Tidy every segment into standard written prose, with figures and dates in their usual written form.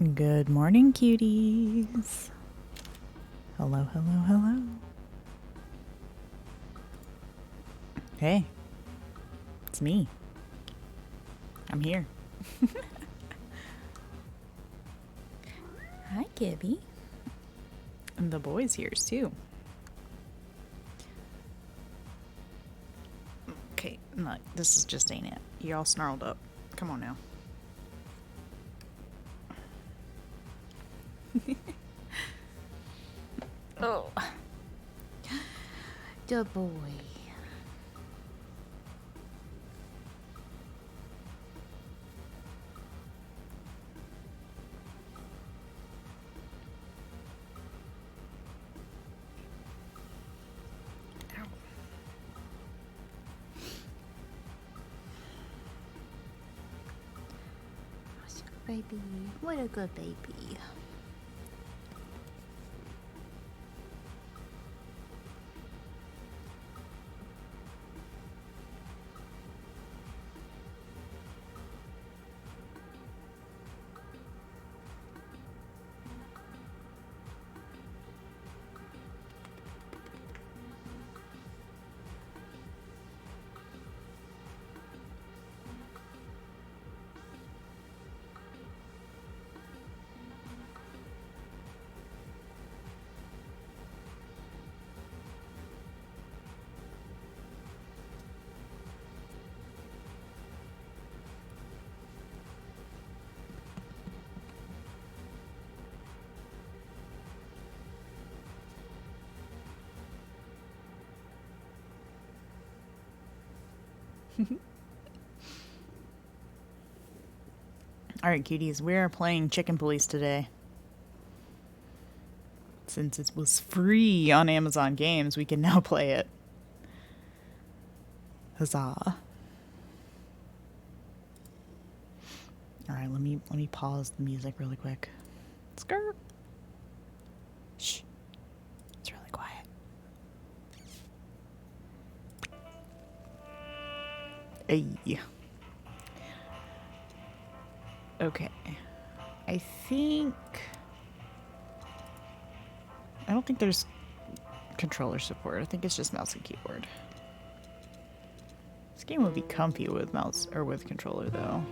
Good morning, cuties. Hello, hello, hello. Hey, it's me. I'm here. Hi, Gibby. And the boys here's too. Okay, look, this is just ain't it. You're all snarled up. Come on now. Oh. The boy. Baby, what a good baby. Alright, cuties, we are playing Chicken Police today. Since it was free on Amazon Games, we can now play it. Huzzah. Alright, let me pause the music really quick. Skirt. Shh. It's really quiet. Hey. Okay. I don't think there's controller support. I think it's just mouse and keyboard. This game would be comfy with mouse or with controller though.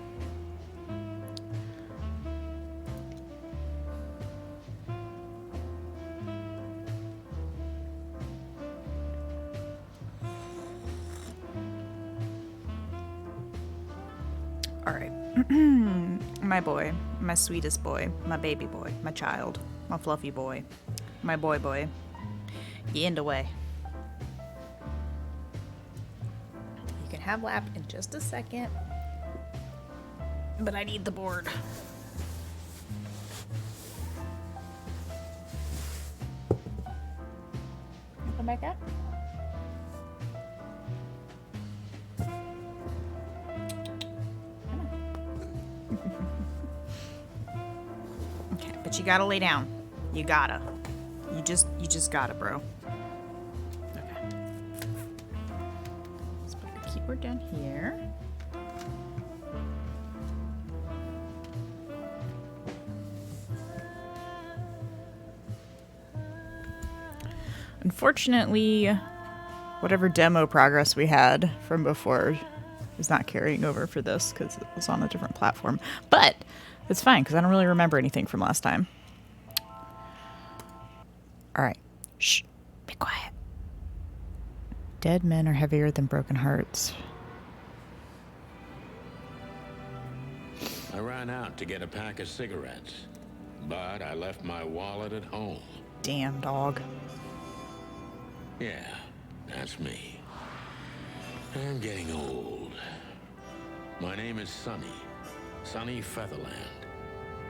All right. My boy, my sweetest boy, my baby boy, my child, my fluffy boy, my boy. You in the way. You can have lap in just a second, but I need the board. Come back up. But you gotta lay down. You gotta. You just gotta, bro. Okay. Let's put the keyboard down here. Unfortunately, whatever demo progress we had from before is not carrying over for this because it was on a different platform. But it's fine because I don't really remember anything from last time. Alright. Shh. Be quiet. Dead men are heavier than broken hearts. I ran out to get a pack of cigarettes, but I left my wallet at home. Damn dog. Yeah, that's me. I'm getting old. My name is Sonny Featherland,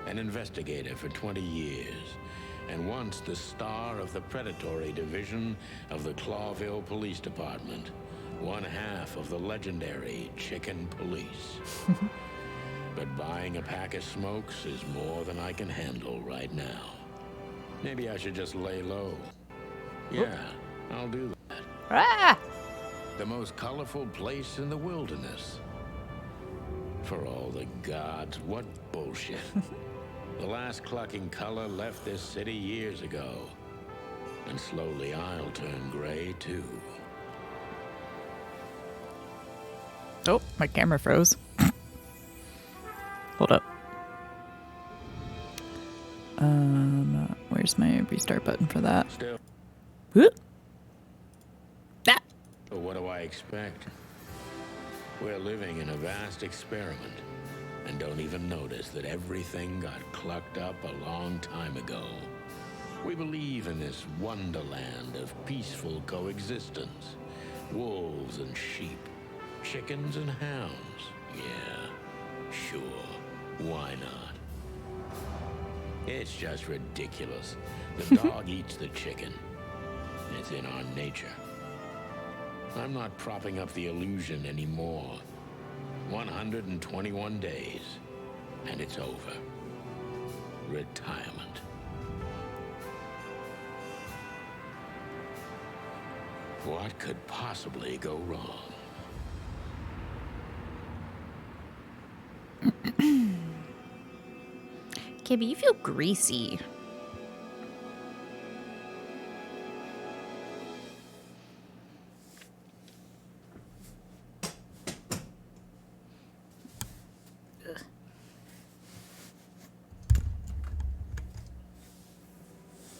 an investigator for 20 years, and once the star of the predatory division of the Clawville Police Department, one half of the legendary Chicken Police. But buying a pack of smokes is more than I can handle right now. Maybe I should just lay low. Yeah, I'll do that. Ah! The most colorful place in the wilderness. For all the gods, what bullshit. The last clucking color left this city years ago. And slowly I'll turn gray, too. Oh, my camera froze. Hold up. Where's my restart button for that? Still, Whoop. That. what do I expect? We're living in a vast experiment, and don't even notice that everything got clucked up a long time ago. We believe in this wonderland of peaceful coexistence. Wolves and sheep, chickens and hounds. Yeah, sure, why not? It's just ridiculous. The dog eats the chicken. It's in our nature. I'm not propping up the illusion anymore. 121 days, and it's over. Retirement. What could possibly go wrong? Kibby, you feel greasy.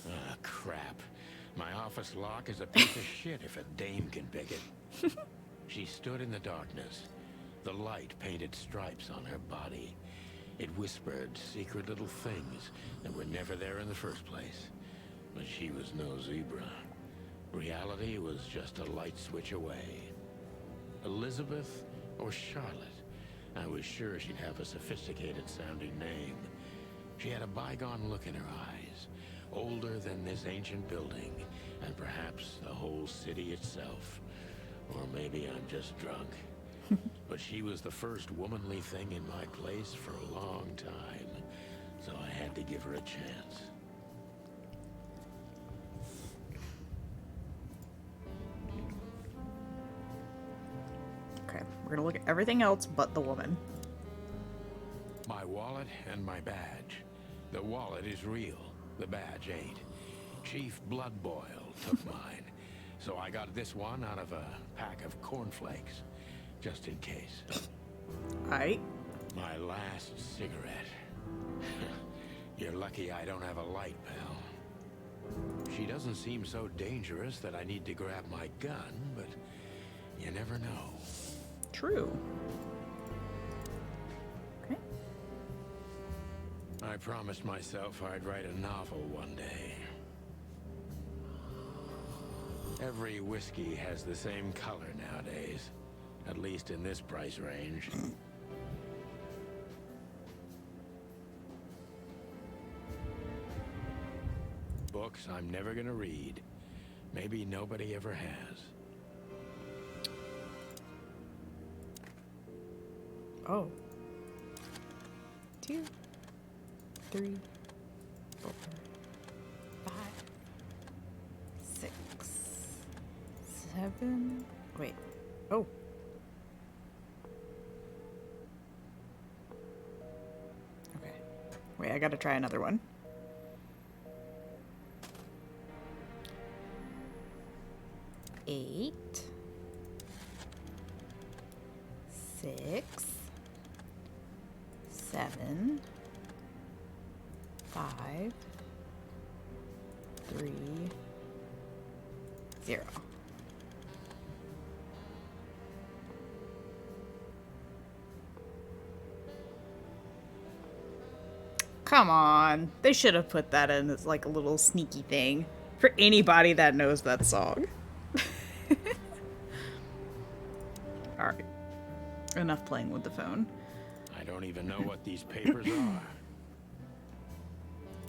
Ah, crap. My office lock is a piece of shit if a dame can pick it. She stood in the darkness. The light painted stripes on her body. It whispered secret little things that were never there in the first place. But she was no zebra. Reality was just a light switch away. Elizabeth or Charlotte? I was sure she'd have a sophisticated-sounding name. She had a bygone look in her eyes, older than this ancient building, and perhaps the whole city itself. Or maybe I'm just drunk. But she was the first womanly thing in my place for a long time, so I had to give her a chance. Okay, we're gonna look at everything else but the woman. My wallet and my badge. The wallet is real, the badge ain't. Chief Bloodboil took mine, so I got this one out of a pack of cornflakes, just in case. Aight. My last cigarette. You're lucky I don't have a light, pal. She doesn't seem so dangerous that I need to grab my gun, but you never know. True. Okay. I promised myself I'd write a novel one day. Every whiskey has the same color nowadays, at least in this price range. Books I'm never gonna read. Maybe nobody ever has. Oh. 2, 3, 4, 5, 6, 7. Wait. Oh. Okay. Wait, I gotta try another one. Eight. 6, 7, 5, 3, 0. Come on. They should have put that in as like a little sneaky thing for anybody that knows that song. Alright. Enough playing with the phone. I don't even know what these papers are.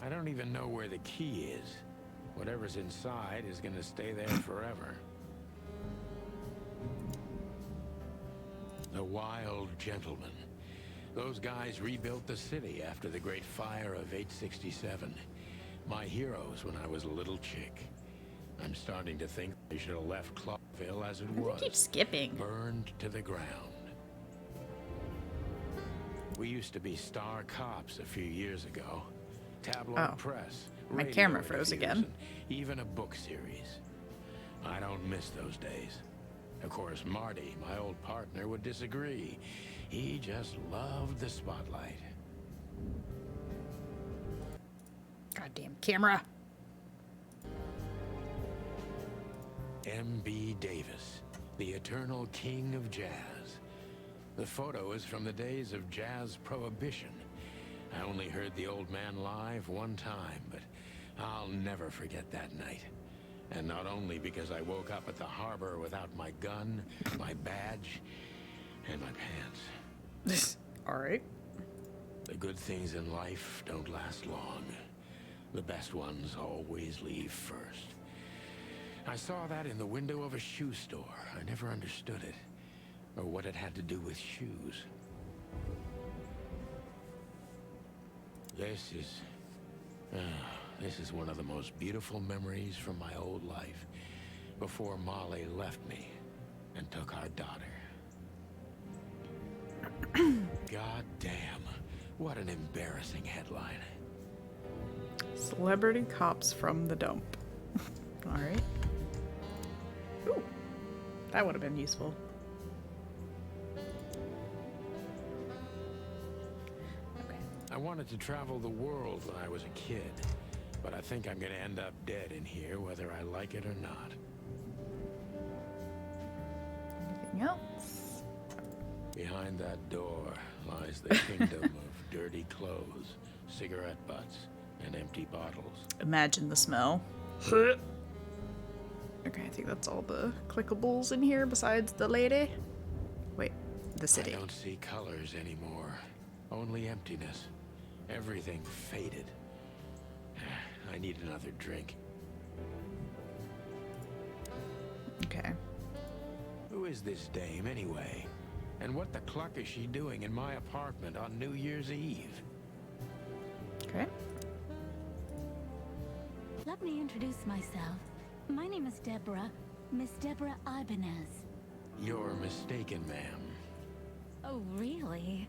I don't even know where the key is. Whatever's inside is gonna stay there forever. The Wild Gentlemen. Those guys rebuilt the city after the Great Fire of 867. My heroes when I was a little chick. I'm starting to think they should have left Clawville as it was. Keep skipping. Burned to the ground. We used to be star cops a few years ago. tabloid press, my radio camera froze interviews, again. and even a book series. I don't miss those days. Of course, Marty, my old partner, would disagree. He just loved the spotlight. Goddamn camera. M.B. Davis, the eternal king of jazz. The photo is from the days of jazz prohibition. I only heard the old man live one time, but I'll never forget that night. And not only because I woke up at the harbor without my gun, my badge, and my pants. Alright. The good things in life don't last long. The best ones always leave first. I saw that in the window of a shoe store. I never understood it, or what it had to do with shoes. This is one of the most beautiful memories from my old life, before Molly left me and took our daughter. God damn, what an embarrassing headline. Celebrity cops from the dump. Alright. Ooh, that would have been useful. I wanted to travel the world when I was a kid, but I think I'm gonna end up dead in here whether I like it or not. Anything else? Behind that door lies the kingdom of dirty clothes, cigarette butts, and empty bottles. Imagine the smell. Okay, I think that's all the clickables in here besides the lady. Wait, the city. I don't see colors anymore, only emptiness. Everything faded. I need another drink. Okay. Who is this dame anyway? And what the cluck is she doing in my apartment on New Year's Eve? Okay. Let me introduce myself. My name is Deborah, Miss Deborah Ibanez. You're mistaken, ma'am. Oh, really?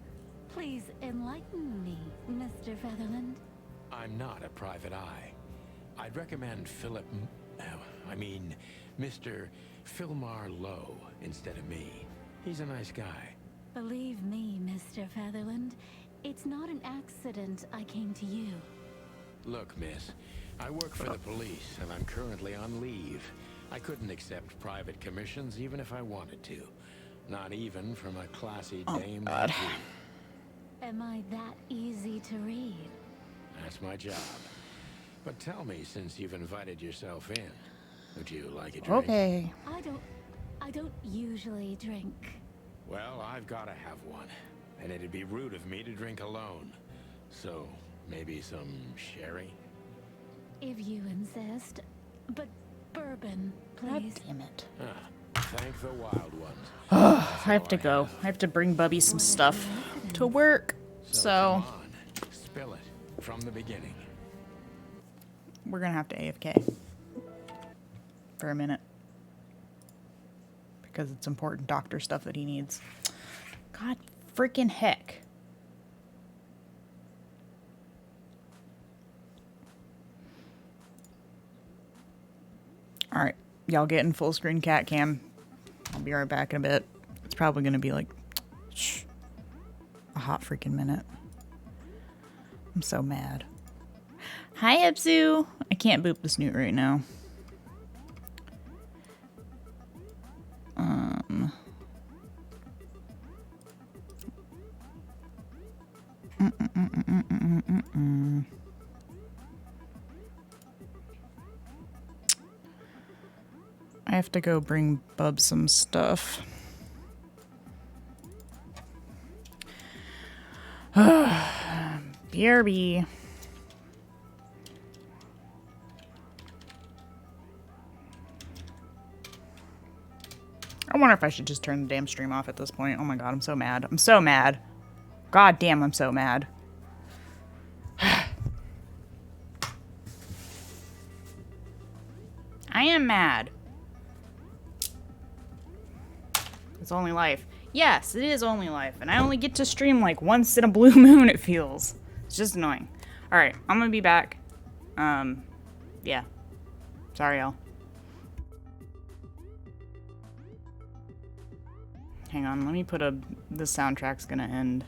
Please enlighten me, Mr. Featherland. I'm not a private eye. I'd recommend Mr. Philmar Lowe instead of me. He's a nice guy. Believe me, Mr. Featherland, it's not an accident I came to you. Look, miss, I work for the police and I'm currently on leave. I couldn't accept private commissions even if I wanted to. Not even from a classy dame like you. Am I that easy to read? That's my job. But tell me, since you've invited yourself in, would you like a drink? Okay. I don't usually drink. Well, I've got to have one. And it'd be rude of me to drink alone. So, maybe some sherry? If you insist. But bourbon, God please. damn it. Thank the wild ones. I have to go. I have to bring Bubby some stuff to work. So Come on, spill it from the beginning. we're gonna have to AFK for a minute because it's important doctor stuff that he needs. God freaking heck. All right, y'all getting full screen cat cam. I'll be right back in a bit. It's probably gonna be like a hot freaking minute. I'm so mad. Hi, Ebzu. I can't boop the snoot right now. I have to go bring Bub some stuff. BRB. I wonder if I should just turn the damn stream off at this point. Oh my god, I'm so mad. I'm so mad. God damn, I'm so mad. I am mad. It's only life. Yes, it is only life. And I only get to stream like once in a blue moon, it feels. It's just annoying. Alright, I'm gonna be back. Yeah. Sorry, y'all. Hang on, let me put a... The soundtrack's gonna end.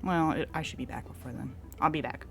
Well, I should be back before then. I'll be back.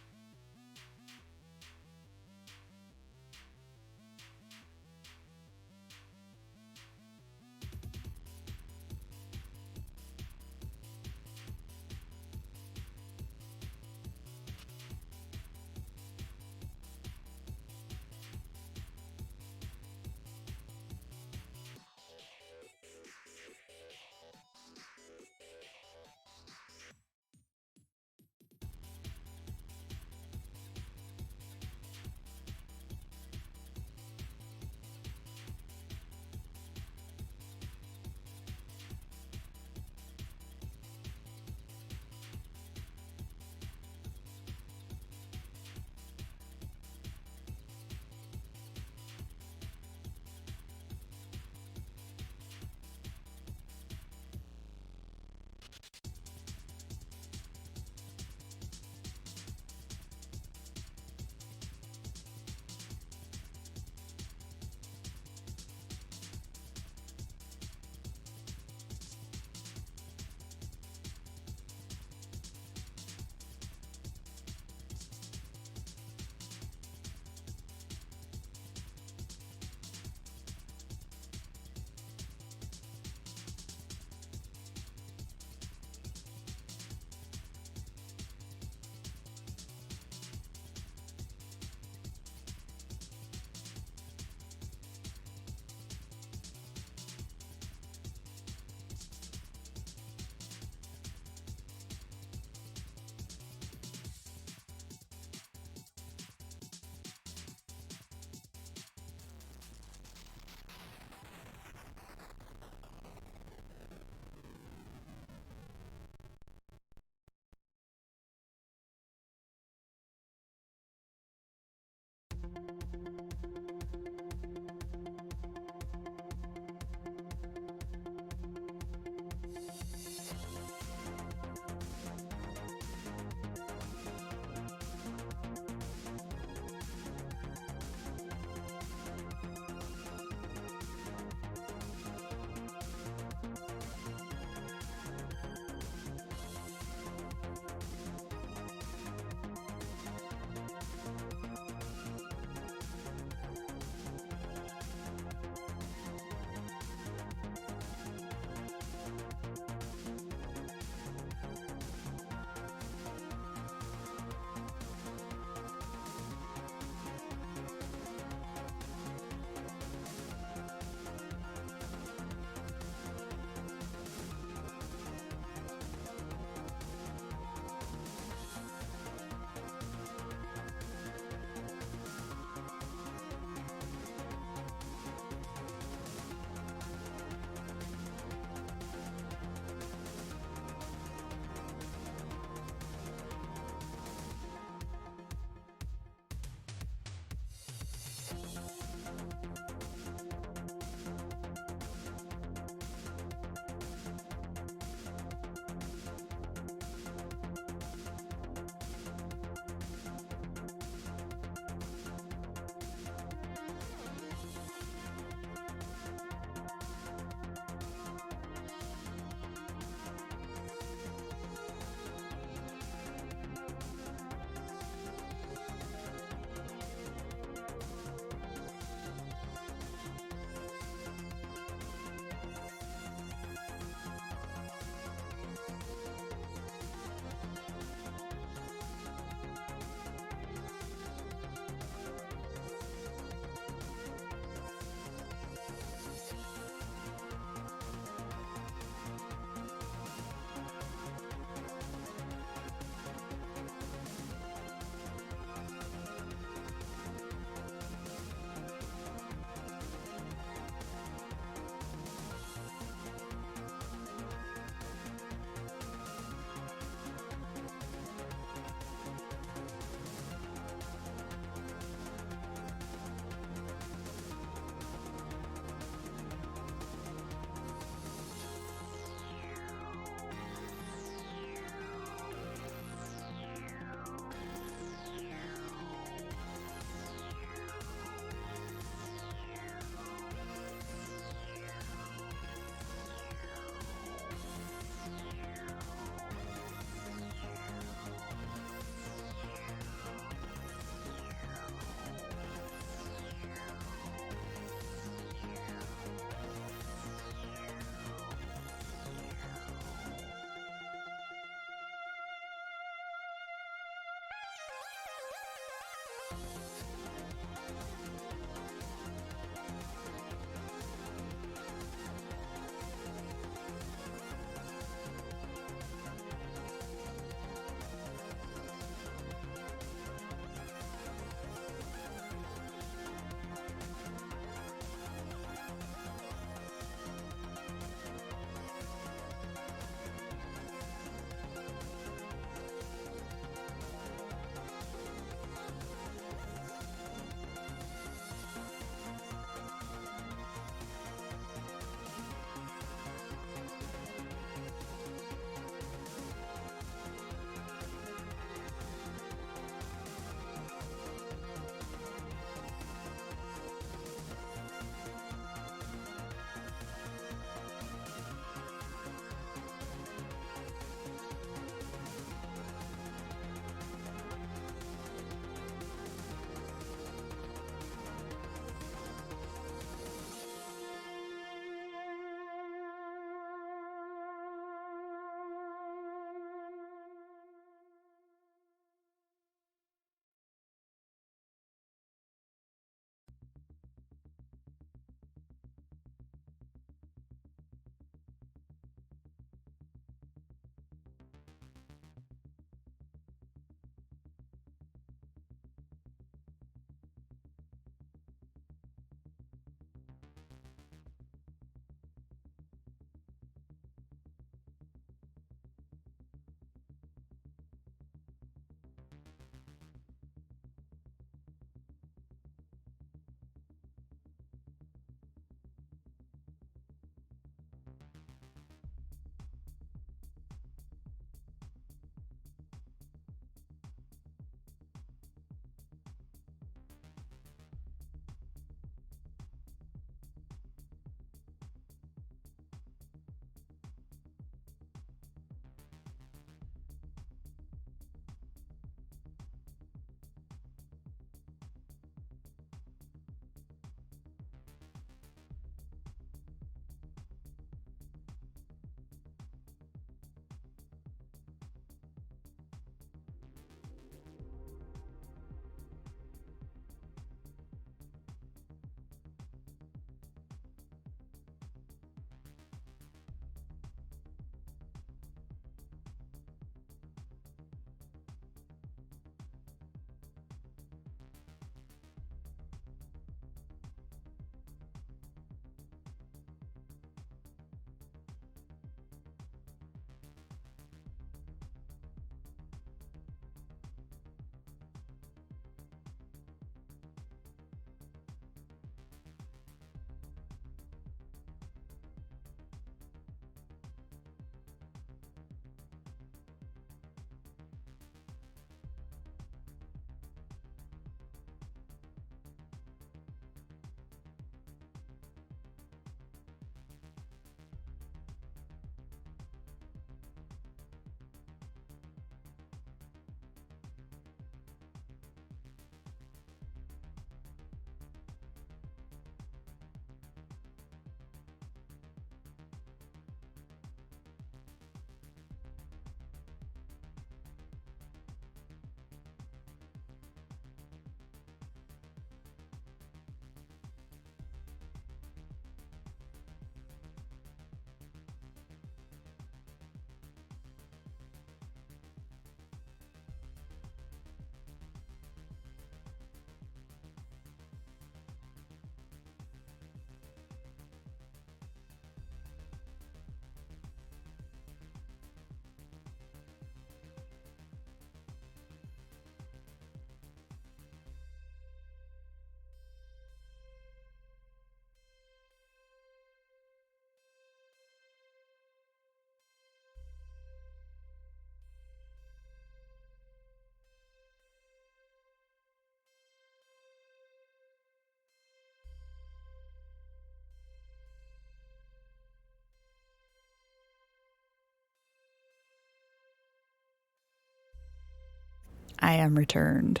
I am returned.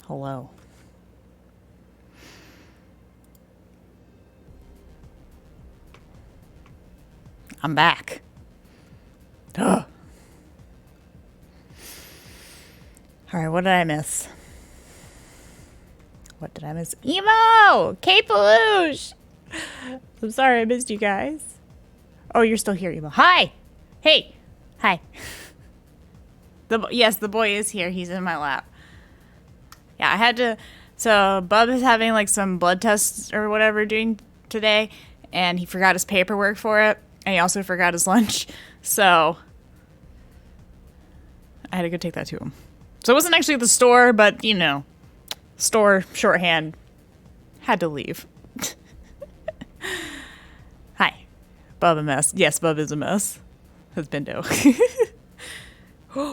Hello. I'm back. Ugh. Alright, what did I miss? What did I miss? Emo! Kate Peluche! I'm sorry I missed you guys. Oh, you're still here, Emo. Hi! Hey! Hi. Yes, the boy is here. He's in my lap. Yeah, I had to... So, Bub is having, like, some blood tests or whatever doing today, and he forgot his paperwork for it, and he also forgot his lunch, so... I had to go take that to him. So it wasn't actually at the store, but, you know, store shorthand. Had to leave. Hi. Bub a mess. Yes, Bub is a mess. Has Bindo.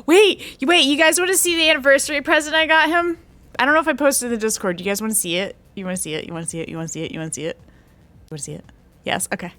Wait, you guys want to see the anniversary present I got him? I don't know if I posted in the Discord. Do you guys want to see it? You want to see it? You want to see it? You want to see it? You want to see it? You want to see it? Yes? Okay.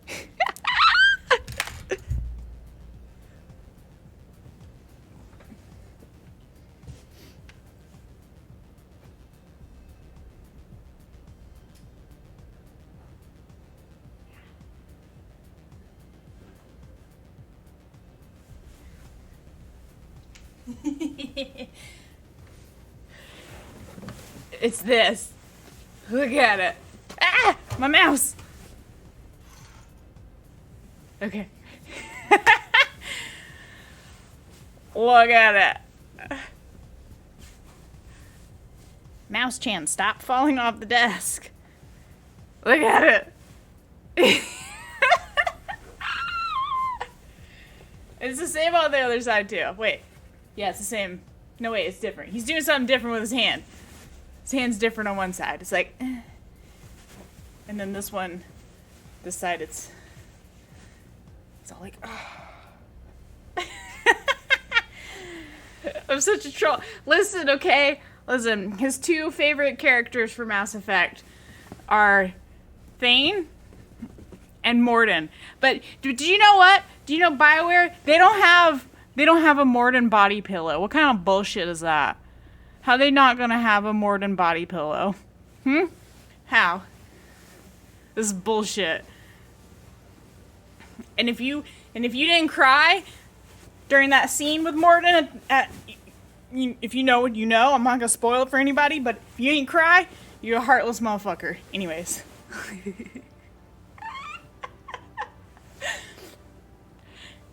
It's this. Look at it. Ah! My mouse! Okay. Look at it. Mouse Chan, stop falling off the desk. Look at it. It's the same on the other side too. Wait. Yeah, it's the same. No, wait, it's different. He's doing something different with his hand. His hand's different on one side. It's like... And then this one, this side, it's all like... I'm such a troll. Listen, okay? Listen, his two favorite characters for Mass Effect are Thane and Mordin. But do you know what? Do you know BioWare? They don't have a Mordin body pillow. What kind of bullshit is that? How are they not gonna have a Mordin body pillow? How? This is bullshit. And if you didn't cry during that scene with Mordin, if you know what you know, I'm not gonna spoil it for anybody, but if you ain't cry, you're a heartless motherfucker. Anyways.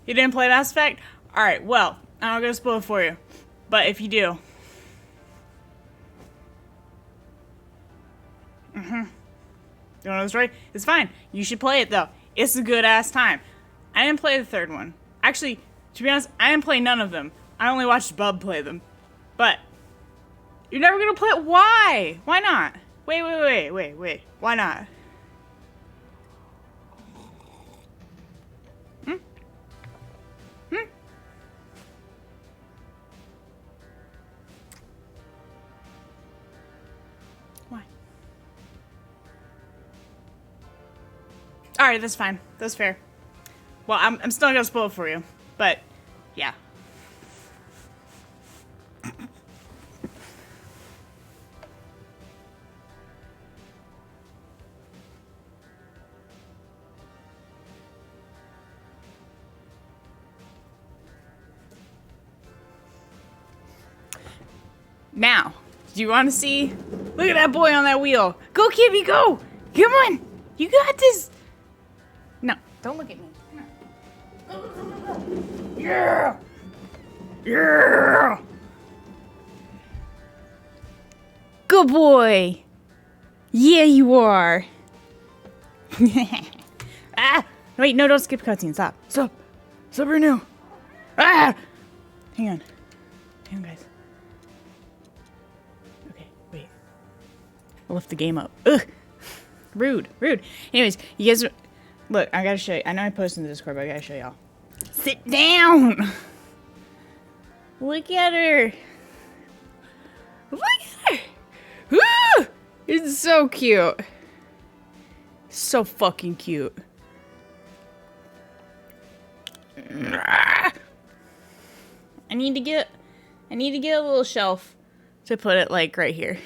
You didn't play Mass Effect? Alright, well, I'm not gonna spoil it for you. But if you do. You know the story? It's fine. You should play it though. It's a good ass time. I didn't play the third one. Actually, to be honest, I didn't play none of them. I only watched Bub play them. But you're never gonna play it. Why? Why not? Wait. Why not? Why? Alright, that's fine. That's fair. Well, I'm still gonna spoil it for you. But, yeah. Now, do you want to see? Look at that boy on that wheel. Go, Kibby, go! Come on! You got this! No, don't look at me. Go. Yeah! Yeah! Good boy! Yeah, you are! Ah! Wait, no, don't skip cutscene. Stop. Stop right now. Ah! Hang on, guys. I'll lift the game up. Ugh. Rude. Anyways, you guys... Look, I gotta show you. I know I posted in the Discord, but I gotta show y'all. Sit down! Look at her. Look at her! Woo! It's so cute. So fucking cute. I need to get I need to get a little shelf to put it like right here.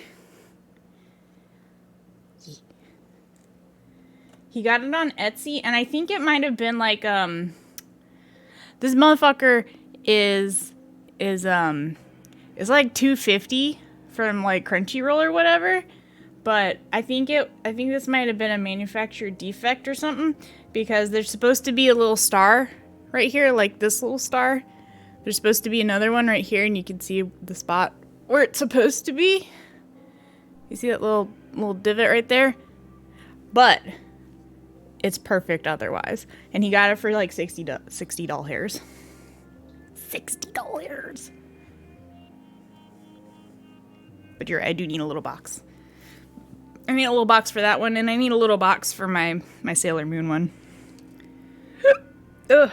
He got it on Etsy, and I think it might have been like this motherfucker is like $250 from like Crunchyroll or whatever. But I think this might have been a manufacturer defect or something, because there's supposed to be a little star right here, like this little star. There's supposed to be another one right here, and you can see the spot where it's supposed to be. You see that little divot right there? But it's perfect otherwise. And he got it for like $60. $60. But you're right, I do need a little box. I need a little box for that one, and I need a little box for my Sailor Moon one. Ugh.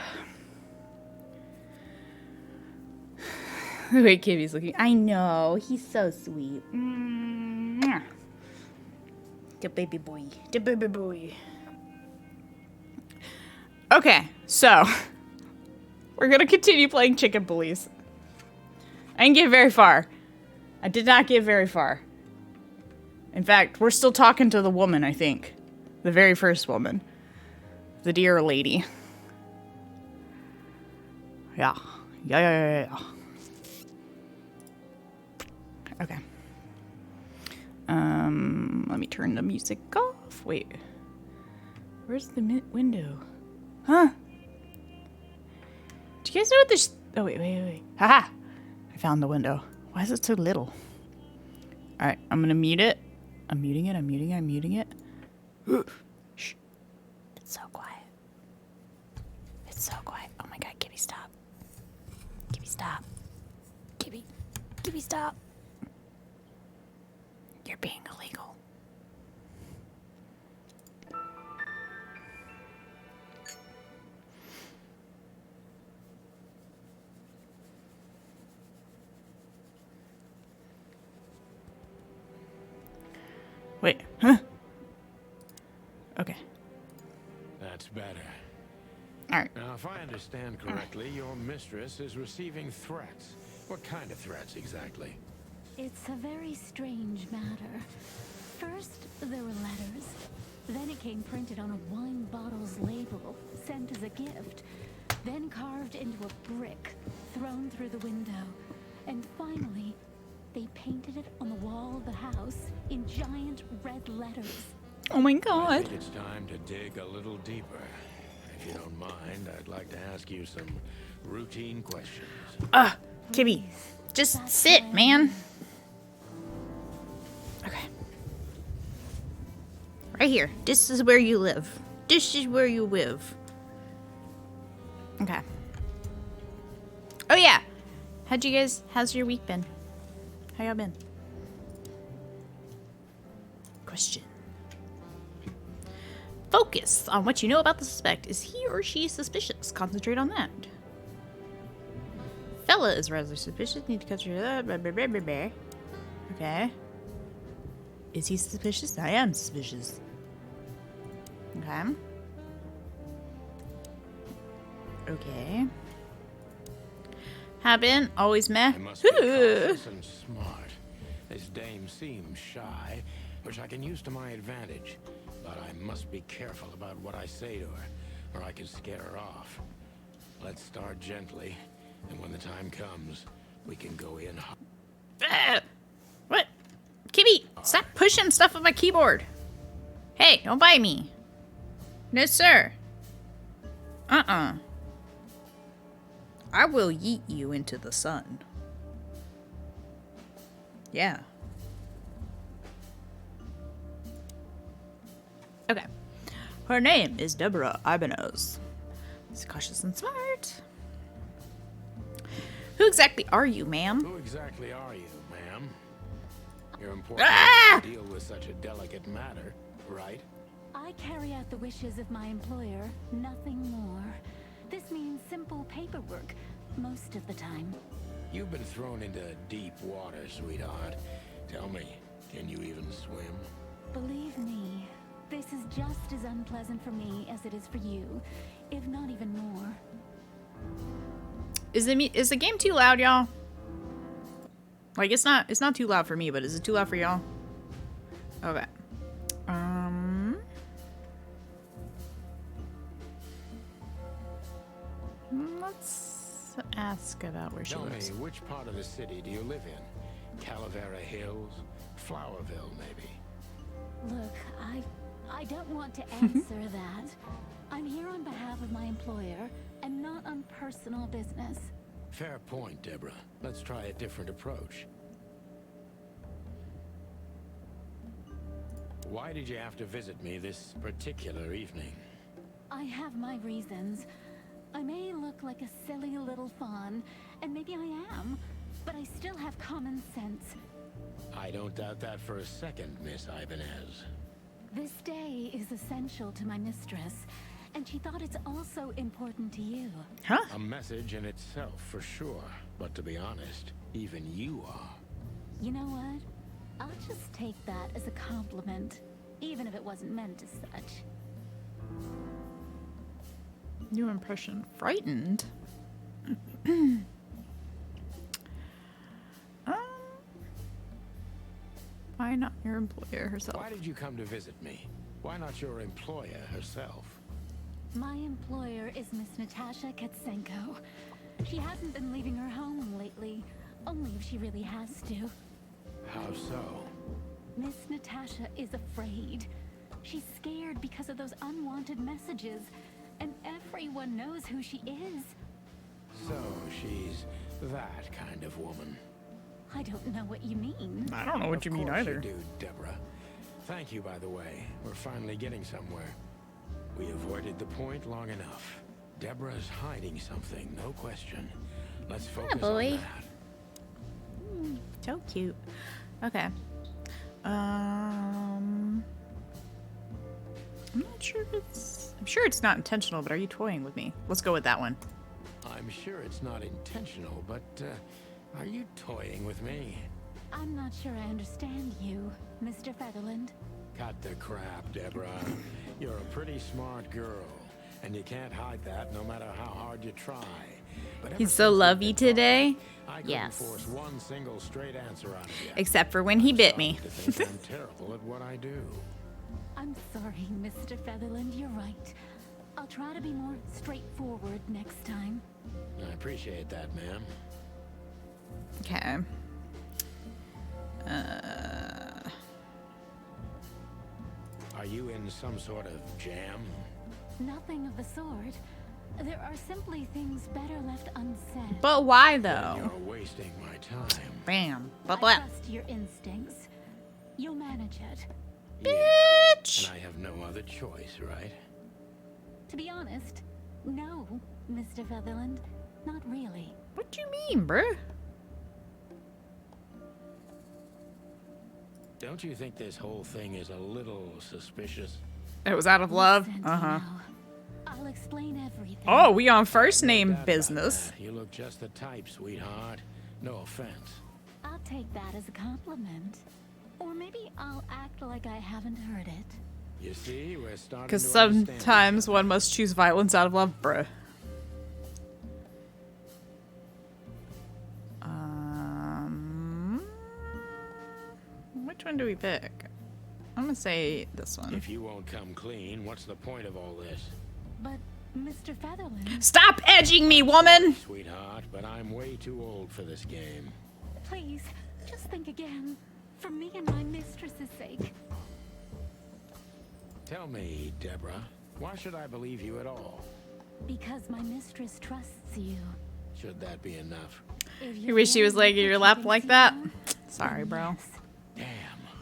The way Kibby's looking. I know, he's so sweet. Mwah. The baby boy. The baby boy. Okay, so we're gonna continue playing Chicken Police. I didn't get very far. I did not get very far. In fact, we're still talking to the woman, I think. The very first woman. The dear lady. Yeah. Yeah. Okay. Let me turn the music off. Wait. Where's the window? Huh? Do you guys know what this... Oh, wait. Haha! I found the window. Why is it so little? Alright, I'm gonna mute it. I'm muting it. Shh. It's so quiet. Oh my god, Gibby, stop. Gibby, stop. You're being illegal. Wait, huh? Okay. That's better. Alright. Now, if I understand correctly, your mistress is receiving threats. What kind of threats exactly? It's a very strange matter. First, there were letters. Then it came printed on a wine bottle's label, sent as a gift. Then carved into a brick, thrown through the window. And finally, they painted it on the wall of the house in giant red letters. Oh my I god. think it's time to dig a little deeper. If you don't mind, I'd like to ask you some routine questions. Kibby, just sit, man. Okay. Right here. This is where you live. Okay. Oh yeah. How's your week been? How y'all been? Question. Focus on what you know about the suspect. Is he or she suspicious? Concentrate on that. Fella is rather suspicious. Need to concentrate on that. Okay. Is he suspicious? I am suspicious. Okay. Have been. Always meh. I must be cautious and smart. This dame seems shy, which I can use to my advantage. But I must be careful about what I say to her, or I could scare her off. Let's start gently, and when the time comes, we can go in hot. What? Kibby, stop pushing stuff on my keyboard. Hey, don't bite me. No, sir. I will yeet you into the sun. Yeah. Okay. Her name is Deborah Ibanez. She's cautious and smart. Who exactly are you, ma'am? Who exactly are you, ma'am? You're important to deal with such a delicate matter, right? I carry out the wishes of my employer, nothing more. This means simple paperwork, most of the time. You've been thrown into deep water, sweetheart. Tell me, can you even swim? Believe me, this is just as unpleasant for me as it is for you, if not even more. Is the game too loud, y'all? Like, it's not too loud for me, but is it too loud for y'all? Okay. Let's ask about where she lives. Tell me, which part of the city do you live in? Calavera Hills? Flowerville, maybe? Look, I don't want to answer that. I'm here on behalf of my employer and not on personal business. Fair point, Deborah. Let's try a different approach. Why did you have to visit me this particular evening? I have my reasons. I may look like a silly little fawn, and maybe I am, but I still have common sense. I don't doubt that for a second, Miss Ibanez. This day is essential to my mistress, and she thought it's also important to you. Huh? A message in itself, for sure. But to be honest, even you are. You know what? I'll just take that as a compliment, even if it wasn't meant as such. New impression. Frightened? Why not your employer herself? Why did you come to visit me? Why not your employer herself? My employer is Miss Natasha Katsenko. She hasn't been leaving her home lately, only if she really has to. How so? Miss Natasha is afraid. She's scared because of those unwanted messages, and everyone knows who she is. So she's that kind of woman. I don't know what you mean. I don't know what you mean either. Of course you do, Deborah. Thank you, by the way. We're finally getting somewhere. We avoided the point long enough. Deborah's hiding something, no question. Let's focus boy. on that. So cute. Okay. I'm not sure if it's... I'm sure it's not intentional, but are you toying with me? Let's go with that one. I'm sure it's not intentional, but are you toying with me? I'm not sure I understand you, Mr. Featherland. Cut the crap, Deborah. You're a pretty smart girl, and you can't hide that no matter how hard you try. But ever He's so since lovey we've been today. talking, I couldn't force one single straight answer out of you. Except for when he bit me. To think I'm terrible at what I do. I'm sorry, Mr. Featherland, you're right. I'll try to be more straightforward next time. I appreciate that, ma'am. Okay. Are you in some sort of jam? Nothing of the sort. There are simply things better left unsaid. But why though? You're wasting my time. Bam. Blah I blah. trust your instincts. You'll manage it. Bitch. And I have no other choice, right? To be honest, no, Mr. Featherland. Not really. What do you mean, bruh? Don't you think this whole thing is a little suspicious? It was out of love? Listen, Uh-huh. Tino, I'll explain everything. Oh, we on first name That about business. that. You look just the type, sweetheart. No offense. I'll take that as a compliment. Or maybe I'll act like I haven't heard it. You see, we're starting Because to understand sometimes each other. one must choose violence out of love, bruh. Which one do we pick? I'm gonna say this one. If you won't come clean, what's the point of all this? But, Mr. Featherland, Stop edging me, woman! Sweetheart, but I'm way too old for this game. please, just think again. For me and my mistress's sake. Tell me, Deborah, why should I believe you at all? Because my mistress trusts you. Should that be enough? If You wish he was like in your lap like that? Sorry, bro. Yes. Damn,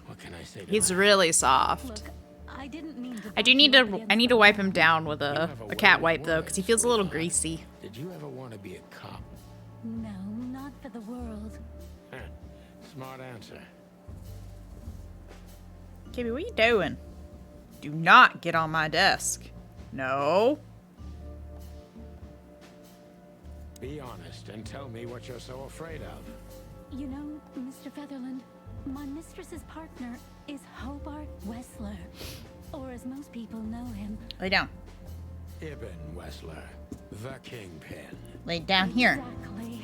what can I say to He's that? really soft. Look, I didn't mean to. I do need to. I need to wipe him down with a cat wipe though, because he feels a little greasy. Did you ever want to be a cop? No, not for the world. Heh, smart answer. Kimmy, what are you doing? Do not get on my desk. No. Be honest and tell me what you're so afraid of. You know, Mr. Featherland, my mistress's partner is Hobart Wessler. Or as most people know him, Lay down. Ibn Wessler, the Kingpin. Lay down here. exactly.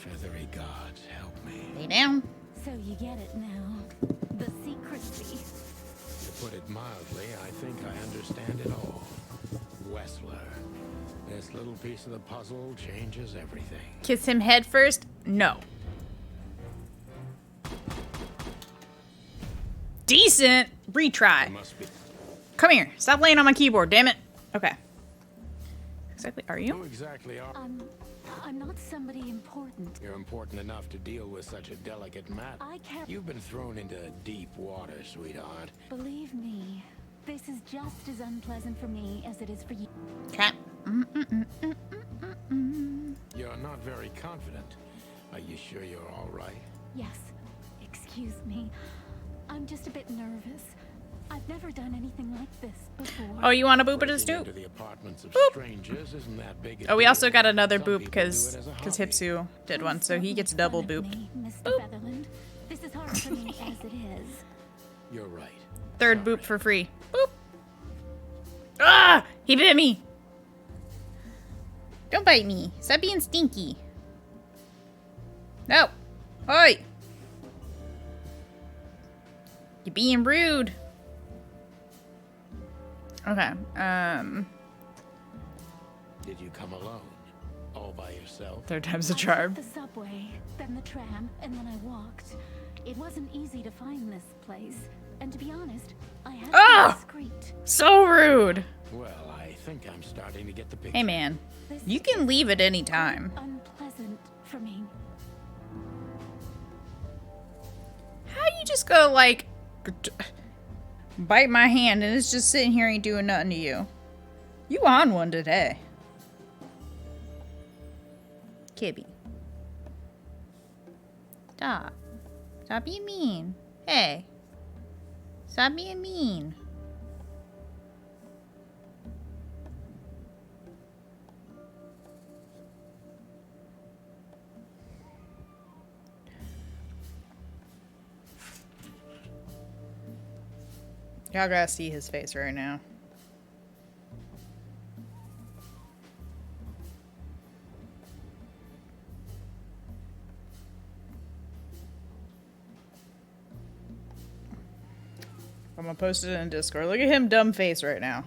feathery gods, help me. Lay down. So you get it now. The secrecy. To put it mildly, I think I understand it all. Wessler. This little piece of the puzzle changes everything. Kiss him head first? No. Decent. Retry. Must be. Come here. Stop laying on my keyboard, damn it. Okay. Exactly are you? Who exactly are I'm not somebody important. You're important enough to deal with such a delicate matter. I can't. You've been thrown into deep water, sweetheart. Believe me, this is just as unpleasant for me as it is for you. Okay. You're not very confident. Are you sure you're all right? Yes. Excuse me. I'm just a bit nervous. I've never done anything like this before. Oh, you want a boop at his Breaking stoop? into the apartments of Boop. strangers isn't that big a Oh, we deal. also got another Some boop people because do it as a hobby. Hipsu did one, so he gets Don't double make fun of booped. me, Mr. Boop. Featherland. This is hard for me as it is. You're right. Third Sorry. boop for free. Boop. Ah! He bit me. Don't bite me. Stop being stinky. No. Oi. You're being rude. Okay. Did you come alone? All by yourself? Third time's a I charm. took the subway, then the tram, and then I walked. It wasn't easy to find this place, and to be honest, I had to Ah! be discreet. So rude. Well, I think I'm starting to get the picture. Hey, man. This You can leave at any time. unpleasant for me. How you just go like bite my hand and it's just sitting here ain't doing nothing to you? You on one today. Kibby. Stop. Stop being mean. Hey. Stop being mean. Y'all gotta see his face right now. I'm gonna post it in Discord. Look at him dumb face right now.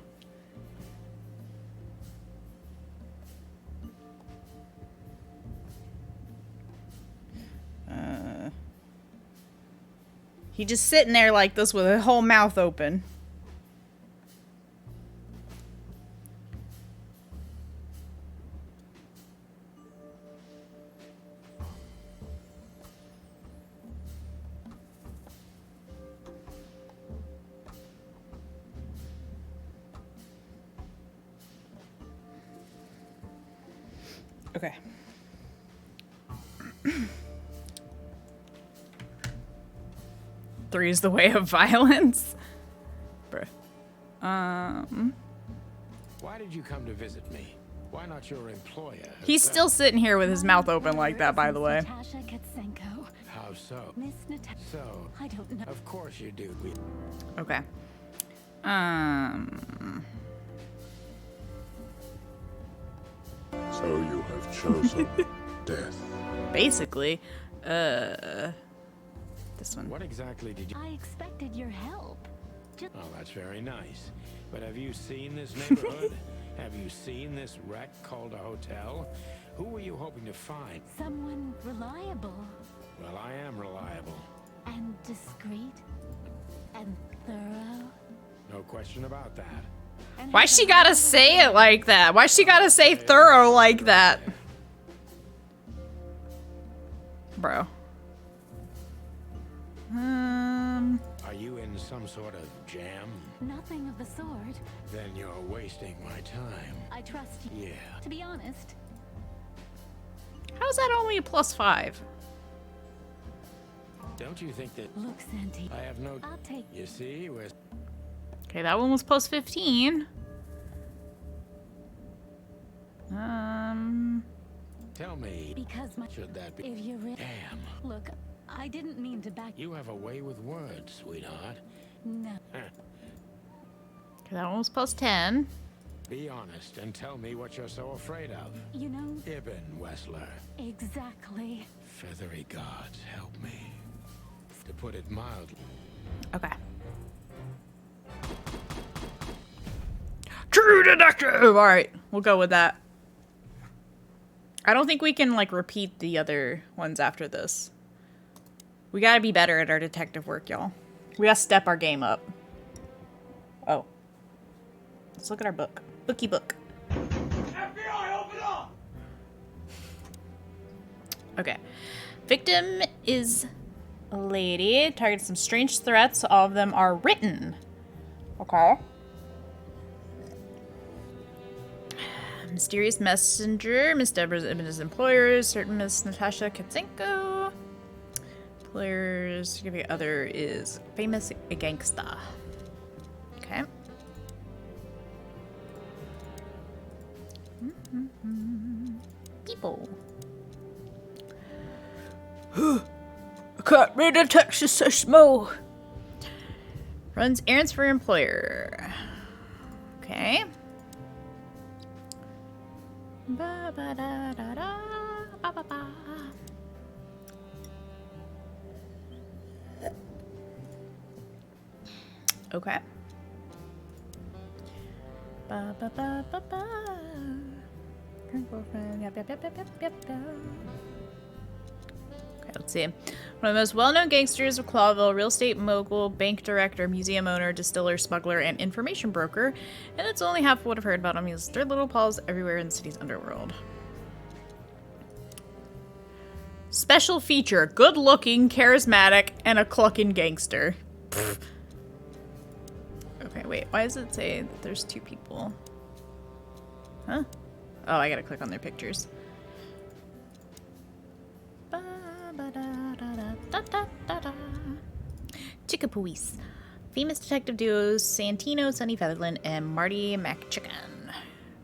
He just sitting there like this with his whole mouth open. Okay. Three is the way of violence. Bruh. Why did you come to visit me? Why not your employer? He's still sitting here with his mouth open like that, by the way. Natasha Katsenko. How so? Miss Natasha. So, I don't know. of course you do. Okay. So you have chosen death. Basically, this one. What exactly did you... I expected your help. Just Oh, that's very nice. But have you seen this neighborhood? Have you seen this wreck called a hotel? Who were you hoping to find? someone reliable Well, I am reliable. and discreet and thorough. No question about that. And Why has she a gotta lot of say it like that? Why she gotta say thorough like that? Bro. Are you in some sort of jam? Nothing of the sort. Then you're wasting my time. I trust you. Yeah. To be honest, How's that only a +5? Don't you think that look, Santi. I have no... I'll take You see, we're... Okay, that one was +15. Tell me, because my. should that be... If you're Damn. look, I didn't mean to back. You have a way with words, sweetheart. No. Okay, that one was +10. Be honest and tell me what you're so afraid of. You know, Ibn Wessler. exactly. Feathery gods, help me. To put it mildly. Okay. True detective! Alright, we'll go with that. I don't think we can, like, repeat the other ones after this. We gotta be better at our detective work, y'all. We gotta step our game up. Oh. Let's look at our book. Bookie book. FBI, open up! Okay. Victim is a lady. Targets some strange threats. All of them are written. Okay. Mysterious messenger. Miss Deborah's his employers. Certain Miss Natasha Katsenko. Employers. Significant other is famous gangsta. Okay. People. I can't read the text, it's so small. Runs errands for employer. Okay. Ba ba da da da ba ba ba. Okay. Ba ba ba ba ba. Current girlfriend. Yep, yep, yep, yep, yep, yep, yep. Okay, let's see. One of the most well-known gangsters of Clawville, real estate mogul, bank director, museum owner, distiller, smuggler, and information broker. And that's only half of what I've heard about him. He has third little paws everywhere in the city's underworld. Special feature: good-looking, charismatic, and a clucking gangster. Pfft. Okay, wait. Why does it say that there's two people? Huh? Oh, I gotta click on their pictures. Chickapoose. Famous detective duos Santino, Sunny Featherland, and Marty McChicken.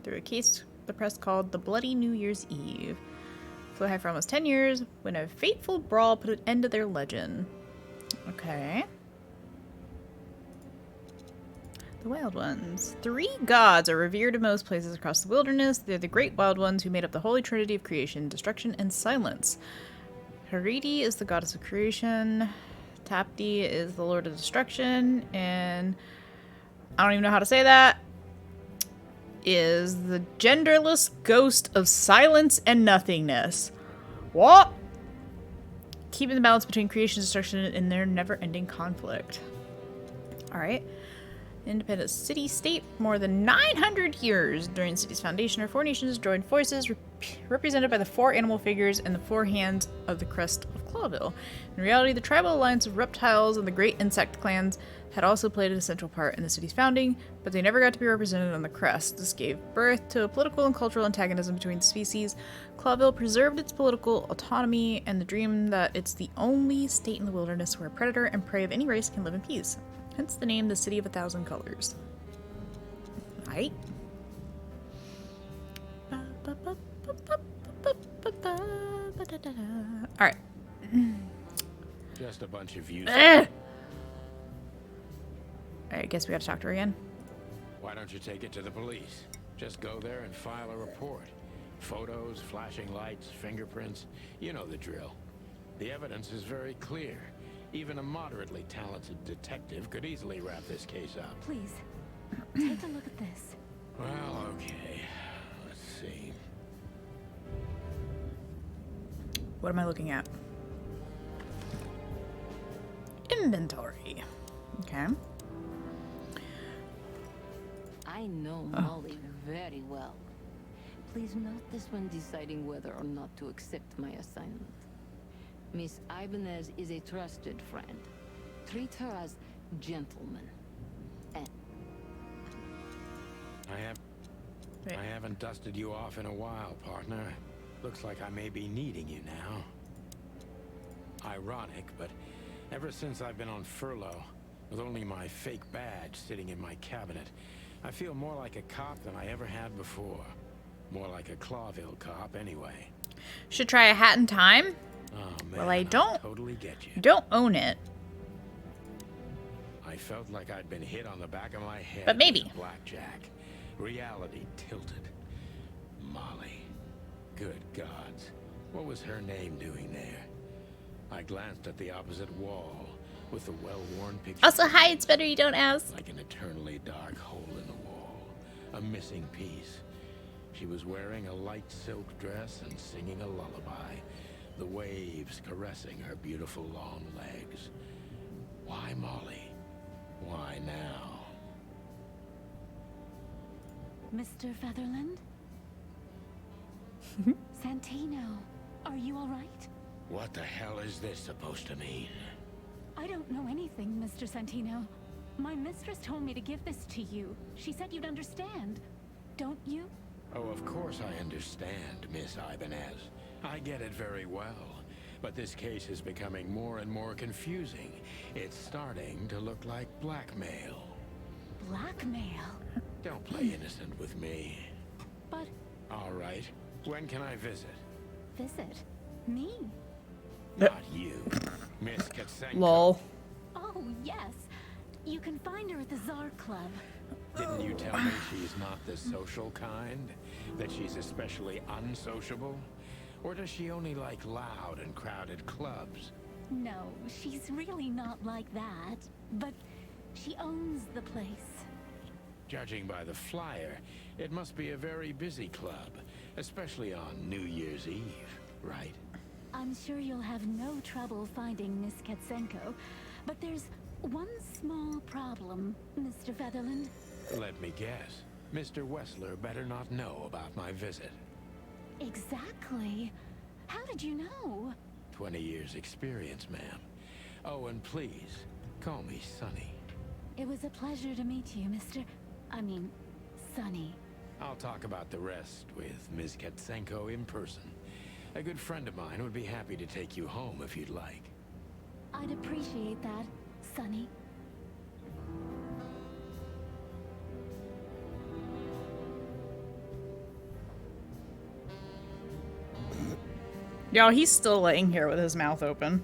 Through a case the press called The Bloody New Year's Eve. Flew high for almost 10 years when a fateful brawl put an end to their legend. Okay. The Wild Ones. 3 gods are revered in most places across the wilderness. They're the great Wild Ones who made up the holy trinity of creation, destruction, and silence. Haridi is the goddess of creation. Tapti is the lord of destruction. And I don't even know how to say that. Is the genderless ghost of silence and nothingness. What? Keeping the balance between creation and destruction in their never-ending conflict. Alright. Independent city-state for more than 900 years. During the city's foundation, our 4 nations joined forces, represented by the 4 animal figures and the 4 hands of the crest of Clawville. In reality, the tribal alliance of reptiles and the great insect clans had also played an essential part in the city's founding, but they never got to be represented on the crest. This gave birth to a political and cultural antagonism between the species. Clawville preserved its political autonomy and the dream that it's the only state in the wilderness where predator and prey of any race can live in peace. Hence the name, the City of a Thousand Colors. Right? Alright. Just a bunch of views. Alright, I guess we gotta talk to her again. Why don't you take it to the police? Just go there and file a report. Photos, flashing lights, fingerprints. You know the drill. The evidence is very clear. Even a moderately talented detective could easily wrap this case up. Please, take a look at this. Well, okay. Let's see. What am I looking at? Inventory. Okay. I know Molly very well. Please note this when deciding whether or not to accept my assignment. Miss Ibanez is a trusted friend. Treat her as gentleman. And I haven't dusted you off in a while, partner. Looks like I may be needing you now. Ironic, but ever since I've been on furlough, with only my fake badge sitting in my cabinet, I feel more like a cop than I ever had before. More like a Clawville cop, anyway. Should try a hat in time? Oh, man, Well, I don't totally get you. don't own it. I felt like I'd been hit on the back of my head. But maybe. with a blackjack. Reality tilted. Molly. Good gods. What was her name doing there? I glanced at the opposite wall with the well-worn picture. Also, hi, it's better you don't ask. Like an eternally dark hole in the wall. A missing piece. She was wearing a light silk dress and singing a lullaby. The waves caressing her beautiful long legs. Why Molly? Why now? Mr. Featherland? Santino, are you all right? What the hell is this supposed to mean? I don't know anything, Mr. Santino. My mistress told me to give this to you. She said you'd understand. Don't you? Oh, of course I understand, Miss Ibanez. I get it very well. But this case is becoming more and more confusing. It's starting to look like blackmail. Blackmail? Don't play innocent with me. But... All right. When can I visit? Visit? Me? Not you. Miss Katsenko. Lol. Oh, yes. You can find her at the Tsar Club. Didn't you tell me she's not the social kind? That she's especially unsociable? Or does she only like loud and crowded clubs? No, she's really not like that. But she owns the place. Judging by the flyer, it must be a very busy club, especially on New Year's Eve, right? I'm sure you'll have no trouble finding Miss Katsenko, but there's one small problem, Mr. Featherland. Let me guess. Mr. Wessler better not know about my visit. Exactly. How did you know? 20 years experience, ma'am. Oh, and please, call me Sonny. It was a pleasure to meet you, Sonny. I'll talk about the rest with Ms. Katsenko in person. A good friend of mine would be happy to take you home if you'd like. I'd appreciate that, Sonny. Y'all, he's still laying here with his mouth open.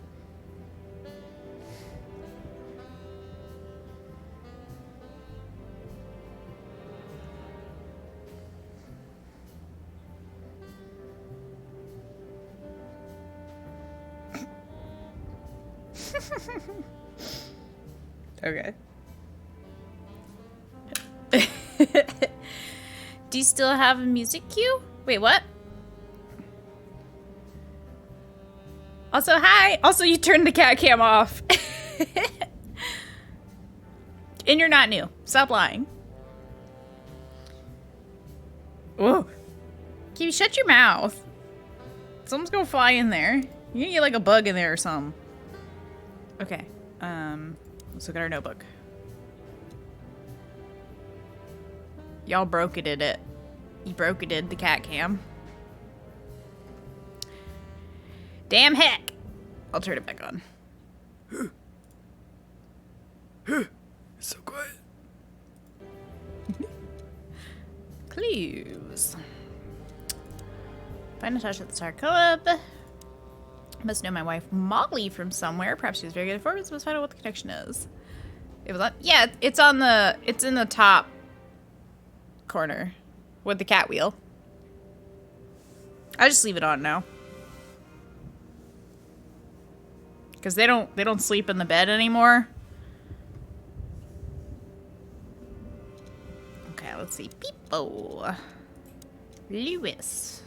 Okay. Do you still have a music cue? Wait, what? Also, hi! Also, you turned the cat cam off. And you're not new. Stop lying. Whoa. Kitty, shut your mouth. Something's gonna fly in there. You're gonna get like a bug in there or something. Okay. Let's look at our notebook. Y'all broke it, did it? You broke it, did the cat cam? Damn heck! I'll turn it back on. So quiet. Clues. Find Natasha at the Star Club. Must know my wife Molly from somewhere. Perhaps she was very good at performance. Must find out what the connection is. It was on. Yeah, it's on the. It's in the top corner with the cat wheel. I just leave it on now. Because they don't sleep in the bed anymore. Okay, let's see. Peepo. Lewis.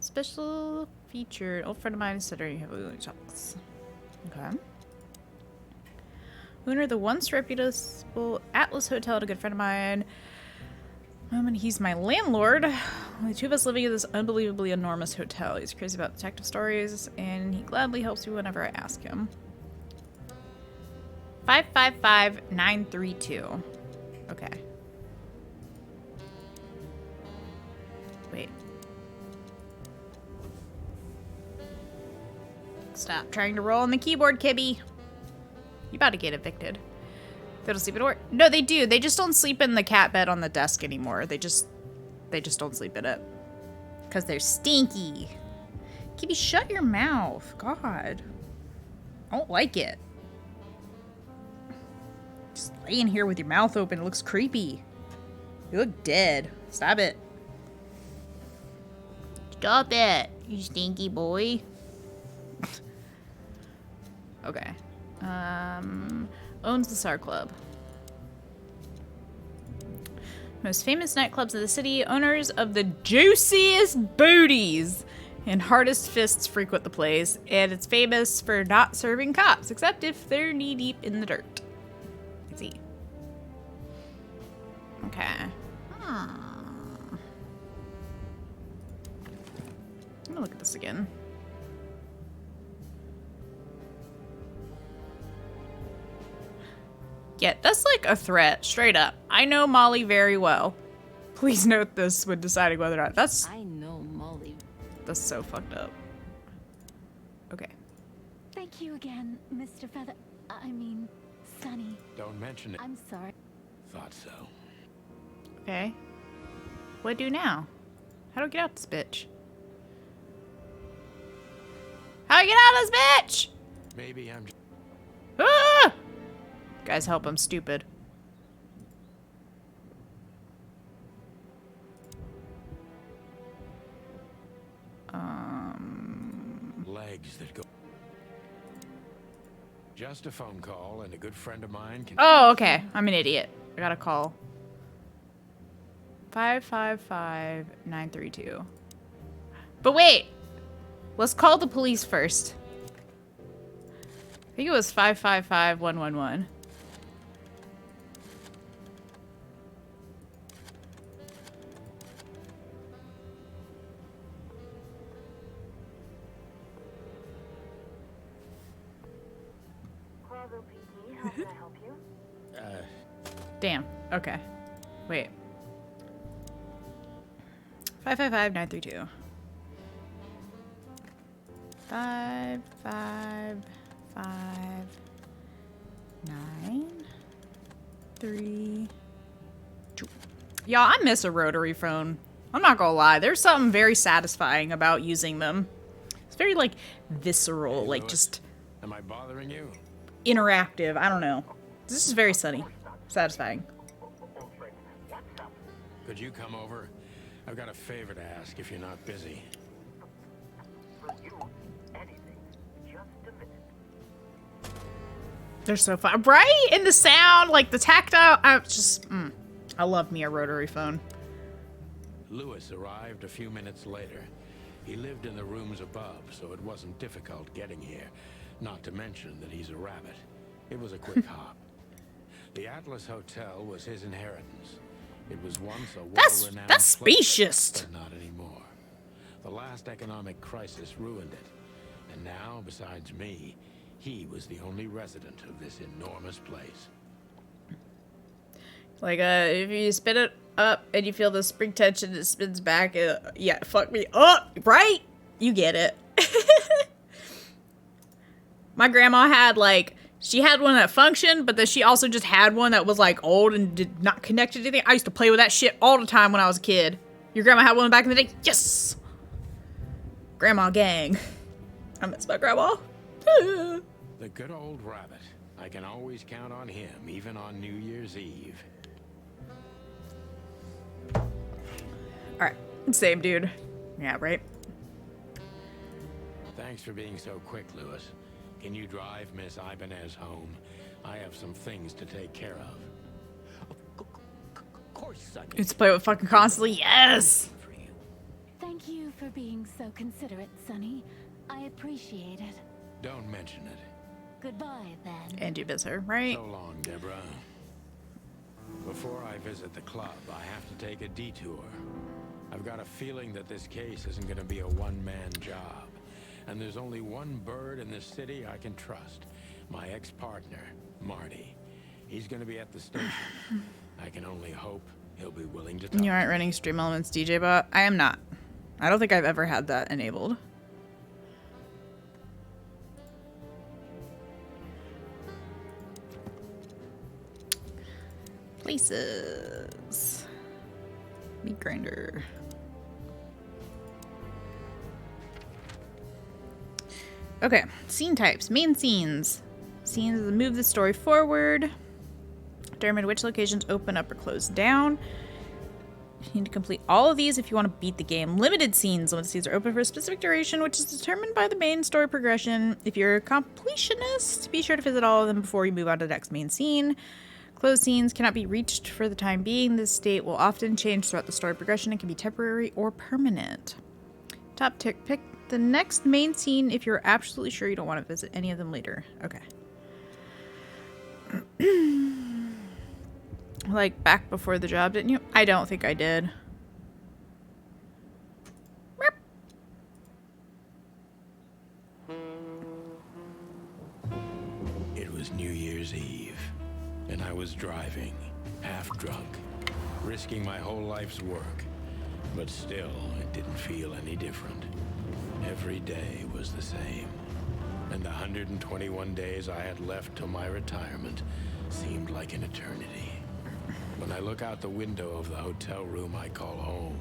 Special feature. Old friend of mine is stuttering heavily talks. Okay. Owner of the once reputable Atlas Hotel, a good friend of mine. And he's my landlord. The two of us living in this unbelievably enormous hotel. He's crazy about detective stories, and he gladly helps me whenever I ask him. 555932. Okay. Wait. Stop trying to roll on the keyboard, Kibby. You about to get evicted. They don't sleep at work. No, they do. They just don't sleep in the cat bed on the desk anymore. They just don't sleep in it. Because they're stinky. Kibby, shut your mouth. God. I don't like it. Just laying here with your mouth open. It looks creepy. You look dead. Stop it. Stop it, you stinky boy. Okay. Owns the SAR Club. Most famous nightclubs of the city. Owners of the juiciest booties and hardest fists frequent the place. And it's famous for not serving cops, except if they're knee-deep in the dirt. I see. Okay. I'm gonna look at this again. Yeah, that's like a threat, straight up. I know Molly very well. Please note this when deciding whether or not. I know Molly. That's so fucked up. Okay. Thank you again, Mr. Feather. I mean, Sunny. Don't mention it. I'm sorry. Thought so. Okay. What do now? How do I get out this bitch? How do I get out of this bitch? Maybe I'm just... Ah! Guys, help, I'm stupid. Legs that go... Just a phone call and a good friend of mine can... Oh, okay. I'm an idiot. I gotta call. 555-932. But wait! Let's call the police first. I think it was 555-111. How can I help you? Damn. Okay. Wait. 555-932. 555-932. Y'all, I miss a rotary phone. I'm not gonna lie. There's something very satisfying about using them. It's very, like, visceral, Hey, like, Lois, just am I bothering you? interactive. I don't know. This is very sunny. Satisfying. Could you come over? I've got a favor to ask if you're not busy. For you, anything. Just a minute. They're so fun. Right? And the sound, like the tactile. I love me a rotary phone. Lewis arrived a few minutes later. He lived in the rooms above, so it wasn't difficult getting here. Not to mention that he's a rabbit. It was a quick hop. The Atlas Hotel was his inheritance. It was once a well-renowned That's place, specious. but not anymore. The last economic crisis ruined it. And now, besides me, he was the only resident of this enormous place. Like, if you spin it up and you feel the spring tension, it spins back. Yeah, fuck me up, right? You get it. My grandma had, like, she had one that functioned, but then she also just had one that was, like, old and did not connect to anything. I used to play with that shit all the time when I was a kid. Your grandma had one back in the day? Yes! Grandma gang. I miss my grandma. The good old rabbit. I can always count on him, even on New Year's Eve. Alright, same dude. Yeah, right? Thanks for being so quick, Lewis. Can you drive Miss Ibanez home? I have some things to take care of. Of course, Sunny. It's play with fucking constantly. Yes! For you. Thank you for being so considerate, Sunny. I appreciate it. Don't mention it. Goodbye, then. And you miss her, right? So long, Deborah. Before I visit the club, I have to take a detour. I've got a feeling that this case isn't going to be a one-man job. And there's only one bird in this city I can trust. My ex-partner, Marty. He's going to be at the station. I can only hope he'll be willing to talk. You aren't running Stream Elements DJ bot? I am not. I don't think I've ever had that enabled. Places. Meat grinder. Okay, scene types, main scenes. Scenes that move the story forward. Determine which locations open up or close down. You need to complete all of these if you want to beat the game. Limited scenes. Limited scenes are open for a specific duration, which is determined by the main story progression. If you're a completionist, be sure to visit all of them before you move on to the next main scene. Closed scenes cannot be reached for the time being. This state will often change throughout the story progression and can be temporary or permanent. Top tick. Pick the next main scene if you're absolutely sure you don't want to visit any of them later. Okay. Like back before the job, didn't you? I don't think I did. It was New Year's Eve, and I was driving, half drunk, risking my whole life's work. But still, it didn't feel any different. Every day was the same. And the 121 days I had left till my retirement seemed like an eternity. When I look out the window of the hotel room I call home,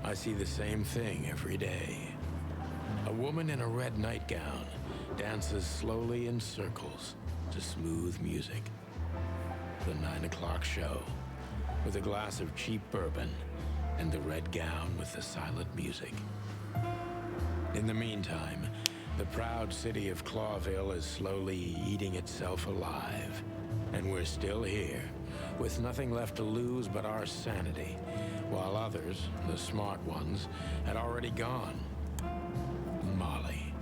I see the same thing every day. A woman in a red nightgown dances slowly in circles to smooth music. The 9 o'clock show, with a glass of cheap bourbon and the red gown with the silent music. In the meantime, the proud city of Clawville is slowly eating itself alive. And we're still here, with nothing left to lose but our sanity, while others, the smart ones, had already gone. Molly.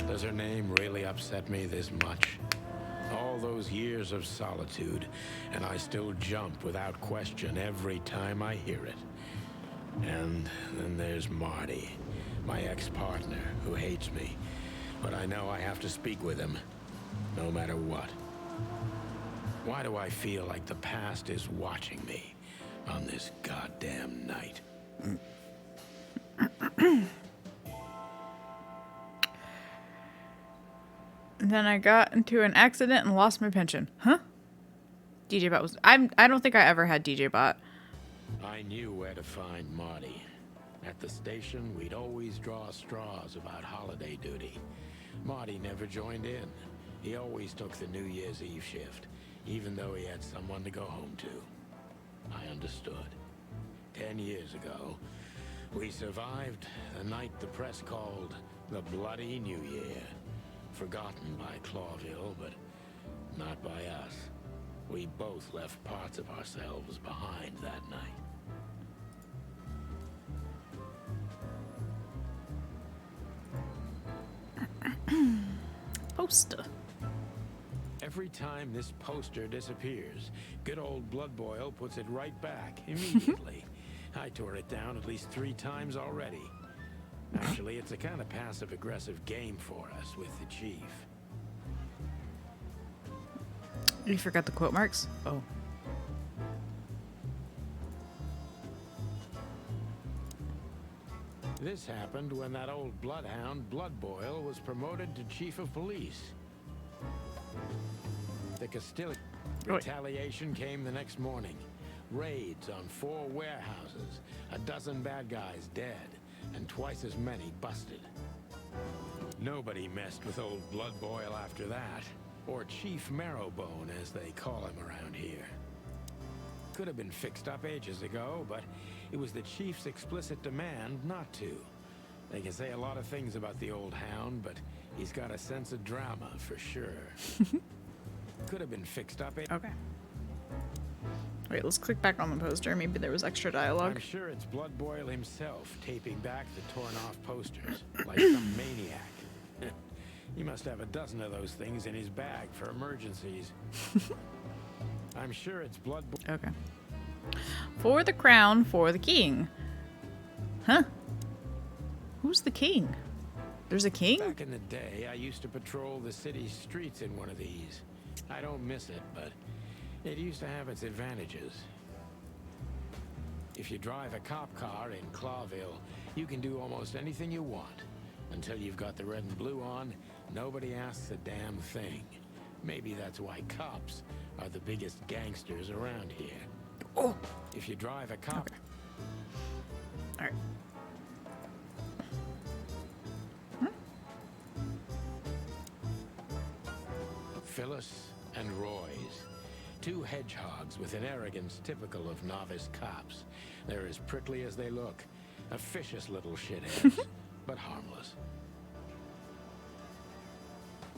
Does her name really upset me this much? All those years of solitude, and I still jump without question every time I hear it. And then there's Marty, my ex-partner, who hates me. But I know I have to speak with him, no matter what. Why do I feel like the past is watching me on this goddamn night? Then I got into an accident and lost my pension. Huh? DJ Bot was... I don't think I ever had DJ Bot. I knew where to find Marty. At the station, we'd always draw straws about holiday duty. Marty never joined in. He always took the New Year's Eve shift, even though he had someone to go home to. I understood. 10 years ago, we survived the night the press called the Bloody New Year. Forgotten by Clawville, but not by us. We both left parts of ourselves behind that night. Poster. Every time this poster disappears, good old Blood Boil puts it right back immediately. I tore it down at least 3 times already. Actually, it's a kind of passive-aggressive game for us with the chief. You forgot the quote marks? Oh. This happened when that old bloodhound, Blood Boil, was promoted to chief of police. The Castilian retaliation came the next morning. Raids on 4 warehouses, a dozen bad guys dead, and twice as many busted. Nobody messed with old Blood Boil after that, or Chief Marrowbone, as they call him around here. Could have been fixed up ages ago, but it was the chief's explicit demand not to. They can say a lot of things about the old hound, but he's got a sense of drama for sure. Could have been fixed up. Okay. Wait, let's click back on the poster. Maybe there was extra dialogue. I'm sure it's Blood Boil himself taping back the torn-off posters, like some maniac. He must have a dozen of those things in his bag for emergencies. I'm sure it's Blood Boil. Okay. For the crown, for the king. Huh? Who's the king? There's a king? Back in the day, I used to patrol the city's streets in one of these. I don't miss it, but it used to have its advantages. If you drive a cop car in Clawville, you can do almost anything you want. Until you've got the red and blue on, nobody asks a damn thing. Maybe that's why cops are the biggest gangsters around here. Oh! If you drive a cop... Okay. Alright. Phyllis and Roy's, Two hedgehogs with an arrogance typical of novice cops. They're as prickly as they look. Officious little shitheads, but harmless.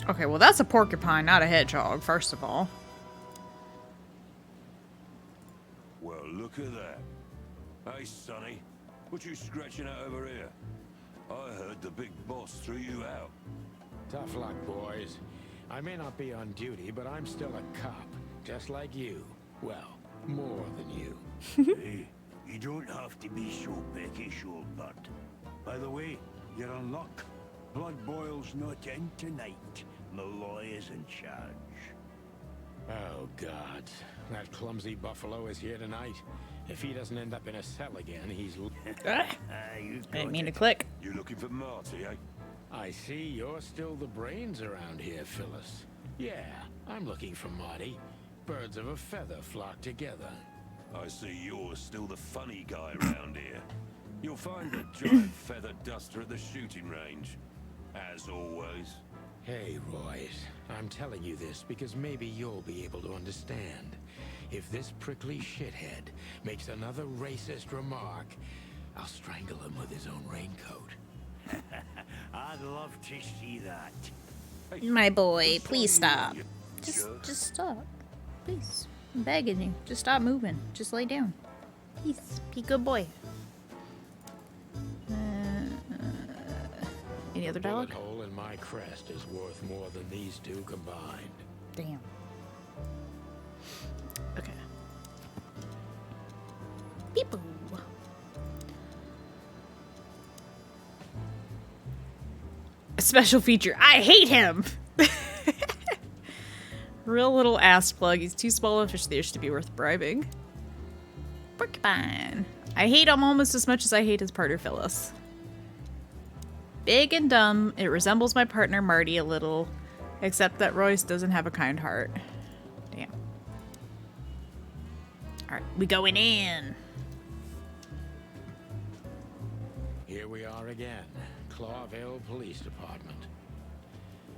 Okay, well that's a porcupine, not a hedgehog, first of all. Well, look at that. Hey, Sonny, what you scratching out over here? I heard the big boss threw you out. Tough luck, boys. I may not be on duty, but I'm still a cop, just like you. Well, more than you. Hey, you don't have to be so peckish, old bud. By the way, you're on luck. Blood Boil's not in tonight. Malloy is in charge. Oh, God. That clumsy buffalo is here tonight. If he doesn't end up in a cell again, he's... You I didn't mean to click. You looking for Marty, eh? I see you're still the brains around here, Phyllis. Yeah, I'm looking for Marty. Birds of a feather flock together. I see you're still the funny guy around here. You'll find the giant feather duster at the shooting range. As always. Hey, Royce. I'm telling you this because maybe you'll be able to understand. If this prickly shithead makes another racist remark, I'll strangle him with his own raincoat. I'd love to see that. My boy, please stop. Just stop. Please. I'm begging you. Just stop moving. Just lay down. Please. Be a good boy. Any other dialogue? Bullet hole in my crest is worth more than these two combined. Damn. Okay. Beep-boo. A special feature. I hate him! Real little ass plug. He's too small of a fish to be worth bribing. Porcupine. I hate him almost as much as I hate his partner Phyllis. Big and dumb, it resembles my partner Marty a little, except that Royce doesn't have a kind heart. Damn. Alright, we going in. Here we are again, Clawville Police Department.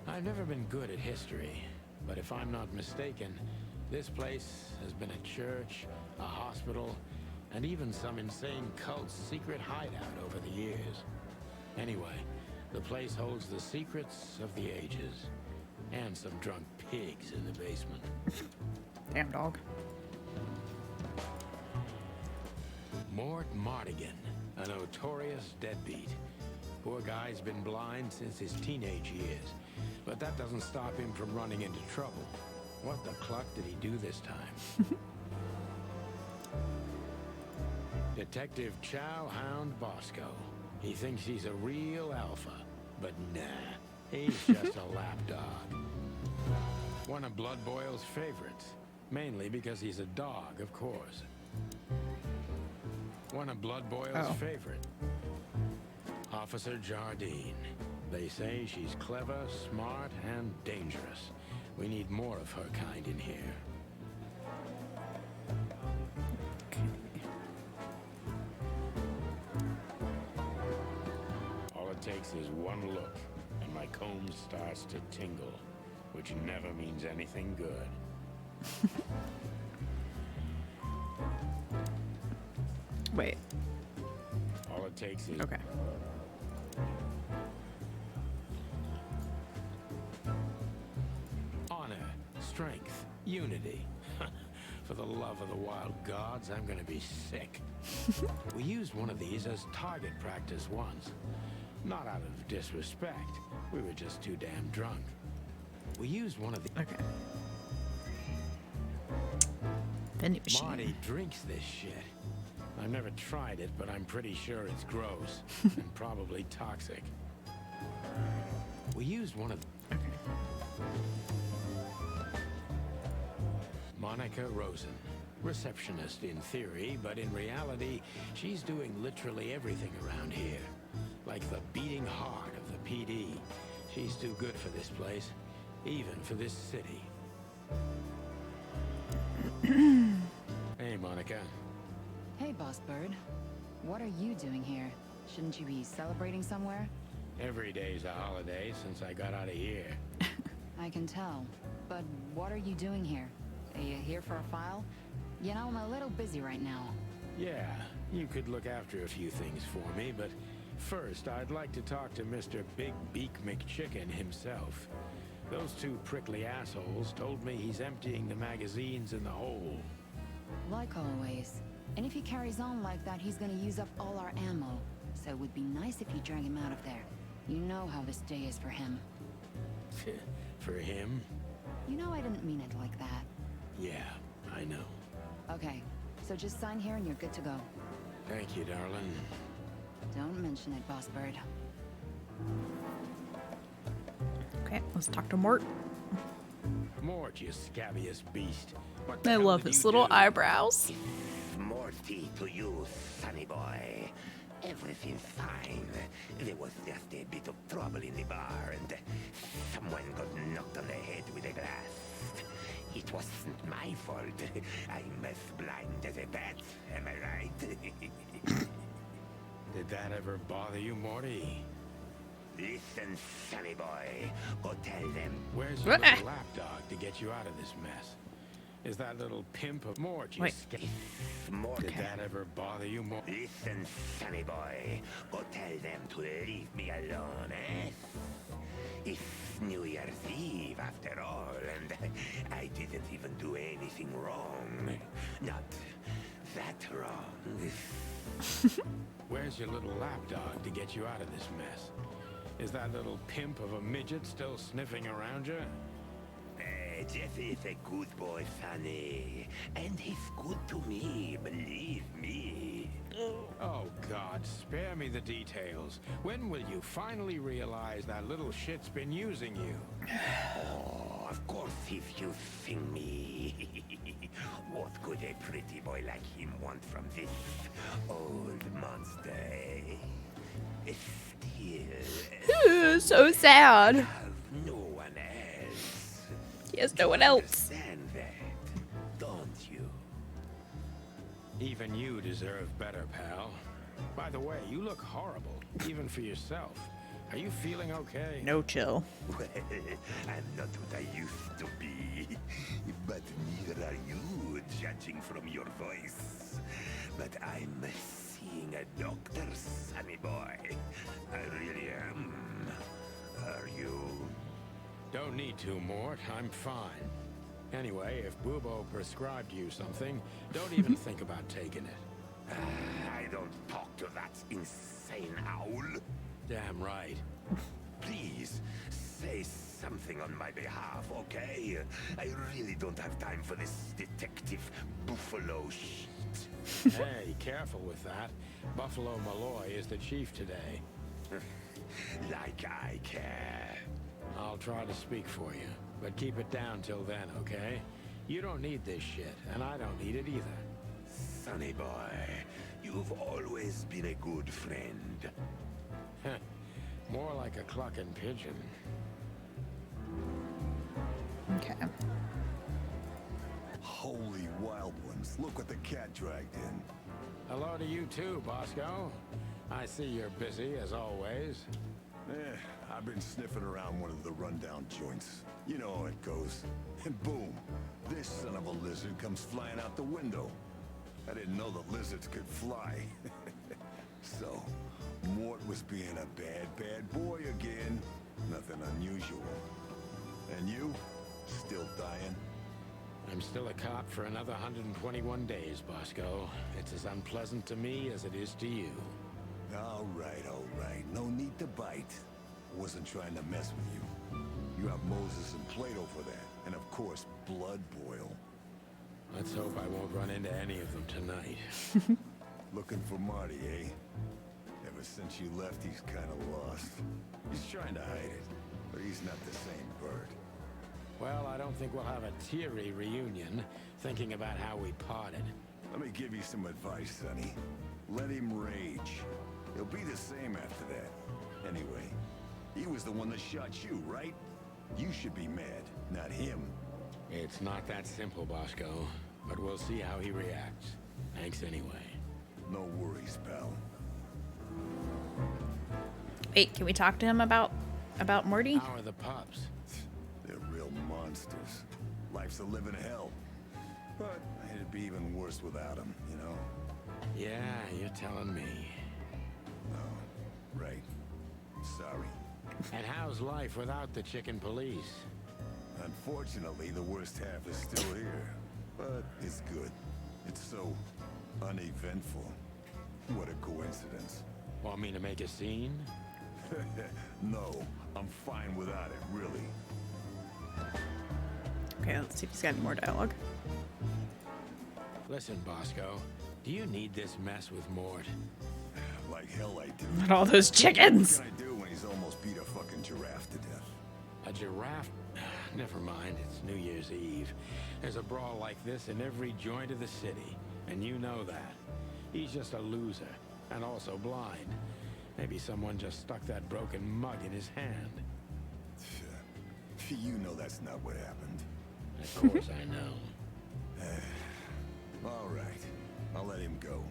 I've never been good at history, but if I'm not mistaken, this place has been a church, a hospital, and even some insane cult's secret hideout over the years. Anyway, the place holds the secrets of the ages, and some drunk pigs in the basement. Damn dog. Mort Mardigan, a notorious deadbeat. Poor guy's been blind since his teenage years, but that doesn't stop him from running into trouble. What the cluck did he do this time? Detective Chowhound Bosco. He thinks he's a real alpha, but nah, he's just a lapdog. One of Blood Boil's favorites, mainly because he's a dog, of course. One of Blood Boil's favorite. Officer Jardine. They say she's clever, smart, and dangerous. We need more of her kind in here. All it takes is one look, and my comb starts to tingle, which never means anything good. Wait. All it takes is... Okay. Honor, strength, unity. For the love of the wild gods, I'm gonna be sick. We used one of these as target practice once. Not out of disrespect. We were just too damn drunk. We used one of the... Okay. Vending machine. Marty drinks this shit. I've never tried it, but I'm pretty sure it's gross and probably toxic. We used one of... Okay. Monica Rosen. Receptionist in theory, but in reality, she's doing literally everything around here. Like the beating heart of the PD. She's too good for this place, even for this city. Hey, Monica. Hey, Boss Bird. What are you doing here? Shouldn't you be celebrating somewhere? Every day's a holiday since I got out of here. I can tell. But what are you doing here? Are you here for a file? You know, I'm a little busy right now. Yeah, you could look after a few things for me, but first I'd like to talk to Mr. Big Beak McChicken himself. Those two prickly assholes told me he's emptying the magazines in the hole. Like always. And if he carries on like that, he's gonna use up all our ammo. So it would be nice if you drag him out of there. You know how this day is for him. For him? You know I didn't mean it like that. Yeah, I know. Okay, so just sign here and you're good to go. Thank you, darling. Don't mention it, Boss Bird. Okay, let's talk to Mort. Mort, you scabious beast. What the I hell love did his you little do? eyebrows. Morty to you, sonny boy. Everything's fine. There was just a bit of trouble in the bar, and someone got knocked on the head with a glass. It wasn't my fault. I'm as blind as a bat, am I right? Did that ever bother you, Morty? Listen, sonny boy. Go tell them. Where's your little lapdog to get you out of this mess? Is that little pimp of Mort you Wait. Did that ever bother you, Mort? Listen, sonny boy. Go tell them to leave me alone, eh? It's New Year's Eve, after all, and I didn't even do anything wrong. Not that wrong. Where's your little lapdog to get you out of this mess? Is that little pimp of a midget still sniffing around you? Jeffy is a good boy, Sonny. And he's good to me, believe me. Oh, God, spare me the details. When will you finally realize that little shit's been using you? Oh, of course he's using me. What could a pretty boy like him want from this old monster, eh? Still, So sad. have no one else. He has no one else. Understand that, don't you? Even you deserve better, pal. By the way, you look horrible, even for yourself. Are you feeling okay? No chill. Well, I'm not what I used to be, but neither are you, judging from your voice. But I'm seeing a doctor, sonny boy. I really am. Are you? Don't need to, Mort. I'm fine. Anyway, if Bubo prescribed you something, don't even think about taking it. I don't talk to that insane owl. Damn right. Please, say something on my behalf, okay? I really don't have time for this detective buffalo shit. Hey, careful with that. Buffalo Malloy is the chief today. Like I care. I'll try to speak for you, but keep it down till then, okay? You don't need this shit, and I don't need it either. Sonny boy, you've always been a good friend. More like a clucking pigeon. Okay. Holy wild ones. Look what the cat dragged in. Hello to you too, Bosco. I see you're busy, as always. I've been sniffing around one of the rundown joints. You know how it goes. And boom, this son of a lizard comes flying out the window. I didn't know that lizards could fly. So, Mort was being a bad boy again. Nothing unusual. And you? Still dying? I'm still a cop for another 121 days, Bosco. It's as unpleasant to me as it is to you. All right. No need to bite. Wasn't trying to mess with you. You have Moses and Plato for that. And of course, Blood Boil. Let's hope I won't run into any of them tonight. Looking for Marty, eh? Ever since you left, he's kind of lost. He's trying to hide it, but he's not the same bird. Well, I don't think we'll have a teary reunion, thinking about how we parted. Let me give you some advice, Sonny. Let him rage. He'll be the same after that. Anyway, he was the one that shot you, right? You should be mad, not him. It's not that simple, Bosco, but we'll see how he reacts. Thanks anyway. No worries, pal. Wait, can we talk to him about Morty? How are the pups? They're real monsters. Life's a living hell. But it'd be even worse without him, you know? Yeah, you're telling me. Oh, right. Sorry. And how's life without the chicken police? Unfortunately, the worst half is still here. But it's good. It's so uneventful. What a coincidence. Want me to make a scene? No, I'm fine without it, really. Okay, let's see if he's got any more dialogue. Listen, Bosco, do you need this mess with Mort? Like hell I do. Not all those chickens. What can I do when he's almost beat a fucking giraffe to death? A giraffe? Never mind, it's New Year's Eve. There's a brawl like this in every joint of the city, and you know that. He's just a loser, and also blind. Maybe someone just stuck that broken mug in his hand. You know that's not what happened. Of course I know. All right, I'll let him go.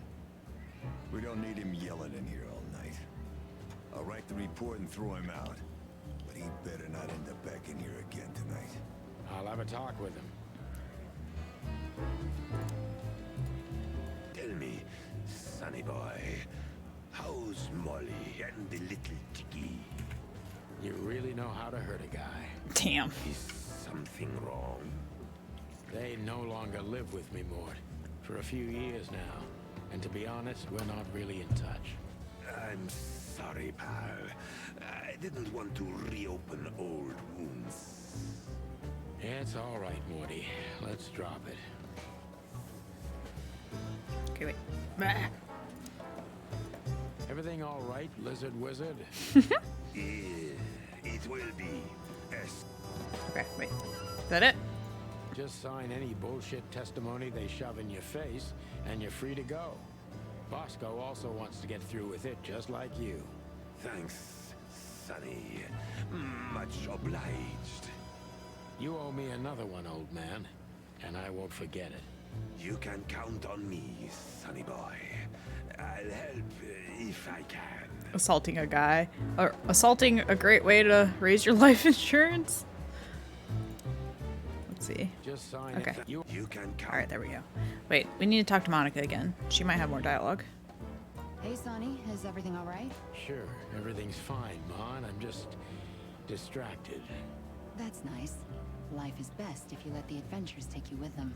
We don't need him yelling in here all night. I'll write the report and throw him out. But he better not end up back in here again tonight. I'll have a talk with him. Tell me, sonny boy, how's Molly and the little chickie? You really know how to hurt a guy. Damn. Is something wrong? They no longer live with me, Mort. For a few years now. And to be honest, we're not really in touch. I'm sorry, pal. I didn't want to reopen old wounds. It's all right, Morty. Let's drop it. Okay, wait. Bah. Everything all right, Lizard Wizard? It will be. Yes. Okay, wait. Is that it? Just sign any bullshit testimony they shove in your face, and you're free to go. Bosco also wants to get through with it, just like you. Thanks, Sonny. Much obliged. You owe me another one, old man, and I won't forget it. You can count on me, sonny boy. I'll help if I can. Assaulting a guy. Or assaulting a great way to raise your life insurance? Let's see. Just sign Okay. it. You can count. Alright, there we go. Wait, we need to talk to Monica again. She might have more dialogue. Hey, Sonny, is everything all right? Sure, everything's fine, Mon. I'm just distracted. That's nice. Life is best if you let the adventures take you with them.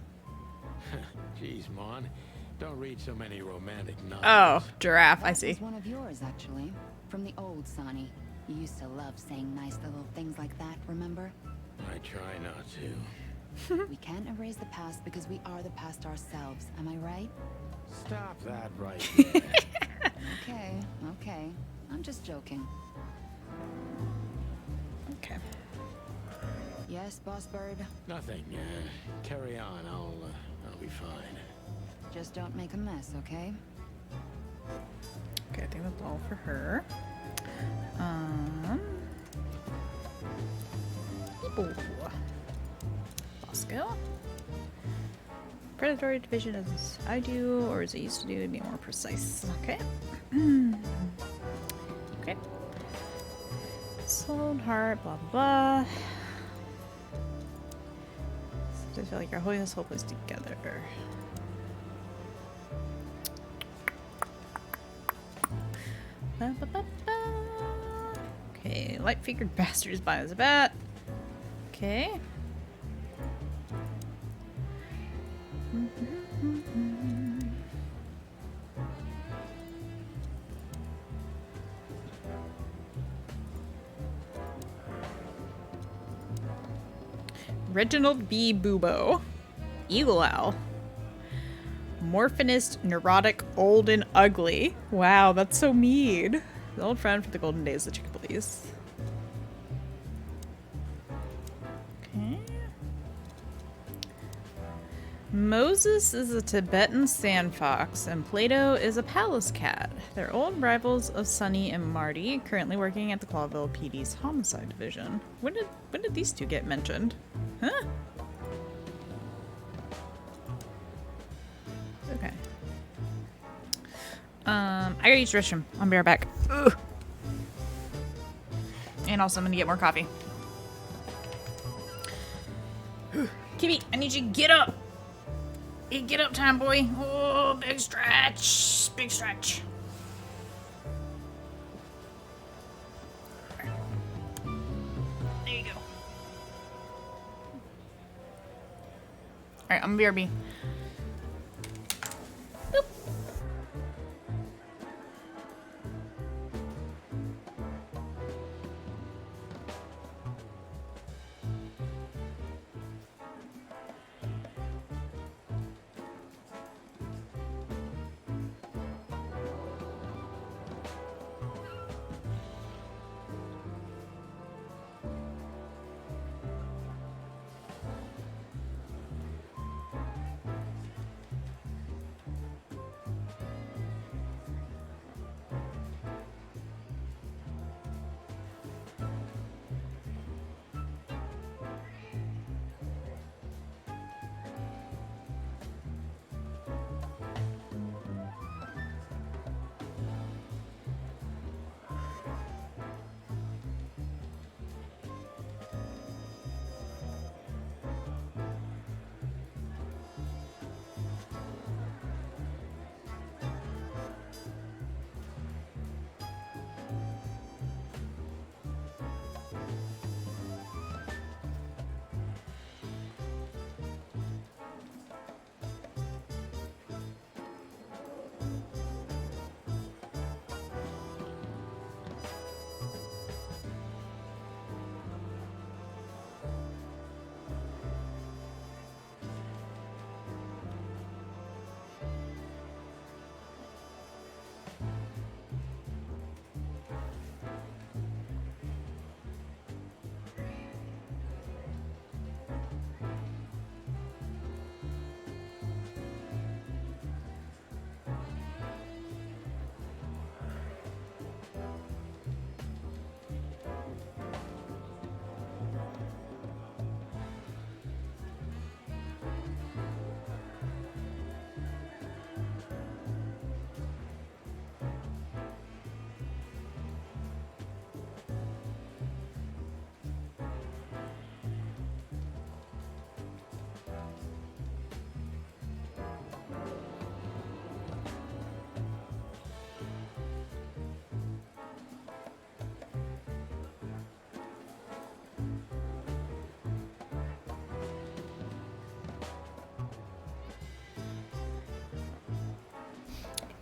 Jeez, Mon. Don't read so many romantic novels. Oh, giraffe, I see. It's one of yours, actually. From the old Sonny. You used to love saying nice little things like that, remember? I try not to. We can't erase the past because we are the past ourselves, am I right? Stop that right there. Okay, okay. I'm just joking. Okay. Yes, Boss Bird? Nothing. Carry on. I'll be fine. Just don't make a mess, okay? Okay, I think that's all for her. Ooh. Bosco. Predatory division as I do, or as I used to do, to be more precise. Okay. Okay. Sold heart, blah blah blah. I feel like our holding this whole place together. Ba, ba, ba, ba. Okay, light-figured bastards by as a bat. Okay. Reginald B. Bubo. Eagle Owl. Morphinist, neurotic, old, and ugly. Wow, that's so mean. The old friend for the golden days of the Chicken Police. Okay. Moses is a Tibetan sand fox, and Plato is a palace cat. They're old rivals of Sonny and Marty, currently working at the Clawville PD's homicide division. When did these two get mentioned? Huh? Okay. I gotta use the restroom. I'll be right back. Ugh. And also, I'm gonna get more coffee. Kimmy, I need you to get up. Get up time, boy. Oh, big stretch. Big stretch. There you go. Alright, I'm BRB. Boop.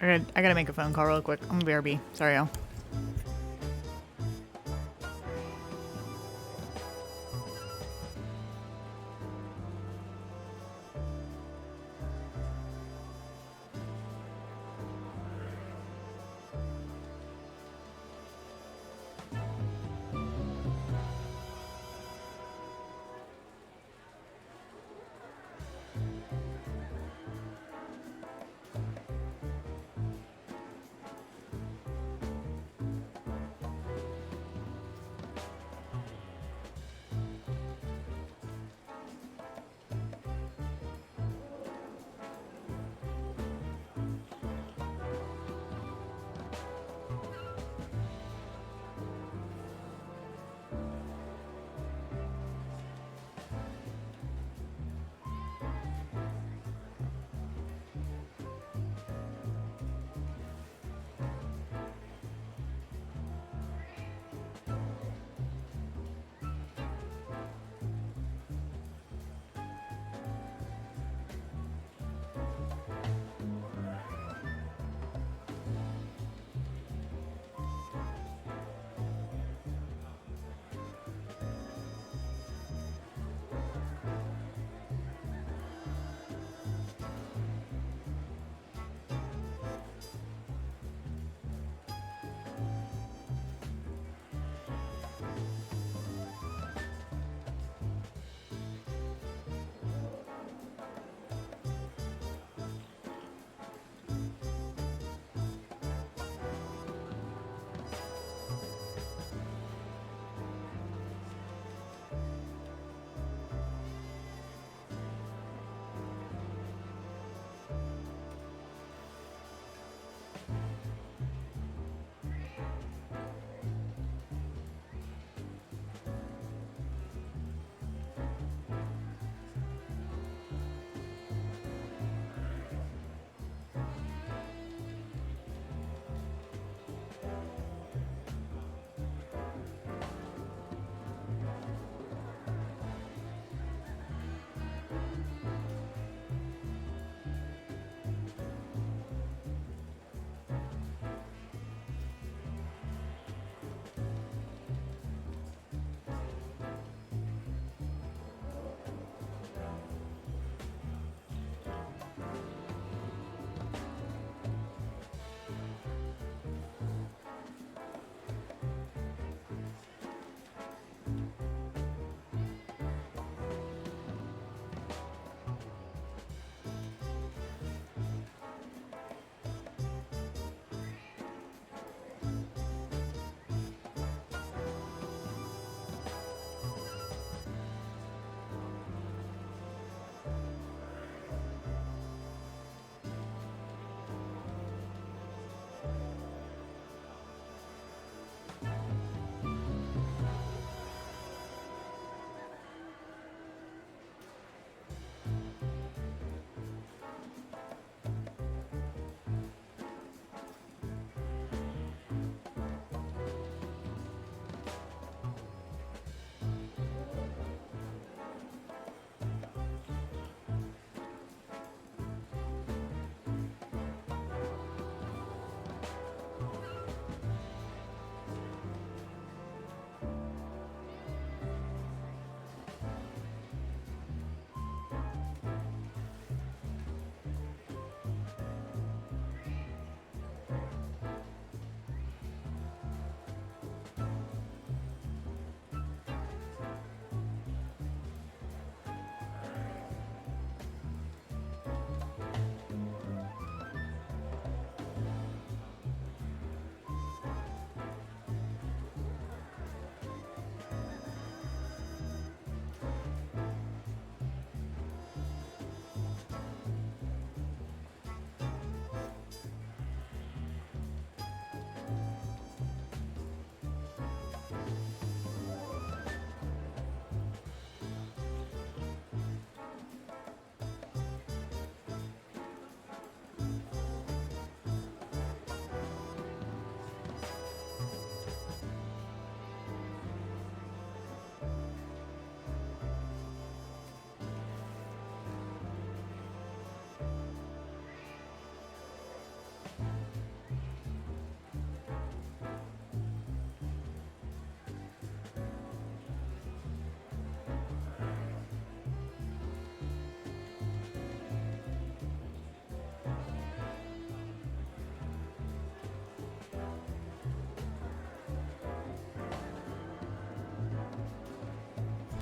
I gotta make a phone call real quick. I'm BRB. Sorry, y'all.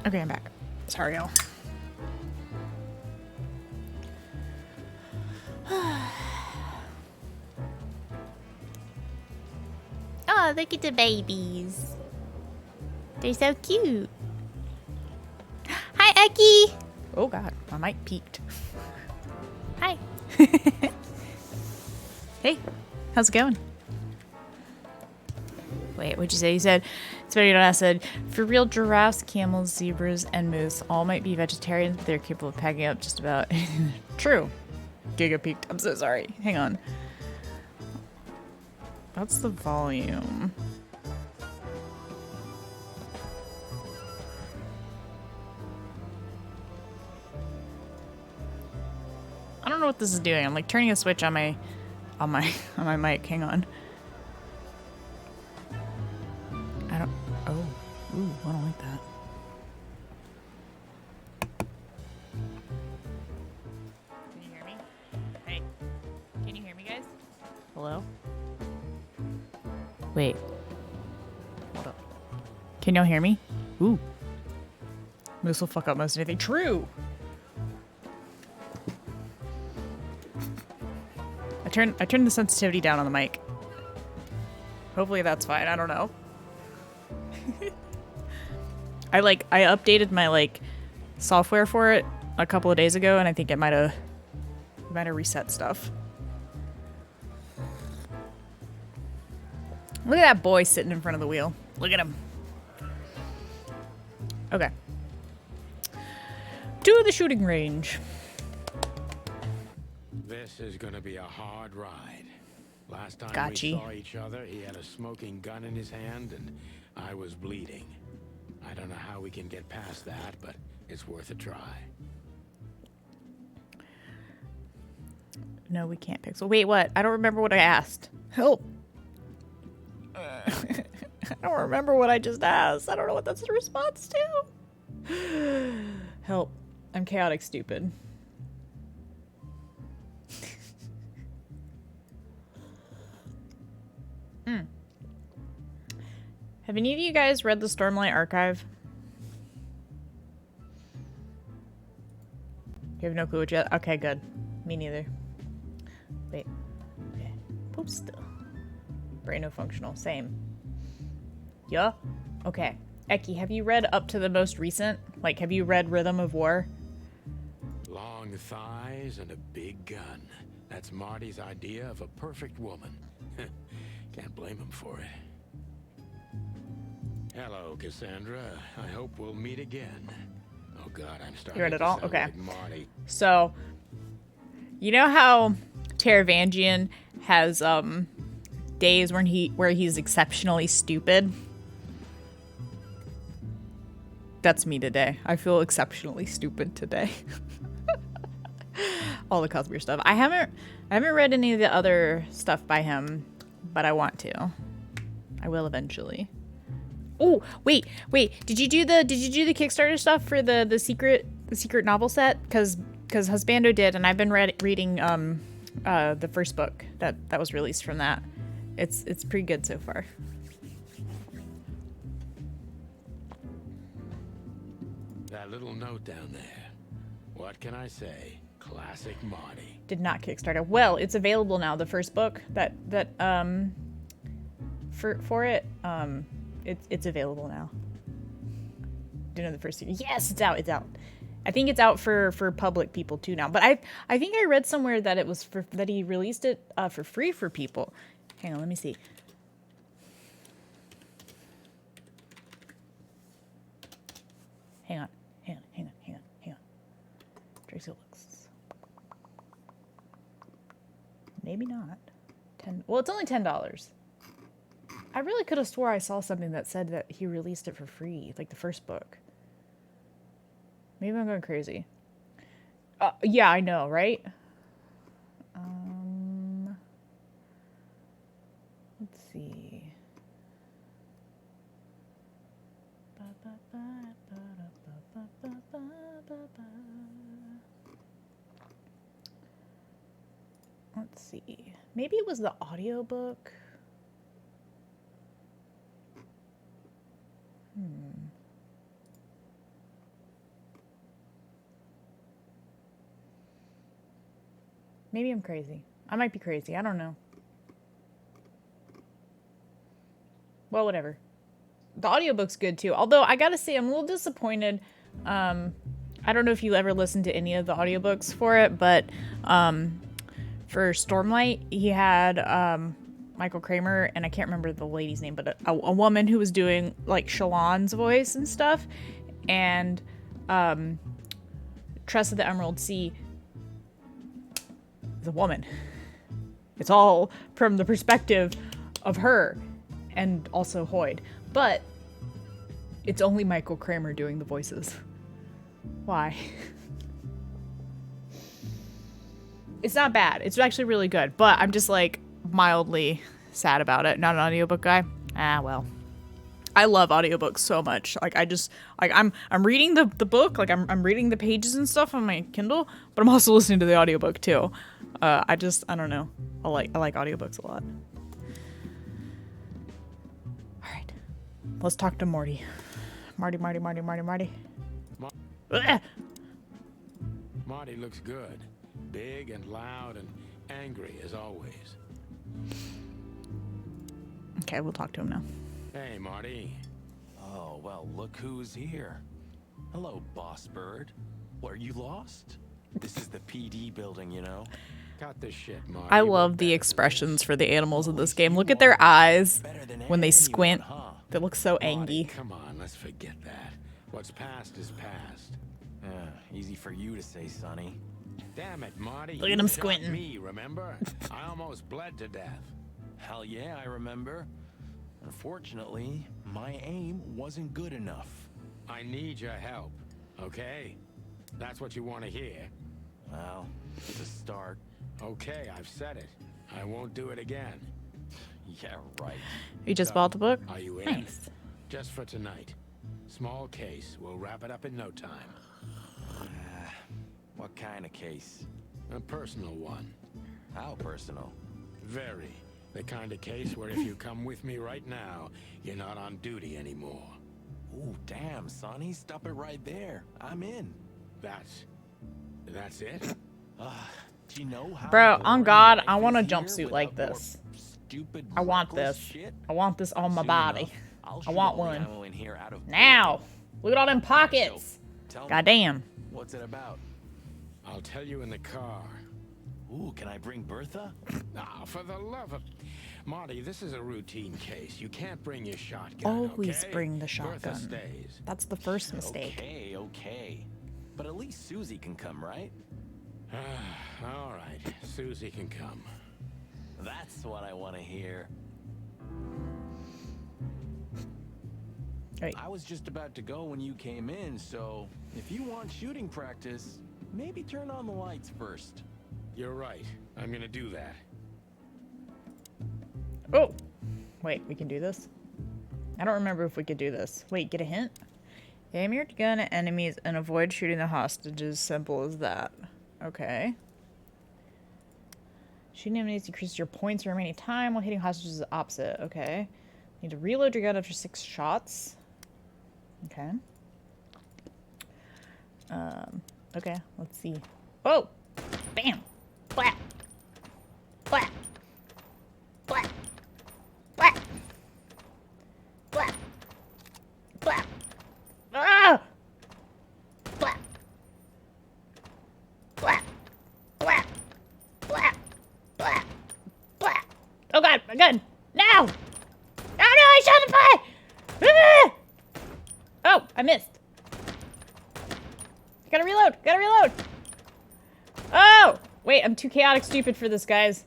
Okay, I'm back. Sorry, y'all. Oh, look at the babies. They're so cute. Hi, Eki. Oh, God. My mic peaked. Hi. Hey, how's it going? Wait, what'd you say? You said, it's better you don't ask. Said, for real, giraffes, camels, zebras, and moose all might be vegetarians, but they're capable of packing up just about anything. True. Giga peaked. I'm so sorry. Hang on. What's the volume? I don't know what this is doing. I'm like turning a switch on my mic. Hang on. I don't. Oh, ooh, I don't like that. Can you hear me? Hey, can you hear me, guys? Hello? Wait. Hold up. Can y'all hear me? Ooh. This will fuck up most anything. True. I turned the sensitivity down on the mic. Hopefully that's fine. I don't know. I updated my software for it a couple of days ago, and I think it might have reset stuff. Look at that boy sitting in front of the wheel. Look at him. Okay. To the shooting range. This is gonna be a hard ride. Last time Gotcha. we saw each other, he had a smoking gun in his hand, and I was bleeding. I don't know how we can get past that, but it's worth a try. No, we can't pixel. Wait, what? I don't remember what I asked. Help. I don't remember what I just asked. I don't know what that's the response to. Help. I'm chaotic stupid. Have any of you guys read the Stormlight Archive? You have no clue what you... Okay, good. Me neither. Wait. Okay. Post. Brain no functional. Same. Yeah? Okay. Eki, have you read up to the most recent? Like, have you read Rhythm of War? Long thighs and a big gun. That's Marty's idea of a perfect woman. Can't blame him for it. Hello, Cassandra. I hope we'll meet again. Oh God, I'm starting You read it to all? sound Okay. like Marty. So, you know how Taravangian has days when where he's exceptionally stupid? That's me today. I feel exceptionally stupid today. All the Cosmere stuff. I haven't read any of the other stuff by him, but I want to. I will eventually. Oh, wait. Did you do the Kickstarter stuff for the secret novel set? Cuz Husbando did, and I've been reading the first book that was released from that. It's pretty good so far. That little note down there. What can I say? Classic Marty. Did not Kickstarter. Well, it's available now. The first book for it it's available now. Do you know the first series? Yes, it's out. I think it's out for public people too now. But I think I read somewhere that it was that he released it for free for people. Hang on, let me see. Hang on. Tracy looks. Maybe not. Well, it's only $10. I really could have swore I saw something that said that he released it for free, like the first book. Maybe I'm going crazy. Yeah, I know, right? Let's see. Let's see. Maybe it was the audiobook. Maybe I'm crazy. I might be crazy. I don't know. Well, whatever. The audiobook's good too. Although I gotta say, I'm a little disappointed. I don't know if you ever listened to any of the audiobooks for it, but for Stormlight, he had Michael Kramer, and I can't remember the lady's name, but a woman who was doing like Shallan's voice and stuff. And Tress of the Emerald Sea is a woman. It's all from the perspective of her and also Hoyd. But it's only Michael Kramer doing the voices. Why? It's not bad. It's actually really good. But I'm just like mildly sad about it. Not an audiobook guy. Ah, well. I love audiobooks so much. Like I'm reading the book, like I'm reading the pages and stuff on my Kindle, but I'm also listening to the audiobook too. I don't know. I like audiobooks a lot. All right. Let's talk to Morty. Marty. Ugh. Marty looks good. Big and loud and angry as always. Okay, we'll talk to him now. Hey, Marty. Oh, well, look who's here. Hello, boss bird. Were you lost? This is the PD building, you know? Cut this shit, Marty. I love the expressions for the animals in this game. Look at their eyes when they squint. They look so angry. Come on, let's forget that. What's past is past. Easy for you to say, Sonny. Damn it, Marty. Look at him squinting. Me, remember? I almost bled to death. Hell yeah, I remember. Unfortunately, my aim wasn't good enough. I need your help, okay? That's what you want to hear. Well, to start. Okay, I've said it. I won't do it again. Yeah, right. You just bought the book? Are you in? Nice. Just for tonight. Small case. We'll wrap it up in no time. What kind of case? A personal one. How personal? Very. The kind of case where if you come with me right now, you're not on duty anymore. Ooh, damn, Sonny. Stop it right there. I'm in. That's it? Do you know how? Bro, on God, I want a life is here jumpsuit like without this. more stupid, I want reckless this. shit? I want this on my Soon body. enough, I'll I shoot want all the one. ammo in here out of Now! Look at all them pockets! Tell me, Goddamn. what's it about? I'll tell you in the car. Ooh, can I bring Bertha? Ah, for the love of... Marty, this is a routine case. You can't bring your shotgun, Always okay? bring the Bertha shotgun. stays. That's the first mistake. Okay. But at least Susie can come, right? All right, Susie can come. That's what I want to hear. Right. I was just about to go when you came in, so if you want shooting practice, maybe turn on the lights first. You're right. I'm gonna do that. Oh! Wait, we can do this? I don't remember if we could do this. Wait, get a hint? Aim your gun at enemies and avoid shooting the hostages. Simple as that. Okay. Shooting enemies decreases your points for remaining time while hitting hostages is the opposite. Okay. Need to reload your gun after 6 shots. Okay. Okay, let's see. Oh! Bam! Flap! Flap! Flap! Flap! Flap! Flap! Ah! Flap! Flap! Flap! Flap! Flap! Flap! Oh god, my gun! No! Oh no, I shot the pie! Ah! Oh, I missed. Gotta reload! Gotta reload! Oh! Wait, I'm too chaotic stupid for this, guys.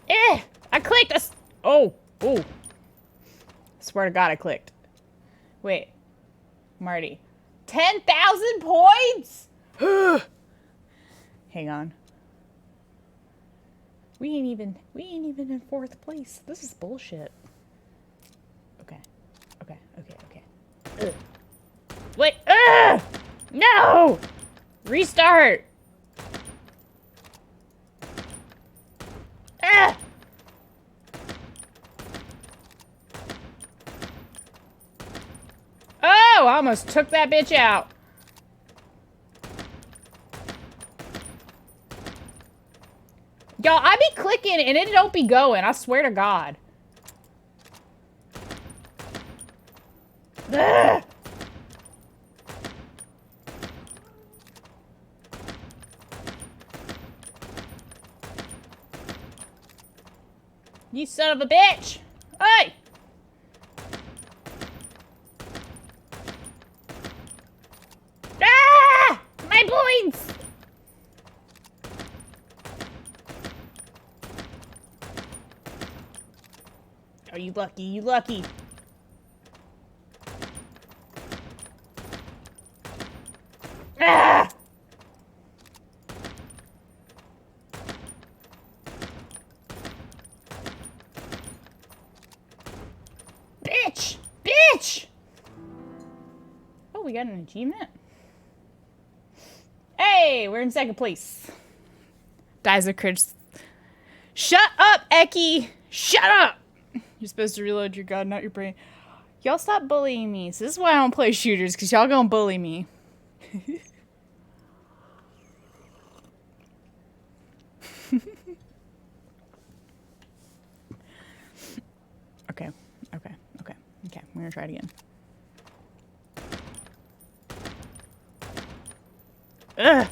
Eh! I clicked! Oh! Oh! Swear to God, I clicked. Wait. Marty. 10,000 points?! Hang on. We ain't even in 4th place. This is bullshit. Okay. Ugh. Wait! Ugh! No! Restart! Ah! Oh! I almost took that bitch out. I be clicking and it don't be going. I swear to God. Ugh. You son of a bitch! Hey! Ah! My points! Oh, you lucky, you lucky. Ah! Bitch! Bitch! Oh, we got an achievement? Hey, we're in second place. Dies of crits. Shut up, Eki! Shut up! You're supposed to reload your gun, not your brain. Y'all stop bullying me. So this is why I don't play shooters, because y'all gonna bully me. Okay. We're gonna try it again. Ugh!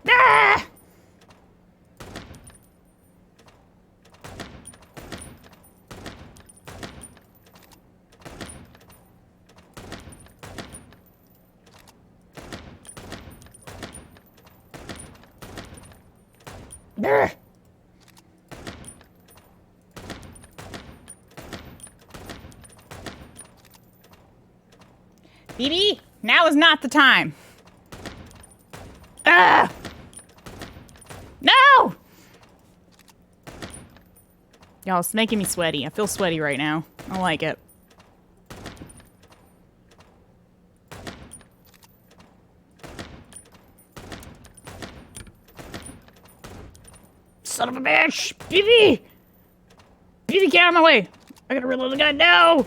Ah! Ugh! BB, now is not the time. Ah! No! Y'all, it's making me sweaty. I feel sweaty right now. I don't like it. Son of a bitch! BB! BB, get out of my way! I gotta reload the gun. No!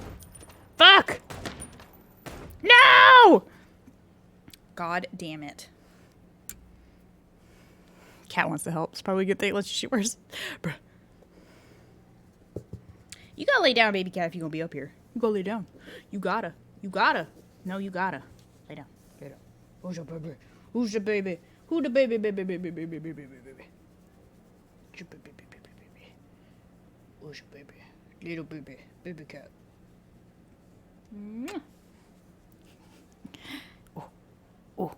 Fuck! No! God damn it. Cat wants to help. It's probably a good thing. Let's shoot worse. Bruh. You gotta lay down, baby cat, if you're gonna be up here. You gotta lay down. You gotta. You gotta. No, you gotta. Lay down. Lay down. Who's your baby? Who's your baby? Who the baby, baby, baby, baby, baby, baby, baby? Who's your baby, baby, baby, baby? Who's your baby? Little baby. Baby cat. Mwah. Oh,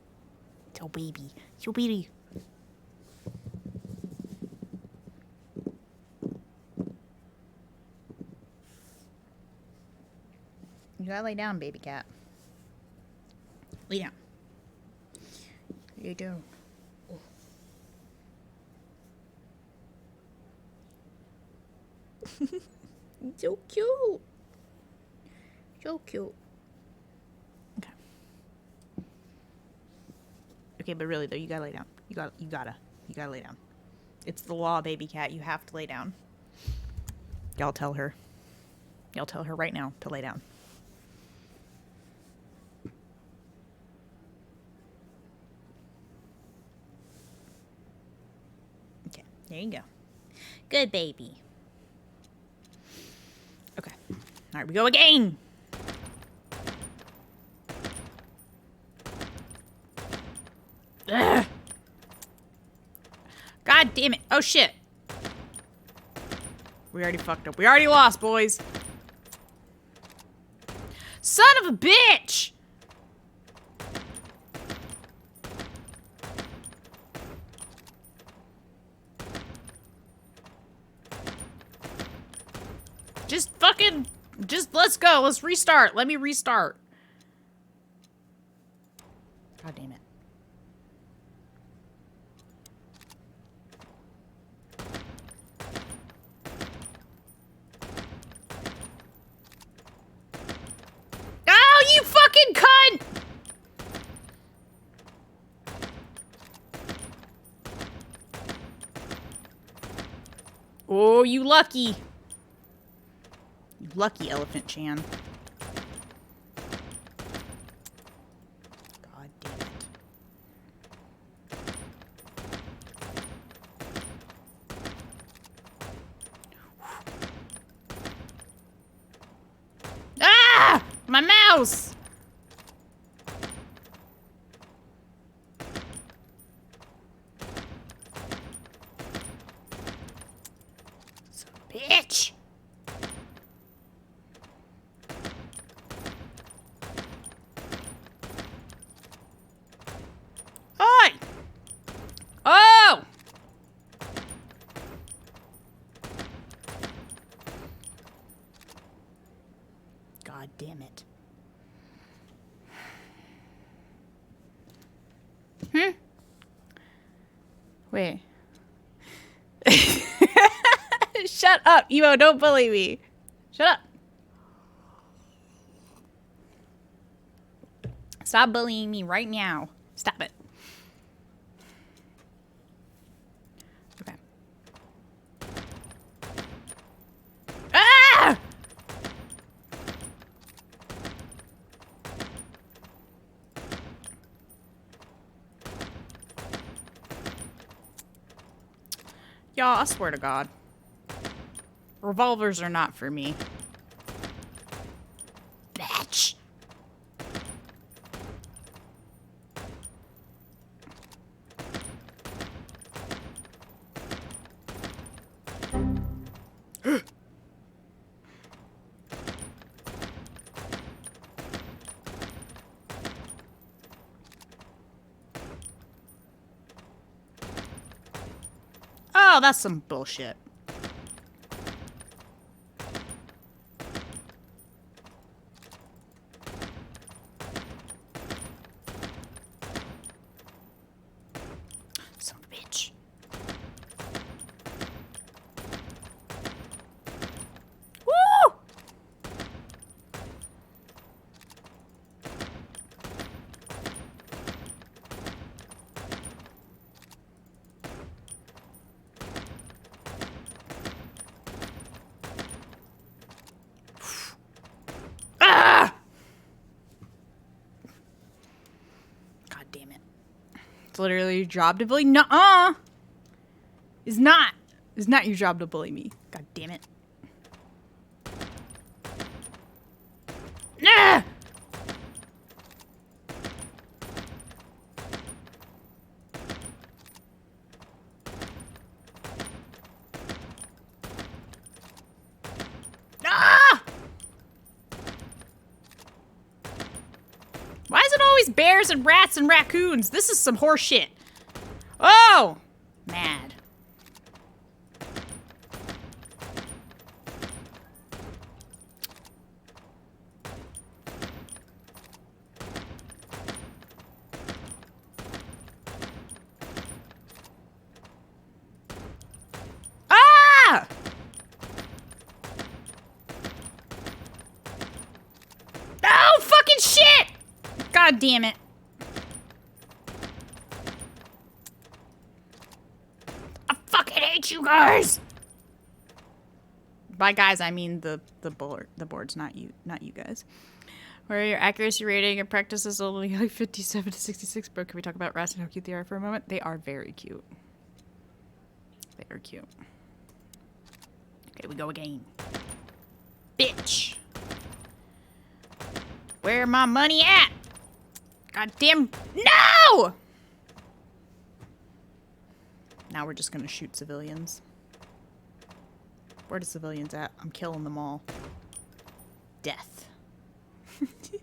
it's your baby. It's your baby. You gotta lay down, baby cat. Lay down. Lay down. Oh. So cute. So cute. Okay. Okay, but really though, you gotta lay down. You gotta lay down. It's the law, baby cat. You have to lay down. Y'all tell her. Y'all tell her right now to lay down. Okay, there you go. Good baby. Okay. All right, we go again. Ugh. God damn it. Oh, shit. We already fucked up. We already lost, boys. Son of a bitch! Just fucking... Just let's go. Let's restart. Let me restart. God damn it. Oh, you fucking cunt! Oh, you lucky. You lucky, Elephant Chan. house! Son of a bitch! Oi! Oh! God damn it. Wait. Shut up, Emo, don't bully me. Shut up. Stop bullying me right now. Stop it. Okay. Ah! Y'all, I swear to God. Revolvers are not for me. Bitch! Oh, that's some bullshit. Son of a bitch. Woo! Ah! God damn it. It's literally your job to bully. Nuh-uh. It's not. It's not your job to bully me. God damn it. Ah! Ah! Why is it always bears and rats and raccoons? This is some horse shit. Oh! Mad. Ah! Oh, fucking shit! God damn it. I fucking hate you guys. By guys, I mean the board. The board's not you guys. Where your accuracy rating and practice is only like 57 to 66. Bro, can we talk about rats and how cute they are for a moment? They are very cute. They are cute. Okay, we go again. Bitch. Where my money at? Goddamn. No! Now we're just gonna shoot civilians. Where the civilians at? I'm killing them all. Death. Okay.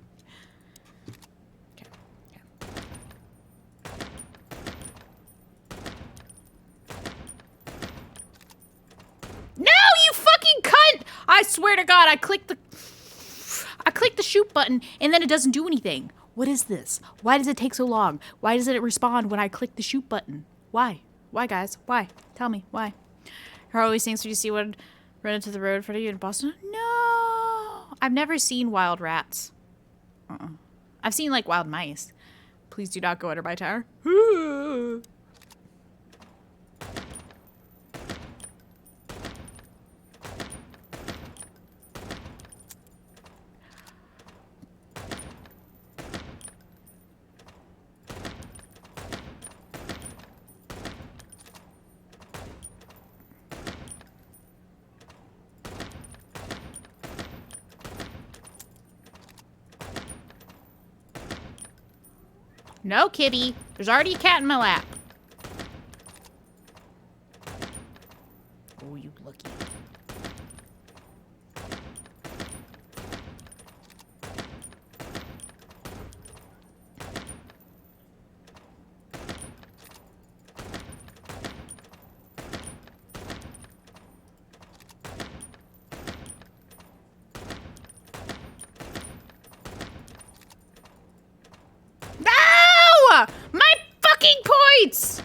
No, you fucking cunt! I swear to God, I clicked the shoot button and then it doesn't do anything. What is this? Why does it take so long? Why doesn't it respond when I click the shoot button? Why? Why, guys? Why? Tell me. Why? Her always thinks when you see one run into the road in front of you in Boston. No! I've never seen wild rats. I've seen, like, wild mice. Please do not go under my tower. No, kitty. There's already a cat in my lap. Oh, you lucky. No! My fucking points!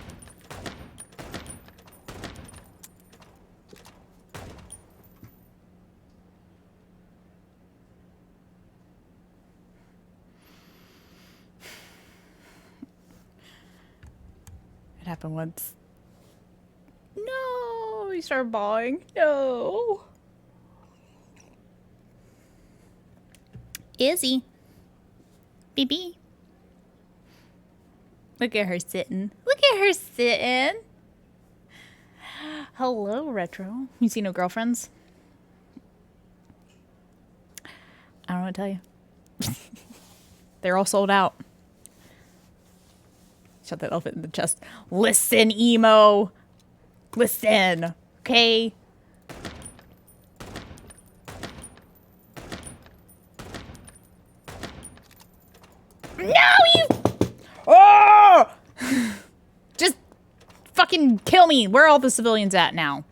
It happened once. No! He started bawling. No! Izzy. BB. Look at her sitting. Look at her sitting. Hello, Retro. You see no girlfriends? I don't know what to tell you. They're all sold out. Shut that elephant in the chest. Listen, emo. Listen. Okay? No, you... Oh! Just fucking kill me. Where are all the civilians at now?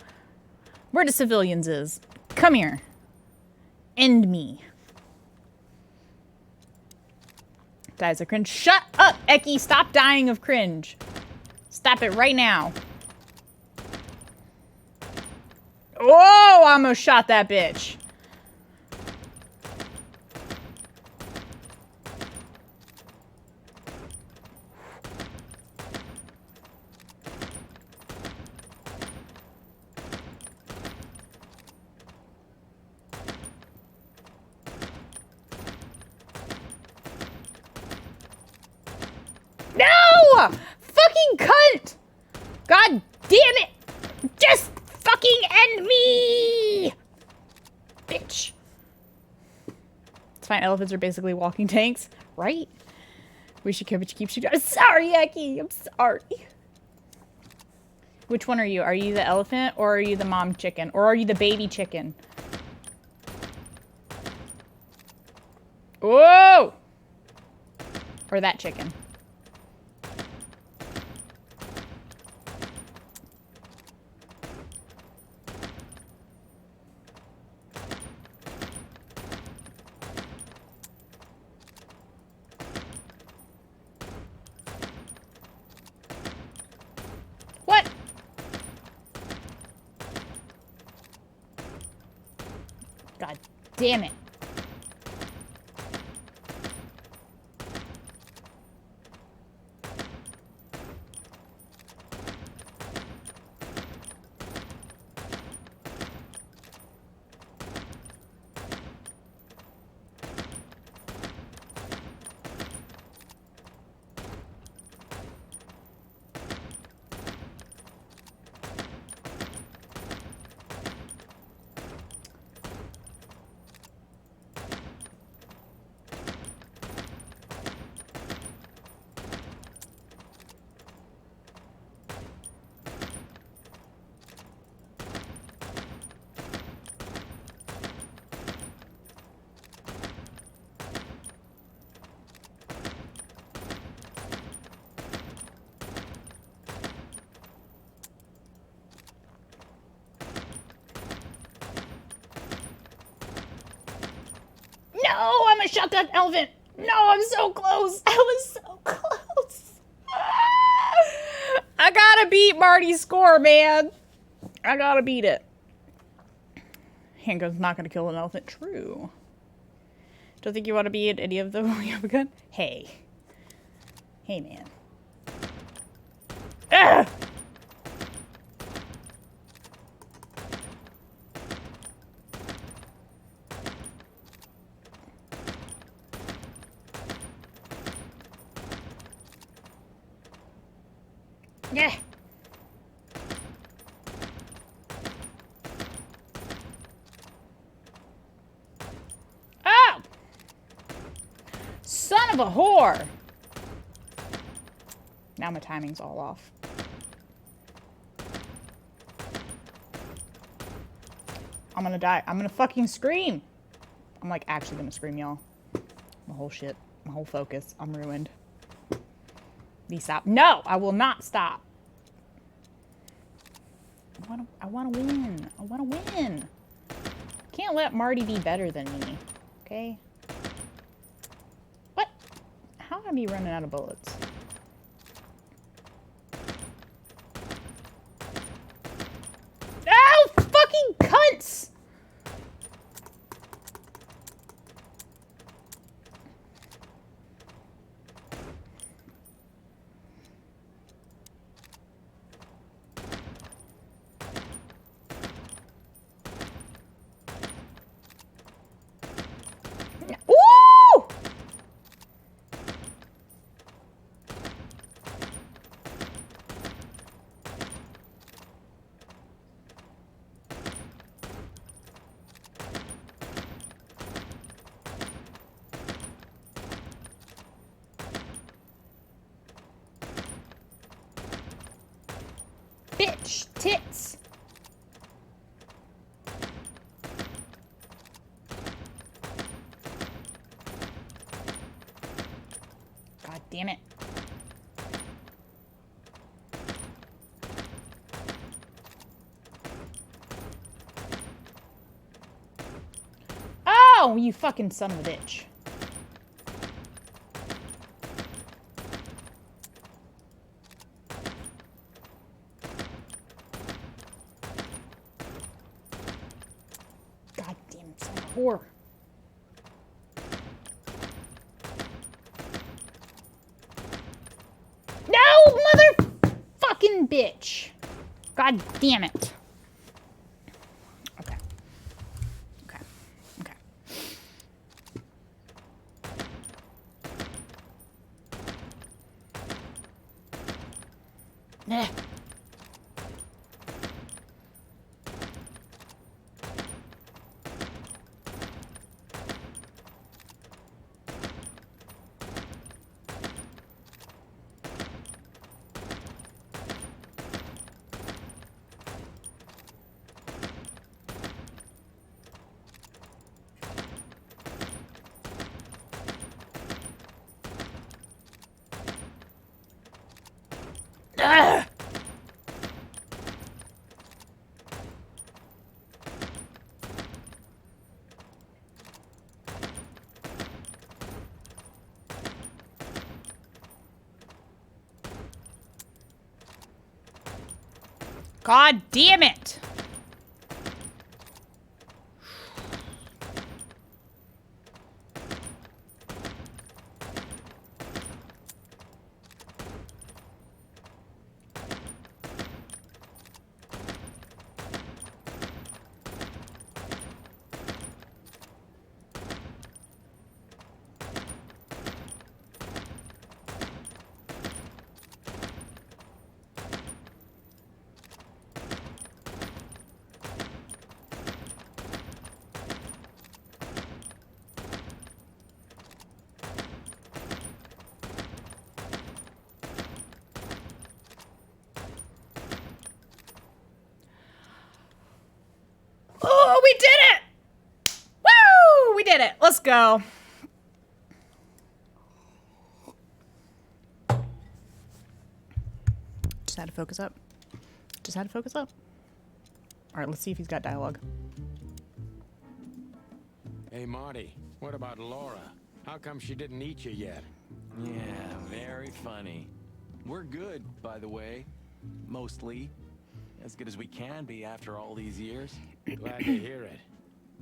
Where the civilians is? Come here. End me. Dies of cringe. Shut up, Eki. Stop dying of cringe. Stop it right now. Oh, I almost shot that bitch. No! Fucking cunt! God damn it! Just fucking end me! Bitch. It's fine, elephants are basically walking tanks, right? We should kill, but you keep shooting. I'm sorry, Eki. I'm sorry. Which one are you? Are you the elephant or are you the mom chicken? Or are you the baby chicken? Whoa! Or that chicken. What? God damn it. No, I'm gonna shot that elephant. No, I'm so close. I was so close. I gotta beat Marty's score, man. I gotta beat it. Handgun's not gonna kill an elephant. True. Don't think you want to be at any of them when you have a gun? Hey. Hey, man. Ah! Yeah. Oh! Son of a whore! Now my timing's all off. I'm gonna die. I'm gonna fucking scream. I'm like actually gonna scream, y'all. My whole shit. My whole focus. I'm ruined. Please stop. No! I will not stop. I wanna win. I wanna win. Can't let Marty be better than me. Okay? What? How am I be running out of bullets? Oh, fucking cunts! Woo! Bitch tits. God damn it. Oh, you fucking son of a bitch. God damn it, son of a whore. No, motherfucking bitch. God damn it. Okay. Okay. Okay. Eh. Ugh. God damn it! Oh, we did it! Woo! We did it. Let's go. Just had to focus up. Just had to focus up. All right, let's see if he's got dialogue. Hey, Marty, what about Laura? How come she didn't eat you yet? Yeah, very funny. We're good, by the way. Mostly. As good as we can be after all these years. Glad to hear it.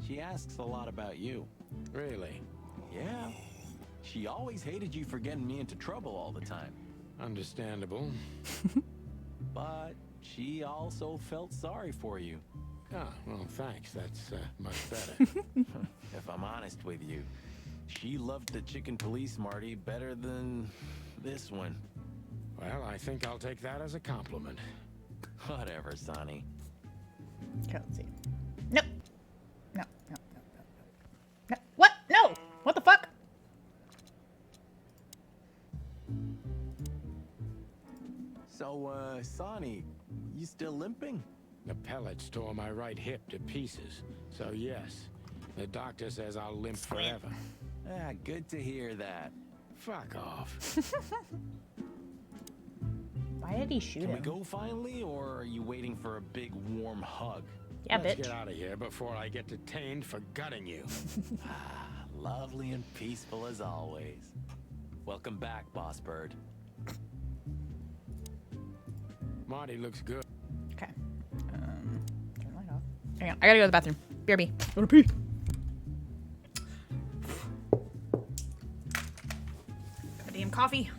She asks a lot about you. Really? Yeah. She always hated you for getting me into trouble all the time. Understandable. But she also felt sorry for you. Ah, well, thanks. That's much better. If I'm honest with you, she loved the chicken police Marty better than this one. Well, I think I'll take that as a compliment. Whatever, Sonny. Okay, let's see. Nope. No, no, no, no, no. No. What? No! What the fuck? So, Sonny, you still limping? The pellets tore my right hip to pieces. So yes, the doctor says I'll limp forever. Ah, good to hear that. Fuck off. Why did he shoot Can him? we go finally, or are you waiting for a big warm hug? Yeah, Let's bitch. get out of here before I get detained for gutting you. Lovely and peaceful as always. Welcome back, Boss Bird. Marty looks good. Okay. Turn the light off. Hang on. I gotta go to the bathroom. BRB. Go to pee. Got a damn coffee.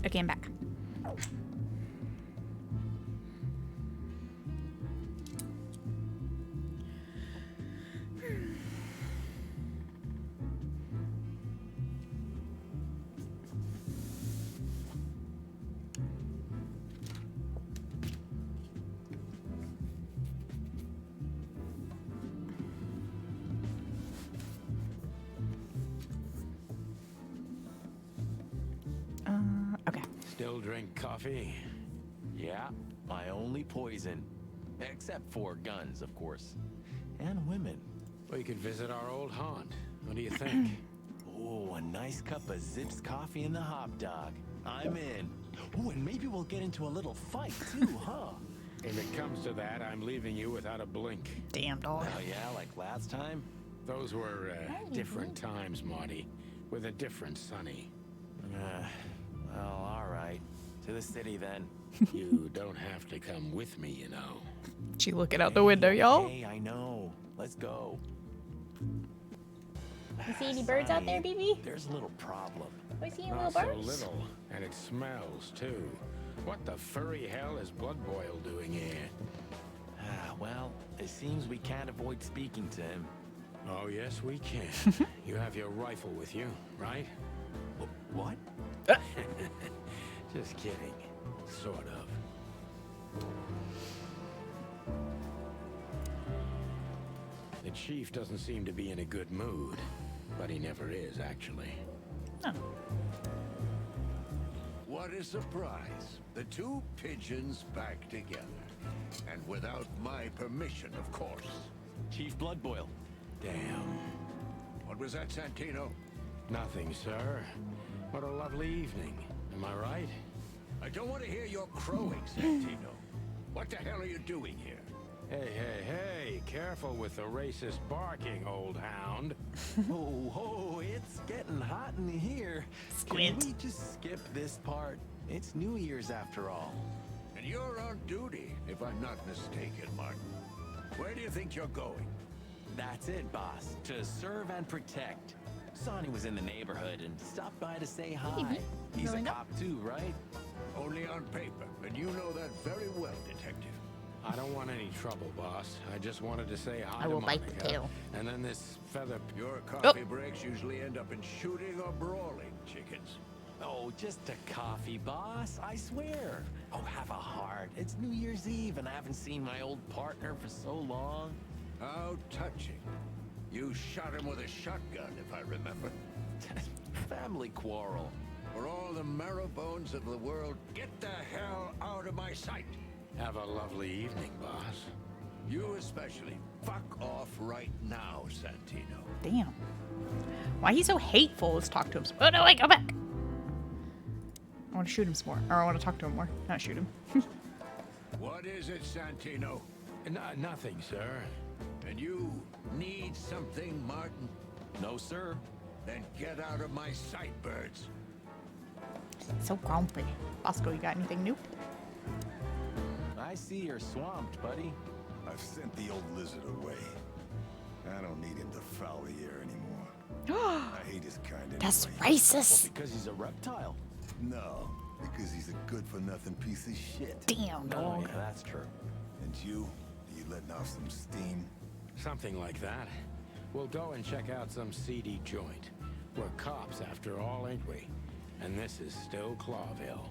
Okay, I'm back. Okay. Still drink coffee? Yeah, my only poison. Except for guns, of course. And women. We could visit our old haunt. What do you think? Oh, a nice cup of Zips coffee and the hot dog. I'm in. Oh, and maybe we'll get into a little fight too, huh? If it comes to that, I'm leaving you without a blink. Damn dog. Oh yeah, like last time? Those were different times, Marty. With a different Sonny. Well, all right. To the city then. You don't have to come with me, you know. She looking out the window, y'all. Hey, I know. Let's go. You see any birds out there, BB? There's a little problem. I see any Not little so birds. little, and it smells too. What the furry hell is Blood Boil doing here? Well, it seems we can't avoid speaking to him. Oh, yes, we can. You have your rifle with you, right? What? Just kidding. Sort of. The chief doesn't seem to be in a good mood, but he never is, actually. Oh. What a surprise. The two pigeons back together. And without my permission, of course. Chief Bloodboil. Damn. What was that, Santino? Nothing, sir. What a lovely evening. Am I right? I don't want to hear your crowing, Santino. What the hell are you doing here? Hey, hey, hey, careful with the racist barking, old hound. Oh, it's getting hot in here. Squint. Can we just skip this part? It's New Year's after all. And you're on duty, if I'm not mistaken, Martin. Where do you think you're going? That's it, boss. To serve and protect. Sonny was in the neighborhood and stopped by to say hi. He's a cop too, right? Only on paper, and you know that very well, Detective. I don't want any trouble, boss. I just wanted to say hi I to will bite Monica. the tail. And then this feather... Your coffee breaks usually end up in shooting or brawling, chickens. Oh, just a coffee, boss. I swear. Oh, have a heart. It's New Year's Eve, and I haven't seen my old partner for so long. How touching. You shot him with a shotgun, if I remember. Family quarrel. For all the marrow bones of the world, get the hell out of my sight. Have a lovely evening, boss. You especially. Fuck off right now, Santino. Damn. Why he's so hateful? Let's talk to him. Oh no, wait, go back. I want to shoot him some more. Or I want to talk to him more. Not shoot him. What is it, Santino? Nothing, sir. And you need something, Martin? No, sir. Then get out of my sight, birds. So grumpy. Bosco, you got anything new? I see you're swamped, buddy. I've sent the old lizard away. I don't need him to foul the air anymore. I hate his kind anyway. That's Well, racist. because he's a reptile. No, because he's a good-for-nothing piece of shit. Damn, Oh, dog. yeah, that's true. And you letting off some steam? Something like that. We'll go and check out some seedy joint. We're cops after all, ain't we? And this is still Clawville.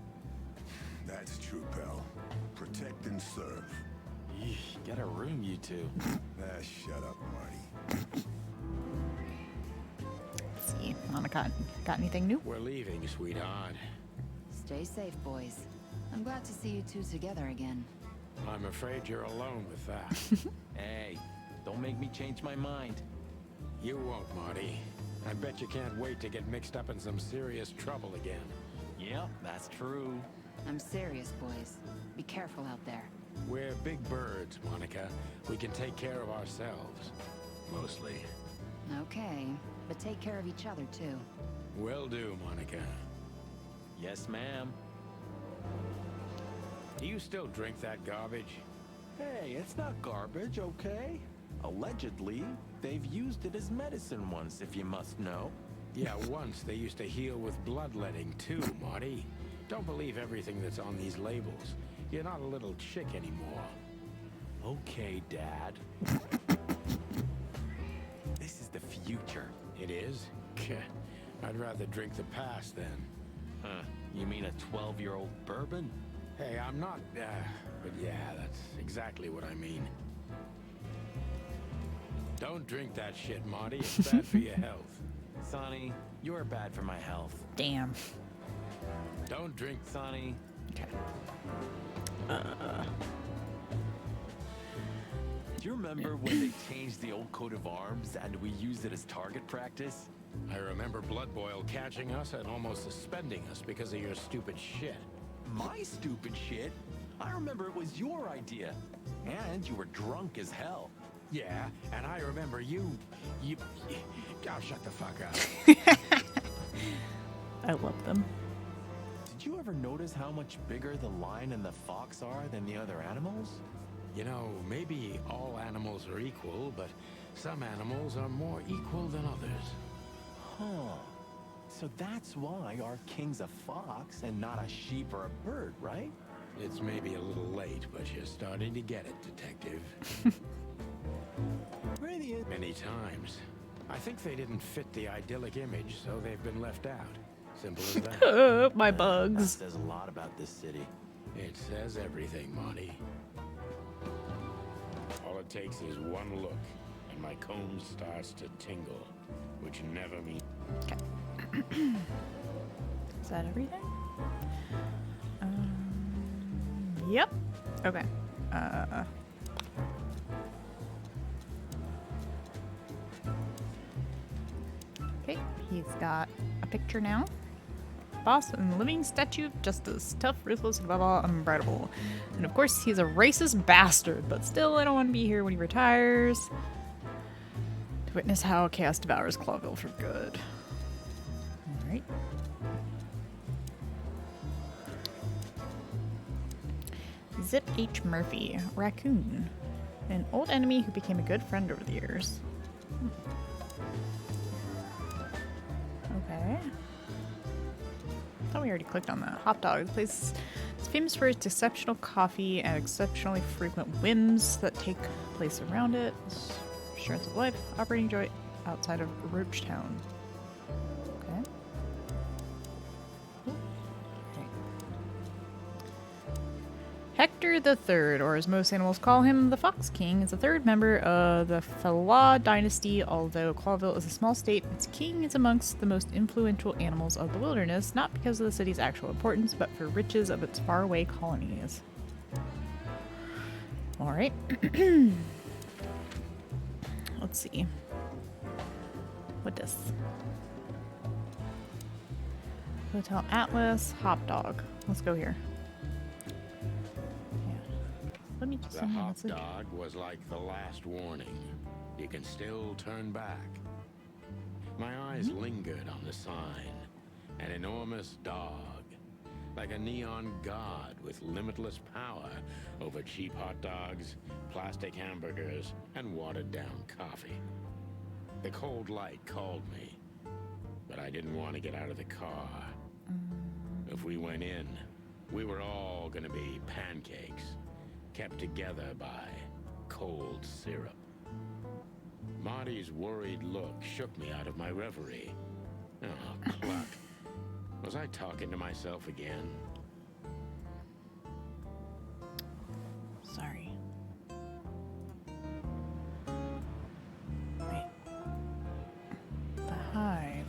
That's true, pal. Protect and serve. Eesh, get a room, you two. Shut up, Marty. Let's see. Monica, got anything new? We're leaving, sweetheart. Stay safe, boys. I'm glad to see you two together again. I'm afraid you're alone with that. Hey, don't make me change my mind. You won't, Marty. I bet you can't wait to get mixed up in some serious trouble again. Yep, that's true. I'm serious, boys. Be careful out there. We're big birds, Monica. We can take care of ourselves. Mostly. Okay, but take care of each other, too. Will do, Monica. Yes, ma'am. Do you still drink that garbage? Hey, it's not garbage, okay? Allegedly, they've used it as medicine once, if you must know. Yeah, once they used to heal with bloodletting too, Marty. Don't believe everything that's on these labels. You're not a little chick anymore. Okay, Dad. This is the future. It is? I'd rather drink the past then. Huh, you mean a 12-year-old bourbon? Hey, I'm not, but yeah, that's exactly what I mean. Don't drink that shit, Marty. It's bad for your health. Sonny, you're bad for my health. Damn. Don't drink, Sonny. Okay. Do you remember when they changed the old coat of arms and we used it as target practice? I remember Blood Boil catching us and almost suspending us because of your stupid shit. My stupid shit? I remember it was your idea. And you were drunk as hell. Yeah, and I remember you... Oh, shut the fuck up. I love them. Did you ever notice how much bigger the lion and the fox are than the other animals? You know, maybe all animals are equal, but some animals are more equal than others. Huh. So that's why our king's a fox and not a sheep or a bird, right? It's maybe a little late, but you're starting to get it, Detective. Brilliant. Many times. I think they didn't fit the idyllic image, so they've been left out. Simple as that. My That bugs. says a lot about this city. It says everything, Monty. All it takes is one look, and my comb starts to tingle, which never means... Is that everything? Yep. Okay. Okay, he's got a picture now. Boss and living statue of justice. Tough, ruthless, above all, unbrightable. And of course, he's a racist bastard, but still, I don't want to be here when he retires. To witness how chaos devours Clawville for good. Alright. Zip H. Murphy, raccoon. An old enemy who became a good friend over the years. Okay. I thought we already clicked on that. Hot Dog. The place is famous for its exceptional coffee and exceptionally frequent whims that take place around it. Assurance of life, operating joint outside of Roachtown. Okay. Okay. Hector the Third, or as most animals call him, the Fox King, is the third member of the Fallah dynasty. Although Clawville is a small state, its king is amongst the most influential animals of the wilderness, not because of the city's actual importance, but for riches of its faraway colonies. All right. Let's see. What does? Hotel Atlas, Hop Dog. Let's go here. Yeah. Let me just The send you a hop message. dog was like the last warning. You can still turn back. My eyes lingered on the sign. An enormous dog, like a neon god with limitless power over cheap hot dogs, plastic hamburgers, and watered-down coffee. The cold light called me, but I didn't want to get out of the car. If we went in, we were all gonna be pancakes, kept together by cold syrup. Marty's worried look shook me out of my reverie. Oh, cluck. Was I talking to myself again? Sorry. Wait. The hive.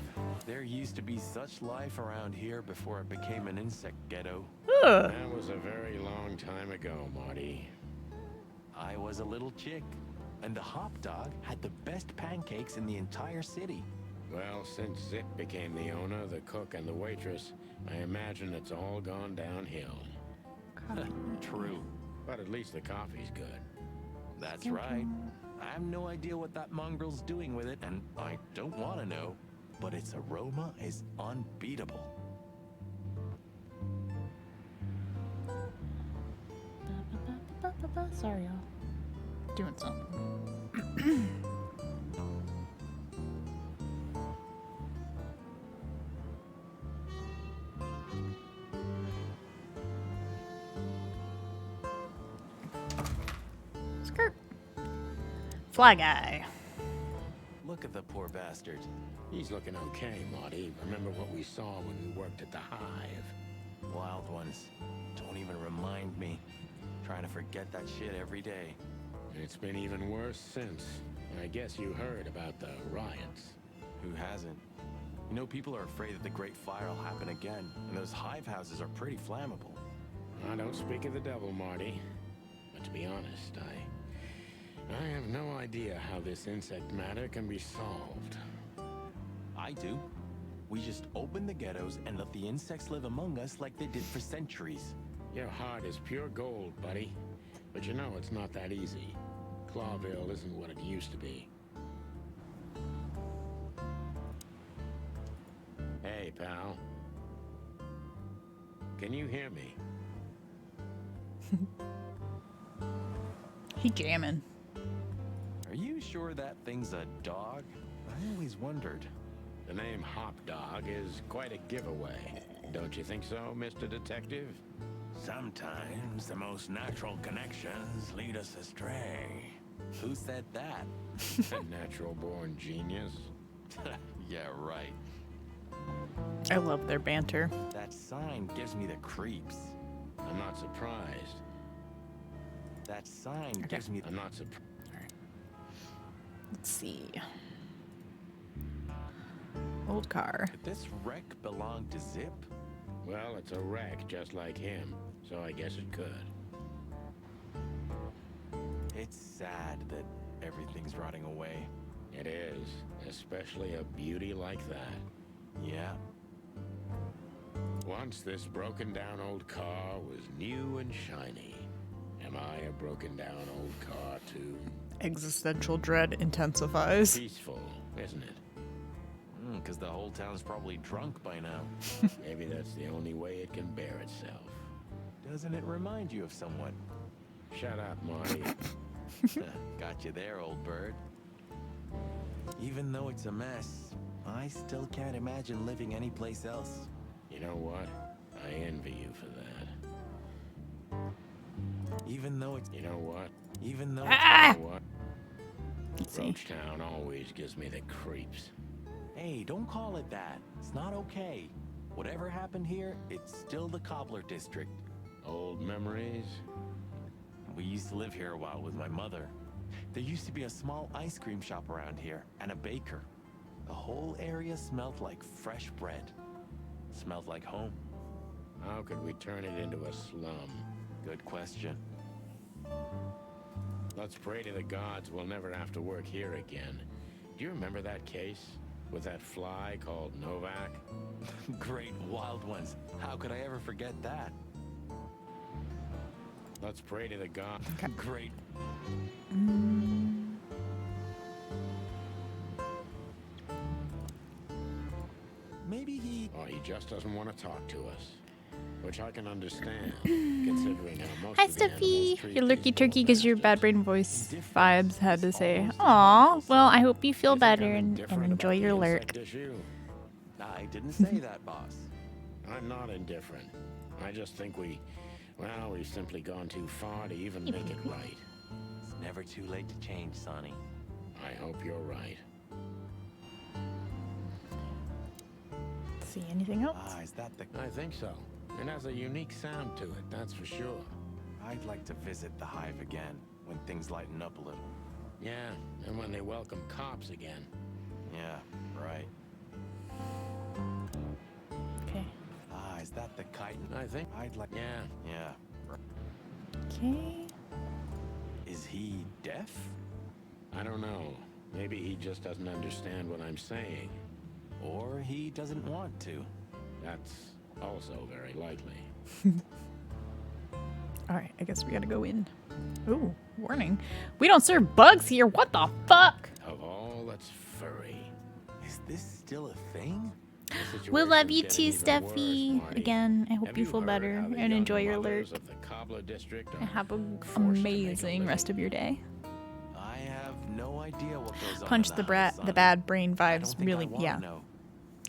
There used to be such life around here before it became an insect ghetto. Ugh. That was a very long time ago, Marty. I was a little chick, and the hop dog had the best pancakes in the entire city. Well, since Zip became the owner, the cook, and the waitress, I imagine it's all gone downhill. True. But at least the coffee's good. That's right. I have no idea what that mongrel's doing with it, and I don't want to know, but its aroma is unbeatable. Sorry, y'all. Doing something. Skirt. Fly guy. Look at the poor bastard. He's looking okay, Marty. Remember what we saw when we worked at the hive? Wild ones. Don't even remind me. Trying to forget that shit every day. It's been even worse since. I guess you heard about the riots. Who hasn't? You know, people are afraid that the Great Fire will happen again, and those hive houses are pretty flammable. I don't speak of the devil, Marty. But to be honest, I have no idea how this insect matter can be solved. I do. We just open the ghettos and let the insects live among us like they did for centuries. Your heart is pure gold, buddy. But you know it's not that easy. Clawville isn't what it used to be. Hey, pal. Can you hear me? He jamming. Are you sure that thing's a dog? I always wondered. The name Hop Dog is quite a giveaway. Don't you think so, Mr. Detective? Sometimes the most natural connections lead us astray. Who said that? A natural-born genius. Yeah, right. I love their banter. That sign gives me the creeps. I'm not surprised. That sign gives me... I'm not surprised. Let's see. Old car. Did this wreck belong to Zip? Well, it's a wreck just like him, so I guess it could. It's sad that everything's rotting away. It is, especially a beauty like that. Yeah. Once this broken-down old car was new and shiny. Am I a broken-down old car, too? Existential dread intensifies. Peaceful, isn't it? Because the whole town's probably drunk by now. Maybe that's the only way it can bear itself. Doesn't it remind you of someone? Shut up, Marty. Got you there, old bird. Even though it's a mess, I still can't imagine living anyplace else. You know what? I envy you for that. Even though it's... You know what? Even though You know what? Let's see. Roach Town always gives me the creeps. Hey, don't call it that. It's not okay. Whatever happened here, it's still the Cobbler District. Old memories? We used to live here a while with my mother. There used to be a small ice cream shop around here, and a baker. The whole area smelled like fresh bread. Smelled like home. How could we turn it into a slum? Good question. Let's pray to the gods we'll never have to work here again. Do you remember that case with that fly called Novak? Great wild ones. How could I ever forget that? Let's pray to the gods. Okay. Great. Maybe he... Oh, he just doesn't want to talk to us. Which I can understand, considering how most Hi, of the Steffi. animals treat You're lurky these turkey because your bad bastards. brain voice vibes had to say, "Aw, well, I hope you feel You think better I'm and indifferent enjoy about your the lurk." insect issue? I didn't say that, boss. I'm not indifferent. I just think we've simply gone too far to even make it right. It's never too late to change, Sonny. I hope you're right. See anything else? Is that the... I think so. It has a unique sound to it, that's for sure. I'd like to visit the hive again when things lighten up a little. Yeah, and when they welcome cops again. Yeah, right. Okay. Is that the chitin? I think. I'd like... Yeah. Okay. Is he deaf? I don't know. Maybe he just doesn't understand what I'm saying. Or he doesn't want to. That's also very likely. Alright, I guess we gotta go in. Ooh, warning. We don't serve bugs here. What the fuck? Of all that's furry. Is this still a thing? We love you too, Situation's getting even Steffi. worse, Marty. Again, I hope Have you feel heard better how the and young enjoy your lurk. mothers of the Cobbler district And are have an forced to make a amazing rest living? of your day. I have no idea what goes on. Punch in the hive, the Sonny. bad brain I vibes don't think really, I wanna yeah. know.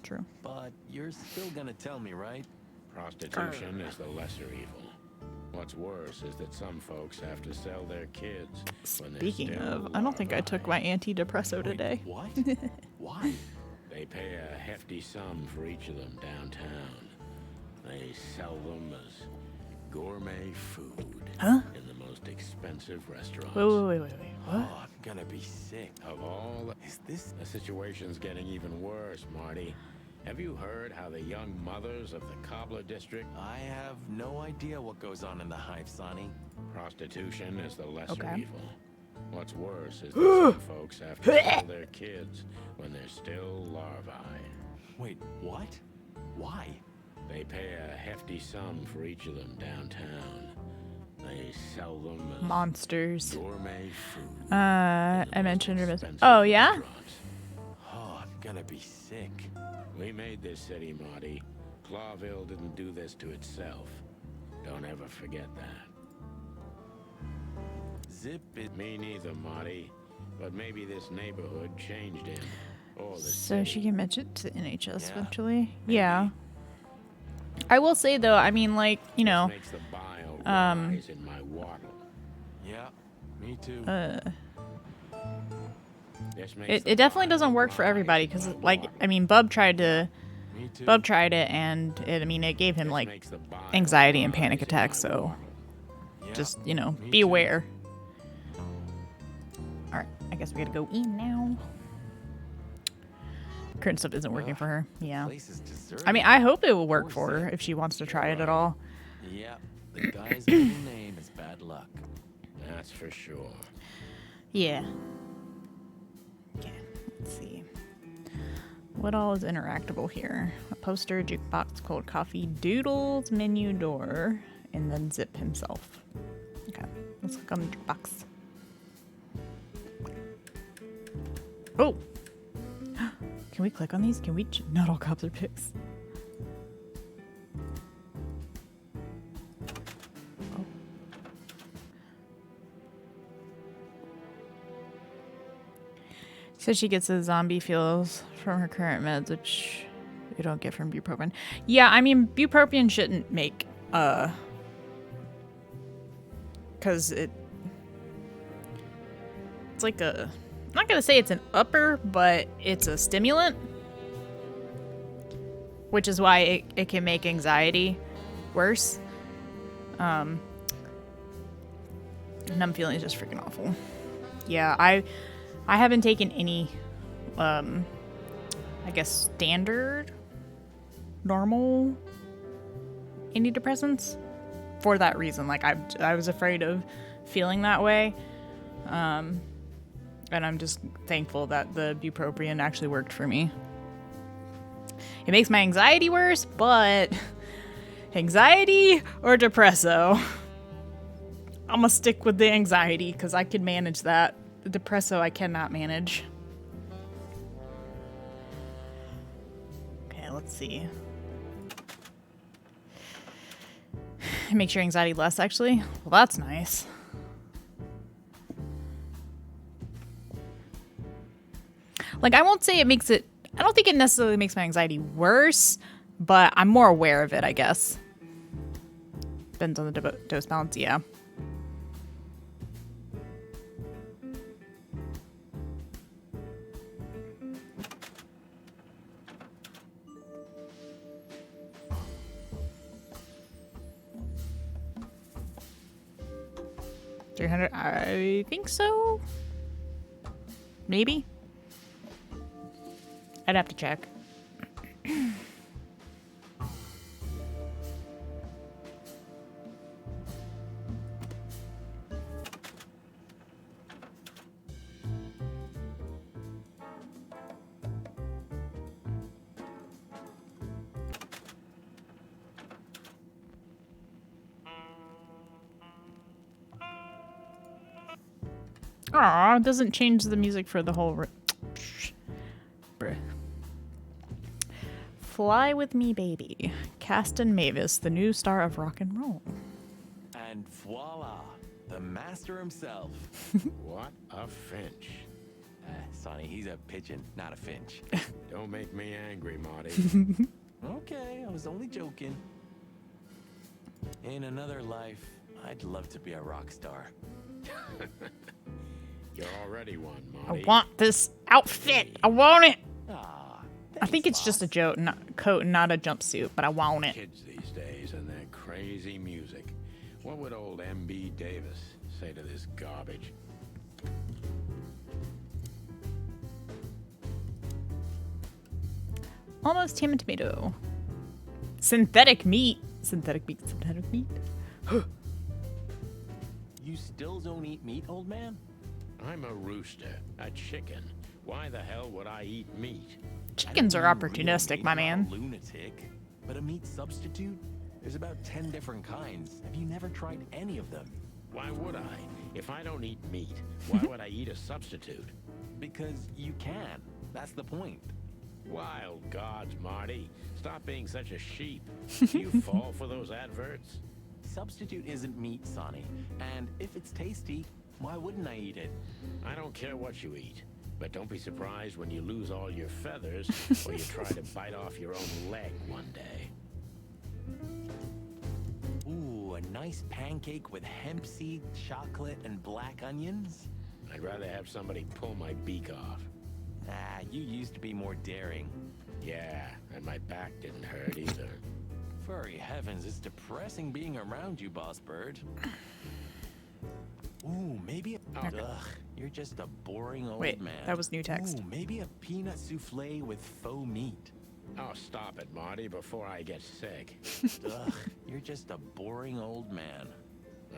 True. But you're still gonna tell me, right? Prostitution is the lesser evil. What's worse is that some folks have to sell their kids when they're Speaking still of, I don't think I larvae. took my antidepresso today. What? Why? They pay a hefty sum for each of them downtown. They sell them as gourmet food in the most expensive restaurants. Wait. What? Oh, I'm gonna be sick. Of all, Is this... the situation's getting even worse, Marty. Have you heard how the young mothers of the Cobbler district? I have no idea what goes on in the hive, Sonny. Prostitution is the lesser Okay. evil. What's worse is that some folks have to sell their kids when they're still larvae. Wait, what? Why? They pay a hefty sum for each of them downtown. They sell them as Monsters. gourmet food. I mentioned her business. Oh, yeah? Oh, I'm gonna be sick. We made this city, Marty. Clawville didn't do this to itself. Don't ever forget that. Zip it. Me neither, Marty. But maybe this neighborhood changed him. Or the So city. she can mention it to NHS Yeah, eventually. Yeah. I will say though, I mean, like, you know, This makes the bile rise in my waddle. Yeah, me too. This makes the it definitely bile doesn't work for rise everybody in because, my like, waddle. I mean, Bub tried it and it gave him This like makes the bile anxiety and rise panic in attacks. my So waddle. Yeah, just, you know, me be too. aware. All right, I guess we gotta go in now. Current stuff isn't working for her. Yeah. Place is deserted. I mean, I hope it will work Poor for her Zip. if she wants to try it at all. Yeah, the guy's middle name is bad luck. That's for sure. Yeah. Okay, let's see. What all is interactable here? A poster, jukebox, cold coffee, doodles, menu door, and then Zip himself. Okay, let's click on the jukebox. Oh! Can we click on these? Can we? Not all cops are pigs. Oh. So she gets the zombie feels from her current meds, which you don't get from bupropion. Yeah, I mean, bupropion shouldn't make, because it's like a, I'm not gonna say it's an upper, but it's a stimulant, which is why it can make anxiety worse. And I'm feeling just freaking awful. Yeah, I haven't taken any, I guess, standard, normal antidepressants for that reason. Like, I was afraid of feeling that way. And I'm just thankful that the bupropion actually worked for me. It makes my anxiety worse, but anxiety or depresso? I'm gonna stick with the anxiety because I can manage that. The depresso I cannot manage. Okay, let's see. It makes your anxiety less, actually. Well, that's nice. Like, I won't say it makes it... I don't think it necessarily makes my anxiety worse, but I'm more aware of it, I guess. Depends on the dose balance, yeah. $300, I think so. Maybe. I'd have to check. Aw, it doesn't change the music for the whole... Bruh. Fly With Me Baby. Caston Mavis, the new star of rock and roll. And voila, the master himself. What a finch. Sonny, he's a pigeon, not a finch. Don't make me angry, Marty. Okay, I was only joking. In another life, I'd love to be a rock star. You're already one, Marty. I want this outfit. I want it. Ah, I think it's just a coat, not a jumpsuit, but I want it. Kids these days and their crazy music. What would old M.B. Davis say to this garbage? Almost ham and tomato. Synthetic meat. Synthetic meat. Synthetic meat. You still don't eat meat, old man? I'm a rooster, a chicken. Why the hell would I eat meat? Chickens are opportunistic, my man. Not a lunatic, but a meat substitute? There's about 10 different kinds. Have you never tried any of them? Why would I? If I don't eat meat, why would I eat a substitute? Because you can. That's the point. Wild gods, Marty. Stop being such a sheep. Do you fall for those adverts? Substitute isn't meat, Sonny. And if it's tasty, why wouldn't I eat it? I don't care what you eat. But don't be surprised when you lose all your feathers or you try to bite off your own leg one day. Ooh, a nice pancake with hemp seed, chocolate, and black onions? I'd rather have somebody pull my beak off. Ah, you used to be more daring. Yeah, and my back didn't hurt either. Furry heavens, it's depressing being around you, Boss Bird. Ooh, maybe ugh, you're just a boring old man. That was new text. Ooh, maybe a peanut souffle with faux meat. Oh, stop it, Marty, before I get sick. Ugh, you're just a boring old man.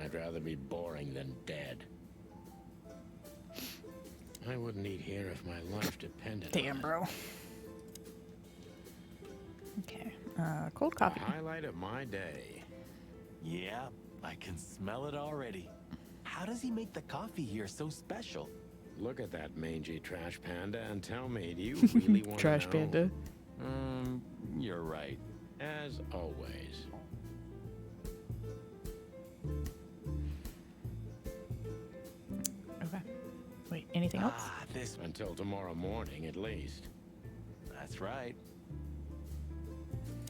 I'd rather be boring than dead. I wouldn't eat here if my life depended on it. Damn, bro. Okay. Cold coffee. The highlight of my day. Yeah, I can smell it already. How does he make the coffee here so special? Look at that mangy trash panda and tell me, do you really want to know? Trash panda. You're right. As always. Okay. Wait, anything else? This Until tomorrow morning, at least. That's right.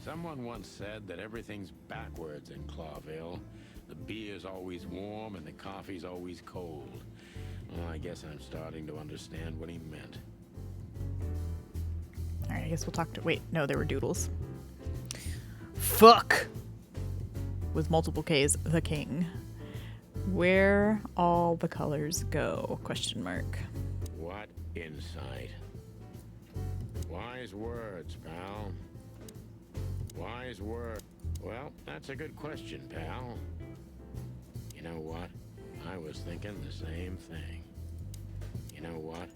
Someone once said that everything's backwards in Clawville. The beer's always warm and the coffee's always cold. Well, I guess I'm starting to understand what he meant. Alright, I guess we'll talk to... Wait, no, there were doodles. Fuck! With multiple Ks, the king. Where all the colors go? Question mark. What insight. Wise words, pal. Wise word. Well, that's a good question, pal. You know what? I was thinking the same thing. You know what?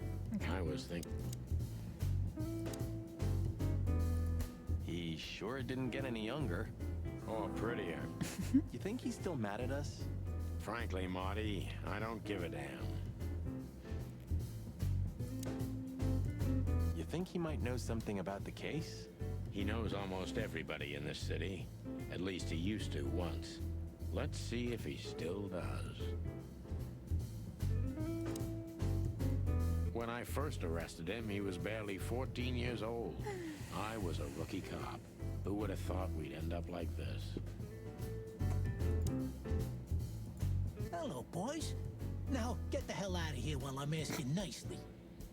I was thinking... He sure didn't get any younger. Or prettier. You think he's still mad at us? Frankly, Marty, I don't give a damn. You think he might know something about the case? He knows almost everybody in this city. At least he used to once. Let's see if he still does. When I first arrested him, he was barely 14 years old. I was a rookie cop. Who would have thought we'd end up like this? Hello, boys. Now, get the hell out of here while I'm asking nicely.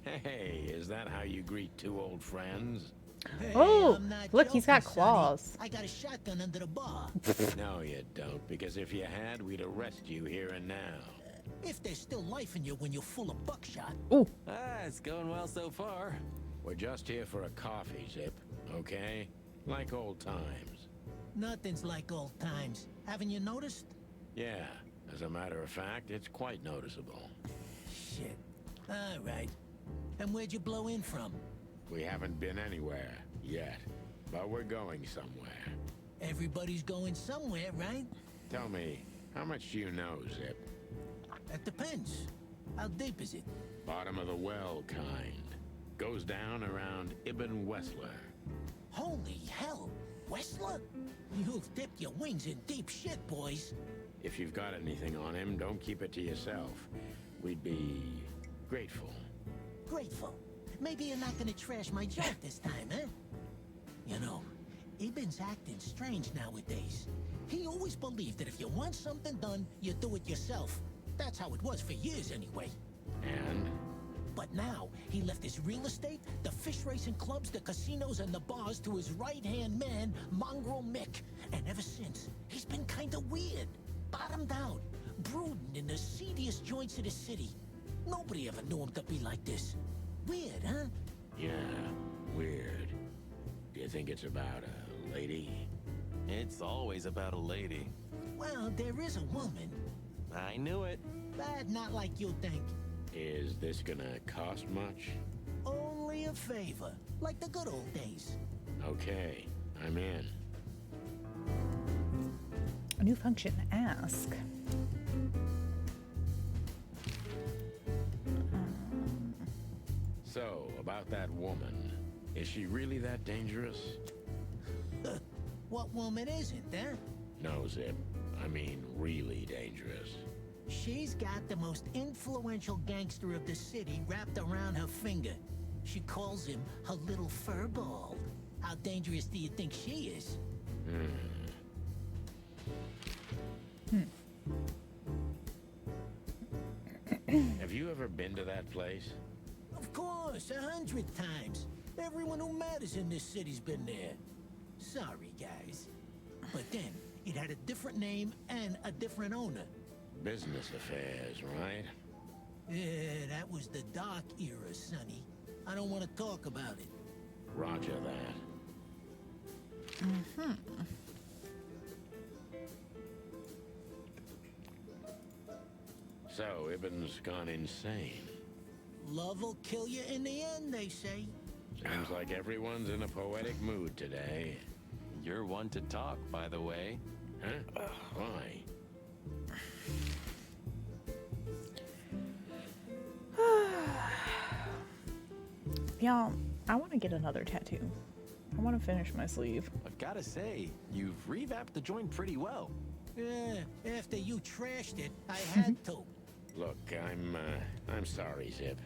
Hey, is that how you greet two old friends? Hey, Oh, I'm not look, he's got joking, claws. Sonny. I got a shotgun under the bar. No, you don't, because if you had, we'd arrest you here and now. If there's still life in you when you're full of buckshot. Ooh. It's going well so far. We're just here for a coffee, Zip, okay? Like old times. Nothing's like old times. Haven't you noticed? Yeah, as a matter of fact, it's quite noticeable. Shit. All right. And where'd you blow in from? We haven't been anywhere yet, but we're going somewhere. Everybody's going somewhere, right? Tell me, how much do you know, Zip? That depends. How deep is it? Bottom of the well kind. Goes down around Ibn Wessler. Holy hell! Wessler? You've dipped your wings in deep shit, boys. If you've got anything on him, don't keep it to yourself. We'd be grateful. Grateful. Maybe you're not gonna trash my joke this time, eh? You know, Ibn's acting strange nowadays. He always believed that if you want something done, you do it yourself. That's how it was for years anyway. And? But now, he left his real estate, the fish racing clubs, the casinos, and the bars to his right-hand man, Mongrel Mick. And ever since, he's been kinda weird. Bottomed out, brooding in the seediest joints of the city. Nobody ever knew him to be like this. Weird, huh? Yeah, weird. Do you think it's about a lady? It's always about a lady. Well, there is a woman. I knew it. But not like you think. Is this gonna cost much? Only a favor, like the good old days. Okay, I'm in. A new function, ask. So, about that woman. Is she really that dangerous? What woman isn't, huh? No, Zip. I mean, really dangerous. She's got the most influential gangster of the city wrapped around her finger. She calls him her little fur ball. How dangerous do you think she is? Have you ever been to that place? Of course, 100 times. Everyone who matters in this city's been there. Sorry, guys. But then, it had a different name and a different owner. Business affairs, right? Yeah, that was the dark era, Sonny. I don't want to talk about it. Roger that. So, Ibn's gone insane. Love will kill you in the end, they say. Seems like everyone's in a poetic mood today. You're one to talk, by the way. Huh? Why? Yeah, I want to get another tattoo. I want to finish my sleeve. I've got to say, you've revamped the joint pretty well. Yeah, after you trashed it, I had to. Look, I'm sorry, Zip.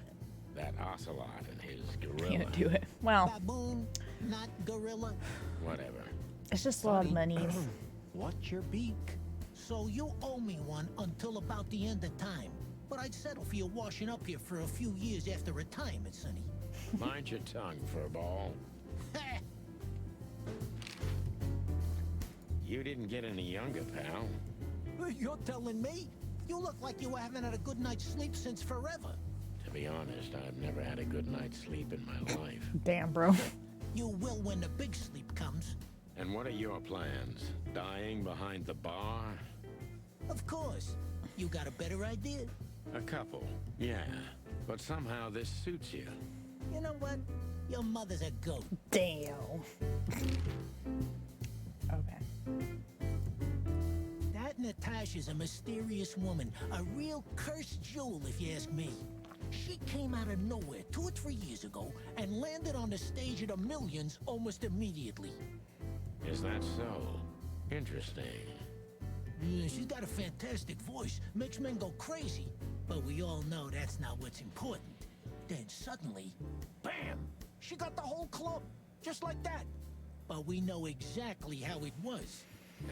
That ocelot and his gorilla. Can't do it. Well, Baboon, not gorilla. Whatever. it's just a lot of money. Watch your beak. So you owe me one until about the end of time. But I'd settle for you washing up here for a few years after retirement, Sonny. Mind your tongue, furball. You didn't get any younger, pal. You're telling me? You look like you haven't had a good night's sleep since forever. To be honest, I've never had a good night's sleep in my life. Damn, bro. You will when the big sleep comes. And what are your plans? Dying behind the bar? Of course. You got a better idea? A couple, yeah. but somehow this suits you. You know what? Your mother's a goat. Damn. Okay. That Natasha's a mysterious woman. A real cursed jewel, if you ask me. She came out of nowhere 2 or 3 years ago and landed on the stage of the Millions almost immediately. Is that so? Interesting. Yeah, she's got a fantastic voice. Makes men go crazy. But we all know that's not what's important. Then suddenly, bam! She got the whole club. Just like that. But we know exactly how it was.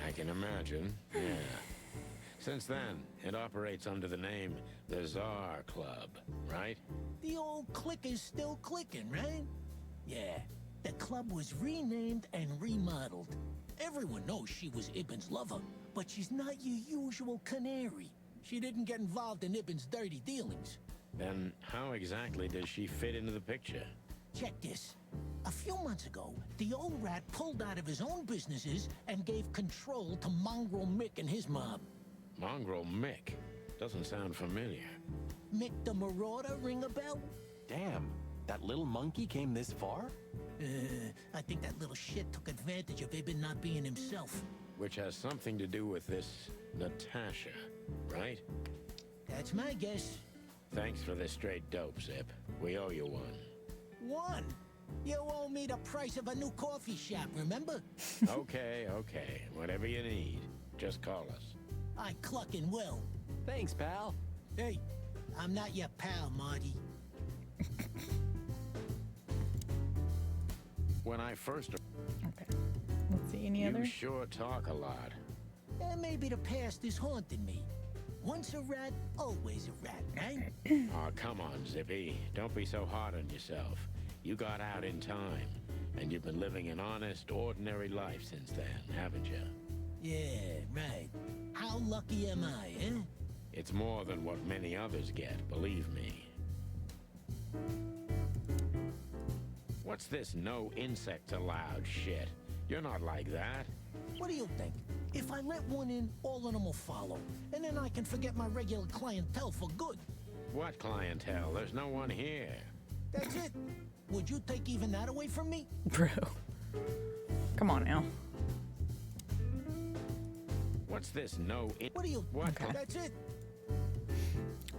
I can imagine, yeah. Since then, it operates under the name the Czar Club, right? The old click is still clicking, right? Yeah. The club was renamed and remodeled. Everyone knows she was Ibn's lover, but she's not your usual canary. She didn't get involved in Ibn's dirty dealings. Then how exactly does she fit into the picture? Check this. A few months ago, the old rat pulled out of his own businesses and gave control to Mongrel Mick and his mob. Mongrel Mick? Doesn't sound familiar. Mick the Marauder, ring a bell? Damn, that little monkey came this far? I think that little shit took advantage of Ibn not being himself. Which has something to do with this Natasha, right? That's my guess. Thanks for this straight dope, Zip. We owe you one. One? You owe me the price of a new coffee shop, remember? Okay. Whatever you need, just call us. I clucking will. Thanks, pal. Hey, I'm not your pal, Marty. When I first... Okay. Let's see, any other? You sure talk a lot. Maybe the past is haunting me. Once a rat, always a rat, right? Oh, come on, Zippy. Don't be so hard on yourself. You got out in time, and you've been living an honest, ordinary life since then, haven't you? Yeah, right. How lucky am I, eh? It's more than what many others get, believe me. What's this no insects allowed shit? You're not like that. What do you think? If I let one in, all of them will follow. And then I can forget my regular clientele for good. What clientele? There's no one here. That's it. Would you take even that away from me? Bro. Come on now. What's this no in... What do you... What? Okay. That's it.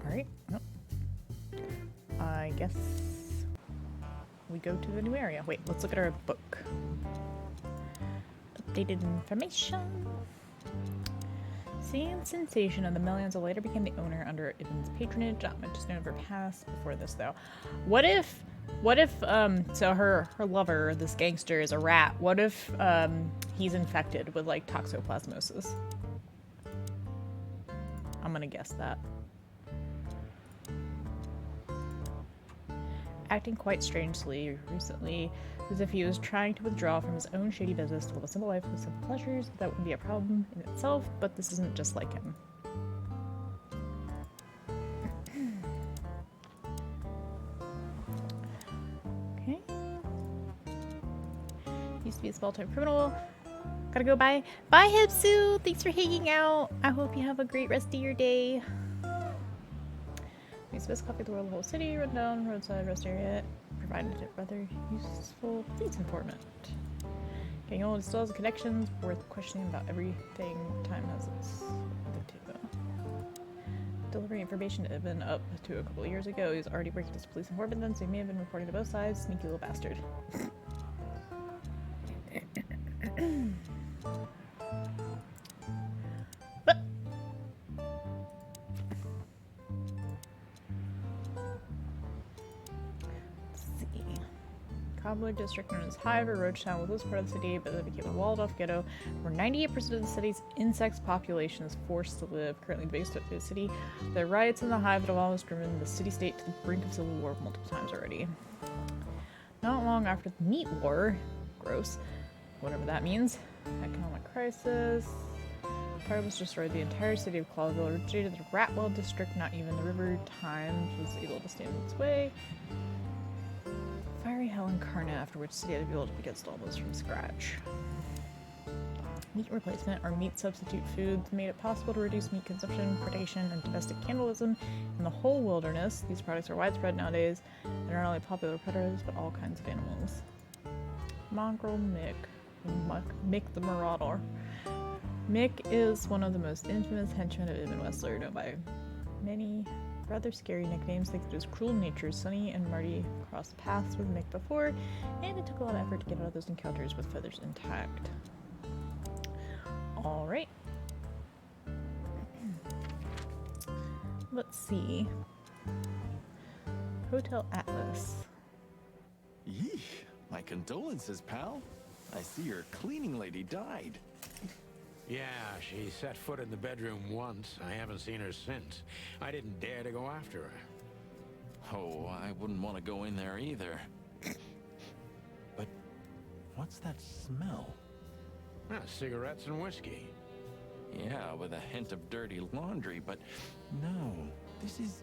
Alright. Nope. I guess we go to the new area. Wait, let's look at our book. Updated information. Same sensation of the Millions later became the owner under Ibn's patronage. I'm just gonna pass before this though. What if so her lover, this gangster, is a rat? What if he's infected with like toxoplasmosis? I'm gonna guess that. Acting quite strangely recently, as if he was trying to withdraw from his own shady business to live a simple life with simple pleasures. That wouldn't be a problem in itself, but this isn't just like him. Okay. Used to be a small-time criminal. Gotta go. Bye. Bye, Hipsu! Thanks for hanging out. I hope you have a great rest of your day. Makes the best coffee of the world, the whole city, run down, roadside, rest area, provided it rather useful. It's important. Getting old, it still has connections, worth questioning about everything. Time has its delivering information had been up to a couple of years ago. He was already working as a police informant then, so he may have been reporting to both sides. Sneaky little bastard. Cobbler district known as Hive or Roach Town was this part of the city, but it became a walled-off ghetto where 98% of the city's insect population is forced to live. Currently the biggest threat to the city, the riots in the Hive that have almost driven the city-state to the brink of civil war multiple times already. Not long after the Meat War, gross, whatever that means, economic crisis, fire was destroyed. The entire city of Clawville originated the Ratwell district. Not even the River Times was able to stand in its way. Fiery hell incarnate, after which the city had to build up against almost from scratch. meat replacement or meat substitute foods made it possible to reduce meat consumption, predation, and domestic cannibalism in the whole wilderness. These products are widespread nowadays and are not only popular predators, but all kinds of animals. Mongrel Mick. Mick the Marauder. Mick is one of the most infamous henchmen of Ibn Wessler, known by many rather scary nicknames like his cruel nature. Sonny and Marty crossed paths with Mick before, and it took a lot of effort to get out of those encounters with feathers intact. Alright. Let's see. Hotel Atlas. Yeesh, my condolences, pal. I see your cleaning lady died. Yeah, she set foot in the bedroom once. I haven't seen her since. I didn't dare to go after her. Oh, I wouldn't want to go in there either. But what's that smell? Cigarettes and whiskey. Yeah, with a hint of dirty laundry, but no, this is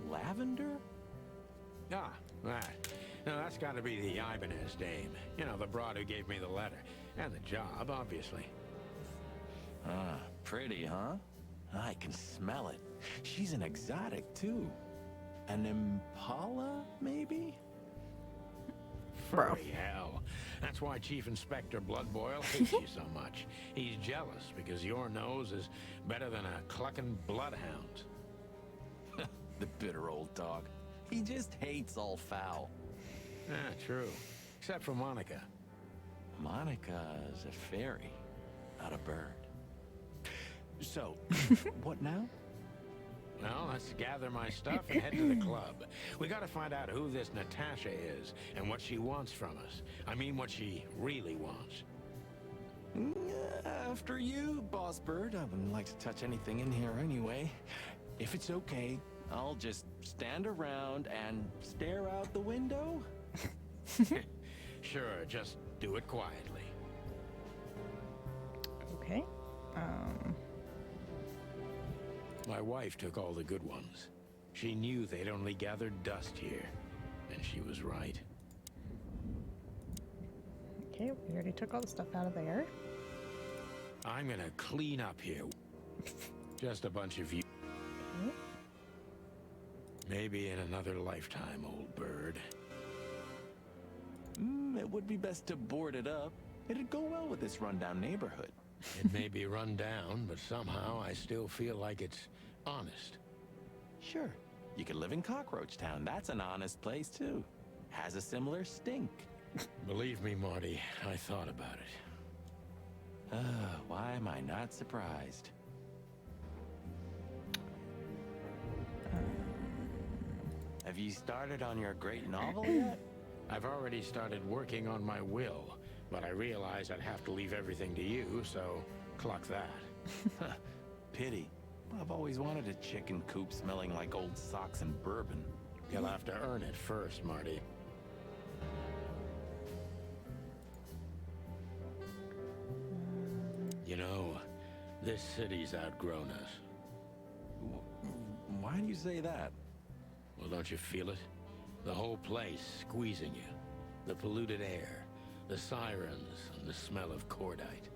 lavender? Ah, that. No, that's got to be the Ibanez dame. You know, the broad who gave me the letter. And the job, obviously. Ah, pretty, huh? I can smell it. She's an exotic, too. An impala, maybe? Furry hell. That's why Chief Inspector Bloodboil hates you so much. He's jealous because your nose is better than a clucking bloodhound. The bitter old dog. He just hates all foul. Ah, true. Except for Monica. Monica's a fairy, not a bird. So, what now? Well, let's gather my stuff and head to the club. We gotta find out who this Natasha is and what she wants from us. I mean, what she really wants. After you, Boss Bird. I wouldn't like to touch anything in here anyway. If it's okay, I'll just stand around and stare out the window. Sure, just do it quietly. Okay. My wife took all the good ones. She knew they'd only gathered dust here, and she was right. Okay, we already took all the stuff out of there. I'm gonna clean up here. Just a bunch of you. Okay. Maybe in another lifetime, old bird. It would be best to board it up. It'd go well with this rundown neighborhood. It may be run down, but somehow I still feel like it's honest. Sure, you could live in Cockroach Town. That's an honest place, too. Has a similar stink. Believe me, Marty, I thought about it. Why am I not surprised? Have you started on your great novel yet? I've already started working on my will, but I realized I'd have to leave everything to you, so clock that. Pity. I've always wanted a chicken coop smelling like old socks and bourbon. You'll have to earn it first, Marty. You know, this city's outgrown us. Why do you say that? Well, don't you feel it? The whole place squeezing you. The polluted air, the sirens, and the smell of cordite.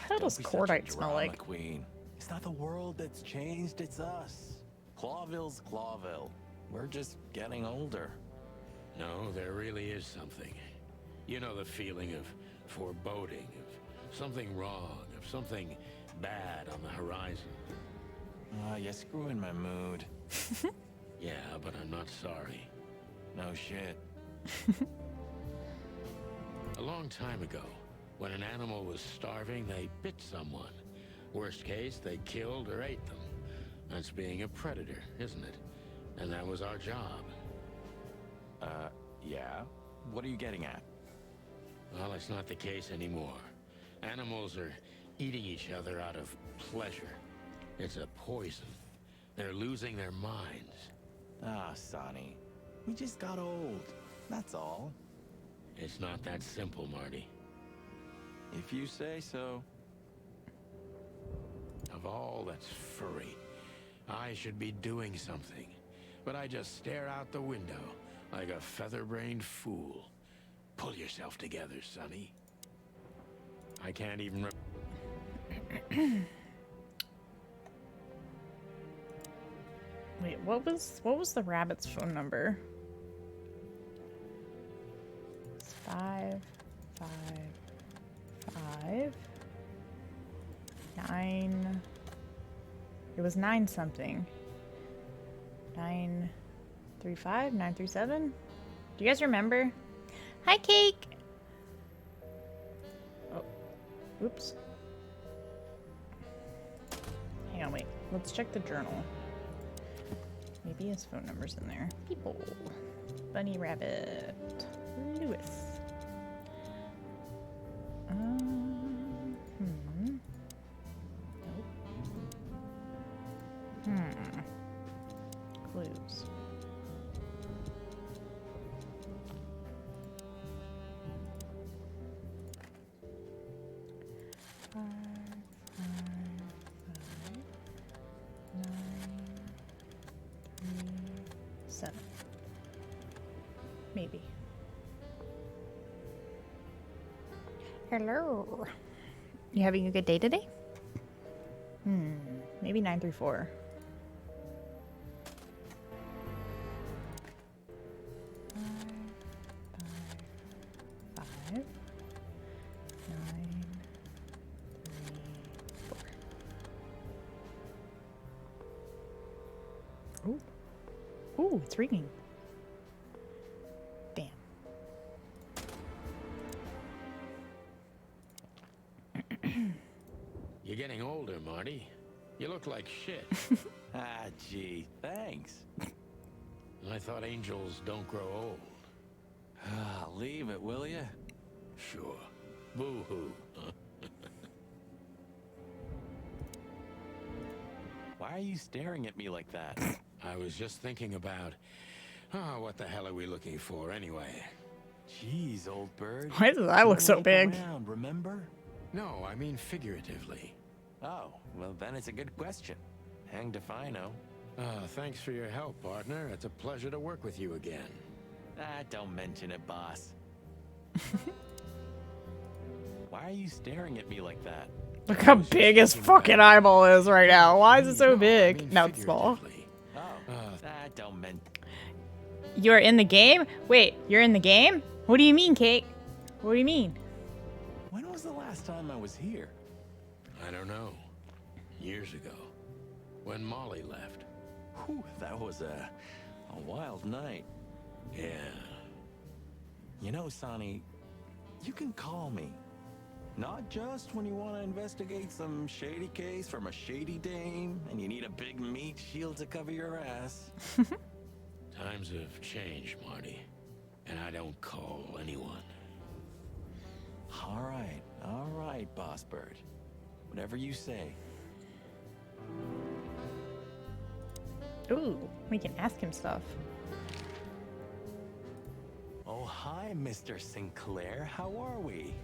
How does cordite smell like? Queen. It's not the world that's changed, it's us. Clawville's Clawville. We're just getting older. No, there really is something. You know the feeling of foreboding, of something wrong, of something bad on the horizon. You're screwing my mood. Yeah, but I'm not sorry. No shit. A long time ago, when an animal was starving, they bit someone. Worst case, they killed or ate them. That's being a predator, isn't it? And that was our job. Yeah? What are you getting at? Well, it's not the case anymore. Animals are eating each other out of pleasure. It's a poison. They're losing their minds. Ah, Sonny. We just got old. That's all. It's not that simple, Marty. If you say so. Of all that's furry, I should be doing something. But I just stare out the window like a feather-brained fool. Pull yourself together, Sonny. I can't even Wait, what was the rabbit's phone number? It's 555 9. It was 9 something. 935 937. Do you guys remember? Hi, Cake. Oh, oops. Hang on, wait. Let's check the journal. Maybe his phone number's in there. People. Bunny Rabbit. Lewis. Nope. Clues. Maybe. Hello. You having a good day today? Maybe 934. Five, 934. Ooh. Ooh, it's ringing. You're getting older, Marty. You look like shit. Ah, gee, thanks. I thought angels don't grow old. Leave it, will ya? Sure. Boo-hoo. Huh? Why are you staring at me like that? I was just thinking about, what the hell are we looking for anyway? Jeez, old bird. Why does that look so big? Around, remember? No, I mean figuratively. Oh, well then it's a good question. Hanged if I know. Thanks for your help, partner. It's a pleasure to work with you again. Don't mention it, boss. Why are you staring at me like that? Look how big his fucking eyeball is right now. Why is it so big? I mean Now it's small. Don't mention. You're in the game? Wait, you're in the game? What do you mean, Kate? What do you mean? When was the last time I was here? I don't know. Years ago. When Molly left. Whew, that was a wild night. Yeah. You know, Sonny, you can call me. Not just when you want to investigate some shady case from a shady dame and you need a big meat shield to cover your ass. Times have changed, Marty. And I don't call anyone. All right, Boss Bird. Whatever you say. Ooh, we can ask him stuff. Oh, hi, Mr. Sinclair. How are we?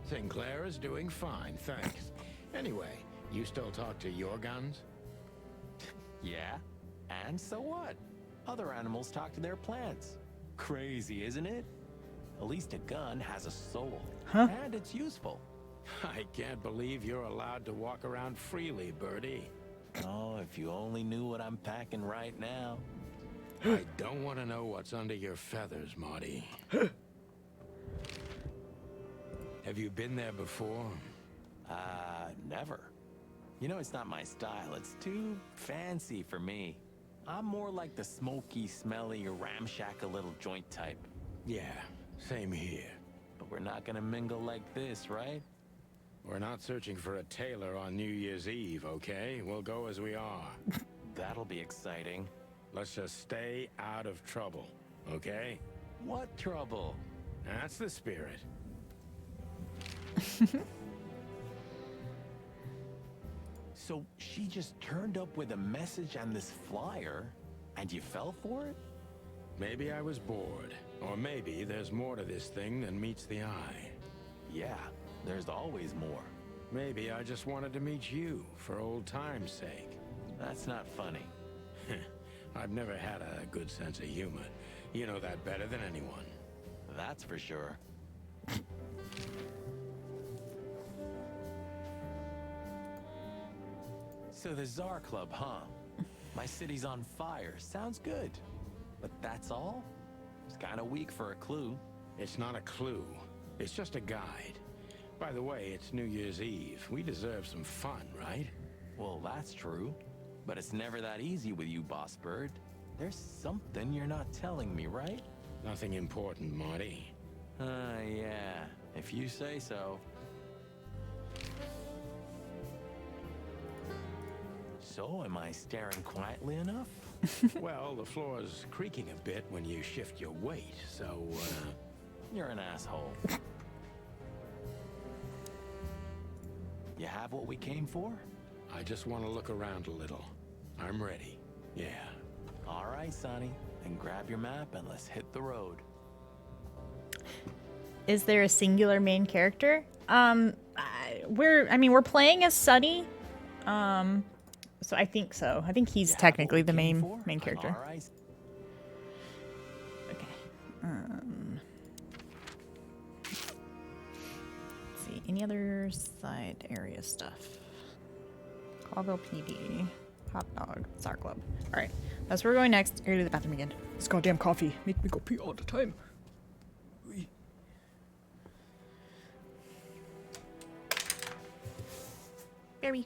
Sinclair is doing fine, thanks. Anyway, you still talk to your guns? Yeah? And so what? Other animals talk to their plants. Crazy, isn't it? At least a gun has a soul. Huh? And it's useful. I can't believe you're allowed to walk around freely, Birdie. Oh, if you only knew what I'm packing right now. I don't want to know what's under your feathers, Marty. Have you been there before? Never. You know, it's not my style. It's too fancy for me. I'm more like the smoky, smelly, ramshackle little joint type. Yeah, same here. But we're not gonna mingle like this, right? We're not searching for a tailor on New Year's Eve, okay? We'll go as we are. That'll be exciting. Let's just stay out of trouble, okay? What trouble? That's the spirit. So she just turned up with a message and this flyer, and you fell for it? Maybe I was bored. Or maybe there's more to this thing than meets the eye. Yeah, there's always more. Maybe I just wanted to meet you for old time's sake. That's not funny. I've never had a good sense of humor. You know that better than anyone. That's for sure. So the Tsar Club, huh? My city's on fire. Sounds good. But that's all? It's kind of weak for a clue. It's not a clue. It's just a guide. By the way, it's New Year's Eve. We deserve some fun, right? Well, that's true. But it's never that easy with you, Boss Bird. There's something you're not telling me, right? Nothing important, Marty. Yeah. If you say so. So, am I staring quietly enough? Well, the floor's creaking a bit when you shift your weight, so, You're an asshole. You have what we came for? I just want to look around a little. I'm ready. Yeah. All right, Sonny. Then grab your map and let's hit the road. Is there a singular main character? We're playing as Sunny. So I think so. I think he's technically the main character. All right. Okay. Let's see. Any other side area stuff? Caldwell PD. Hot dog. Star Club. Alright. That's where we're going next. I gotta do the bathroom again. This goddamn coffee. Make me go pee all the time. Berry.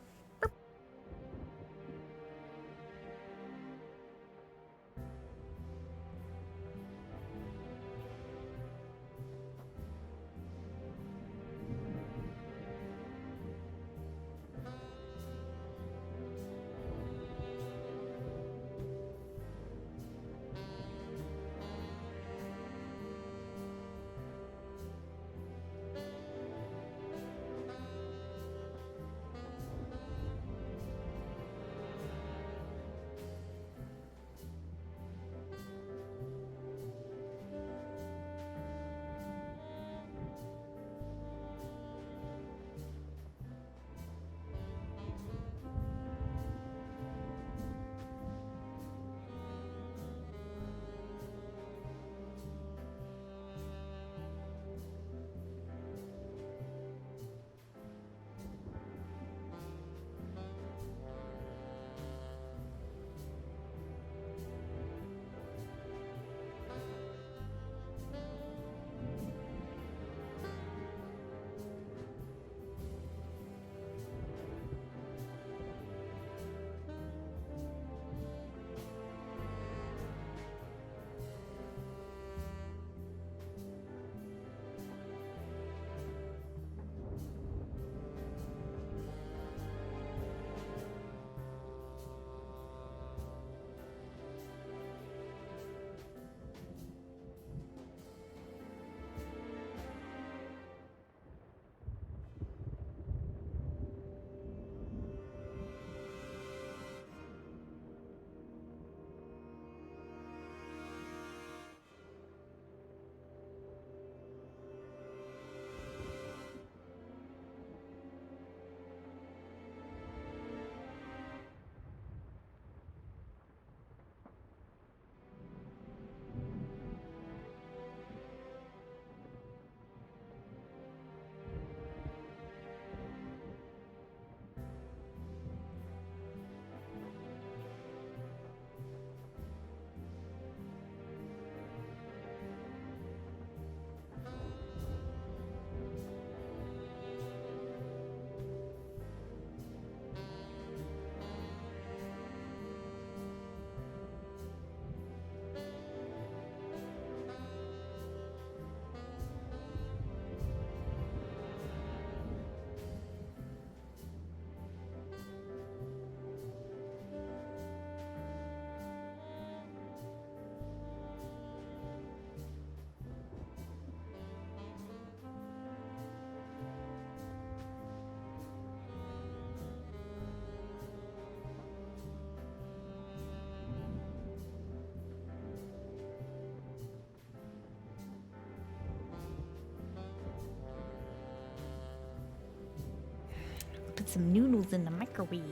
Put some noodles in the microwave.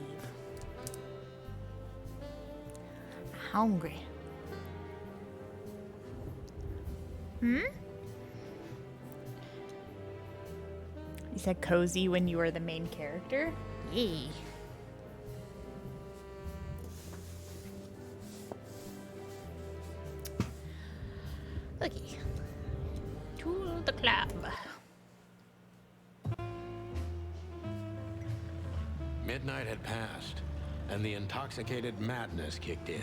Hungry. You said cozy when you were the main character? Yay. Midnight had passed, and the intoxicated madness kicked in.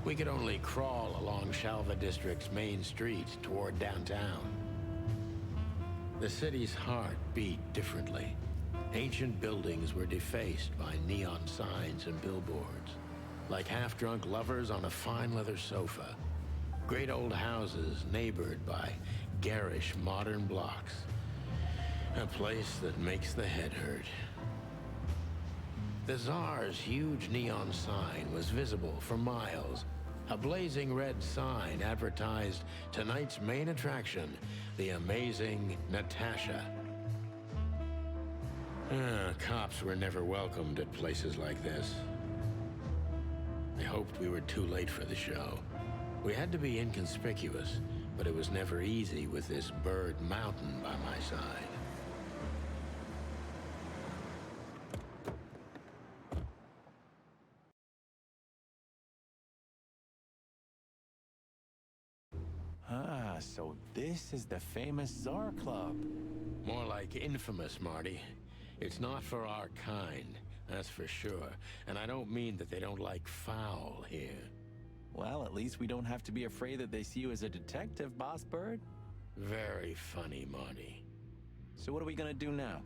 We could only crawl along Shalva District's main street toward downtown. The city's heart beat differently. Ancient buildings were defaced by neon signs and billboards, like half-drunk lovers on a fine leather sofa. Great old houses neighbored by garish modern blocks. A place that makes the head hurt. The Tsar's huge neon sign was visible for miles. A blazing red sign advertised tonight's main attraction, the amazing Natasha. Cops were never welcomed at places like this. I hoped we were too late for the show. We had to be inconspicuous, but it was never easy with this bird mountain by my side. Ah, so this is the famous Tsar Club. More like infamous, Marty. It's not for our kind, that's for sure. And I don't mean that they don't like foul here. Well, at least we don't have to be afraid that they see you as a detective, Boss Bird. Very funny, Marty. So what are we gonna do now?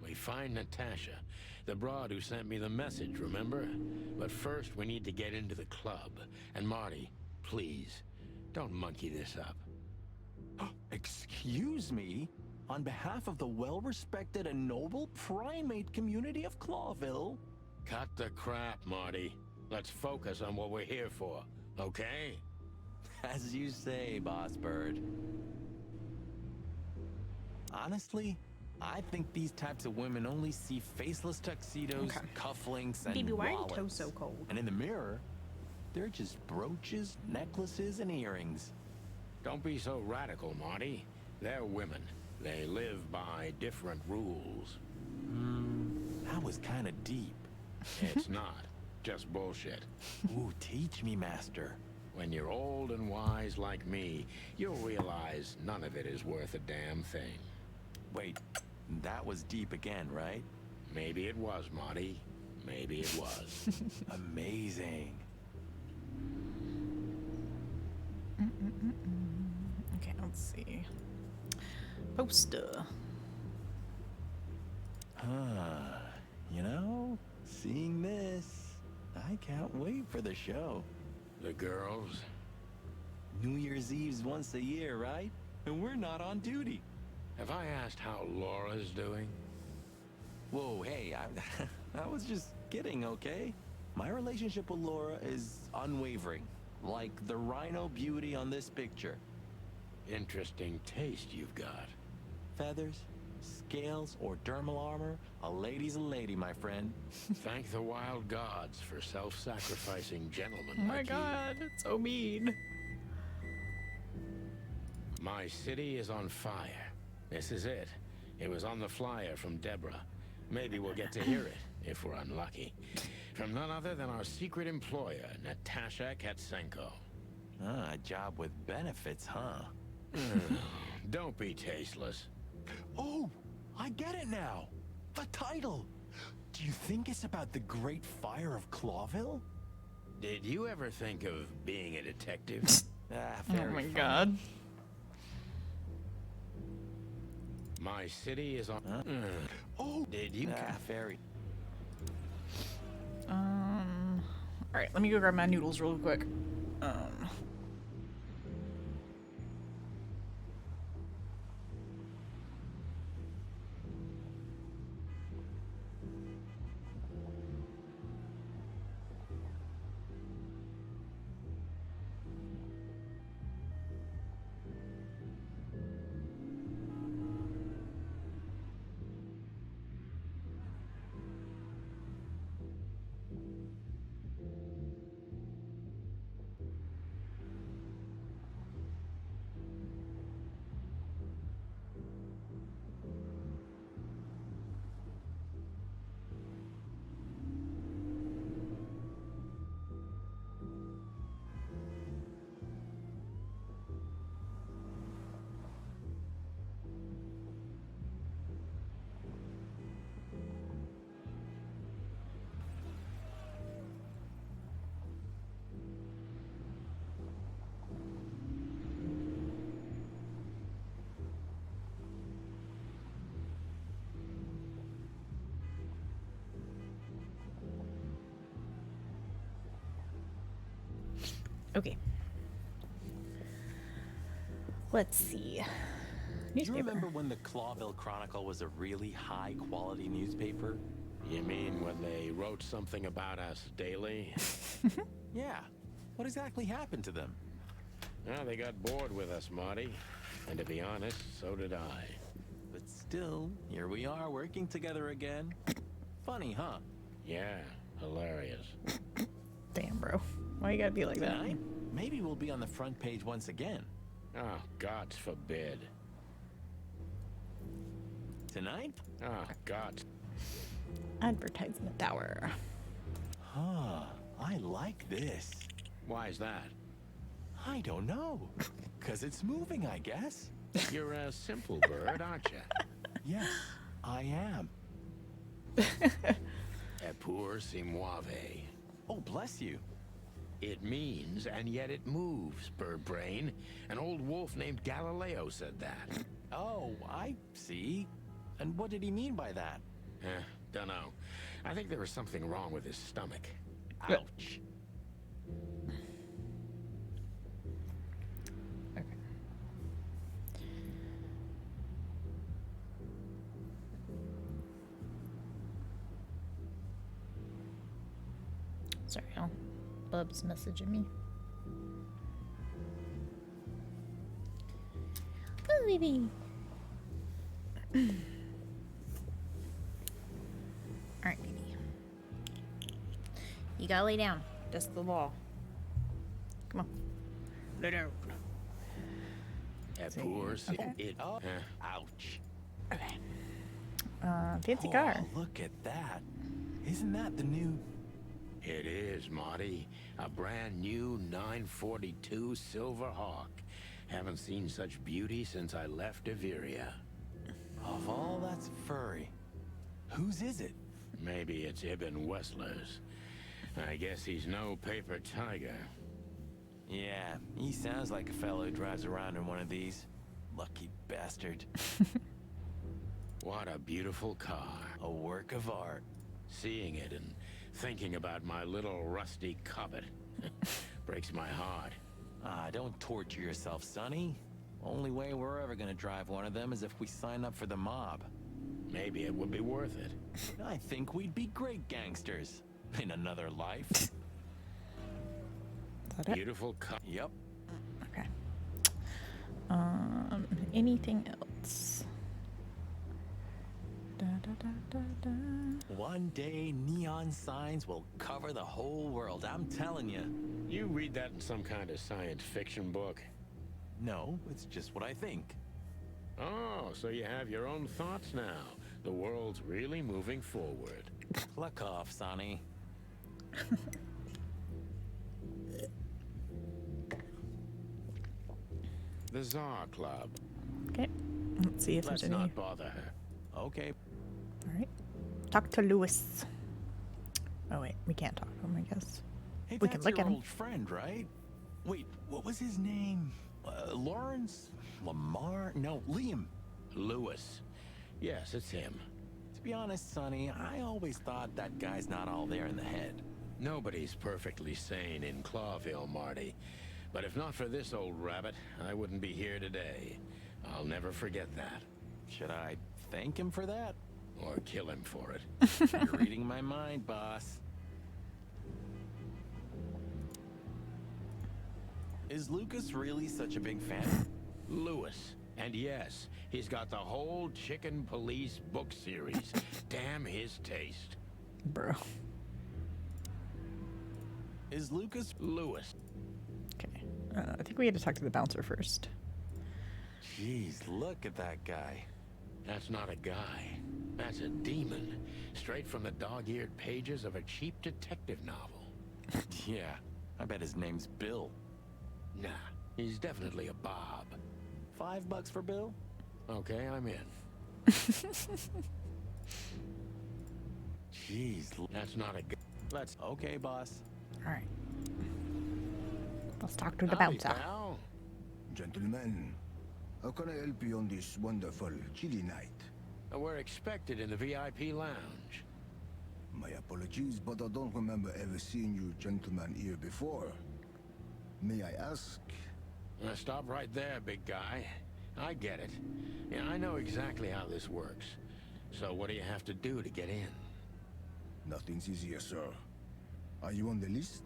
We find Natasha, the broad who sent me the message, remember? But first, we need to get into the club. And Marty, please, don't monkey this up. Excuse me? On behalf of the well-respected and noble primate community of Clawville? Cut the crap, Marty. Let's focus on what we're here for, okay? As you say, Boss Bird. Honestly, I think these types of women only see faceless tuxedos, cufflinks, and Baby, why are your wallets. toes so cold? And in the mirror, they're just brooches, necklaces, and earrings. Don't be so radical, Marty. They're women. They live by different rules. That was kind of deep. It's not. Just bullshit. Ooh, teach me, Master. When you're old and wise like me, you'll realize none of it is worth a damn thing. Wait, that was deep again, right? Maybe it was, Marty. Maybe it was. Amazing. Okay, let's see. Poster. You know, seeing this, I can't wait for the show. The girls? New Year's Eve's once a year, right? And we're not on duty. Have I asked how Laura's doing? Whoa, hey, I was just kidding, okay? My relationship with Laura is unwavering, like the rhino beauty on this picture. Interesting taste you've got. Feathers, scales, or dermal armor, a lady's a lady, my friend. Thank the wild gods for self-sacrificing gentlemen Oh my like god, it's so mean. My city is on fire. This is it. It was on the flyer from Deborah. Maybe we'll get to hear it, if we're unlucky. From none other than our secret employer, Natasha Katsenko. Ah, a job with benefits, huh? Don't be tasteless. Oh, I get it now. The title. Do you think it's about the Great Fire of Clawville? Did you ever think of being a detective? Oh my god. My city is on... Oh! Did you... very... Alright, let me go grab my noodles real quick. Okay. Let's see. Do you remember when the Clawville Chronicle was a really high-quality newspaper? You mean when they wrote something about us daily? Yeah. What exactly happened to them? Well, they got bored with us, Marty. And to be honest, so did I. But still, here we are working together again. Funny, huh? Yeah, hilarious. Damn, bro. Why you gotta be like that? Tonight, maybe we'll be on the front page once again. Oh, God forbid. Tonight? Oh, God. Advertisement tower. Huh. I like this. Why is that? I don't know. 'Cause it's moving, I guess. You're a simple bird, aren't you? Yes, I am. Epur si muove. Oh, bless you. It means, and yet it moves, bird brain. An old wolf named Galileo said that. Oh, I see. And what did he mean by that? Dunno. I think there was something wrong with his stomach. Ouch. Okay. Sorry, Bub's messaging me. Oh, baby. Alright, baby. You gotta lay down. That's the law. Come on. Lay down. Epur si Okay. it. Ouch. Okay. Fancy car. Look at that. Isn't that the new... It is, Marty. A brand new 942 Silver Hawk. Haven't seen such beauty since I left Averia. Of all that's furry, whose is it? Maybe it's Ibn Wessler's. I guess he's no paper tiger. Yeah, he sounds like a fellow who drives around in one of these. Lucky bastard. What a beautiful car. A work of art. Seeing it and thinking about my little rusty cobbet breaks my heart. Ah, don't torture yourself, Sonny. Only way we're ever gonna drive one of them is if we sign up for the mob. Maybe it would be worth it. I think we'd be great gangsters in another life. Beautiful car. Yep. Okay. Anything else? Da, da, da, da, da. One day, neon signs will cover the whole world, I'm telling you. You read that in some kind of science fiction book? No, it's just what I think. Oh, so you have your own thoughts now. The world's really moving forward. Cluck off, Sonny. The Tsar Club. Okay. Let's see if Let's there's any. not bother her. Okay. Alright. Talk to Lewis. Oh, wait. We can't talk to him, I guess. Hey, We that's can look your at him. old friend, right? Wait, what was his name? Lawrence? Lamar? No, Liam. Lewis. Yes, it's him. To be honest, Sonny, I always thought that guy's not all there in the head. Nobody's perfectly sane in Clawville, Marty. But if not for this old rabbit, I wouldn't be here today. I'll never forget that. Should I thank him for that? Or kill him for it. You're reading my mind, boss. Is Lucas really such a big fan? Lewis. And yes, he's got the whole Chicken Police book series. Damn his taste. Bro. Is Lucas... Lewis. Okay. I think we had to talk to the bouncer first. Jeez, look at that guy. That's not a guy. That's a demon. Straight from the dog-eared pages of a cheap detective novel. Yeah, I bet his name's Bill. Nah, he's definitely a Bob. $5 for Bill? Okay, I'm in. Jeez, that's not a guy. Let's... Okay, boss. Alright. Let's talk to the Howdy, bouncer. pal. Gentlemen, how can I help you on this wonderful, chilly night? We're expected in the VIP lounge. My apologies, but I don't remember ever seeing you gentlemen here before. May I ask? Stop right there, big guy. I get it. Yeah, I know exactly how this works. So what do you have to do to get in? Nothing's easier, sir. Are you on the list?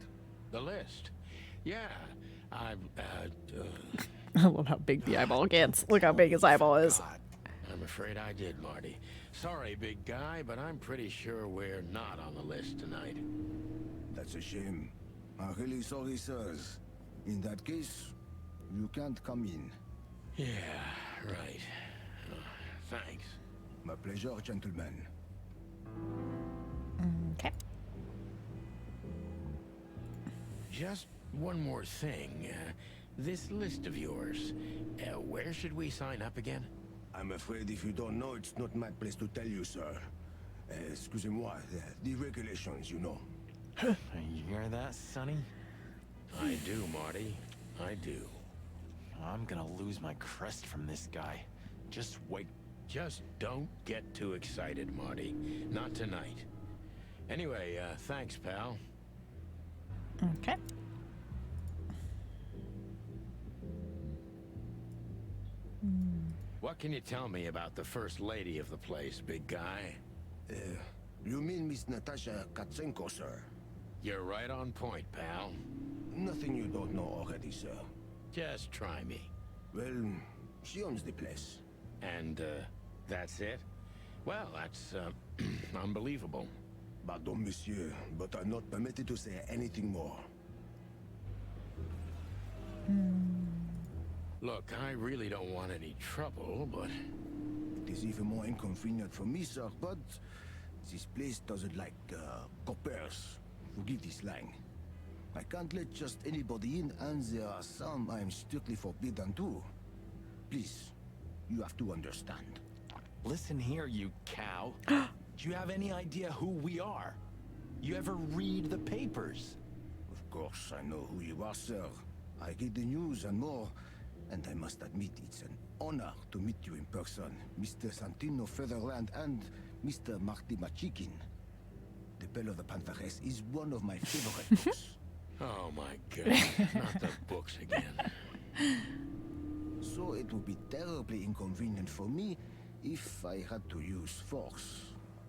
The list? Yeah, I've, I love how big the eyeball gets. Look how big his eyeball is. I'm afraid I did, Marty. Sorry, big guy, but I'm pretty sure we're not on the list tonight. That's a shame. I'm really sorry, sirs. In that case, you can't come in. Yeah, right. Thanks. My pleasure, gentlemen. Okay. Just one more thing. This list of yours, where should we sign up again? I'm afraid if you don't know, it's not my place to tell you, sir. Excusez-moi, the regulations, you know. You hear that, Sonny? I do, Marty. I do. I'm gonna lose my crest from this guy. Just wait. Just don't get too excited, Marty. Not tonight. Anyway, thanks, pal. Okay. What can you tell me about the first lady of the place, big guy? You mean Miss Natasha Katsenko, sir? You're right on point, pal. Nothing you don't know already, sir. Just try me. Well, she owns the place. And, that's it? Well, that's, unbelievable. Pardon, monsieur, but I'm not permitted to say anything more. Look, I really don't want any trouble, but... It is even more inconvenient for me, sir, but this place doesn't like, coppers. Forgive this slang. I can't let just anybody in, and there are some I'm strictly forbidden to. Please, you have to understand. Listen here, you cow. Do you have any idea who we are? You ever read the papers? Of course, I know who you are, sir. I read the news and more, and I must admit it's an honor to meet you in person, Mr. Santino Featherland and Mr. Marty Machikin. The Bell of the Pantheress is one of my favorite books. Oh my God, not the books again. So it would be terribly inconvenient for me if I had to use force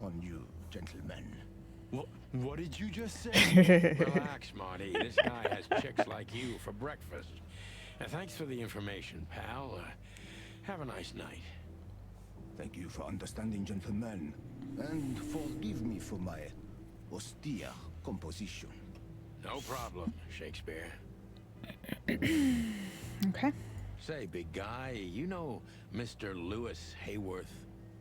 on you, gentlemen. What did you just say? Relax, Marty. This guy has chicks like you for breakfast. Thanks for the information, pal. Have a nice night. Thank you for understanding, gentlemen. And forgive me for my austere composition. No problem, Shakespeare. Okay. Say, big guy, you know Mr. Lewis Hayworth?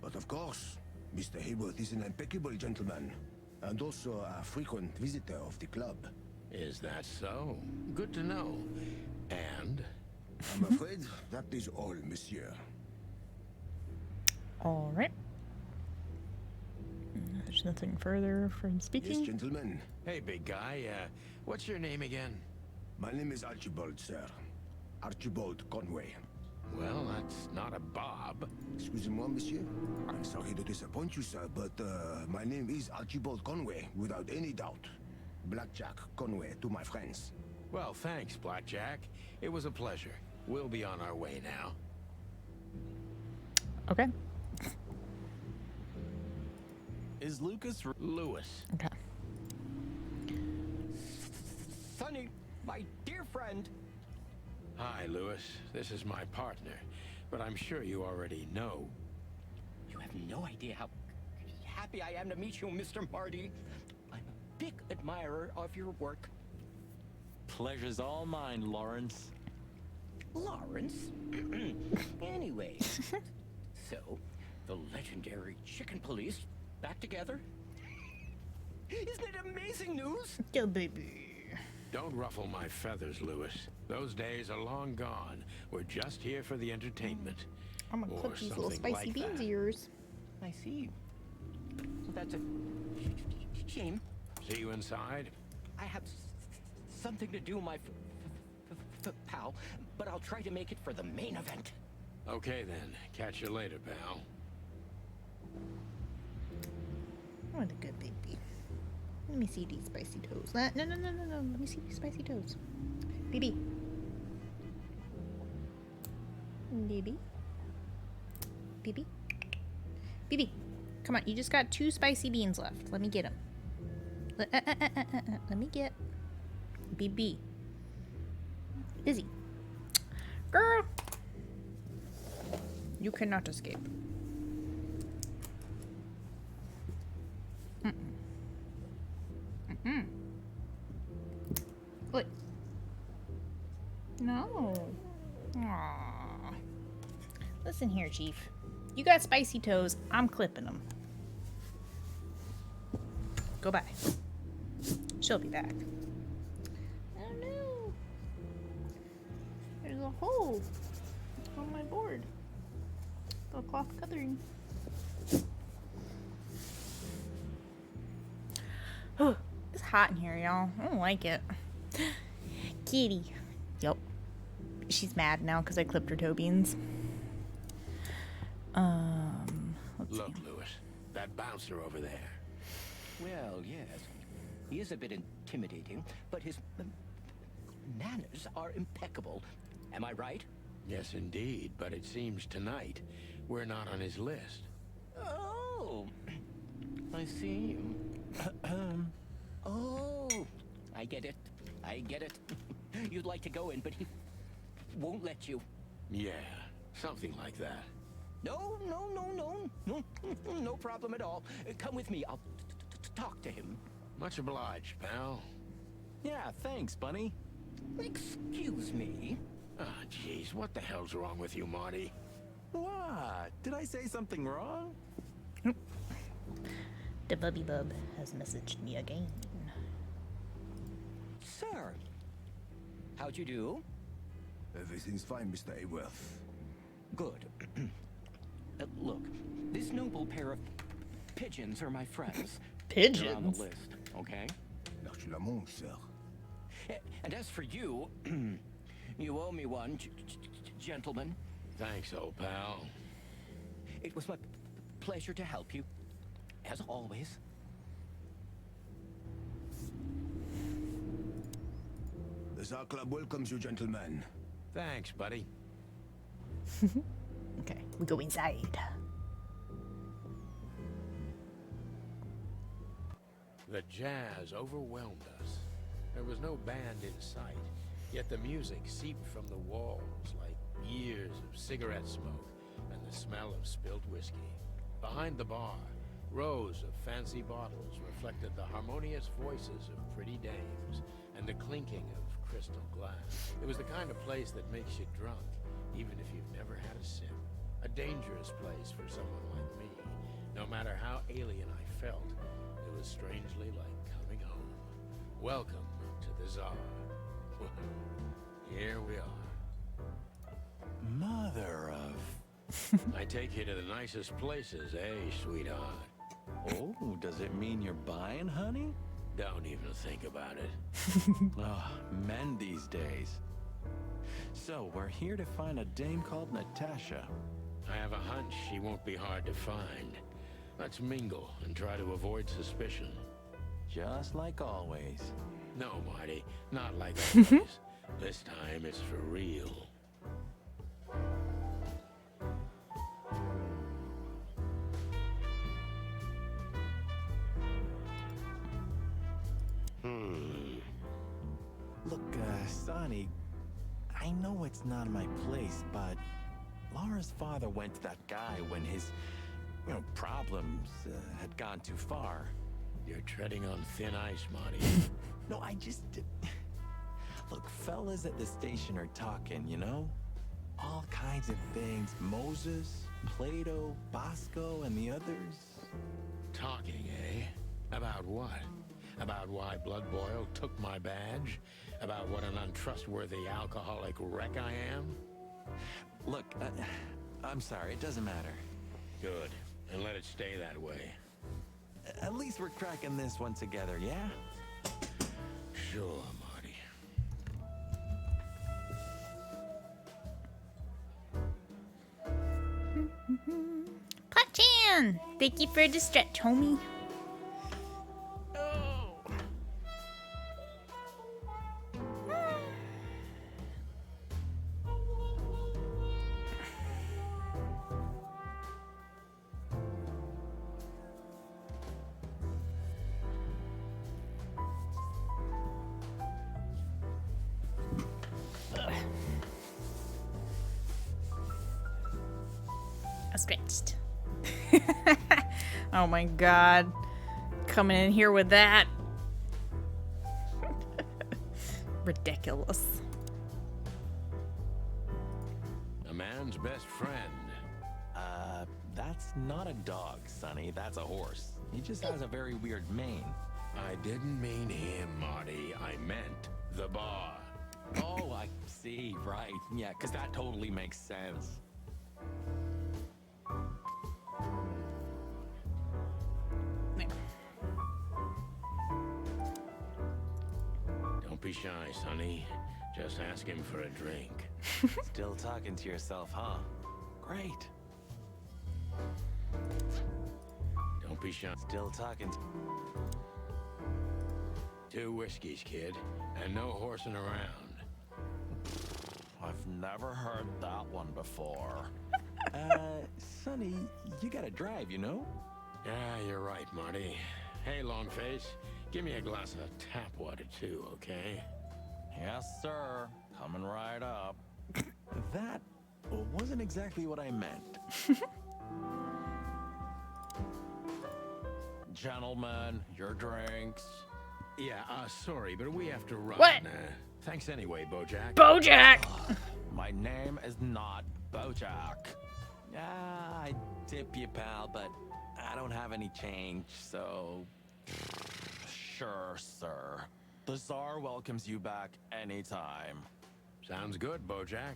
But of course, Mr. Hayworth is an impeccable gentleman, and also a frequent visitor of the club. Is that so? Good to know. And? I'm afraid that is all, monsieur. All right. There's nothing further from speaking. Yes, gentlemen. Hey, big guy, what's your name again? My name is Archibald, sir. Archibald Conway. Well, that's not a Bob. Excusez-moi, monsieur. I'm sorry to disappoint you, sir, but my name is Archibald Conway, without any doubt. Blackjack Conway to my friends. Well, thanks, Blackjack. It was a pleasure. We'll be on our way now. Okay. Is Lucas... Lewis. Okay. Sonny, my dear friend. Hi, Lewis. This is my partner, but I'm sure you already know. You have no idea how happy I am to meet you, Mr. Marty. I'm a big admirer of your work. Pleasure's all mine, Lawrence. Lawrence? Anyway, so, the legendary Chicken Police back together? Isn't it amazing news? Yeah, baby. Don't ruffle my feathers, Lewis. Those days are long gone. We're just here for the entertainment. I'm gonna clip these little spicy beans of yours. I see. Well, that's a shame. See you inside? I have something to do, my pal, but I'll try to make it for the main event. Okay then. Catch you later, pal. What a good baby. Let me see these spicy toes. No. Let me see these spicy toes. Baby. Baby. Baby. Baby. Come on, you just got 2 spicy beans left. Let me get them. Let me get. BB. Izzy. Girl. You cannot escape. What? No. Aww. Listen here, Chief. You got spicy toes. I'm clipping them. Go by. She'll be back. Oh no. There's a hole on my board. The cloth covering. Oh, it's hot in here, y'all. I don't like it. Kitty. Yup. She's mad now because I clipped her toe beans. Look, Lewis, that bouncer over there. Well, yes. He is a bit intimidating, but his manners are impeccable. Am I right? Yes, indeed, but it seems tonight we're not on his list. Oh, I see. Oh, I get it. I get it. You'd like to go in, but he won't let you. Yeah, something like that. No, no problem at all. Come with me. I'll talk to him. Much obliged, pal. Yeah, thanks, Bunny. Excuse me. Ah, jeez, what the hell's wrong with you, Marty? What? Did I say something wrong? The Bubby Bub has messaged me again. Sir, how'd you do? Everything's fine, Mr. Aworth. Good. Look, this noble pair of pigeons are my friends. Pigeons? They're on the list, okay? L'archlamont, sir. And as for you, you owe me one, gentlemen. Thanks, old pal. It was my pleasure to help you, as always. The Tsar Club welcomes you, gentlemen. Thanks, buddy. Okay, we go inside. The jazz overwhelmed us. There was no band in sight, yet the music seeped from the walls like years of cigarette smoke and the smell of spilled whiskey. Behind the bar, rows of fancy bottles reflected the harmonious voices of pretty dames and the clinking of crystal glass. It was the kind of place that makes you drunk, even if you've never had a sip. A dangerous place for someone like me. No matter how alien I felt, it was strangely like coming home. Welcome to the Tsar. Well, here we are. Mother of... I take you to the nicest places, eh, sweetheart? Oh, does it mean you're buying, honey? Don't even think about it. Oh, men these days. So, we're here to find a dame called Natasha. I have a hunch she won't be hard to find. Let's mingle and try to avoid suspicion. Just like always. No, Marty, not like always. This time it's for real. Look, Sonny, I know it's not my place, but Laura's father went to that guy when his, problems had gone too far. You're treading on thin ice, Marty. No, I just... Look, fellas at the station are talking, All kinds of things. Moses, Plato, Bosco, and the others. Talking, eh? About what? About why Blood Boil took my badge? About what an untrustworthy alcoholic wreck I am? Look, I'm sorry, it doesn't matter. Good, and let it stay that way. At least we're cracking this one together, yeah? Sure, Marty. Pot-chan! Thank you for the stretch, homie. Switched. Oh my god. Coming in here with that. Ridiculous. A man's best friend. That's not a dog, Sonny. That's a horse. He just has a very weird mane. I didn't mean him, Marty. I meant the bar. Oh, I see. Right. Yeah, because that totally makes sense. Don't be shy, Sonny. Just ask him for a drink. Still talking to yourself, huh? Great. Don't be shy. Still talking. 2 whiskeys, kid, and no horsing around. I've never heard that one before. Sonny, you gotta drive, you know? Yeah, you're right, Marty. Hey, Longface, give me a glass of tap water too, okay? Yes, sir. Coming right up. That wasn't exactly what I meant. Gentlemen, your drinks. Yeah, sorry, but we have to run. What? Thanks anyway, Bojack. Bojack! My name is not Bojack. I tip you, pal, but I don't have any change, so... Sure, sir. The Tsar welcomes you back anytime. Sounds good, Bojack.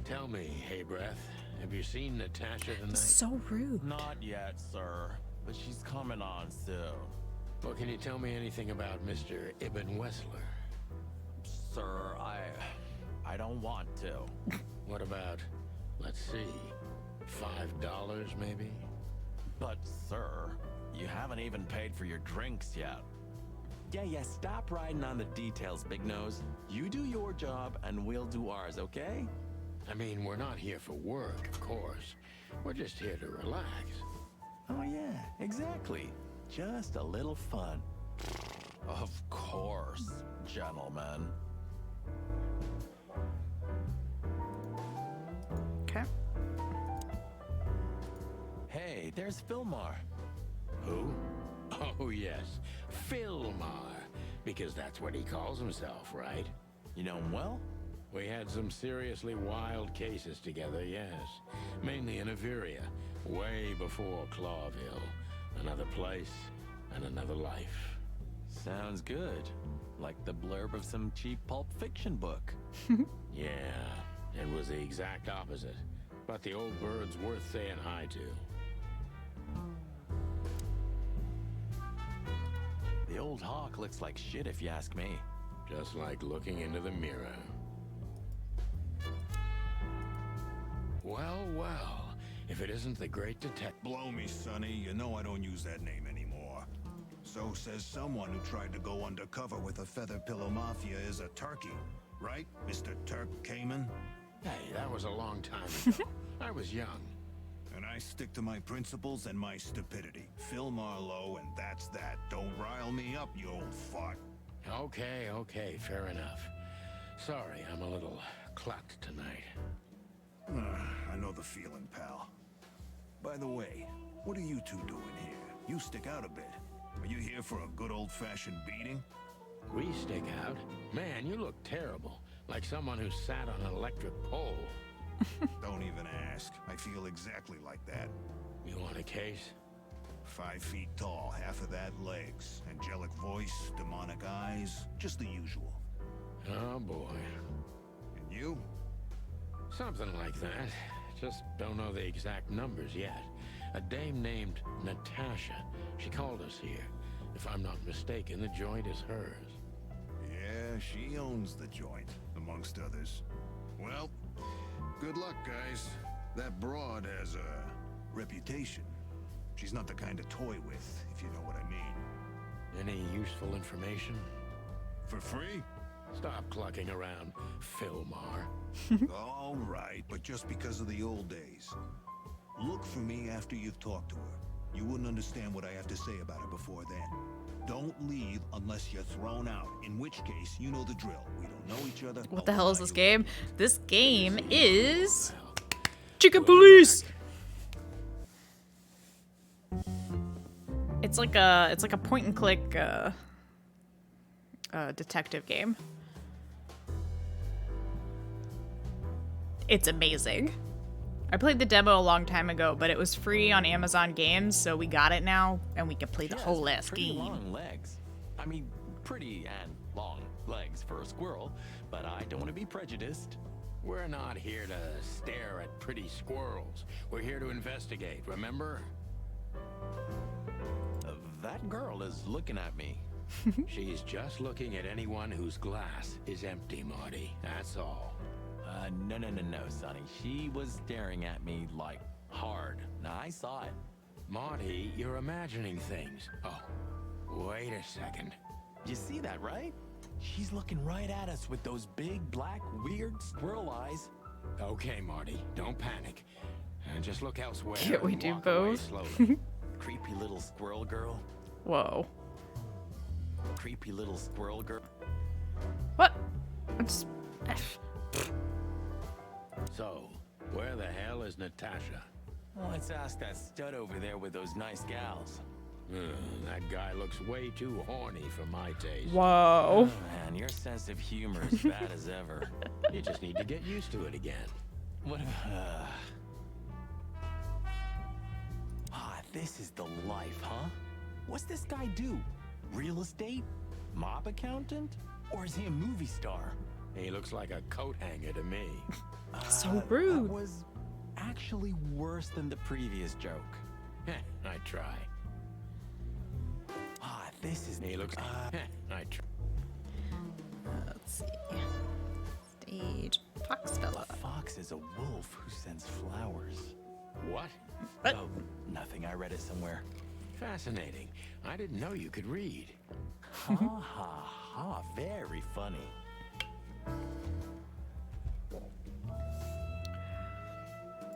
Tell me, hey breath, have you seen Natasha tonight? So rude. Not yet, sir, but she's coming on soon. Well, can you tell me anything about Mr. Ibn Wessler? Sir, I don't want to. What about, let's see, $5 maybe? But, sir, you haven't even paid for your drinks yet. Yeah, stop riding on the details, Big Nose. You do your job, and we'll do ours, okay? I mean, we're not here for work, of course. We're just here to relax. Oh, yeah, exactly. Just a little fun. Of course, gentlemen. Okay. Hey, there's Fillmar. Who? Oh, yes, Fillmar. Because that's what he calls himself, right? You know him well? We had some seriously wild cases together, yes. Mainly in Averia, way before Clawville. Another place and another life. Sounds good. Like the blurb of some cheap pulp fiction book. Yeah, it was the exact opposite. But the old bird's worth saying hi to. The old hawk looks like shit if you ask me. Just like looking into the mirror. Well, well, if it isn't the great detective. Blow me, Sonny. You know I don't use that name anymore. So says someone who tried to go undercover with a Feather Pillow Mafia is a turkey. Right, Mr. Turk Cayman? Hey, that was a long time ago. I was young. And I stick to my principles and my stupidity. Phil Marlowe, and that's that. Don't rile me up, you old fart. Okay, fair enough. Sorry, I'm a little clucked tonight. I know the feeling, pal. By the way, what are you two doing here? You stick out a bit. Are you here for a good old-fashioned beating? We stick out? Man, you look terrible. Like someone who sat on an electric pole. Don't even ask. I feel exactly like that. You want a case? 5 feet tall, half of that legs. Angelic voice, demonic eyes, just the usual. Oh boy. And you? Something like that. Just don't know the exact numbers yet. A dame named Natasha. She called us here. If I'm not mistaken, the joint is hers. Yeah, she owns the joint, amongst others. Well, good luck, guys. That broad has a reputation. She's not the kind to toy with, if you know what I mean. Any useful information? For free? Stop clucking around, Fillmar. All right, but just because of the old days. Look for me after you've talked to her. You wouldn't understand what I have to say about it before then. Don't leave unless you're thrown out, in which case, you know the drill. We don't know each other. What the hell is this game? This game is Chicken Police. It's like a point and click detective game. It's amazing. I played the demo a long time ago, but it was free on Amazon Games, so we got it now, and we can play the whole ass game. Long legs. I mean, pretty and long legs for a squirrel, but I don't want to be prejudiced. We're not here to stare at pretty squirrels. We're here to investigate, remember? That girl is looking at me. She's just looking at anyone whose glass is empty, Marty. That's all. No, Sonny. She was staring at me, like, hard. Now, I saw it. Marty, you're imagining things. Oh, wait a second. You see that, right? She's looking right at us with those big, black, weird squirrel eyes. Okay, Marty, don't panic. And just look elsewhere. Can't we and do walk away both? slowly. Creepy little squirrel girl. Whoa. Creepy little squirrel girl. What? So, where the hell is Natasha? Well, let's ask that stud over there with those nice gals. That guy looks way too horny for my taste. Whoa. Oh, man, your sense of humor is bad as ever. You just need to get used to it again. What if... this is the life, huh? What's this guy do? Real estate? Mob accountant? Or is he a movie star? He looks like a coat hanger to me. So rude. That was actually worse than the previous joke. I try. This is... He looks... I try. Let's see. Stage. Fox fella. A fox is a wolf who sends flowers. What? Oh, nothing. I read it somewhere. Fascinating. I didn't know you could read. Ha ha ha. Very funny.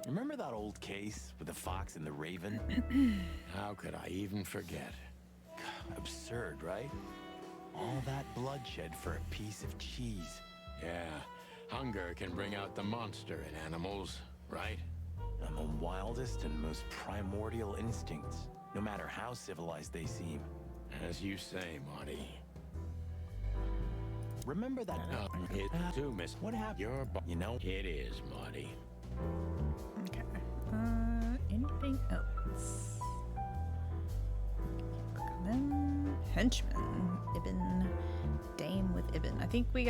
Remember that old case with the fox and the raven? How could I even forget? Absurd, right? All that bloodshed for a piece of cheese. Yeah, hunger can bring out the monster in animals, right? And the wildest and most primordial instincts, no matter how civilized they seem. As you say, Marty. Remember that... It too, miss. What happened? You know, it is, Marty. Okay. Anything else? Henchman. Ibn. Dame with Ibn. I think we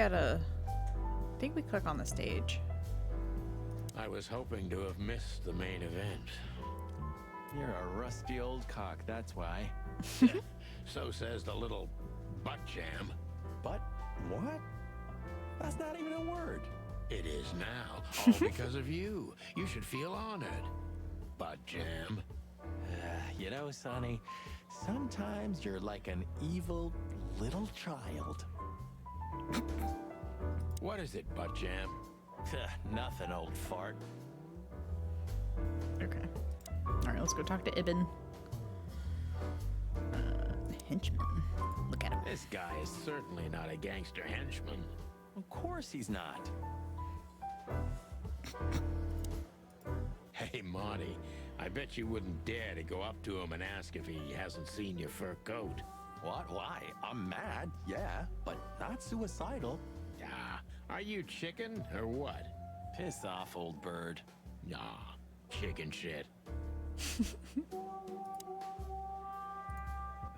click on the stage. I was hoping to have missed the main event. You're a rusty old cock, that's why. So says the little butt jam. But what? That's not even a word. It is now, all because of you. You should feel honored. Butt jam. You know, Sonny, sometimes you're like an evil little child. What is it, butt jam? Nothing, old fart. Okay. Alright, let's go talk to Ibn. Henchman. Look at him. This guy is certainly not a gangster henchman. Of course he's not. Hey, Marty, I bet you wouldn't dare to go up to him and ask if he hasn't seen your fur coat. What? Why? I'm mad, yeah, but not suicidal. Are you chicken or what? Piss off, old bird. Nah, chicken shit.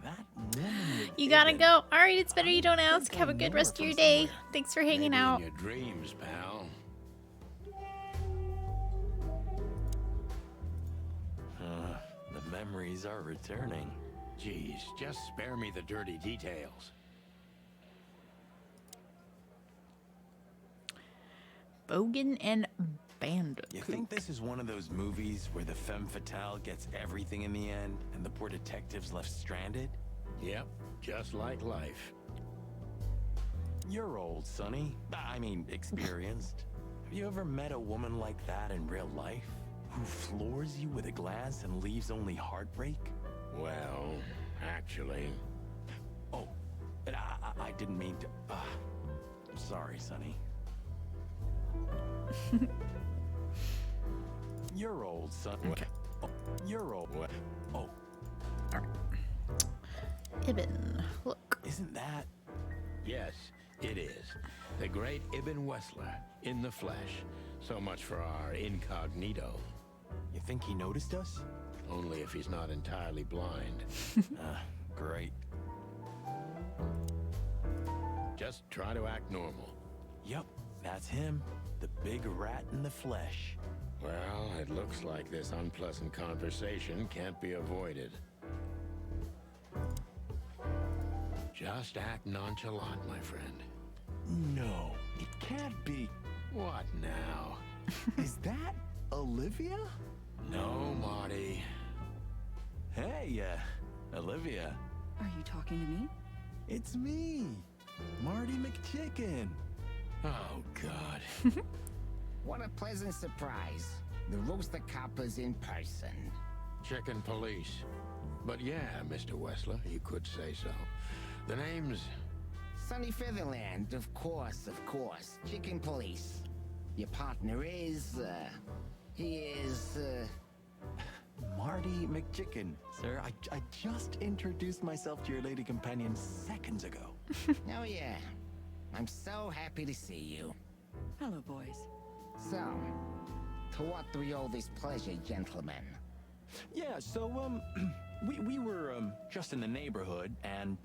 That woman. You gotta go. Alright, it's better you don't ask. Have a good rest of your day. Thanks for hanging out. In your dreams, pal. The memories are returning. Jeez, just spare me the dirty details. Bogan and Bandit. You think this is one of those movies where the femme fatale gets everything in the end and the poor detective's left stranded? Yep, just like life. You're old, Sonny. I mean, experienced. Have you ever met a woman like that in real life? Who floors you with a glance and leaves only heartbreak? Well, actually... Oh, and I didn't mean to... I'm sorry, Sonny. You're old, son. Okay. Oh, you're old. Oh. Alright. Ibn, look. Isn't that... Yes, it is. The great Ibn Wessler, in the flesh. So much for our incognito. You think he noticed us? Only if he's not entirely blind. Great. Just try to act normal. Yep, that's him. The big rat in the flesh. Well, it looks like this unpleasant conversation can't be avoided. Just act nonchalant, my friend. No, it can't be. What now? Is that Olivia? No, Marty. Hey, Olivia. Are you talking to me? It's me, Marty McChicken. Oh, God. What a pleasant surprise. The Rooster Copper's in person. Chicken police. But yeah, Mr. Wessler, you could say so. The name's... Sunny Featherland, of course, of course. Chicken police. Your partner is, he is, Marty McChicken, sir. I just introduced myself to your lady companion seconds ago. Oh, yeah. I'm so happy to see you. Hello, boys. So, to what do we owe this pleasure, gentlemen? Yeah, so, we were, just in the neighborhood, and...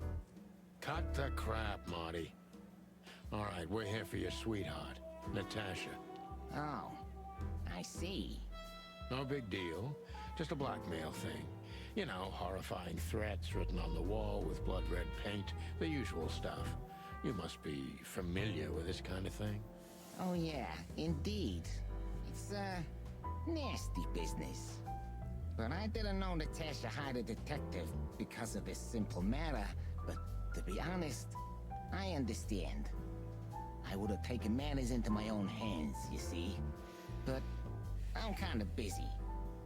Cut the crap, Marty. All right, we're here for your sweetheart, Natasha. Oh, I see. No big deal. Just a blackmail thing. You know, horrifying threats written on the wall with blood-red paint. The usual stuff. You must be familiar with this kind of thing. Oh, yeah, indeed. It's, nasty business. But I didn't know Natasha hired a detective because of this simple matter. But to be honest, I understand. I would have taken matters into my own hands, you see. But I'm kind of busy.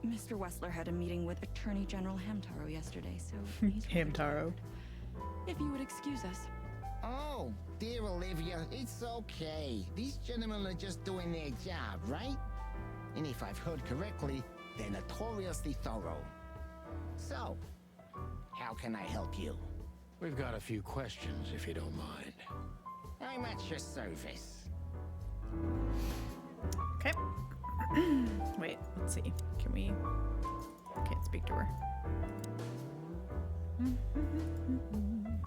Mr. Wessler had a meeting with Attorney General Hamtaro yesterday, so he's Hamtaro. If you would excuse us. Oh, dear Olivia, it's okay. These gentlemen are just doing their job, right? And if I've heard correctly, they're notoriously thorough. So, how can I help you? We've got a few questions, if you don't mind. I'm at your service. Okay. Wait, let's see. Can we... Can't speak to her.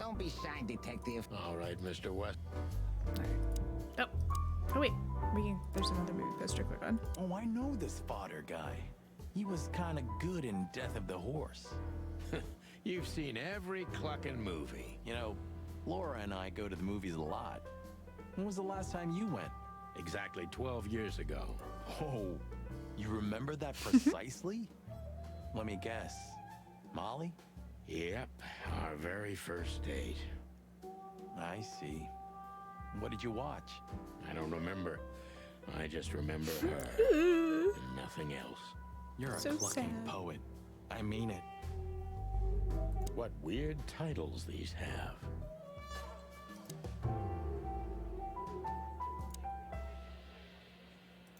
Don't be shy, detective. All right, Mr. West. Oh. Oh, wait. There's another movie poster to click on. Oh, I know this fodder guy. He was kind of good in Death of the Horse. You've seen every clucking movie. You know, Laura and I go to the movies a lot. When was the last time you went? Exactly 12 years ago. Oh, you remember that precisely? Let me guess. Molly? Yep, our very first date. I see. What did you watch? I don't remember. I just remember her. And nothing else. You're a So clucking sad. poet. I mean it. What weird titles these have.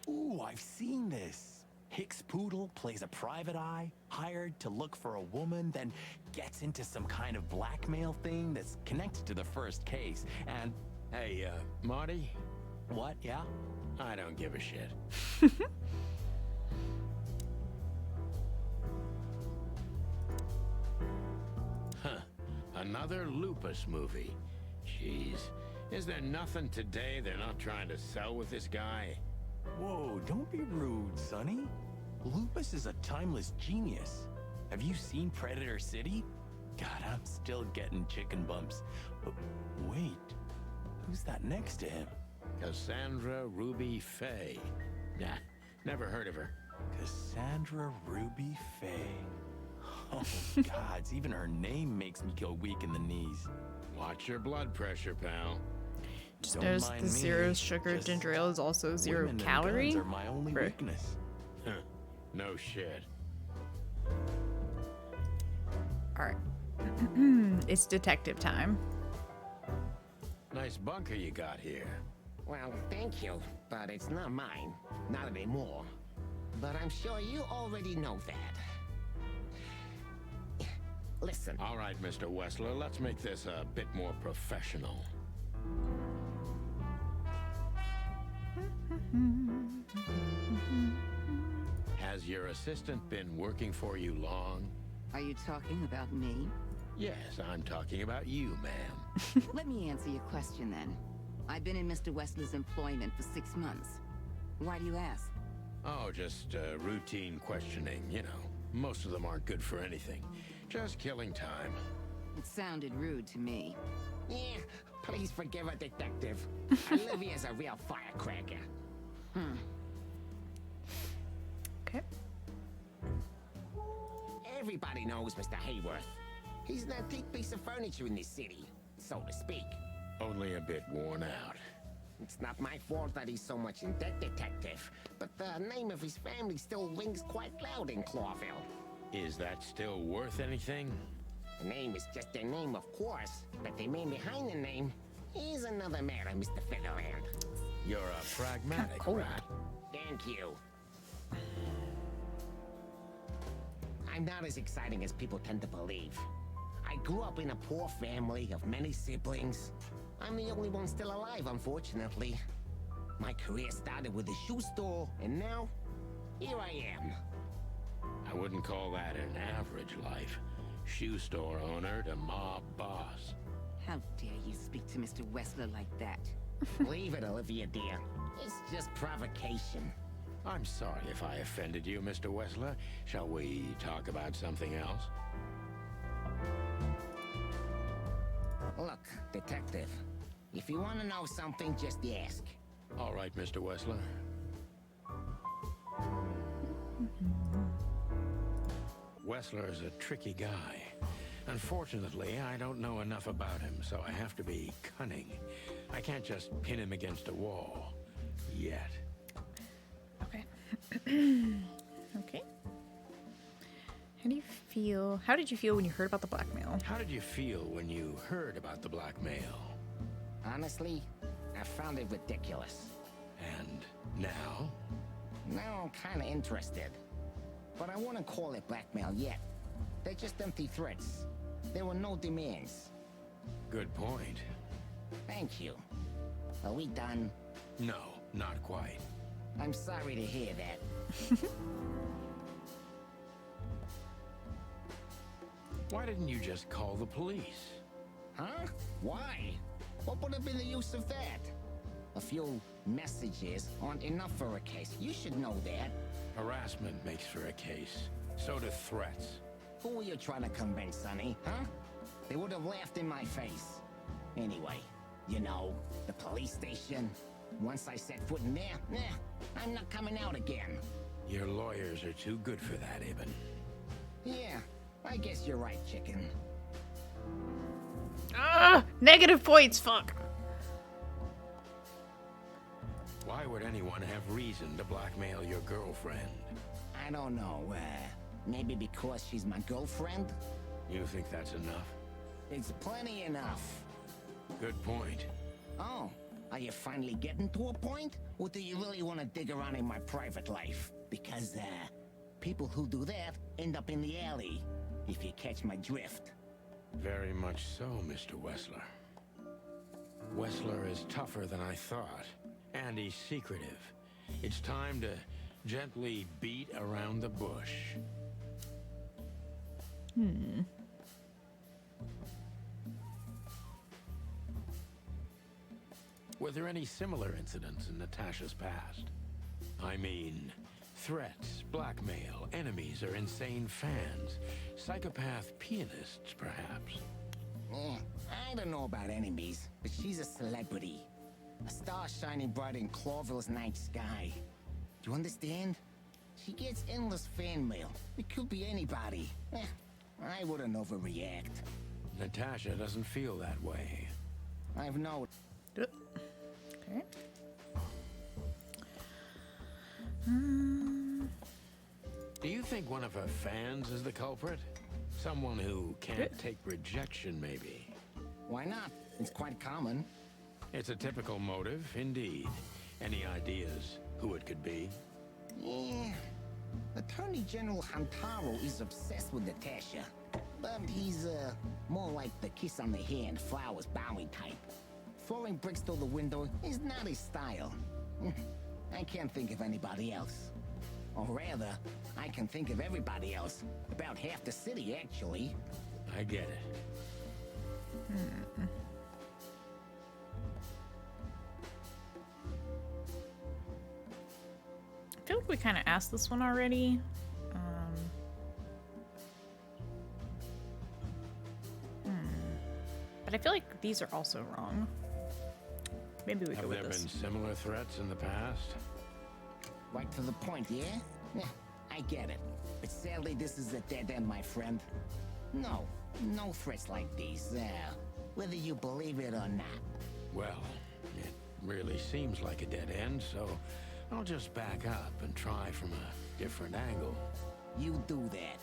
Ooh, I've seen this. Hicks Poodle plays a private eye, hired to look for a woman, then gets into some kind of blackmail thing that's connected to the first case, and... Hey, Marty? What, yeah? I don't give a shit. Huh. Another Lupus movie. Jeez. Is there nothing today they're not trying to sell with this guy? Whoa, don't be rude, Sonny. Lupus is a timeless genius. Have you seen Predator City? God, I'm still getting chicken bumps. But wait, who's that next to him? Cassandra Ruby Faye. Nah, never heard of her. Cassandra Ruby Faye. Oh, gods, even her name makes me go weak in the knees. Watch your blood pressure, pal. Just Don't notice mind the me, zero sugar just ginger ale is also 0 women and calorie. guns are my only Right. weakness. Huh. No shit. Alright. It's detective time. Nice bunker you got here. Well, thank you, but it's not mine. Not anymore. But I'm sure you already know that. Listen. All right, Mr. Wessler, let's make this a bit more professional. Has your assistant been working for you long? Are you talking about me? Yes, I'm talking about you, ma'am. Let me answer your question then. I've been in Mr. Wessler's employment for 6 months. Why do you ask? Oh, just routine questioning, you know. Most of them aren't good for anything. Just killing time. It sounded rude to me. Yeah, please forgive a detective. Olivia's a real firecracker. Okay. Everybody knows Mr. Hayworth. He's an antique piece of furniture in this city, so to speak. Only a bit worn out. It's not my fault that he's so much in debt, detective, but the name of his family still rings quite loud in Clawville. Is that still worth anything? The name is just their name, of course, but the man behind the name is another matter, Mr. Featherland. You're a pragmatic rat. Thank you. I'm not as exciting as people tend to believe. I grew up in a poor family of many siblings. I'm the only one still alive, unfortunately. My career started with a shoe store, and now, here I am. I wouldn't call that an average life. Shoe store owner to mob boss. How dare you speak to Mr. Wessler like that? Leave it, Olivia, dear. It's just provocation. I'm sorry if I offended you, Mr. Wessler. Shall we talk about something else? Look, detective, if you want to know something, just ask. All right, Mr. Wessler. Wessler's a tricky guy. Unfortunately, I don't know enough about him, so I have to be cunning. I can't just pin him against a wall. Yet. Okay. Okay. How did you feel when you heard about the blackmail? How did you feel when you heard about the blackmail? Honestly, I found it ridiculous. And now? Now I'm kinda interested. But I wouldn't call it blackmail yet. They're just empty threats. There were no demands. Good point. Thank you. Are we done? No, not quite. I'm sorry to hear that. Why didn't you just call the police? Huh? Why? What would have been the use of that? A few messages aren't enough for a case. You should know that. Harassment makes for a case. So do threats. Who were you trying to convince, Sonny? Huh? They would have laughed in my face. Anyway, you know, the police station. Once I set foot in there, I'm not coming out again. Your lawyers are too good for that, Ibn. Yeah, I guess you're right, chicken. Negative points, fuck. Why would anyone have reason to blackmail your girlfriend? I don't know, maybe because she's my girlfriend? You think that's enough? It's plenty enough. Good point. Oh, are you finally getting to a point? Or do you really want to dig around in my private life? Because, people who do that end up in the alley, if you catch my drift. Very much so, Mr. Wessler. Wessler is tougher than I thought, and he's secretive. It's time to gently beat around the bush. Were there any similar incidents in Natasha's past? I mean, threats, blackmail, enemies or insane fans, psychopath pianists, perhaps. I don't know about enemies, but she's a celebrity. A star shining bright in Clawville's night sky. Do you understand? She gets endless fan mail. It could be anybody. I wouldn't overreact. Natasha doesn't feel that way. I've known. Okay. Do you think one of her fans is the culprit? Someone who can't take rejection, maybe. Why not? It's quite common. It's a typical motive, indeed. Any ideas who it could be? Yeah. Attorney General Hamtaro is obsessed with Natasha. But he's, more like the kiss on the hand, flowers bowing type. Throwing bricks through the window is not his style. I can't think of anybody else. Or rather, I can think of everybody else. About half the city, actually. I get it. I feel like we kind of asked this one already. But I feel like these are also wrong. Maybe we go with this. Have there been similar threats in the past? Right to the point, yeah? Yeah, I get it. But sadly, this is a dead end, my friend. No threats like these, whether you believe it or not. Well, it really seems like a dead end, so I'll just back up and try from a different angle. You do that.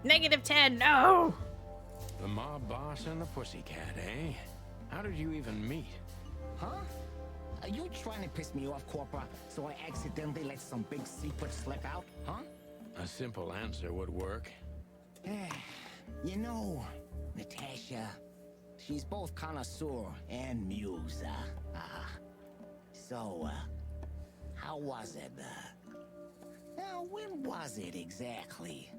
-10, no! The mob boss and the pussycat, eh? How did you even meet? Huh? Are you trying to piss me off, Corpora, so I accidentally let some big secret slip out, huh? A simple answer would work. You know, Natasha, she's both connoisseur and muse, So, how was it, when was it exactly?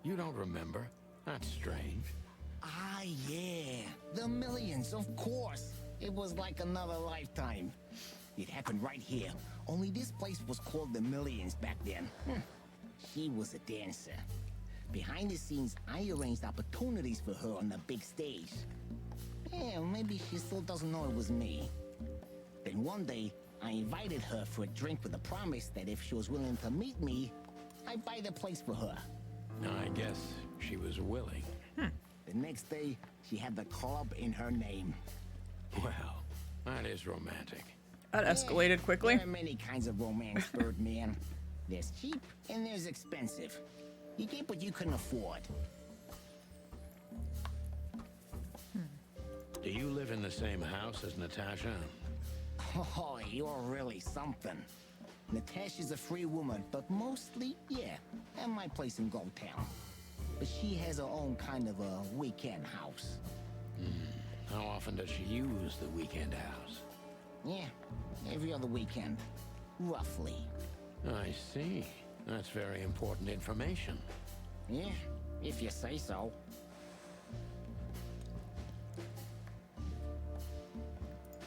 You don't remember? That's strange. Ah, yeah. The Millions, of course. It was like another lifetime. It happened right here. Only this place was called the Millions back then. She was a dancer. Behind the scenes, I arranged opportunities for her on the big stage. Yeah, maybe she still doesn't know it was me. Then one day, I invited her for a drink with a promise that if she was willing to meet me, I'd buy the place for her. I guess she was willing. The next day, she had the club in her name. Well, that is romantic. That escalated quickly. There are many kinds of romance, Birdman. There's cheap and there's expensive. You get what you can afford. Do you live in the same house as Natasha? Oh, you're really something. Natasha's a free woman, but mostly, yeah, at my place in Gold Town. But she has her own kind of a weekend house. How often does she use the weekend house? Yeah, every other weekend, roughly. I see. That's very important information. Yeah, if you say so.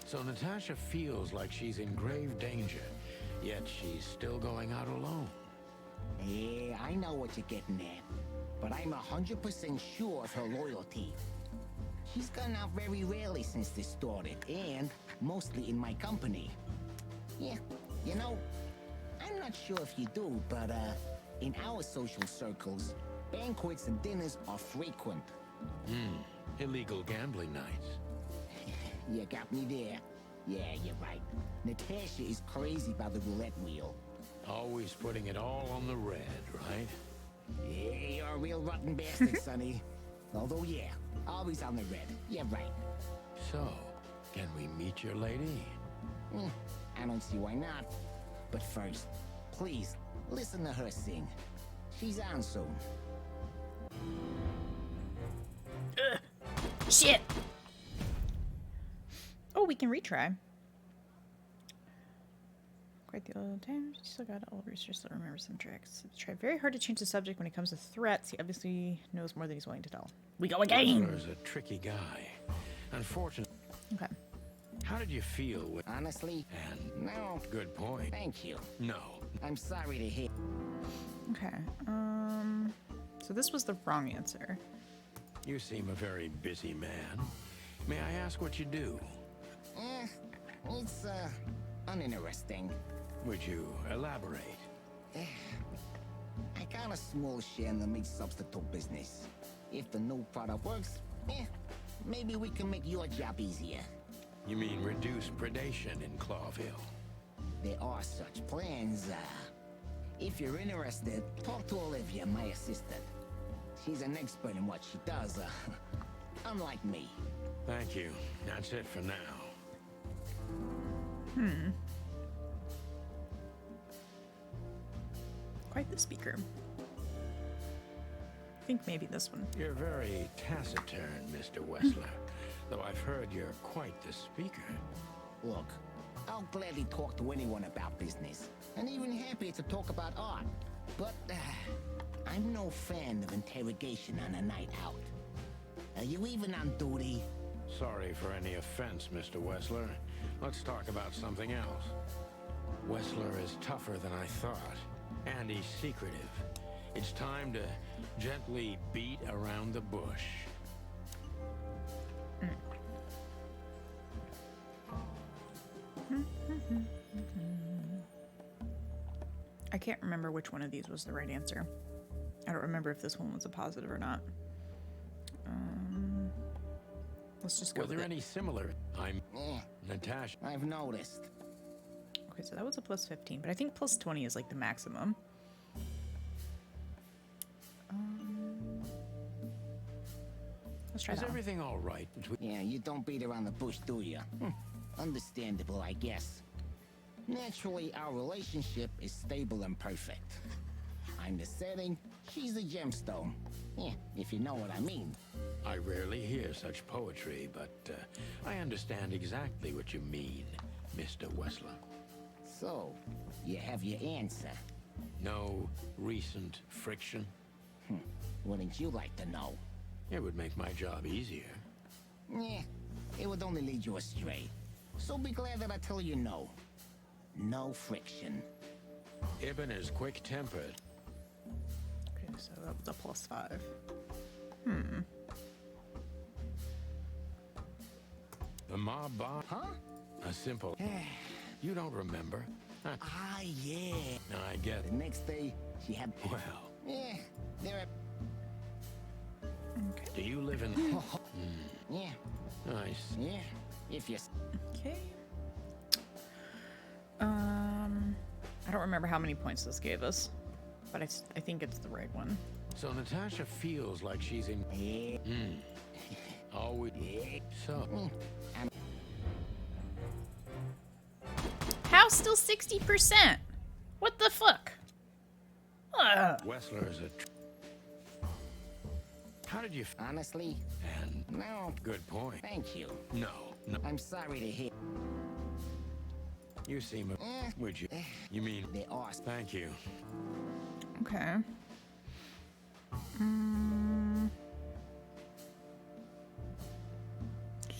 So Natasha feels like she's in grave danger, yet she's still going out alone. Yeah, I know what you're getting at. But I'm 100% sure of her loyalty. She's gone out very rarely since this started, and mostly in my company. Yeah, you know, I'm not sure if you do, but in our social circles, banquets and dinners are frequent. Illegal gambling nights. You got me there. Yeah, you're right. Natasha is crazy about the roulette wheel. Always putting it all on the red, right? Yeah, you're a real rotten bastard, Sonny. Although, yeah, always on the red. Yeah, right. So, can we meet your lady? I don't see why not. But first, please, listen to her sing. She's on soon. Shit! Oh, we can retry. Quite the old times. Still got old research that remembers some tricks. Try very hard to change the subject when it comes to threats. He obviously knows more than he's willing to tell. We go again! Butler's a tricky guy. Unfortunately. Okay. How did you feel when... Honestly? And... No. Good point. Thank you. No. I'm sorry to hear... Okay, so this was the wrong answer. You seem a very busy man. May I ask what you do? It's, uninteresting. Would you elaborate? I got a small share in the meat substitute business. If the new product works, maybe we can make your job easier. You mean reduce predation in Clawville? There are such plans. If you're interested, talk to Olivia, my assistant. She's an expert in what she does, unlike me. Thank you. That's it for now. Quite the speaker. I think maybe this one. You're very taciturn, Mr. Wessler. Though I've heard you're quite the speaker. Look, I'll gladly talk to anyone about business, and even happy to talk about art. But I'm no fan of interrogation on a night out. Are you even on duty? Sorry for any offense, Mr. Wessler. Let's talk about something else. Wessler is tougher than I thought, and he's secretive. It's time to gently beat around the bush. I can't remember which one of these was the right answer. I don't remember if this one was a positive or not. Let's just go Were with there it. any similar? I'm Natasha. I've noticed. Okay, so that was a plus 15, but I think plus 20 is like the maximum. Let's try Is that one. everything all right between... Yeah, you don't beat around the bush, do you? Understandable, I guess. Naturally, our relationship is stable and perfect. I'm the setting, she's the gemstone. Yeah, if you know what I mean. I rarely hear such poetry, but I understand exactly what you mean, Mr. Wessler. So, you have your answer. No recent friction? Wouldn't you like to know? It would make my job easier. Yeah, it would only lead you astray. So be glad that I tell you no. No friction. Ibn is quick-tempered. Okay, so that was a plus 5. The mob boss? Huh? A simple... You don't remember? Ah, yeah. I get The it. next day, she had... Well, Yeah, there are... do you live in... Yeah, Nice. yeah. If you... Okay. I don't remember how many points this gave us, but I think it's the right one. So Natasha feels like she's in... Always... So... How still 60%? What the fuck? Wessler is a... How did you... Honestly? And... No. Good point. Thank you. No. I'm sorry to hear... You seem... Would you... You mean... They are... Thank you. Okay.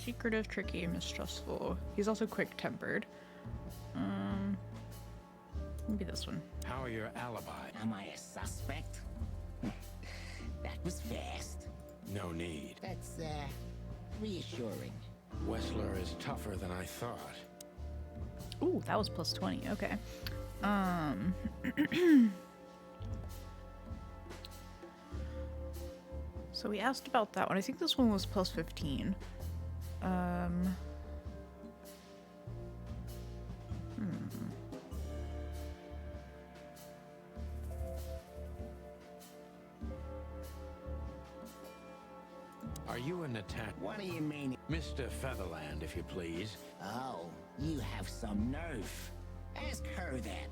Secretive, tricky, mistrustful. He's also quick-tempered. Maybe this one. How are your alibi? Am I a suspect? That was fast. No need. That's, reassuring. Wessler is tougher than I thought. Ooh, that was plus 20. Okay. So we asked about that one. I think this one was plus 15. Are you an attack? What do you mean? Mr. Featherland, if you please. Oh, you have some nerve. Ask her that.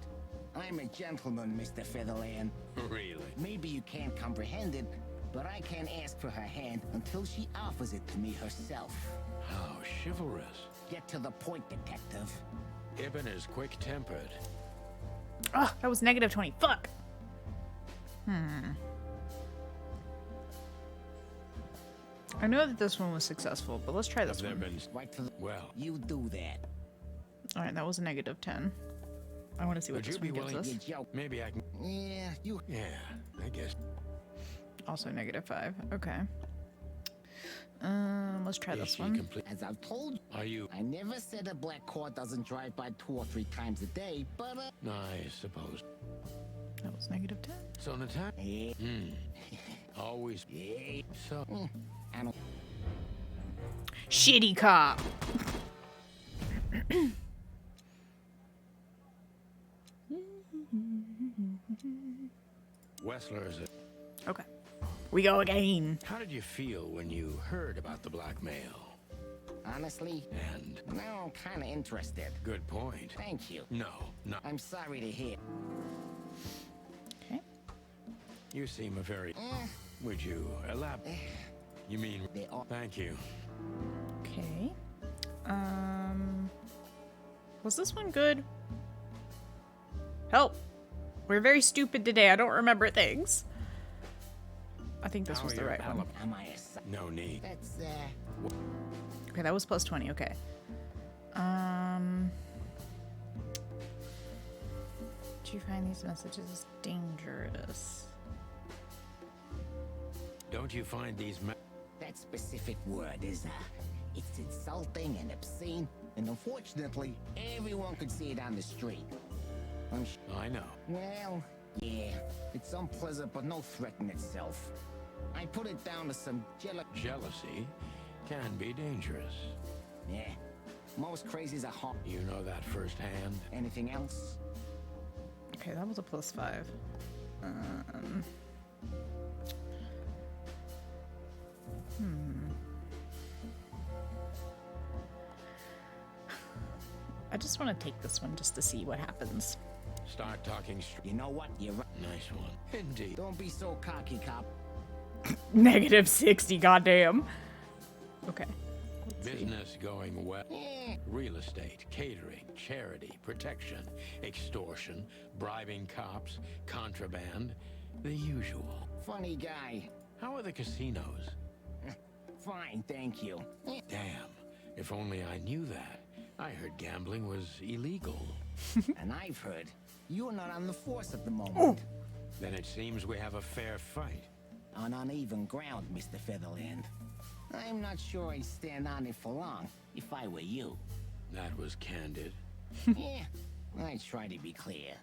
I'm a gentleman, Mr. Featherland. Really? Maybe you can't comprehend it, but I can't ask for her hand until she offers it to me herself. How chivalrous. Get to the point, detective. Ibn is quick-tempered. Oh, that was negative 20. Fuck. I know that this one was successful, but let's try this Have there one. been... Right to the... Well, You do that. Alright, that was a negative 10. I want to see what would this you be one gives willing... us. You joke. Maybe I can... Yeah, you... Yeah, I guess. Also negative 5. Okay. Let's try Is this she one. complete? As I've told you, Are you... I never said a black car doesn't drive by 2 or 3 times a day, but, I suppose. That was negative 10. So, Natasha... Yeah. Always... Yeah. So... I don't... Shitty cop. Wessler is a... Okay. We go again. How did you feel when you heard about the blackmail? Honestly? And? Now I'm kinda interested. Good point. Thank you. No. I'm sorry to hear. Okay. You seem a very... Would you elaborate? You mean... Thank you. Okay. Was this one good? Help. We're very stupid today. I don't remember things. I think this was the right one. No need. That's, Okay, that was plus 20. Okay. Do you find these messages dangerous? Don't you find these... That specific word is, it's insulting and obscene, and unfortunately, everyone could see it on the street. I know. Well, yeah, it's unpleasant, but no threat in itself. I put it down to some Jealousy can be dangerous. Yeah, most crazies are hot. You know that firsthand. Anything else? Okay, that was a plus 5. I just want to take this one just to see what happens. Start talking straight. You know what? You're right. Nice one. Indeed. Don't be so cocky, cop. Negative 60, goddamn. Okay. Business going well. Real estate, catering, charity, protection, extortion, bribing cops, contraband, the usual. Funny guy. How are the casinos? Fine, thank you. Damn, if only I knew that. I heard gambling was illegal. And I've heard you're not on the force at the moment. Oh. Then it seems we have a fair fight. On uneven ground, Mr. Featherland. I'm not sure I'd stand on it for long, if I were you. That was candid. Yeah, I try to be clear.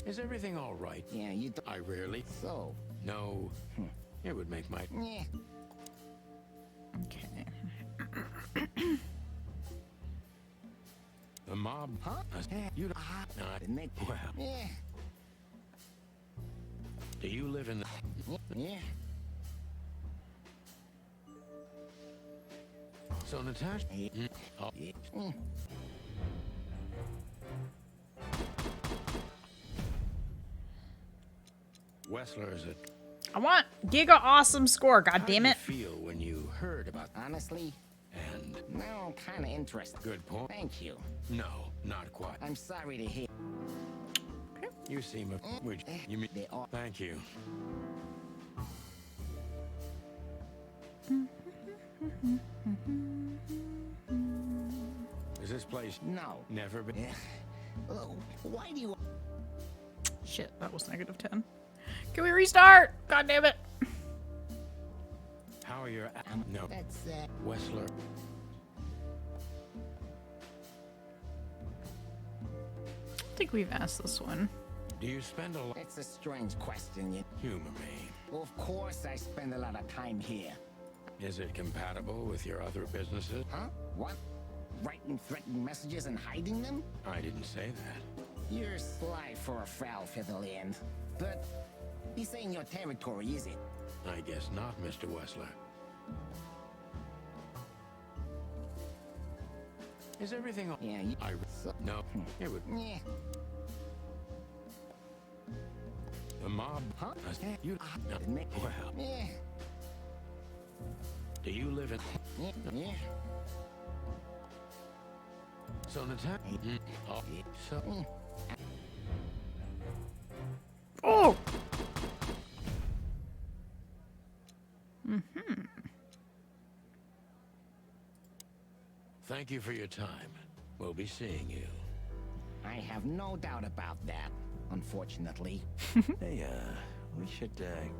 Is everything all right? Yeah, you do. I rarely... So? No. It would make my... Yeah. Okay. The mob... Huh? You... Well. Yeah. Do you live in the... Yeah. So, Natasha... Oh. Wessler is a... I want Giga Awesome score, god damn it. How did you feel when you heard about... Honestly? And... Now I'm kinda interested. Good point. Thank you. No, not quite. I'm sorry to hear. You seem a... Would you mean... Thank you. Is this place... No. Never been... Why do you... Shit, that was negative 10. Can we restart? God damn it. How are your... No. That's, Wessler. I think we've asked this one. Do you spend a lot... It's a strange question, you... Humor me. Well, of course I spend a lot of time here. Is it compatible with your other businesses? Huh? What? Writing threatening messages and hiding them? I didn't say that. You're sly for a foul, Featherland. But this ain't your territory, is it? I guess not, Mr. Wessler. Is everything... Yeah, you... No, it would... Yeah. The mob... Huh? You... Well... Yeah. Do you live in... Yeah. So, Natasha... Oh, so... Oh! Thank you for your time. We'll be seeing you. I have no doubt about that, unfortunately. Hey, we should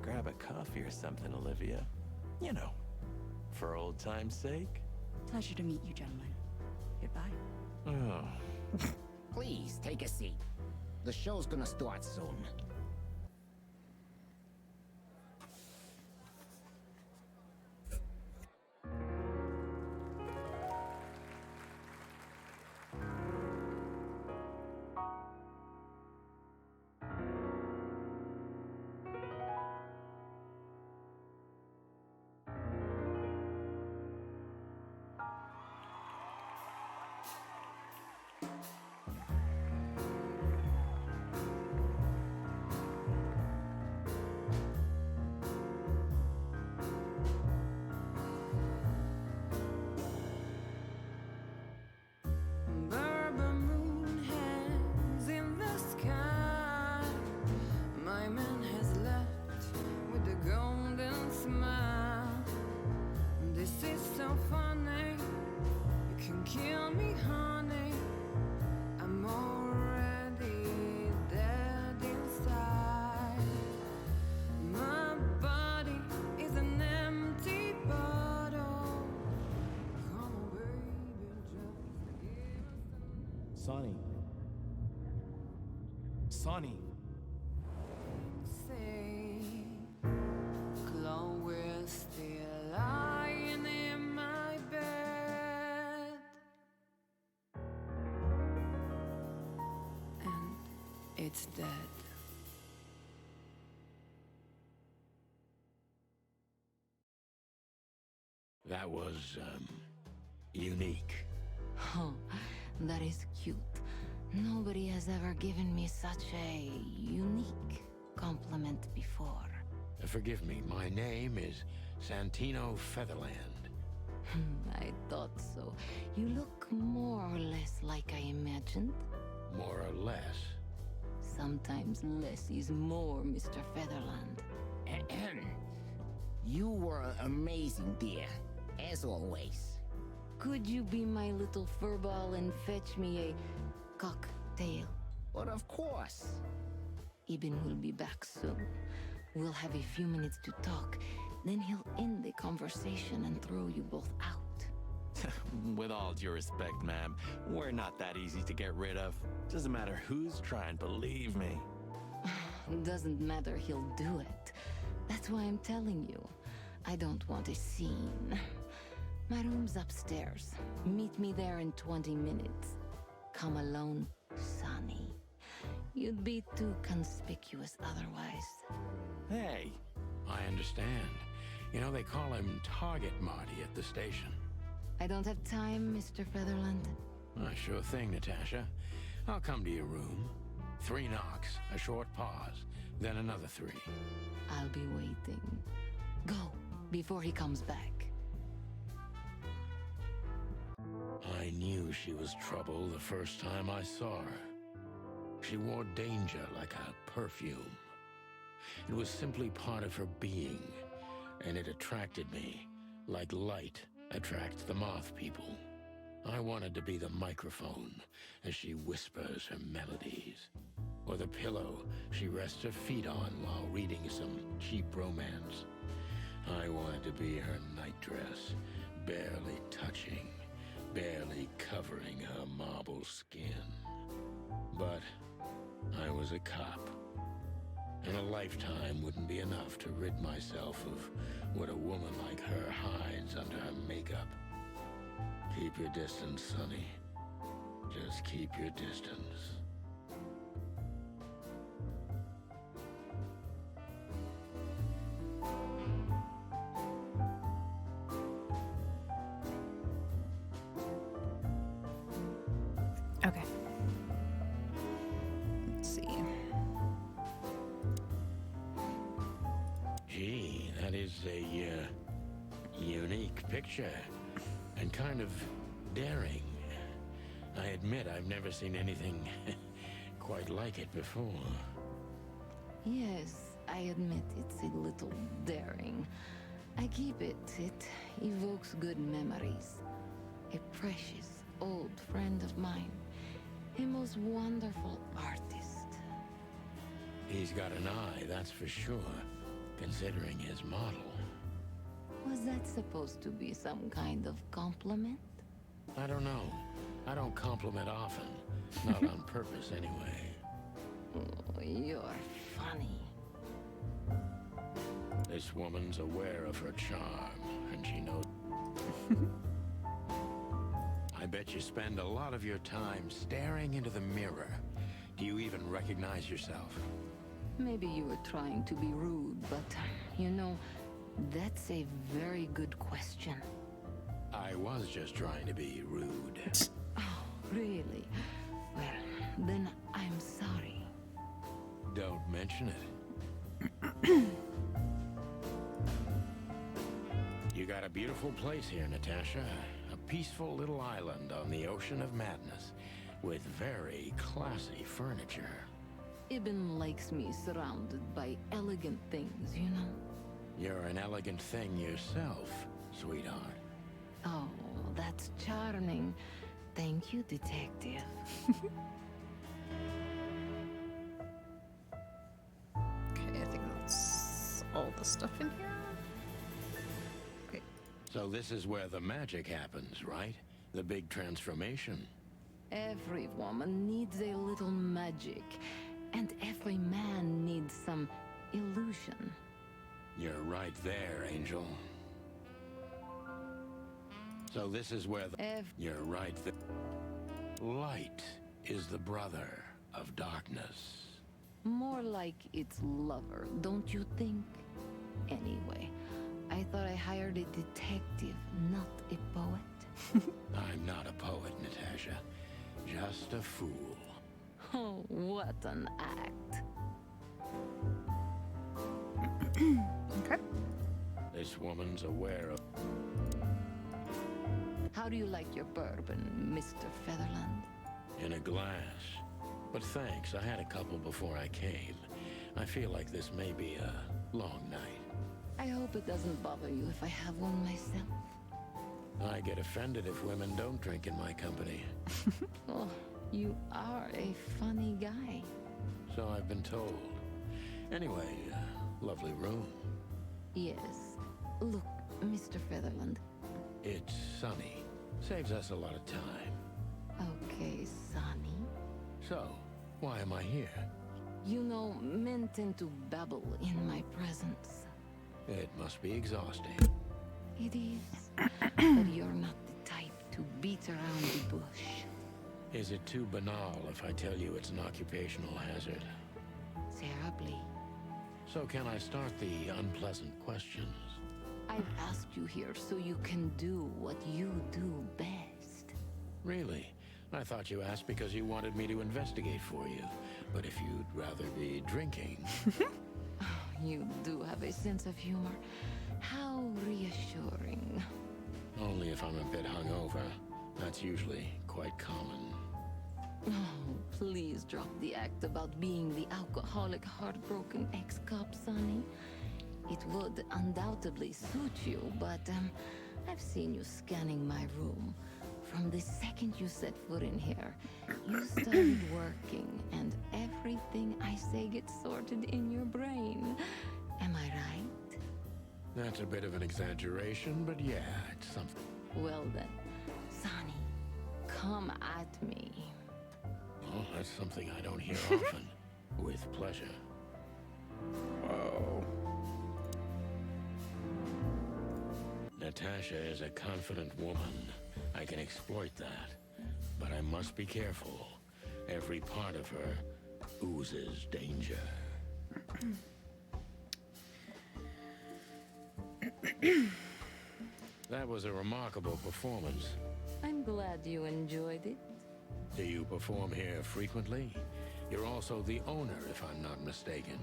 grab a coffee or something, Olivia. You know, for old time's sake. Pleasure to meet you, gentlemen. Goodbye. Oh. Please, take a seat. The show's gonna start soon. Sonny. Say, Chloe's still lying in my bed, and it's dead. That was, unique. Oh, that is cute. Nobody has ever given me such a unique compliment before. Forgive me, my name is Santino Featherland. I thought so. You look more or less like I imagined. More or less. Sometimes less is more, Mr. Featherland. You were amazing, dear. As always. Could you be my little furball and fetch me a cocktail? But of course. Ibn will be back soon. We'll have a few minutes to talk. Then he'll end the conversation and throw you both out. With all due respect, ma'am, we're not that easy to get rid of. Doesn't matter who's trying, believe me. Doesn't matter, he'll do it. That's why I'm telling you. I don't want a scene. My room's upstairs. Meet me there in 20 minutes. Come alone, Sonny. You'd be too conspicuous otherwise. Hey. I understand. You know, they call him Target Marty at the station. I don't have time, Mr. Featherland. Sure thing, Natasha. I'll come to your room. 3 knocks, a short pause, then another 3. I'll be waiting. Go, before he comes back. I knew she was trouble the first time I saw her. She wore danger like a perfume. It was simply part of her being, and it attracted me, like light attracts the moth people. I wanted to be the microphone as she whispers her melodies, or the pillow she rests her feet on while reading some cheap romance. I wanted to be her nightdress, barely touching, barely covering her marble skin. But I was a cop, and a lifetime wouldn't be enough to rid myself of what a woman like her hides under her makeup. Keep your distance, Sonny. Just keep your distance. Okay. Let's see. Gee, that is a unique picture, and kind of daring. I admit I've never seen anything quite like it before. Yes, I admit it's a little daring. I keep it. It evokes good memories. A precious old friend of mine. A most wonderful artist. He's got an eye, that's for sure, considering his model. Was that supposed to be some kind of compliment? I don't know. I don't compliment often. Not on purpose, anyway. Oh, you're funny. This woman's aware of her charm, and she knows... I bet you spend a lot of your time staring into the mirror. Do you even recognize yourself? Maybe you were trying to be rude, but, you know, that's a very good question. I was just trying to be rude. Oh, really? Well, then I'm sorry. Don't mention it. You got a beautiful place here, Natasha. A peaceful little island on the ocean of madness, with very classy furniture. Ibn likes me surrounded by elegant things, you know? You're an elegant thing yourself, sweetheart. Oh, that's charming. Thank you, detective. Okay, I think that's all the stuff in here. Okay. So this is where the magic happens, right? The big transformation. Every woman needs a little magic. And every man needs some illusion. You're right there, Angel. So this is where the... You're right there. Light is the brother of darkness. More like its lover, don't you think? Anyway, I thought I hired a detective, not a poet. I'm not a poet, Natasha. Just a fool. Oh, what an act. Okay. This woman's aware of... How do you like your bourbon, Mr. Featherland? In a glass. But thanks, I had a couple before I came. I feel like this may be a long night. I hope it doesn't bother you if I have one myself. I get offended if women don't drink in my company. Oh, you are a funny guy. So I've been told. Anyway, lovely room. Yes. Look, Mr. Featherland. It's sunny. Saves us a lot of time. Okay, Sonny. So, why am I here? You know, men tend to babble in my presence. It must be exhausting. It is. But you're not the type to beat around the bush. Is it too banal if I tell you it's an occupational hazard? Terribly. So can I start the unpleasant questions? I've asked you here so you can do what you do best. Really? I thought you asked because you wanted me to investigate for you. But if you'd rather be drinking... You do have a sense of humor. How reassuring. Only if I'm a bit hungover. That's usually quite common. Oh, please drop the act about being the alcoholic, heartbroken ex-cop, Sonny. It would undoubtedly suit you, but I've seen you scanning my room. From the second you set foot in here, you started working, and everything I say gets sorted in your brain. Am I right? That's a bit of an exaggeration, but yeah, it's something. Well then, Sonny, come at me. Well, that's something I don't hear often. With pleasure. Whoa. Natasha is a confident woman. I can exploit that. But I must be careful. Every part of her oozes danger. That was a remarkable performance. I'm glad you enjoyed it. Do you perform here frequently? You're also the owner, if I'm not mistaken.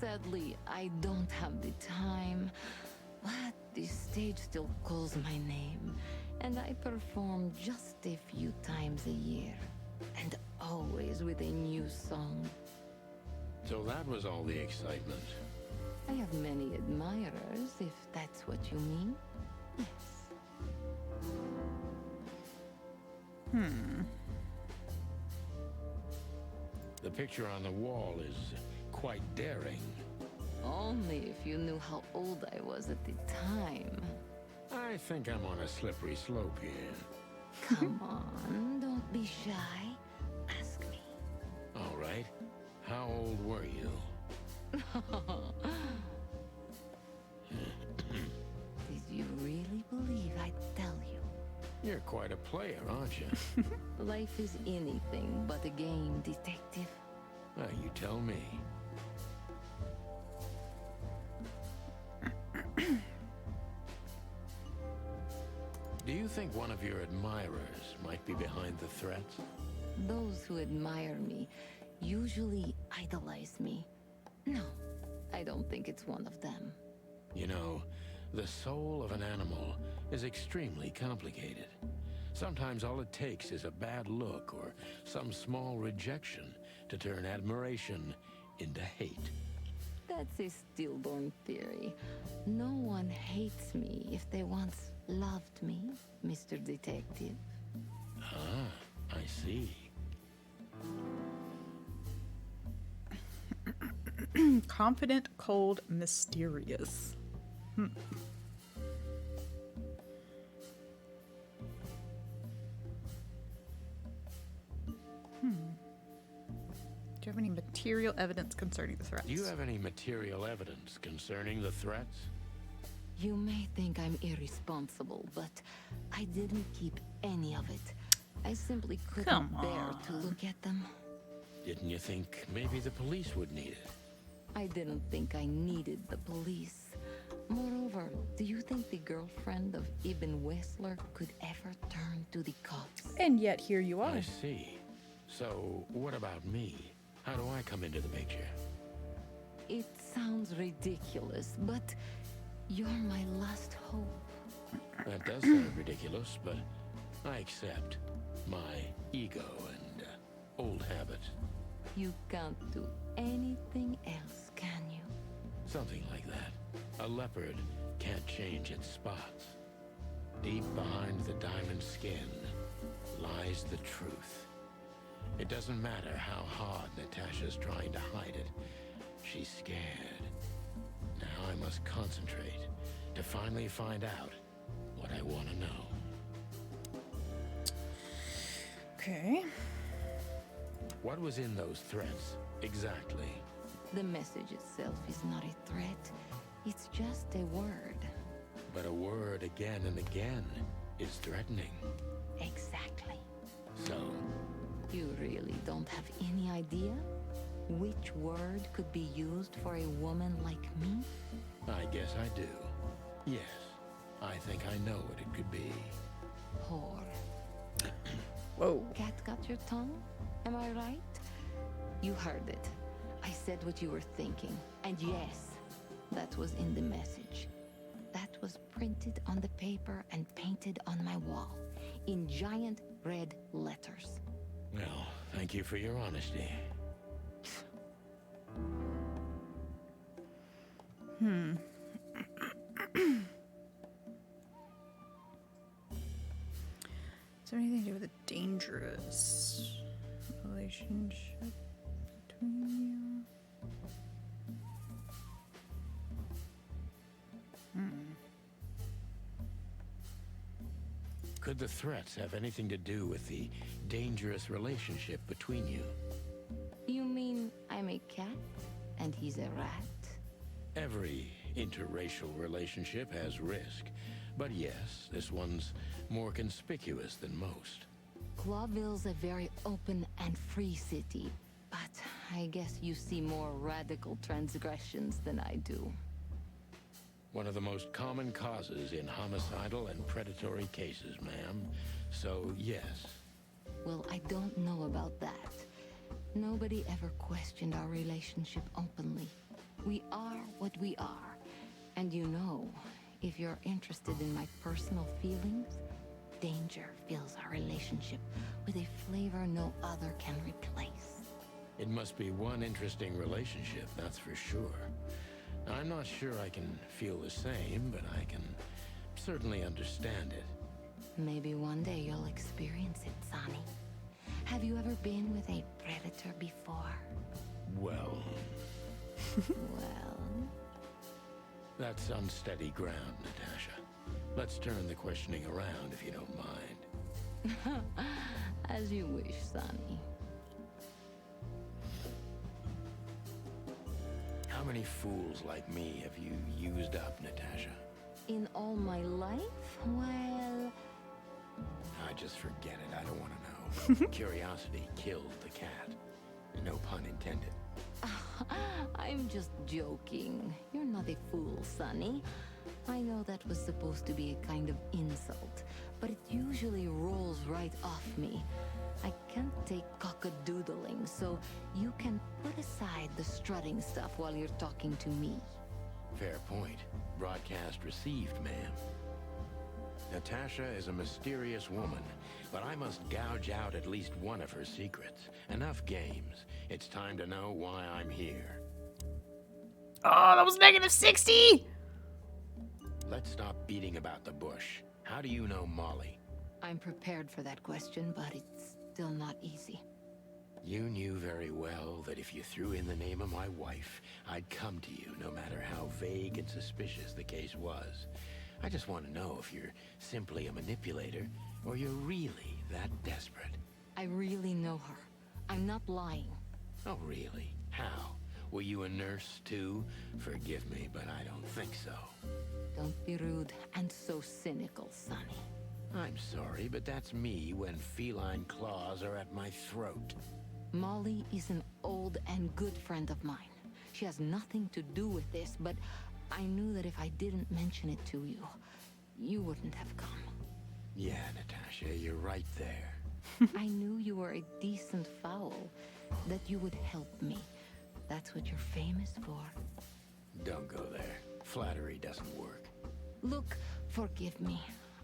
Sadly, I don't have the time, but the stage still calls my name, and I perform just a few times a year, and always with a new song. So that was all the excitement. I have many admirers, if that's what you mean. Yes. The picture on the wall is quite daring. Only if you knew how old I was at the time. I think I'm on a slippery slope here. Come on, don't be shy. Ask me. All right. How old were you? Did you really believe I'd tell you? You're quite a player, aren't you? Life is anything but a game, detective. You tell me. Do you think one of your admirers might be behind the threats? Those who admire me usually idolize me. No, I don't think it's one of them. You know, the soul of an animal is extremely complicated. Sometimes all it takes is a bad look or some small rejection to turn admiration into hate. That's a stillborn theory. No one hates me if they once loved me, Mr. Detective. Ah, I see. Confident, cold, mysterious. Do you have any material evidence concerning the threats? Do you have any material evidence concerning the threats? You may think I'm irresponsible, but I didn't keep any of it. I simply couldn't bear to look at them. Didn't you think maybe the police would need it? I didn't think I needed the police. Moreover, do you think the girlfriend of Ibn Whistler could ever turn to the cops? And yet here you are. I see. So, what about me? How do I come into the picture? It sounds ridiculous, but you're my last hope. That does sound ridiculous, but I accept my ego and old habits. You can't do anything else, can you? Something like that. A leopard can't change its spots. Deep behind the diamond skin lies the truth. It doesn't matter how hard Natasha's trying to hide it. She's scared. Now I must concentrate to finally find out what I want to know. Okay. What was in those threats, exactly? The message itself is not a threat. It's just a word. But a word again and again is threatening. Exactly. So? You really don't have any idea which word could be used for a woman like me? I guess I do. Yes. I think I know what it could be. Whore. Whoa. Cat got your tongue? Am I right? You heard it. I said what you were thinking. And yes, that was in the message. That was printed on the paper and painted on my wall in giant red letters. Well, thank you for your honesty. Is there anything to do with a dangerous relationship between you? Could the threats have anything to do with the dangerous relationship between you? You mean I'm a cat and he's a rat? Every interracial relationship has risk. But yes, this one's more conspicuous than most. Clawville's a very open and free city, but I guess you see more radical transgressions than I do. One of the most common causes in homicidal and predatory cases, ma'am. So, yes. Well, I don't know about that. Nobody ever questioned our relationship openly. We are what we are. And you know, if you're interested in my personal feelings, danger fills our relationship with a flavor no other can replace. It must be one interesting relationship, that's for sure. I'm not sure I can feel the same, but I can certainly understand it. Maybe one day you'll experience it, Sonny. Have you ever been with a predator before? Well... Well... That's unsteady ground, Natasha. Let's turn the questioning around, if you don't mind. As you wish, Sonny. How many fools like me have you used up, Natasha? In all my life? Well... I just forget it. I don't want to know. Curiosity killed the cat. No pun intended. I'm just joking. You're not a fool, Sonny. I know that was supposed to be a kind of insult, but it usually rolls right off me. I can't take cockadoodling, so you can put aside the strutting stuff while you're talking to me. Fair point. Broadcast received, ma'am. Natasha is a mysterious woman, but I must gouge out at least one of her secrets. Enough games. It's time to know why I'm here. Oh, that was -60! Let's stop beating about the bush. How do you know Molly? I'm prepared for that question, but it's still not easy. You knew very well that if you threw in the name of my wife, I'd come to you, no matter how vague and suspicious the case was. I just want to know if you're simply a manipulator, or you're really that desperate. I really know her. I'm not lying. Oh, really? How? Were you a nurse, too? Forgive me, but I don't think so. Don't be rude and so cynical, Sonny. I'm sorry, but that's me when feline claws are at my throat. Molly is an old and good friend of mine. She has nothing to do with this, but I knew that if I didn't mention it to you, you wouldn't have come. Yeah, Natasha, you're right there. I knew you were a decent fowl, that you would help me. That's what you're famous for. Don't go there. Flattery doesn't work. Look, forgive me.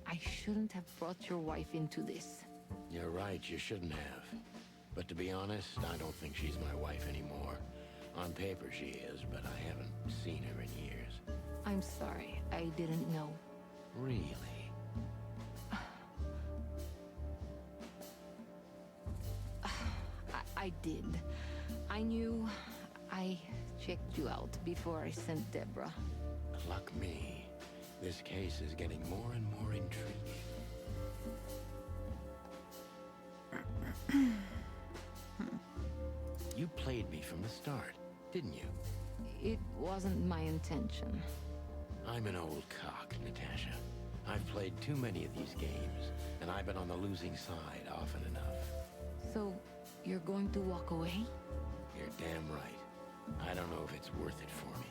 I shouldn't have brought your wife into this. You're right, you shouldn't have. But to be honest, I don't think she's my wife anymore. On paper she is, but I haven't seen her in years. I'm sorry, I didn't know. Really? I did. I knew. I checked you out before I sent Deborah. Pluck me. This case is getting more and more intriguing. You played me from the start, didn't you? It wasn't my intention. I'm an old cock, Natasha. I've played too many of these games, and I've been on the losing side often enough. So, you're going to walk away? You're damn right. I don't know if it's worth it for me.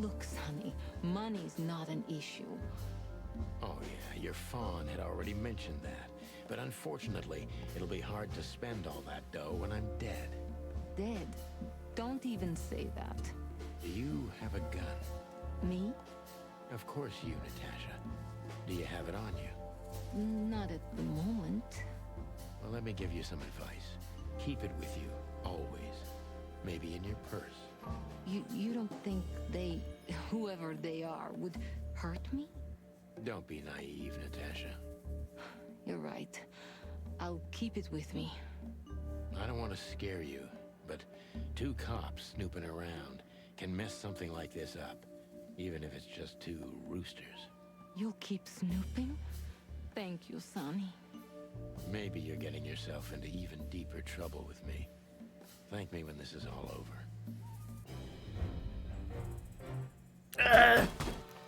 Look, Sonny, money's not an issue. Oh yeah, your fawn had already mentioned that. But unfortunately, it'll be hard to spend all that dough when I'm dead. Dead? Don't even say that. Do you have a gun? Me? Of course you, Natasha. Do you have it on you? Not at the moment. Well, let me give you some advice. Keep it with you, always. Maybe in your purse. You don't think they, whoever they are, would hurt me? Don't be naive, Natasha. You're right. I'll keep it with me. I don't want to scare you, but 2 cops snooping around can mess something like this up, even if it's just 2 roosters. You'll keep snooping? Thank you, Sonny. Maybe you're getting yourself into even deeper trouble with me. Thank me when this is all over.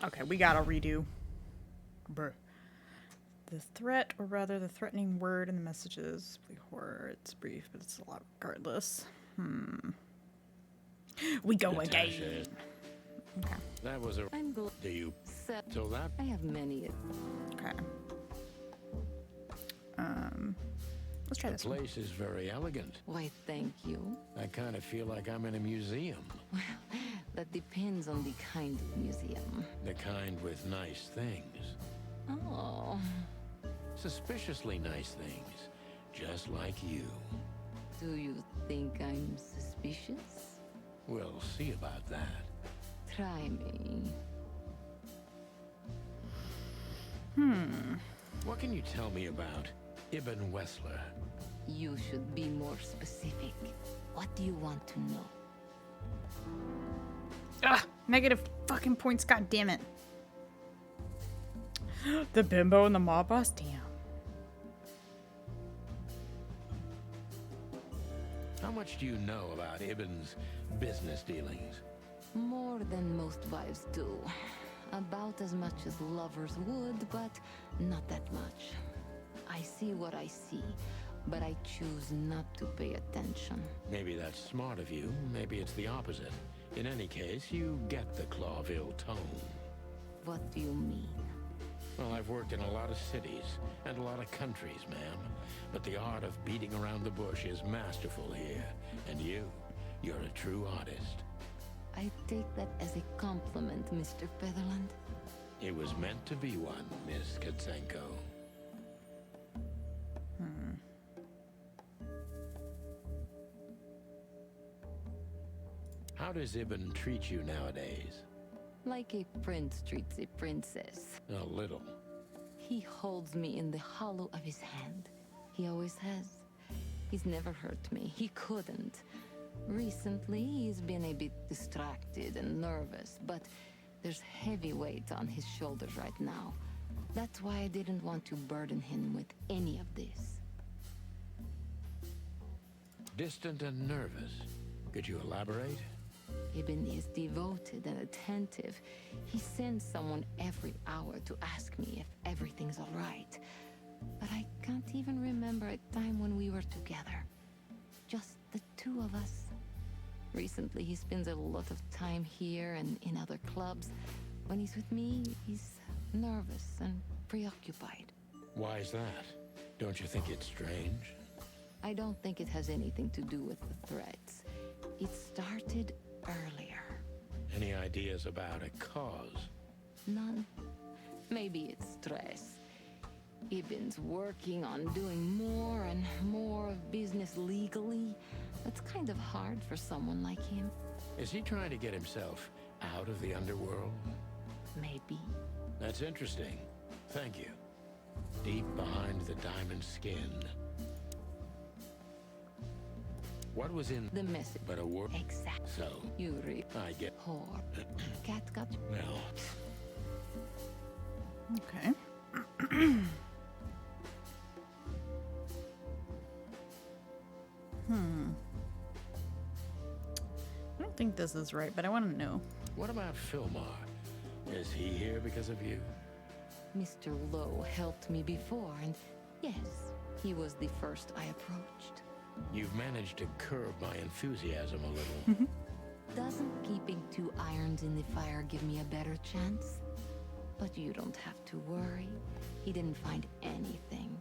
Okay, we gotta redo. Bruh. The threat, or rather the threatening word in the messages. Horror, it's brief, but it's a lot regardless. We go Natasha, again. Okay. That was a... I'm good. Do you... Set. So that... I have many. Okay. Let's try this The one. place is very elegant. Why, thank you. I kind of feel like I'm in a museum. Well, that depends on the kind of museum. The kind with nice things. Oh. Suspiciously nice things. Just like you. Do you think I'm suspicious? We'll see about that. Try me. What can you tell me about Ibn Wessler? You should be more specific. What do you want to know? Ugh, negative fucking points, god damn it. The bimbo and the mob boss? Damn. How much do you know about Ibn's business dealings? More than most wives do. About as much as lovers would, but not that much. I see what I see, but I choose not to pay attention. Maybe that's smart of you. Maybe it's the opposite. In any case, you get the Clawville tone. What do you mean? Well, I've worked in a lot of cities and a lot of countries, ma'am. But the art of beating around the bush is masterful here. And you're a true artist. I take that as a compliment, Mr. Featherland. It was meant to be one, Miss Katsenko. How does Ibn treat you nowadays? Like a prince treats a princess. A little. He holds me in the hollow of his hand. He always has. He's never hurt me. He couldn't. Recently, he's been a bit distracted and nervous, but there's heavy weight on his shoulders right now. That's why I didn't want to burden him with any of this. distant and nervous. Could you elaborate? Ibn is devoted and attentive. He sends someone every hour to ask me if everything's all right. But I can't even remember a time when we were together. Just the two of us. Recently, he spends a lot of time here and in other clubs. When he's with me, he's nervous and preoccupied. Why is that? Don't you think it's strange? I don't think it has anything to do with the threats. It started earlier. Any ideas about a cause? None. Maybe it's stress. Ibn's working on doing more and more of business legally. That's kind of hard for someone like him. Is he trying to get himself out of the underworld? Maybe. That's interesting. Thank you. Deep behind the diamond skin. What was in the message? But a word. Exactly. So you read. I get. Whore. Cat got. Well. Okay. I don't think this is right, but I want to know. What about Filmar? Is he here because of you? Mr. Lowe helped me before, and yes, he was the first I approached. You've managed to curb my enthusiasm a little. Doesn't keeping two irons in the fire give me a better chance? But you don't have to worry. He didn't find anything.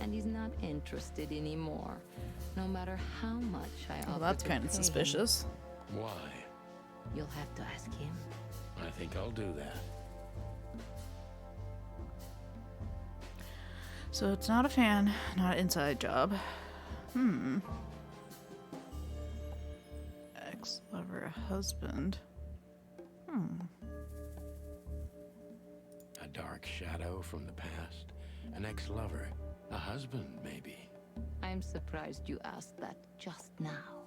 And he's not interested anymore, no matter how much I offer. Well, that's to kind of pay suspicious. Why? You'll have to ask him. I think I'll do that. So it's not a fan, not an inside job. Ex-lover, husband. A dark shadow from the past. An ex-lover. A husband, maybe. I'm surprised you asked that just now.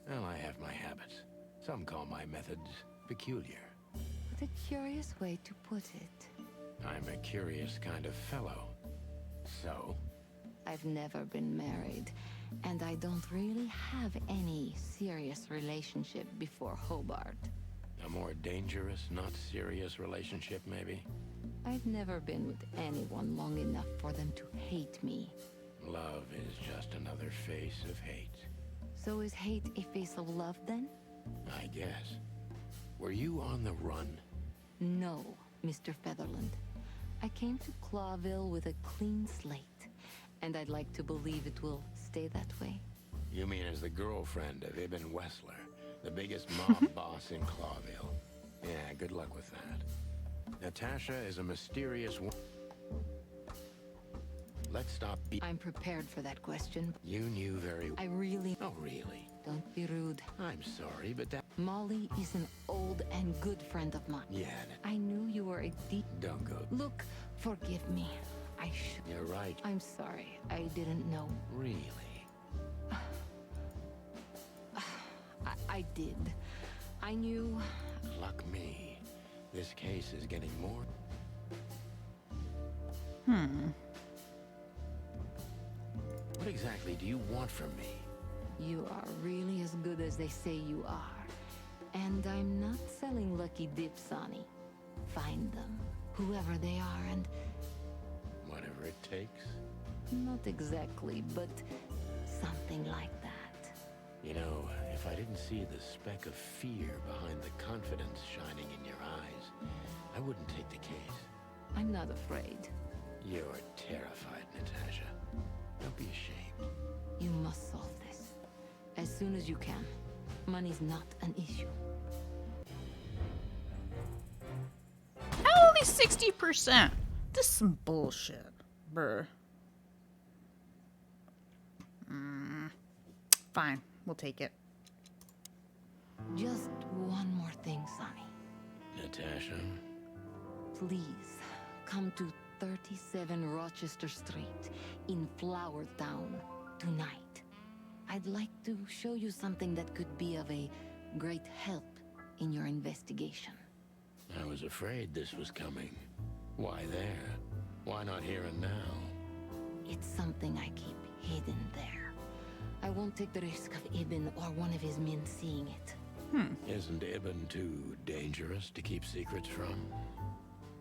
Well, I have my habits. Some call my methods peculiar. What a curious way to put it. I'm a curious kind of fellow. So? I've never been married, and I don't really have any serious relationship before Hobart. A more dangerous, not serious relationship, maybe? I've never been with anyone long enough for them to hate me. Love is just another face of hate. So is hate a face of love, then? I guess. Were you on the run? No, Mr. Featherland. I came to Clawville with a clean slate, and I'd like to believe it will stay that way. You mean as the girlfriend of Ibn Wessler, the biggest mob boss in Clawville? Yeah, good luck with that. Natasha is a mysterious woman. Let's stop I'm prepared for that question. You knew very well. I really... Oh, really? Don't be rude. I'm sorry, but that... Molly is an old and good friend of mine. Yeah. I knew you were a deep... Don't go. Look, forgive me. I should... You're right. I'm sorry. I didn't know. Really? I did. I knew... Luck me. This case is getting more... What exactly do you want from me? You are really as good as they say you are. And I'm not selling lucky dips, Sonny. Find them, whoever they are, and... Whatever it takes? Not exactly, but something like that. You know, if I didn't see the speck of fear behind the confidence shining in your eyes, I wouldn't take the case. I'm not afraid. You're terrified, Natasha. Don't be ashamed. You must solve this. As soon as you can. Money's not an issue. Only 60%. This is some bullshit. Brr. Fine. We'll take it. Just one more thing, Sonny. Natasha? Please, come to 37 Rochester Street in Flower Town tonight. I'd like to show you something that could be of a great help in your investigation. I was afraid this was coming. Why there? Why not here and now? It's something I keep hidden there. I won't take the risk of Ibn or one of his men seeing it. Isn't Ibn too dangerous to keep secrets from?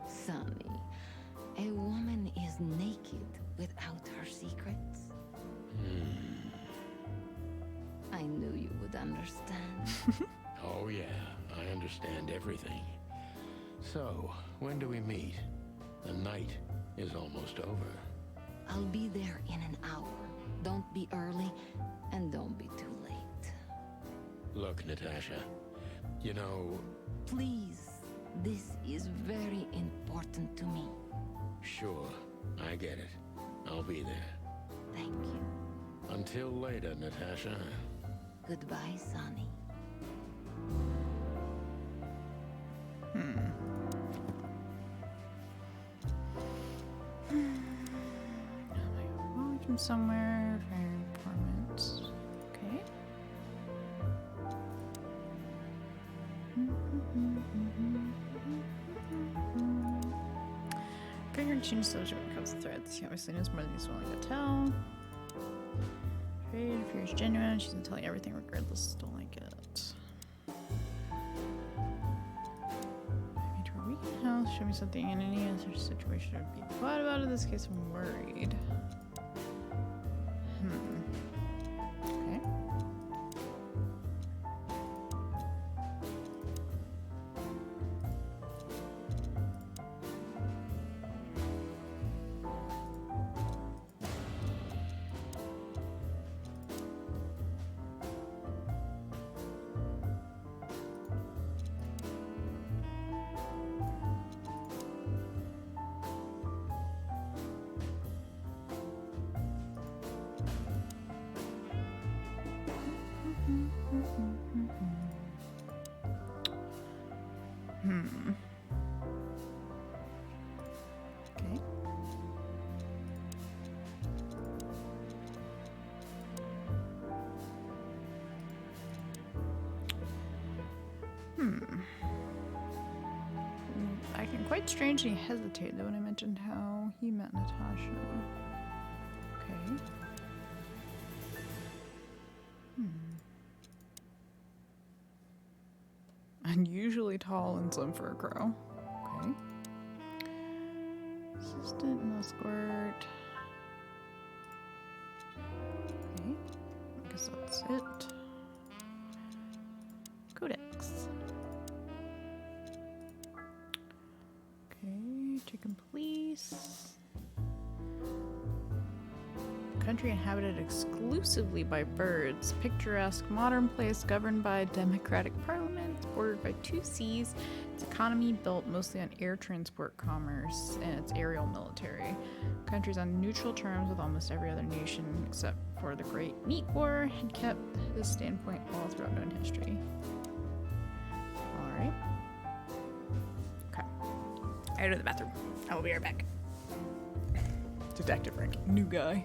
Sonny, a woman is naked without her secrets. I knew you would understand. Oh yeah, I understand everything. So, when do we meet? The night is almost over. I'll be there in an hour. Don't be early, and don't be too late. Look, Natasha, you know... Please, this is very important to me. Sure, I get it. I'll be there. Thank you. Until later, Natasha. Goodbye, Sonny. From somewhere, very performance. Okay. Figured change those when it comes to threats. He obviously knows more than he's willing to tell. Afraid, fears genuine. She's gonna tell you everything regardless. Don't like it. Maybe to a weekend house. Show me something in any other situation I would be quiet about. In this case, I'm worried. Okay. Okay. I can quite strangely hesitate though when I mentioned how he met Natasha. Okay. Unusually tall and slim for a crow. Okay. Assistant and escort. Okay. I guess that's it. Codex. Okay, chicken police. Country inhabited exclusively by birds. Picturesque modern place governed by a democratic parliament, bordered by 2 seas. Its economy built mostly on air transport commerce and its aerial military. Country's on neutral terms with almost every other nation except for the Great Meat War, and kept this standpoint all throughout known history. Alright. Okay. I go to the bathroom. I will be right back. Detective rank. New guy.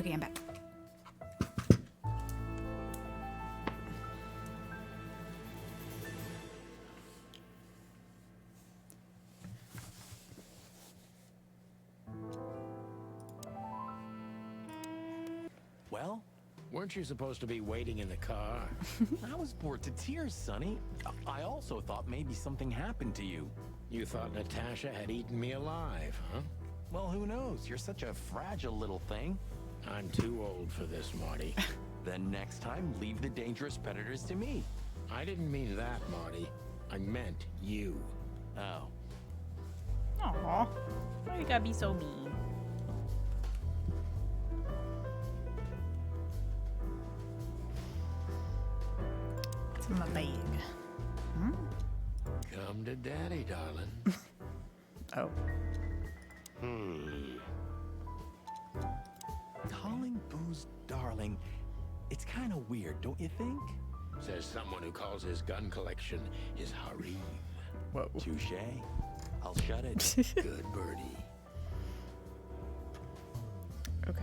Okay, I'm back. Well? Weren't you supposed to be waiting in the car? I was bored to tears, Sonny. I also thought maybe something happened to you. You thought Natasha had eaten me alive, huh? Well, who knows? You're such a fragile little thing. I'm too old for this, Marty. Then next time, leave the dangerous predators to me. I didn't mean that, Marty. I meant you. Oh. Aw. Why you gotta be so mean? It's in my bag. Hmm? Come to daddy, darling. Oh. Calling booze darling, it's kind of weird, don't you think? Says someone who calls his gun collection his harem. Whoa. Touche. I'll shut it. Good birdie. Okay.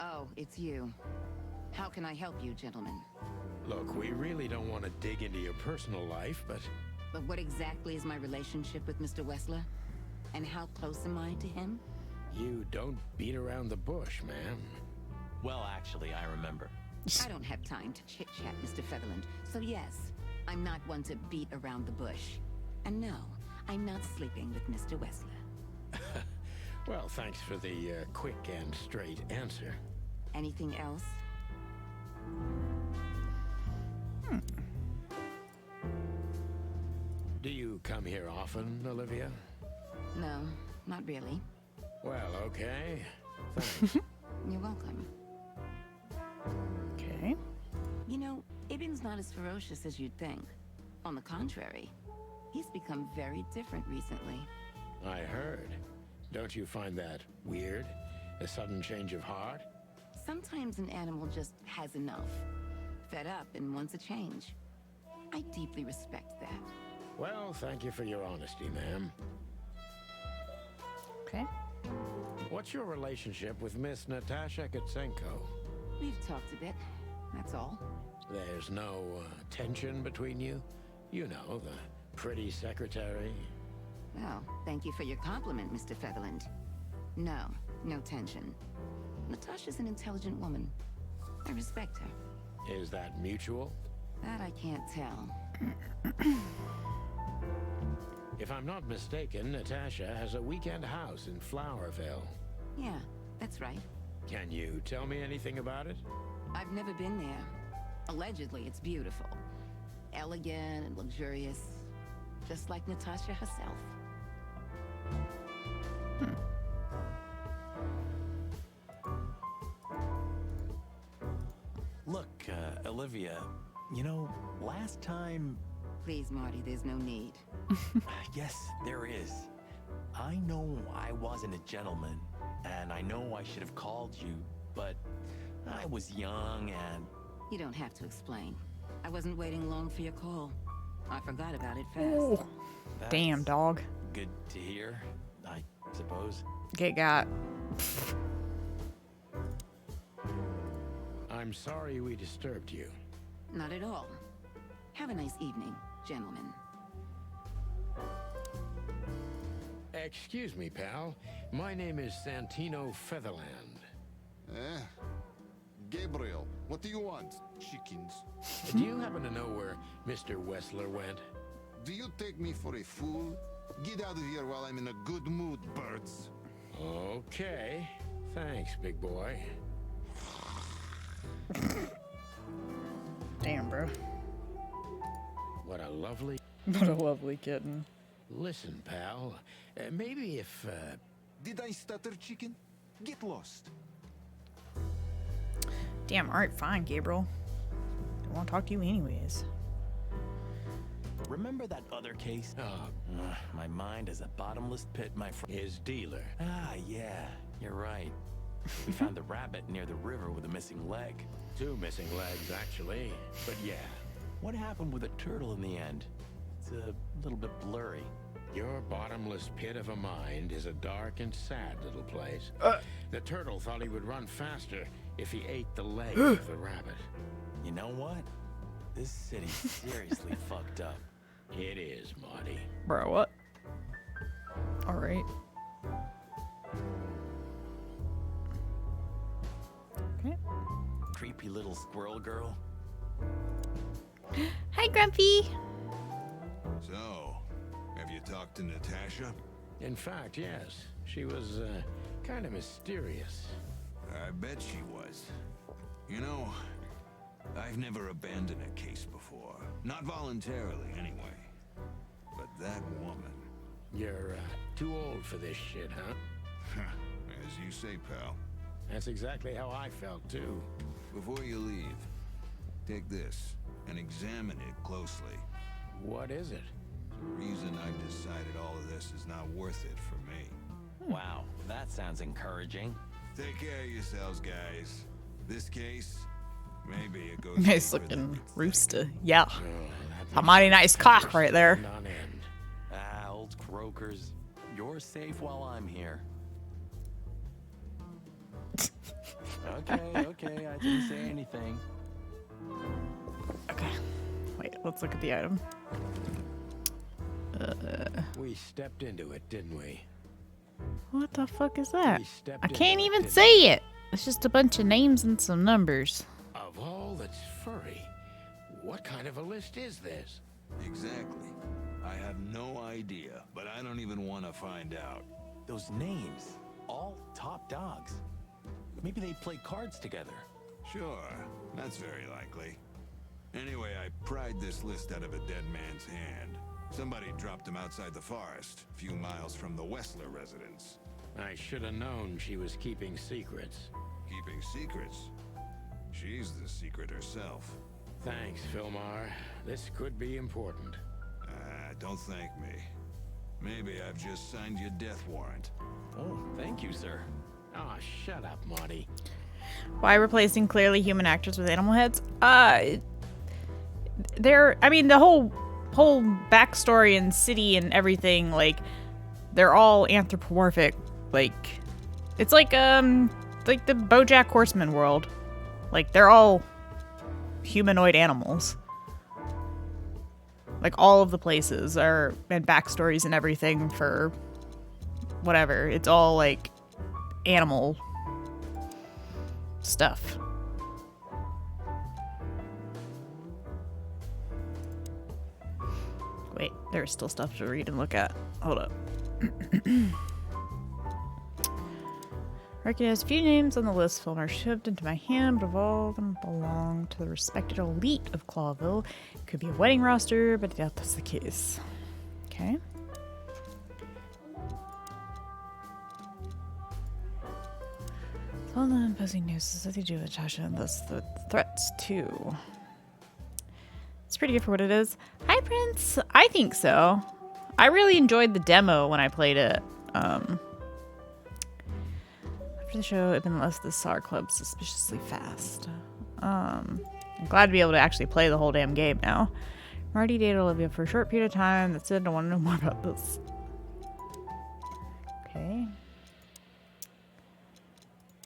Oh, it's you. How can I help you, gentlemen? Look, we really don't want to dig into your personal life, but... But what exactly is my relationship with Mr. Wessler? And how close am I to him? You don't beat around the bush, ma'am. Well, actually, I remember. I don't have time to chit-chat, Mr. Featherland. So yes, I'm not one to beat around the bush. And no, I'm not sleeping with Mr. Wessler. Well, thanks for the quick and straight answer. Anything else? Do you come here often, Olivia? No, not really. Well, okay. Thanks. You're welcome. Okay. You know, Ibn's not as ferocious as you'd think. On the contrary, he's become very different recently. I heard. Don't you find that weird? A sudden change of heart? Sometimes an animal just has enough. Fed up and wants a change. I deeply respect that. Well, thank you for your honesty, ma'am. Okay. What's your relationship with Miss Natasha Kutsenko? We've talked a bit, that's all. There's no tension between you? You know, the pretty secretary. Well, thank you for your compliment, Mr. Featherland. No, no tension. Natasha's an intelligent woman. I respect her. Is that mutual? That I can't tell. If I'm not mistaken, Natasha has a weekend house in Flowerville. Yeah, that's right. Can you tell me anything about it? I've never been there. Allegedly, it's beautiful. Elegant and luxurious. Just like Natasha herself. Look, Olivia, you know, last time... Please, Marty, there's no need. Yes, there is. I know I wasn't a gentleman, and I know I should have called you, but I was young and... You don't have to explain. I wasn't waiting long for your call. I forgot about it fast. Ooh. Damn, dog. Good to hear, I suppose. Get got. I'm sorry we disturbed you. Not at all. Have a nice evening, gentlemen. Excuse me, pal. My name is Santino Featherland. Eh? Gabriel, what do you want? Chickens. Do you happen to know where Mr. Wessler went? Do you take me for a fool? Get out of here while I'm in a good mood, birds. Okay. Thanks, big boy. Damn, bro. What a lovely... What a lovely kitten. Listen, pal. Maybe if, Did I stutter, chicken? Get lost. Damn, alright, fine, Gabriel. Don't want to talk to you anyways. Remember that other case? My mind is a bottomless pit, my friend. His dealer. Ah, yeah, you're right. We found the rabbit near the river with a missing leg. 2 missing legs, actually. But yeah. What happened with the turtle in the end? It's a little bit blurry. Your bottomless pit of a mind is a dark and sad little place. The turtle thought he would run faster if he ate the leg of the rabbit. You know what? This city's seriously fucked up. It is, Marty. Bro, what? Alright. Okay. Creepy little squirrel girl. Hi, Grumpy. So, have you talked to Natasha? In fact, yes. She was, kind of mysterious. I bet she was. You know, I've never abandoned a case before. Not voluntarily, anyway. But that woman... You're, too old for this shit, huh? As you say, pal. That's exactly how I felt, too. Before you leave, take this and examine it closely. What is it? The reason I've decided all of this is not worth it for me. Wow, that sounds encouraging. Take care of yourselves, guys. This case, maybe it goes... Nice looking rooster. Yeah. A mighty nice cock right there. Ah, old croakers. You're safe while I'm here. Okay, I didn't say anything. Okay. Wait, let's look at the item. We stepped into it, didn't we? What the fuck is that? We stepped I into can't it, even didn't see it. It's just a bunch of names and some numbers. Of all that's furry, what kind of a list is this? Exactly. I have no idea, but I don't even want to find out. Those names, all top dogs. Maybe they play cards together. Sure, that's very likely. Anyway, I pried this list out of a dead man's hand. Somebody dropped him outside the forest, a few miles from the Wessler residence. I should have known she was keeping secrets. Keeping secrets? She's the secret herself. Thanks, Filmar. This could be important. Don't thank me. Maybe I've just signed your death warrant. Oh, thank you, sir. Oh, shut up, Marty. Why replacing clearly human actors with animal heads? I mean, the whole backstory and city and everything, like, they're all anthropomorphic. Like, it's like the BoJack Horseman world. Like, they're all humanoid animals. Like, all of the places are, and backstories and everything for whatever. It's all, like, animal stuff. Wait, there's still stuff to read and look at. Hold up. Recognize a few names on the list. Film are shoved into my hand, but all of them belong to the respected elite of Clawville. It could be a wedding roster, but I doubt that's the case. Okay. All the imposing news is that they do with Tasha, and thus the threats too. It's pretty good for what it is. Hi, Prince. I think so. I really enjoyed the demo when I played it. After the show, it been less the SAR Club suspiciously fast. I'm glad to be able to actually play the whole damn game now. Marty dated Olivia for a short period of time. That's it. I want to know more about this. Okay.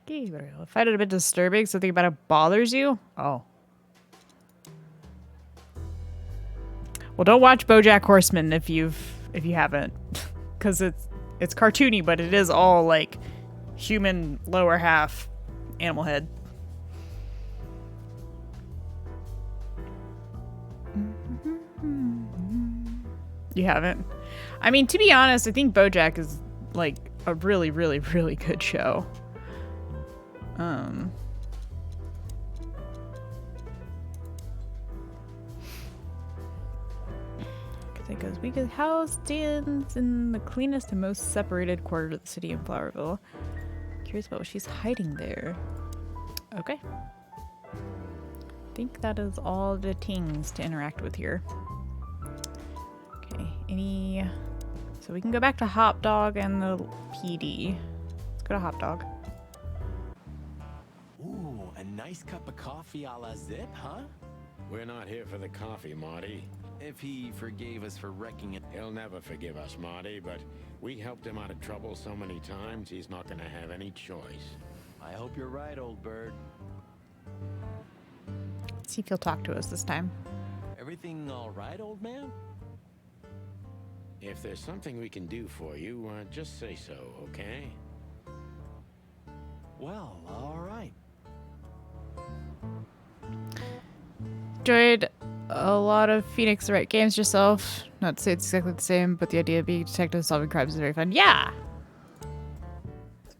I find it a bit disturbing. Something about it bothers you? Oh. Well, don't watch BoJack Horseman if you haven't, because it's cartoony, but it is all like human lower half, animal head. You haven't? I mean, to be honest, I think BoJack is like a really, really, really good show. It goes, we could house stands in the cleanest and most separated quarter of the city in Flowerville. Curious about what she's hiding there. Okay. I think that is all the things to interact with here. Okay, so we can go back to Hop Dog and the PD. Let's go to Hop Dog. Ooh, a nice cup of coffee a la Zip, huh? We're not here for the coffee, Marty. If he forgave us for wrecking it. He'll never forgive us, Marty, but we helped him out of trouble so many times, he's not gonna have any choice. I hope you're right, old bird. Let's see if he'll talk to us this time. Everything all right, old man? If there's something we can do for you, just say so, okay? Well, all right. Enjoyed a lot of Phoenix Wright games yourself. Not to say it's exactly the same, but the idea of being a detective and solving crimes is very fun. Yeah!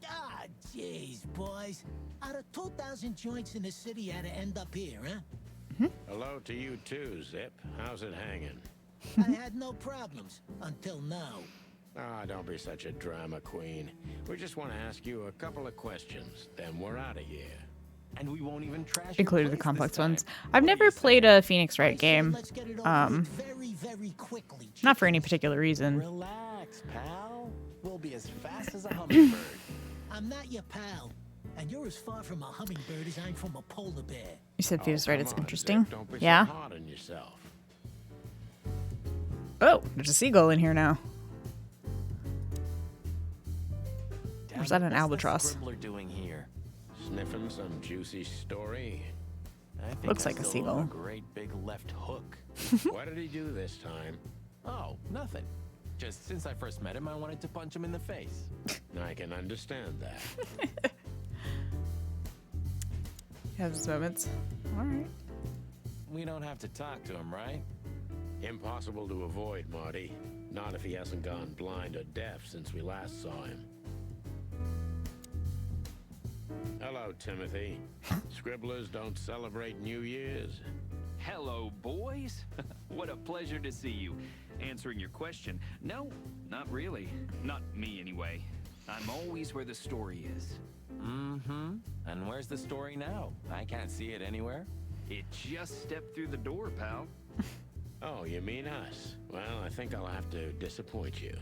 Ah, jeez, boys. Out of 2,000 joints in the city, you had to end up here, huh? Hello to you too, Zip. How's it hanging? I had no problems until now. Ah, don't be such a drama queen. We just want to ask you a couple of questions, then we're out of here. And we won't even trash Included the complex ones. I've never played a Phoenix Wright game. Not for any particular reason. Relax, pal. We'll be as fast as a hummingbird. I'm not your pal. And you're as far from a hummingbird as I'm from a polar bear. You said Phoenix Wright, it's interesting. Don't be Yeah. so hard on yourself. Oh, there's a seagull in here now. Or is that an albatross? What's the Scribbler doing here? Sniffing some juicy story? I think Looks I like a still seagull. owe a great big left hook. What did he do this time? Oh, nothing. Just since I first met him, I wanted to punch him in the face. I can understand that. He has his moments. Alright. We don't have to talk to him, right? Impossible to avoid, Marty. Not if he hasn't gone blind or deaf since we last saw him. Hello, Timothy. Scribblers don't celebrate New Year's. Hello, boys. What a pleasure to see you. Answering your question, no, not really. Not me, anyway. I'm always where the story is. Mm-hmm. And where's the story now? I can't see it anywhere. It just stepped through the door, pal. Oh, you mean us? Well, I think I'll have to disappoint you.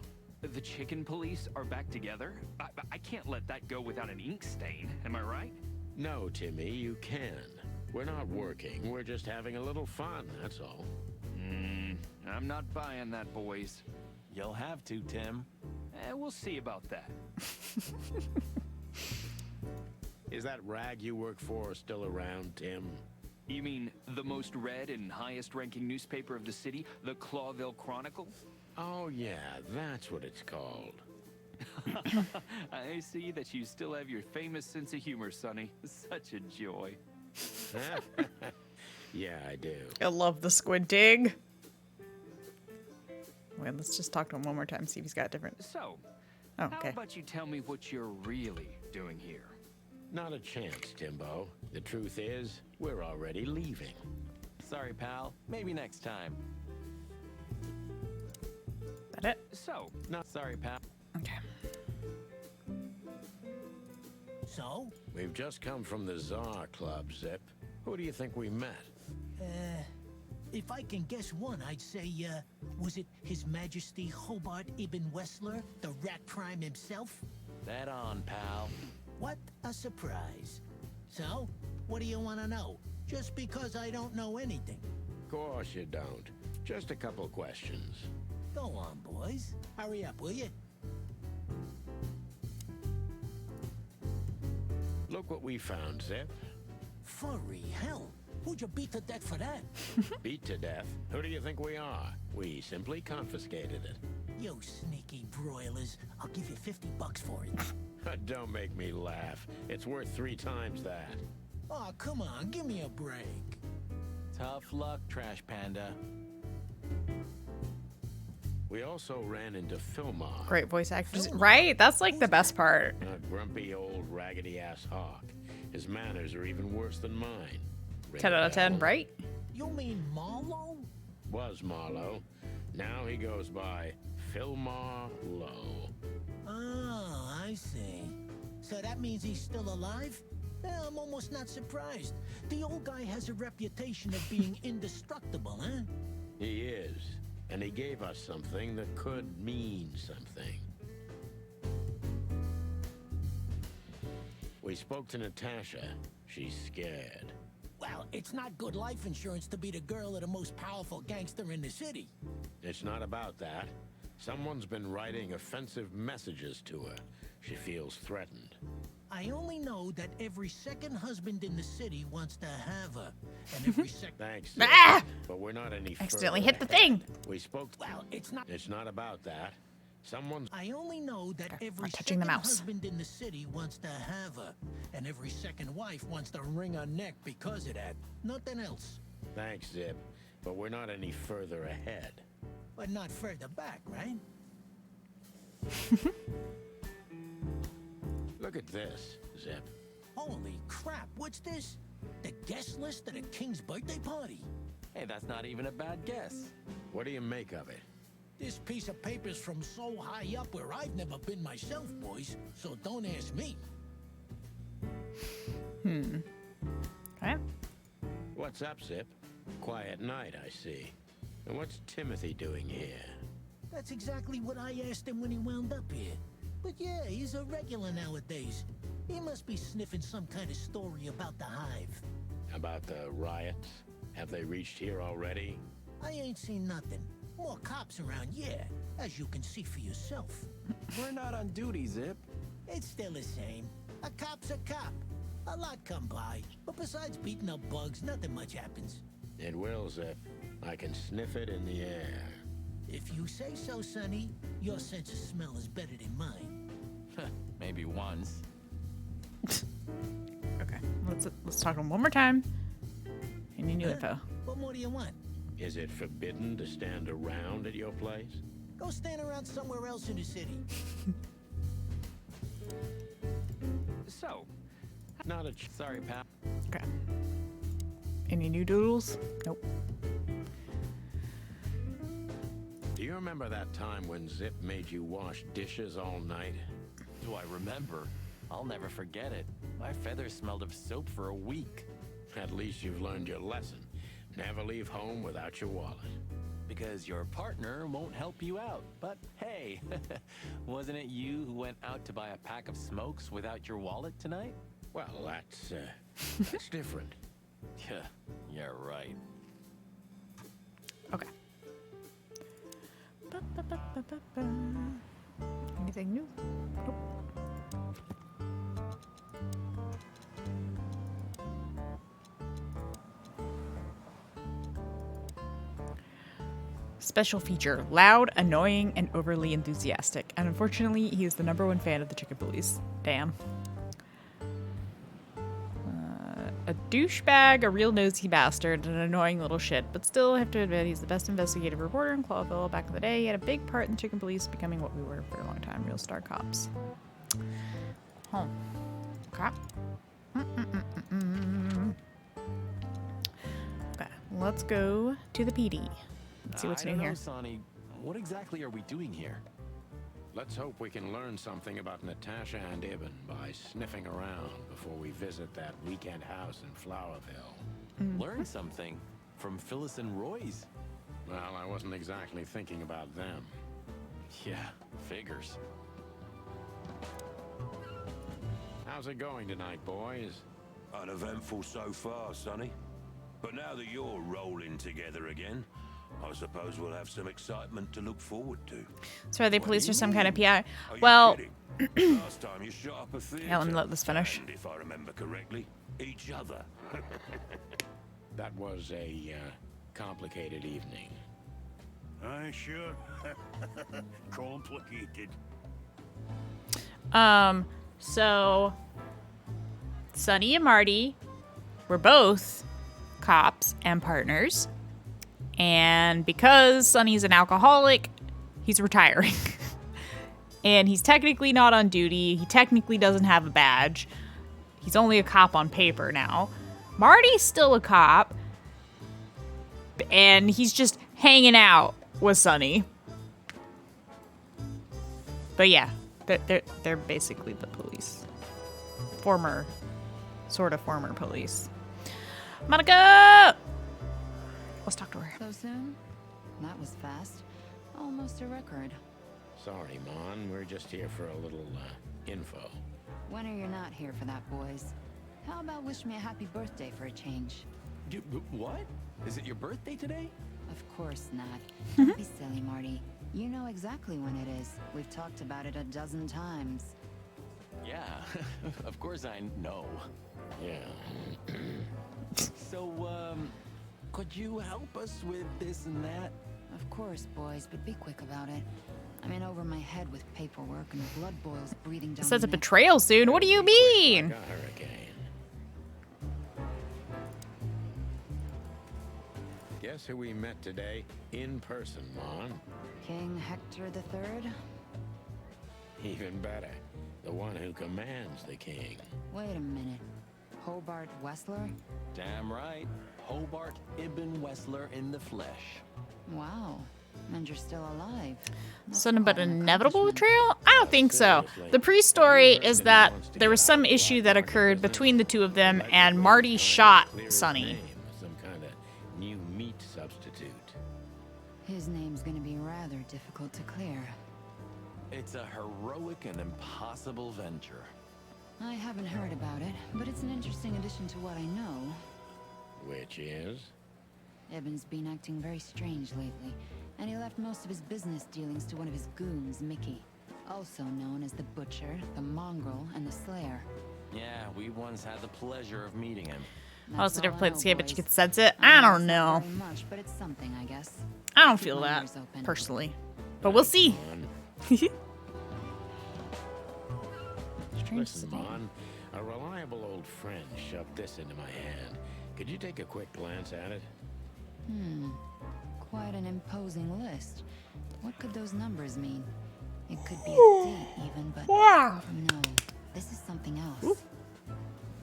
The chicken police are back together? I can't let that go without an ink stain, am I right? No, Timmy, you can. We're not working, we're just having a little fun, that's all. I'm not buying that, boys. You'll have to, Tim. We'll see about that. Is that rag you work for still around, Tim? You mean the most read and highest ranking newspaper of the city, the Clawville Chronicle? Oh yeah, that's what it's called. I see that you still have your famous sense of humor, Sonny. Such a joy. Yeah, I do. I love the squinting. Wait, let's just talk to him one more time, see if he's got different. So, oh, how okay. about you tell me what you're really doing here? Not a chance, Timbo. The truth is, we're already leaving. Sorry, pal. Maybe next time. That it? So, no, sorry, pal. Okay. So? We've just come from the Tsar Club, Zip. Who do you think we met? If I can guess one, I'd say, was it His Majesty Hobart Ibn Wessler, the Rat Prime himself? That on, pal. What a surprise. So, what do you want to know? Just because I don't know anything. Of course you don't. Just a couple questions. Go on, boys. Hurry up, will you? Look what we found, Zip. Furry hell. Who'd you beat to death for that? Beat to death? Who do you think we are? We simply confiscated it. You sneaky broilers. I'll give you $50 for it. Don't make me laugh. It's worth 3 times that. Oh, come on. Give me a break. Tough luck, Trash Panda. We also ran into Filmar. Great voice actors, right? That's like the best part. A grumpy old raggedy-ass hawk. His manners are even worse than mine. 10 out of 10, right? You mean Marlowe? Was Marlowe. Now he goes by Filmar Lowe. Oh, I see. So that means he's still alive? Yeah, I'm almost not surprised. The old guy has a reputation of being indestructible, huh? He is. And he gave us something that could mean something. We spoke to Natasha. She's scared. Well, it's not good life insurance to be the girl of the most powerful gangster in the city. It's not about that. Someone's been writing offensive messages to her. She feels threatened. I only know that every second husband in the city wants to have her. And every second... Thanks. Ah! But we're not any Accidentally further hit the ahead. thing. We spoke... Well, it's not... It's not about that. Someone's... I only know that every touching the second mouse. husband in the city wants to have her. And every second wife wants to wring her neck because of that. Nothing else. Thanks, Zip. But we're not any further ahead. But not further back, right? Look at this, Zip. Holy crap, what's this? The guest list at a king's birthday party? Hey, that's not even a bad guess. What do you make of it? This piece of paper's from so high up where I've never been myself, boys, so don't ask me. Okay. What's up, Zip? Quiet night, I see. And what's Timothy doing here? That's exactly what I asked him when he wound up here. But yeah, he's a regular nowadays. He must be sniffing some kind of story about the hive. About the riots? Have they reached here already? I ain't seen nothing. More cops around, yeah, as you can see for yourself. We're not on duty, Zip. It's still the same. A cop's a cop. A lot come by, but besides beating up bugs, nothing much happens. It will, Zip. I can sniff it in the air. If you say so, Sonny, your sense of smell is better than mine. Maybe once. Okay, let's talk to him one more time. Any new info? What more do you want? Is it forbidden to stand around at your place? Go stand around somewhere else in the city. So, not a... Sorry, pal. Okay. Any new doodles? Nope. Do you remember that time when Zip made you wash dishes all night? Do I remember? I'll never forget it. My feathers smelled of soap for a week. At least you've learned your lesson. Never leave home without your wallet. Because your partner won't help you out. But hey, wasn't it you who went out to buy a pack of smokes without your wallet tonight? Well, that's different. Yeah, right. Okay. Anything new? Nope. Special feature: loud, annoying, and overly enthusiastic. And unfortunately, he is the #1 fan of the Chicken Police. Damn. A douchebag, a real nosy bastard, an annoying little shit, but still have to admit he's the best investigative reporter in Clawville. Back in the day, he had a big part in the Chicken Police becoming what we were for a long time, real star cops. Oh. Okay. Okay, let's go to the PD. Let's see what's new here. Sonny, what exactly are we doing here? Let's hope we can learn something about Natasha and Ibn by sniffing around before we visit that weekend house in Flowerville. Learn something from Phyllis and Roy's. Well, I wasn't exactly thinking about them. Yeah, figures. How's it going tonight, boys? Uneventful so far, Sonny. But now that you're rolling together again, I suppose we'll have some excitement to look forward to. So are they police or some kind of PI? Well, last time you shot up a theater, yeah, let me let this finish. and if I remember correctly, each other. That was a complicated evening. Aye, sure. Complicated. So Sonny and Marty were both cops and partners. And because Sonny's an alcoholic, he's retiring. And he's technically not on duty. He technically doesn't have a badge. He's only a cop on paper now. Marty's still a cop. And he's just hanging out with Sonny. But yeah, they're basically the police. Sort of former police. Monica! Let's talk to her. So soon? That was fast. Almost a record. Sorry, Mon. We're just here for a little info. When are you not here for that, boys? How about wish me a happy birthday for a change? What? Is it your birthday today? Of course not. Don't be silly, Marty. You know exactly when it is. We've talked about it a dozen times. Yeah, of course I know. Yeah. So, could you help us with this and that? Of course, boys, but be quick about it. I'm in over my head with paperwork and blood boils breathing down. It says my a neck. betrayal soon. What do you mean? Like a hurricane. Guess who we met today in person, Mon? King Hector III? Even better, the one who commands the king. Wait a minute. Hobart Wessler? Damn right. Hobart Ibn Wessler in the flesh. Wow. And you're still alive. Something about an inevitable betrayal? I don't think so. The pre-story is that there was some issue that occurred between the two of them, and Marty shot Sonny. Some kind of new meat substitute. His name's gonna be rather difficult to clear. It's a heroic and impossible venture. I haven't heard about it, but it's an interesting addition to what I know. Which is? Ibn's been acting very strange lately, and he left most of his business dealings to one of his goons, Mickey. Also known as the Butcher, the Mongrel, and the Slayer. Yeah, we once had the pleasure of meeting him. I also never played this game, but you could sense it. I don't know. Very much, but it's something, I guess. I don't Keep feel my that, ears open. personally. But we'll see. Listen, Mon, a reliable old friend shoved this into my hand. Could you take a quick glance at it? Quite an imposing list. What could those numbers mean? It could be a date even, but no, this is something else.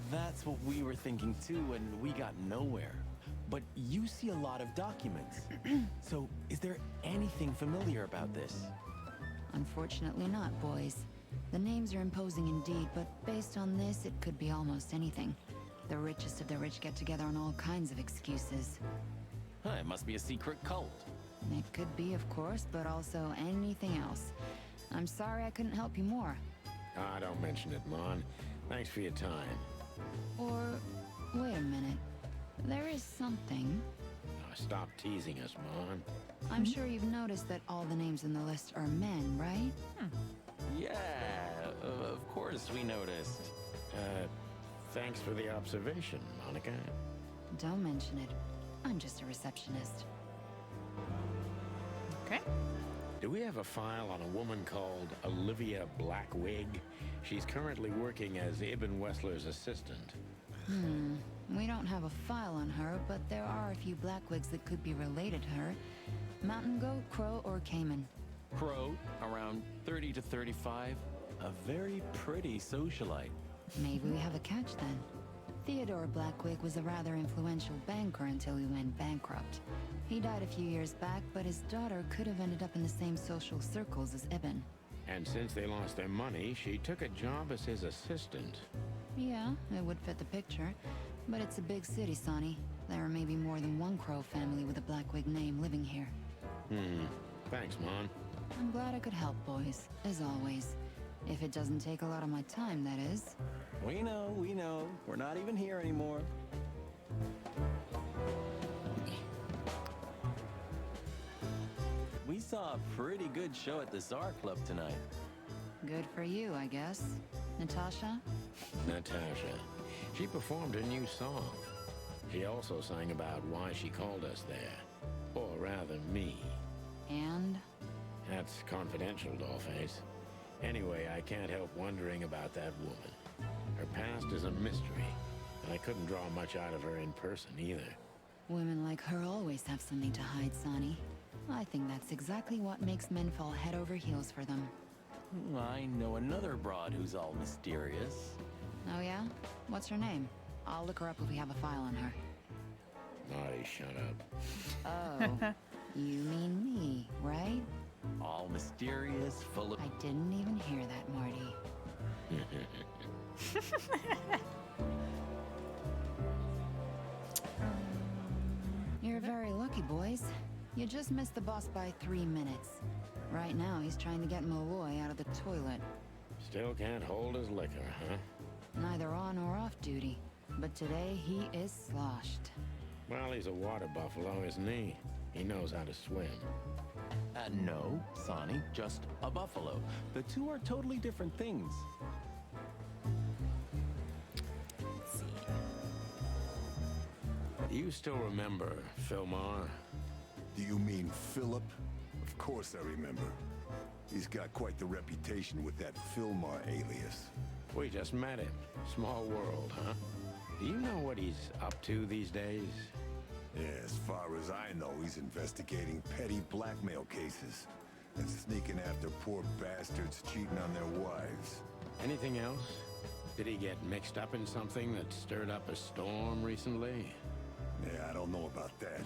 That's what we were thinking too, and we got nowhere. But you see a lot of documents. So, is there anything familiar about this? Unfortunately not, boys. The names are imposing indeed, but based on this, it could be almost anything. The richest of the rich get together on all kinds of excuses. Huh, it must be a secret cult. It could be, of course, but also anything else. I'm sorry I couldn't help you more. Ah, don't mention it, Mon. Thanks for your time. Or, wait a minute. There is something. Stop teasing us, Mon. I'm sure you've noticed that all the names in the list are men, right? Yeah, of course we noticed. Thanks for the observation, Monica. Don't mention it. I'm just a receptionist. Okay. Do we have a file on a woman called Olivia Blackwig? She's currently working as Ibn Wessler's assistant. We don't have a file on her, but there are a few Blackwigs that could be related to her. Mountain goat, crow, or caiman. Crow, around 30 to 35. A very pretty socialite. Maybe we have a catch then. Theodore Blackwig was a rather influential banker until he went bankrupt. He died a few years back, but his daughter could have ended up in the same social circles as Ibn. And since they lost their money, she took a job as his assistant. Yeah, it would fit the picture. But it's a big city, Sonny. There are maybe more than one Crow family with a Blackwig name living here. Thanks, Mon. I'm glad I could help, boys, as always. If it doesn't take a lot of my time, that is. We know, we know. We're not even here anymore. We saw a pretty good show at the Tsar Club tonight. Good for you, I guess. Natasha? Natasha. She performed a new song. She also sang about why she called us there. Or rather, me. And? That's confidential, Dollface. Anyway, I can't help wondering about that woman. Her past is a mystery, and I couldn't draw much out of her in person either. Women like her always have something to hide, Sonny. I think that's exactly what makes men fall head over heels for them. I know another broad who's all mysterious. Oh yeah? What's her name? I'll look her up if we have a file on her. Marty, shut up. Oh, you mean me, right? All mysterious, full of... I didn't even hear that, Marty. You're very lucky, boys. You just missed the boss by 3 minutes. Right now, he's trying to get Malloy out of the toilet. Still can't hold his liquor, huh? Neither on or off duty. But today he is sloshed. Well, he's a water buffalo, isn't he? He knows how to swim. No, Sonny, just a buffalo. The two are totally different things. Let's see. Do you still remember Philmar? Do you mean Philip? Of course I remember. He's got quite the reputation with that Philmar alias. We just met him. Small world, huh? Do you know what he's up to these days? Yeah, as far as I know, he's investigating petty blackmail cases and sneaking after poor bastards cheating on their wives. Anything else? Did he get mixed up in something that stirred up a storm recently? Yeah, I don't know about that.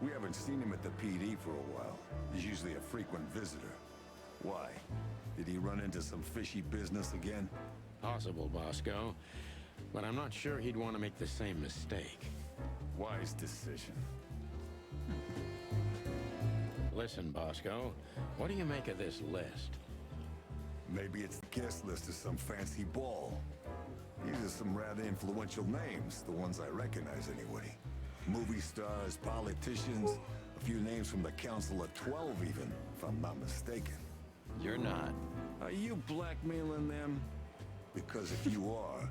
We haven't seen him at the PD for a while. He's usually a frequent visitor. Why? Did he run into some fishy business again? Possible, Bosco. But I'm not sure he'd want to make the same mistake. Wise decision. Listen, Bosco, what do you make of this list? Maybe it's the guest list of some fancy ball. These are some rather influential names, the ones I recognize anyway. Movie stars, politicians, a few names from the Council of 12 even, if I'm not mistaken. You're not. Are you blackmailing them? Because if you are,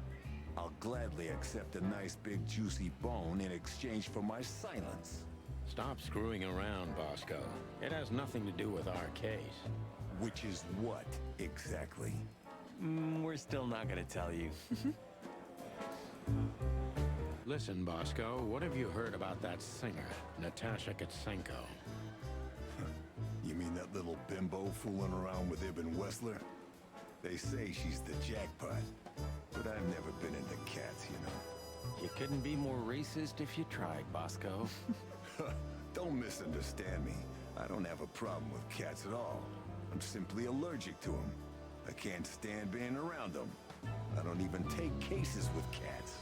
I'll gladly accept a nice big juicy bone in exchange for my silence. Stop screwing around, Bosco. It has nothing to do with our case. Which is what, exactly? We're still not gonna tell you. Listen, Bosco, what have you heard about that singer, Natasha Katsenko? You mean that little bimbo fooling around with Ibn Wessler? They say she's the jackpot, but I've never been into cats, you know. You couldn't be more racist if you tried, Bosco. Don't misunderstand me. I don't have a problem with cats at all. I'm simply allergic to them. I can't stand being around them. I don't even take cases with cats.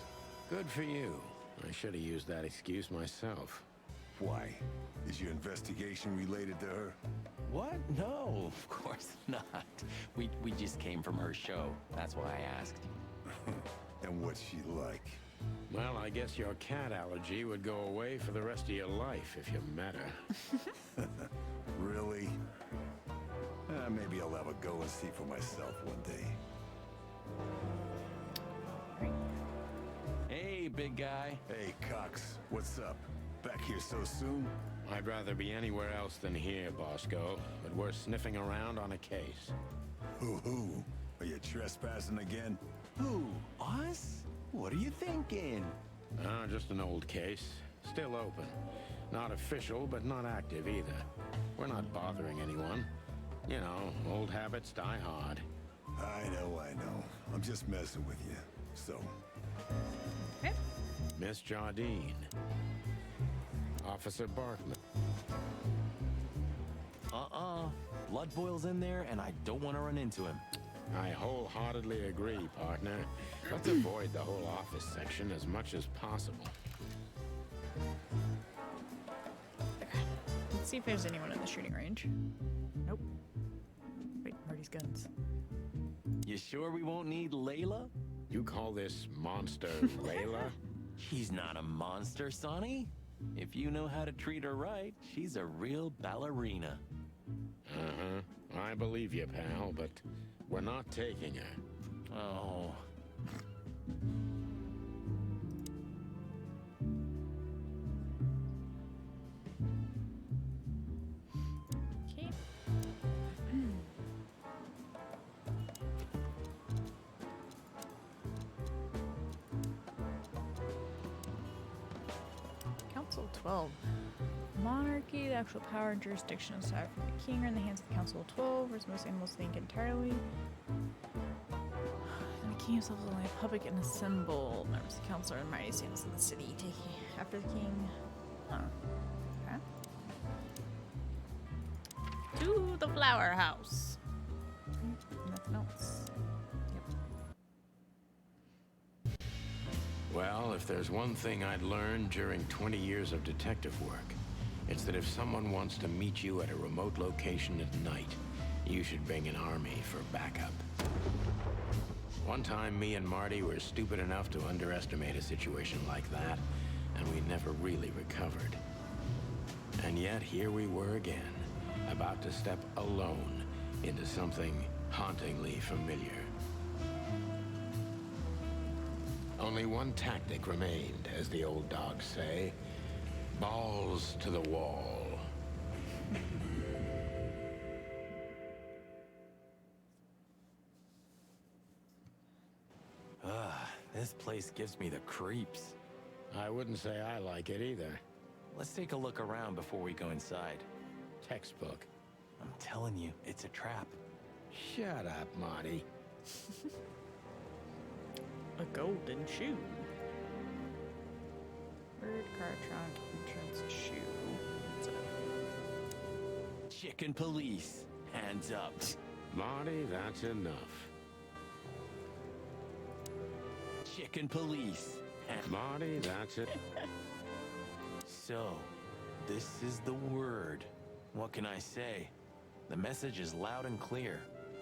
Good for you. I should have used that excuse myself. Why? Is your investigation related to her? What? No, of course not. We just came from her show. That's why I asked. And what's she like? Well, I guess your cat allergy would go away for the rest of your life if you met her. Really? Maybe I'll have a go and see for myself one day. Hey, big guy. Hey, Cox. What's up? Back here so soon? I'd rather be anywhere else than here, Bosco, but we're sniffing around on a case. Who? Are you trespassing again? Who? Us? What are you thinking? Just an old case. Still open. Not official, but not active either. We're not bothering anyone. You know, old habits die hard. I know. I'm just messing with you. So. Okay. Miss Jardine. Officer Barkman. Blood boils in there, and I don't want to run into him. I wholeheartedly agree, partner. Let's avoid the whole office section as much as possible. Let's see if there's anyone in the shooting range. Nope. Wait, Marty's guns. You sure we won't need Layla? You call this monster Layla? She's not a monster, Sonny. If you know how to treat her right, she's a real ballerina. Uh-huh. I believe you, pal, but we're not taking her. Oh. Okay. Council 12. Monarchy, the actual power and jurisdiction aside from the king are in the hands of the Council of 12, whereas most animals think entirely. And the king himself is only a puppet and a symbol. Members of the council are the mighty saints of the city, taking after the king. Okay. To the flower house. Nothing else. Well, if there's one thing I'd learned during 20 years of detective work, it's that if someone wants to meet you at a remote location at night, you should bring an army for backup. One time, me and Marty were stupid enough to underestimate a situation like that, and we never really recovered. And yet, here we were again, about to step alone into something hauntingly familiar. Only one tactic remained, as the old dogs say. Balls to the wall. This place gives me the creeps. I wouldn't say I like it either. Let's take a look around before we go inside. Textbook. I'm telling you, it's a trap. Shut up, Marty. A golden shoe. Bird car trunk entrance shoe. Chicken police. Hands up. Marty, that's enough. Chicken police. Marty, that's it. So, this is the word. What can I say? The message is loud and clear.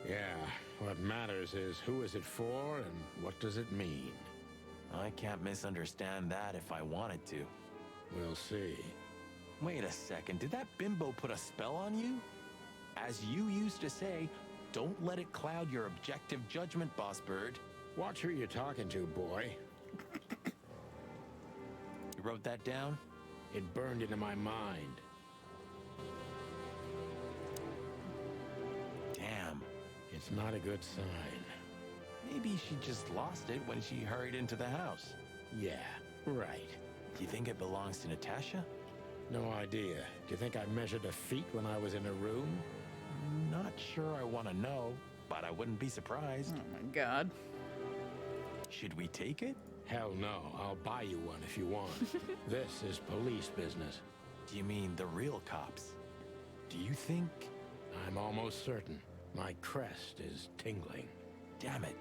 Yeah, what matters is who is it for and what does it mean? I can't misunderstand that if I wanted to. We'll see. Wait a second, did that bimbo put a spell on you? As you used to say, don't let it cloud your objective judgment, Boss Bird. Watch who you're talking to, boy. You wrote that down? It burned into my mind. Damn. It's not a good sign. Maybe she just lost it when she hurried into the house. Yeah, right. Do you think it belongs to Natasha? No idea. Do you think I measured a feet when I was in a room? Not sure I want to know, but I wouldn't be surprised. Oh my god. Should we take it? Hell no. I'll buy you one if you want. This is police business. Do you mean the real cops? Do you think? I'm almost certain. My crest is tingling. Damn it.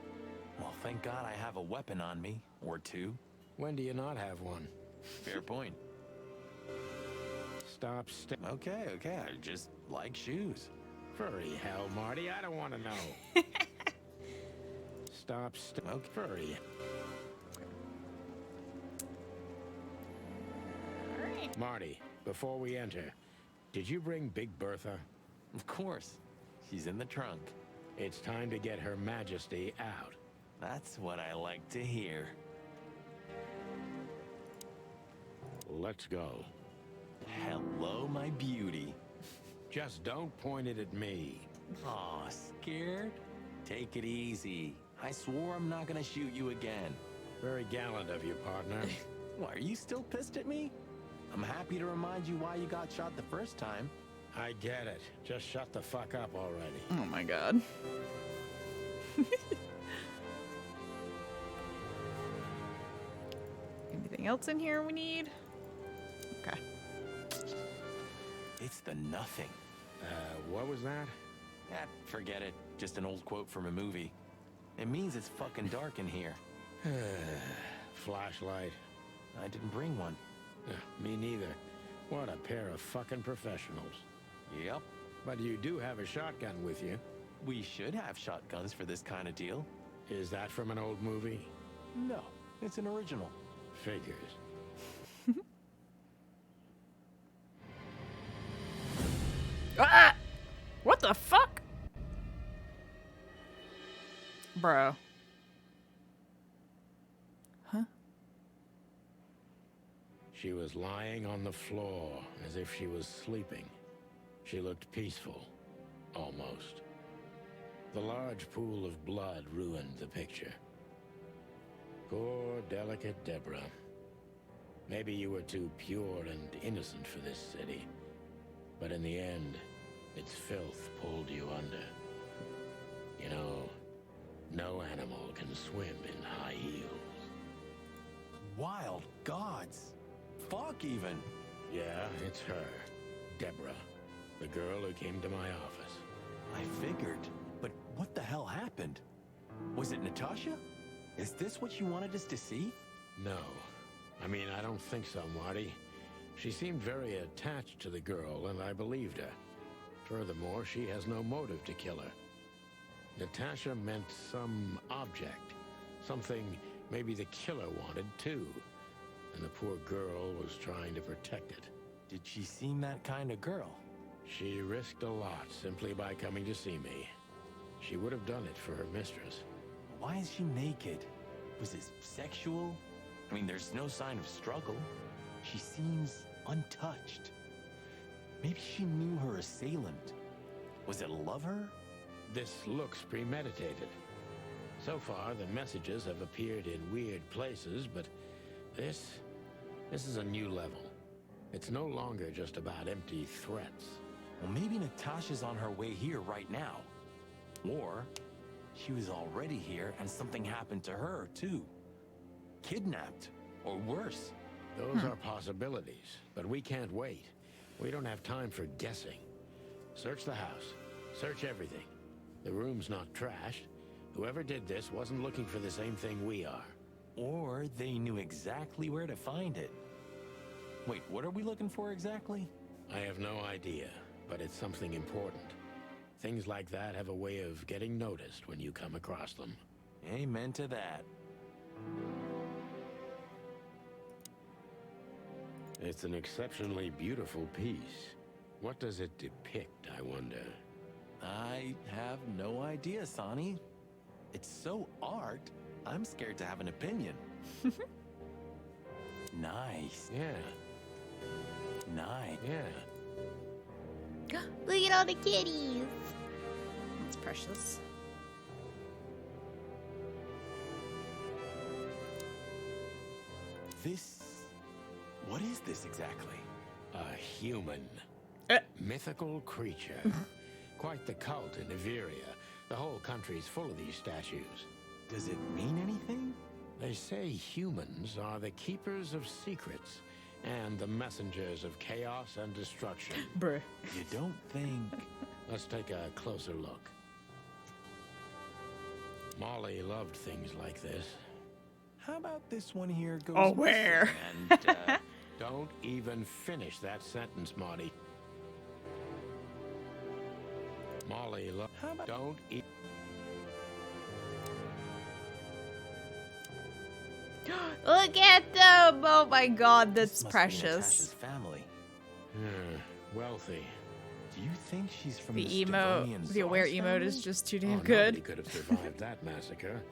Well, thank God I have a weapon on me, or two. When do you not have one? Fair point. Stop Okay, I just like shoes. Furry hell, Marty. I don't want to know. Stop Okay. Furry. Alright. Marty, before we enter, did you bring Big Bertha? Of course. She's in the trunk. It's time to get Her Majesty out. That's what I like to hear. Let's go. Hello, my beauty. Just don't point it at me. Aw, scared? Take it easy. I swore I'm not gonna shoot you again. Very gallant of you, partner. Why, are you still pissed at me? I'm happy to remind you why you got shot the first time. I get it. Just shut the fuck up already. Oh my god. Anything else in here we need? Okay. It's the nothing. What was that? Forget it. Just an old quote from a movie. It means it's fucking dark in here. Flashlight. I didn't bring one. Me neither. What a pair of fucking professionals. Yep. But you do have a shotgun with you. We should have shotguns for this kind of deal. Is that from an old movie? No, it's an original. Figures. Ah! What the fuck? Bro. Huh? She was lying on the floor as if she was sleeping. She looked peaceful. Almost. The large pool of blood ruined the picture. Poor, delicate Deborah. Maybe you were too pure and innocent for this city. But in the end, its filth pulled you under. You know, no animal can swim in high heels. Wild gods. Fuck even. Yeah, it's her. Deborah. The girl who came to my office. I figured. But what the hell happened? Was it Natasha? Is this what you wanted us to see? No. I mean, I don't think so, Marty. She seemed very attached to the girl, and I believed her. Furthermore, she has no motive to kill her. Natasha meant some object. Something maybe the killer wanted, too. And the poor girl was trying to protect it. Did she seem that kind of girl? She risked a lot simply by coming to see me. She would have done it for her mistress. Why is she naked? Was it sexual? I mean, there's no sign of struggle. She seems untouched. Maybe she knew her assailant. Was it a lover? This looks premeditated. So far, the messages have appeared in weird places, but this is a new level. It's no longer just about empty threats. Well, maybe Natasha's on her way here right now. Or she was already here and something happened to her, too. Kidnapped, or worse. Those are possibilities, but we can't wait. We don't have time for guessing. Search the house. Search everything. The room's not trashed. Whoever did this wasn't looking for the same thing we are. Or they knew exactly where to find it. Wait, what are we looking for exactly? I have no idea, but it's something important. Things like that have a way of getting noticed when you come across them. Amen to that. It's an exceptionally beautiful piece. What does it depict, I wonder? I have no idea, Sonny. It's so art, I'm scared to have an opinion. Nice. Yeah. Nice. Yeah. Look at all the kitties. That's precious. What is this exactly? A human. Mythical creature. Quite the cult in Iveria. The whole country's full of these statues. Does it mean anything? They say humans are the keepers of secrets and the messengers of chaos and destruction. Bruh. You don't think... Let's take a closer look. Molly loved things like this. How about this one here goes... Oh, where? And, don't even finish that sentence, Marty. Molly loved... Don't eat... Look at them! Oh my god, that's Must be precious. Natasha's family. Wealthy. Do you think she's from The this emote, Devonian the aware Tsar's emote family? is just too damn Nobody good. could have survived that massacre,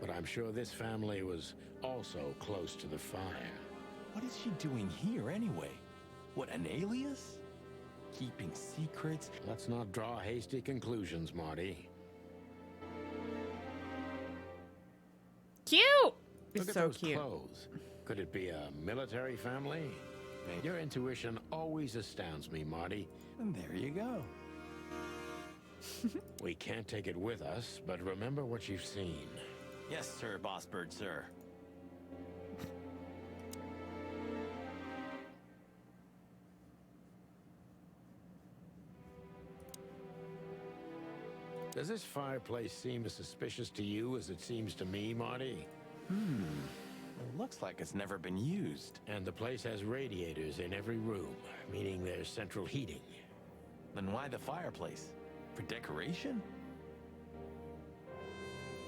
but I'm sure this family was also close to the fire. What is she doing here anyway? What, an alias? Keeping secrets? Let's not draw hasty conclusions, Marty. Cute! It's Look at so those cute. clothes. Could it be a military family? Your intuition always astounds me, Marty. And there you go. We can't take it with us, but remember what you've seen. Yes, sir, Boss Bird, sir. Does this fireplace seem as suspicious to you as it seems to me, Marty? It looks like it's never been used. And the place has radiators in every room, meaning there's central heating. Then why the fireplace? For decoration?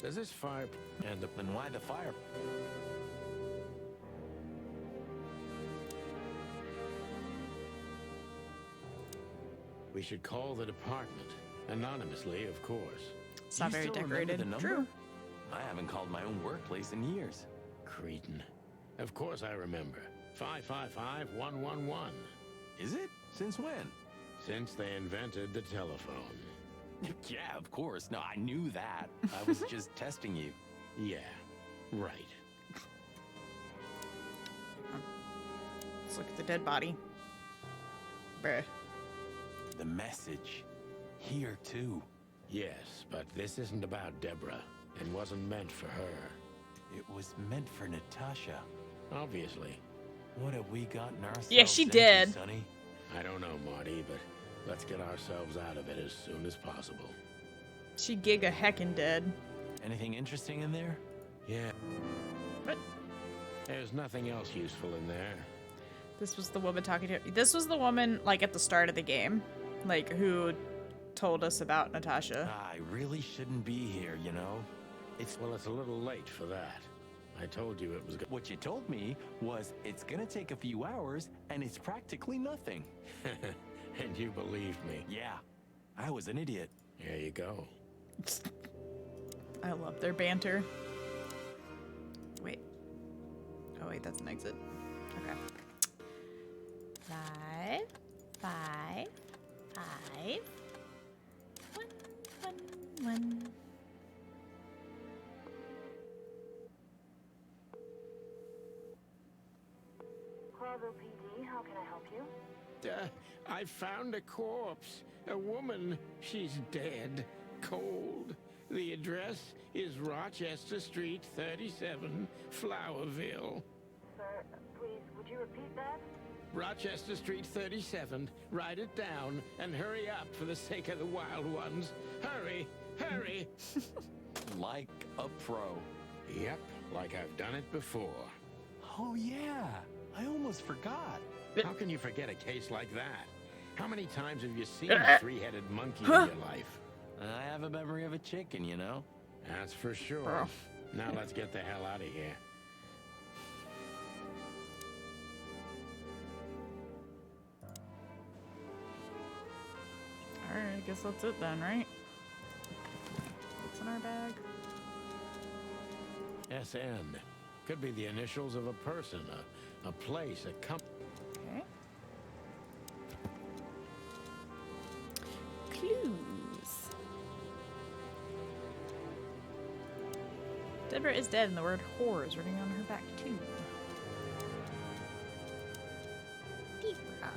Does this fire... and the... Then why the fire... We should call the department. Anonymously, of course. It's not Do you very still remember decorated. the number? True. I haven't called my own workplace in years. Cretin. Of course I remember. 555-111. Is it? Since when? Since they invented the telephone. Yeah, of course. No, I knew that. I was just testing you. Yeah, right. Let's look at the dead body. Bruh. The message. Here, too. Yes, but this isn't about Deborah. It wasn't meant for her. It was meant for Natasha. Obviously. What have we gotten ourselves Yeah, she into, did. Sonny? I don't know, Marty, but let's get ourselves out of it as soon as possible. She giga heckin' dead. Anything interesting in there? Yeah. What? There's nothing else useful in there. This was the woman talking to... This was the woman, like, at the start of the game. Like, who told us about Natasha. I really shouldn't be here, you know? Well, it's a little late for that. I told you it was good. What you told me was it's gonna take a few hours and it's practically nothing. And you believed me. Yeah, I was an idiot. There you go. I love their banter. Wait. Oh wait, that's an exit. Okay. 5, 5, 5, 1, 1, 1. Scrawwwwwwww PD, how can I help you? I found a corpse. A woman. She's dead. Cold. The address is Rochester Street, 37, Flowerville. Sir, please, would you repeat that? Rochester Street, 37. Write it down and hurry up for the sake of the wild ones. Hurry! Hurry! Like a pro. Yep, like I've done it before. Oh yeah, I almost forgot. How can you forget a case like that? How many times have you seen a three-headed monkey in your life? I have a memory of a chicken, you know? That's for sure. Now let's get the hell out of here. Alright, I guess that's it then, right? What's in our bag? SN. Could be the initials of a person, a place, a company. Okay. Clues. Deborah is dead and the word whore is written on her back too. Deborah.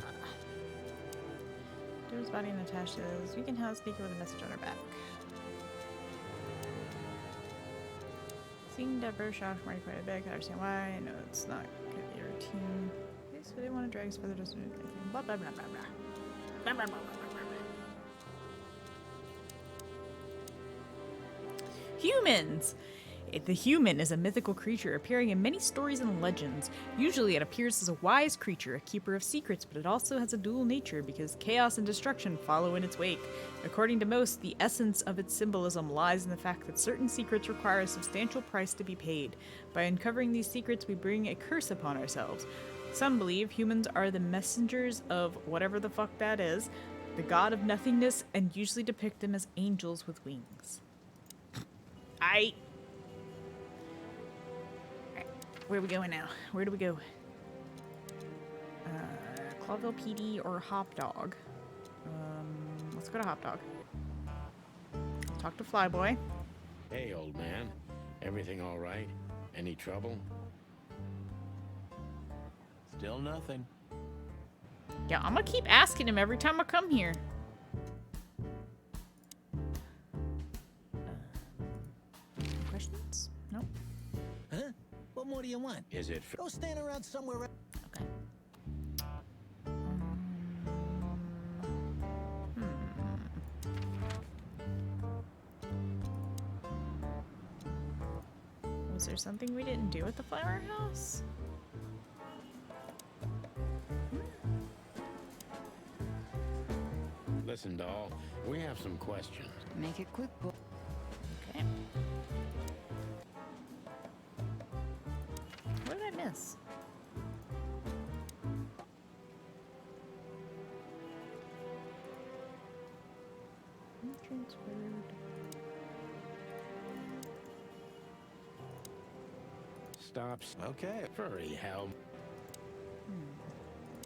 Deborah's body and Natasha's. We can have Sneaker with a message on her back. Seeing Deborah shocked Marty quite a bit. I can understand why. I know it's not good to be a routine. Okay, so they want to drag us further, doesn't do anything. Blah blah blah blah blah. Blah blah blah blah blah blah. Humans! The human is a mythical creature appearing in many stories and legends. Usually it appears as a wise creature, a keeper of secrets, but it also has a dual nature because chaos and destruction follow in its wake. According to most, the essence of its symbolism lies in the fact that certain secrets require a substantial price to be paid. By uncovering these secrets, we bring a curse upon ourselves. Some believe humans are the messengers of whatever the fuck that is, the god of nothingness, and usually depict them as angels with wings. Where are we going now? Where do we go? Clawville PD or Hop Dog? Let's go to Hop Dog. Talk to Flyboy. Hey, old man. Everything all right? Any trouble? Still nothing. Yeah, I'm gonna keep asking him every time I come here. Questions? Nope. Huh? What more do you want? Is it? Go stand around somewhere. Okay. Was there something we didn't do at the flower house? Listen, doll. We have some questions. Make it quick, boy. Okay. What did I miss? Transferred. Stops. Okay. Furry hell.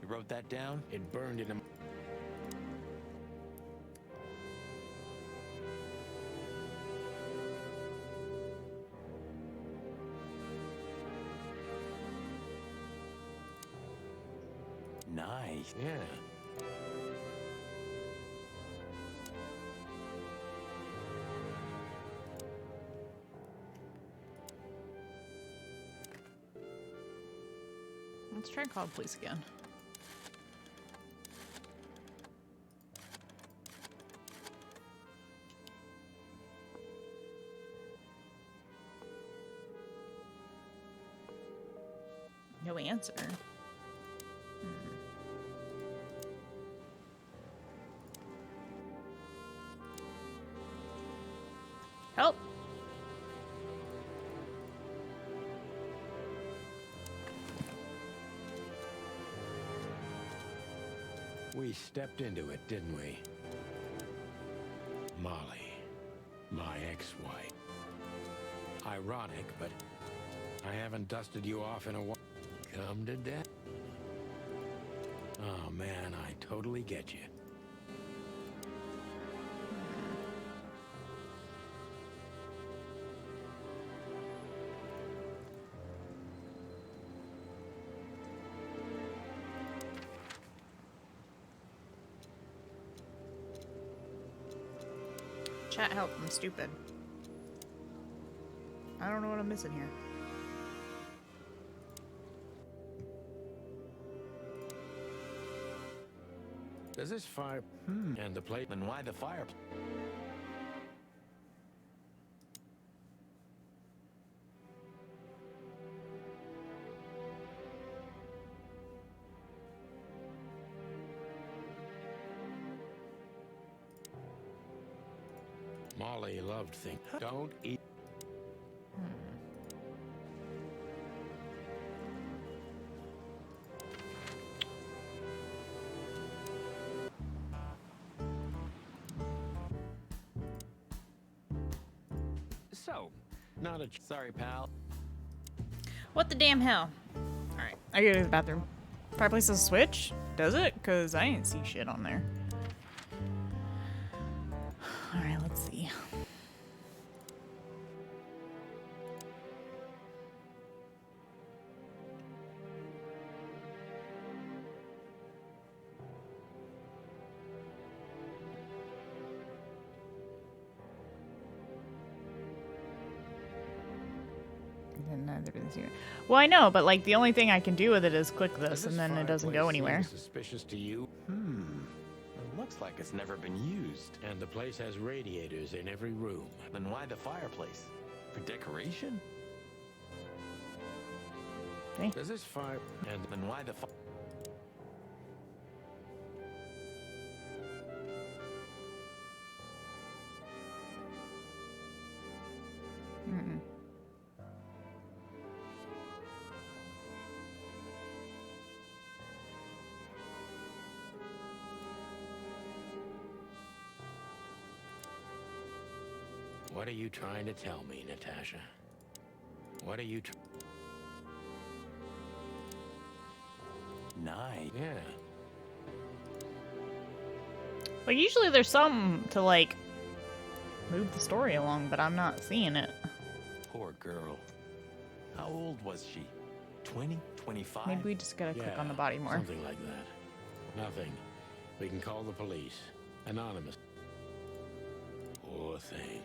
You wrote that down? It burned in him. Nice. Yeah. Let's try and call the police again. No answer. We stepped into it, didn't we? Molly, my ex-wife. Ironic, but I haven't dusted you off in a while. Come to death. Oh man, I totally get you. Chat help, I'm stupid. I don't know what I'm missing here. Does this fire... And the plate... Then why the fire? Molly loved things. Don't eat... So, not a... Sorry, pal. What the damn hell? Alright, I gotta go to the bathroom. Fireplace has a switch? Does it? Because I didn't see shit on there. Alright, let's see. Well, I know, but like the only thing I can do with it is click this, and then it doesn't go anywhere. Suspicious to you? It looks like it's never been used. And the place has radiators in every room. Then why the fireplace? For decoration? Hey. Does this fire... And then why the fire? What are you trying to tell me, Natasha? What are you Nice. Yeah. Like, usually there's something to, like, move the story along, but I'm not seeing it. Poor girl. How old was she? 20? 25? Maybe we just gotta click on the body more. Something like that. Nothing. We can call the police. Anonymous. Poor thing.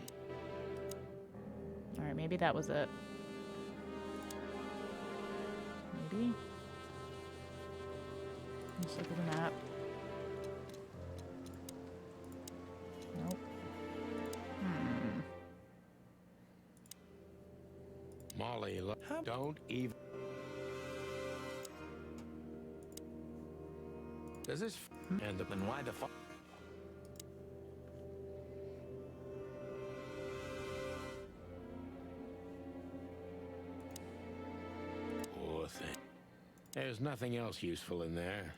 Alright, maybe that was it. Maybe? Let's look at the map. Nope. Molly, don't even... Does this... And then why the fuck? Poor thing. There's nothing else useful in there.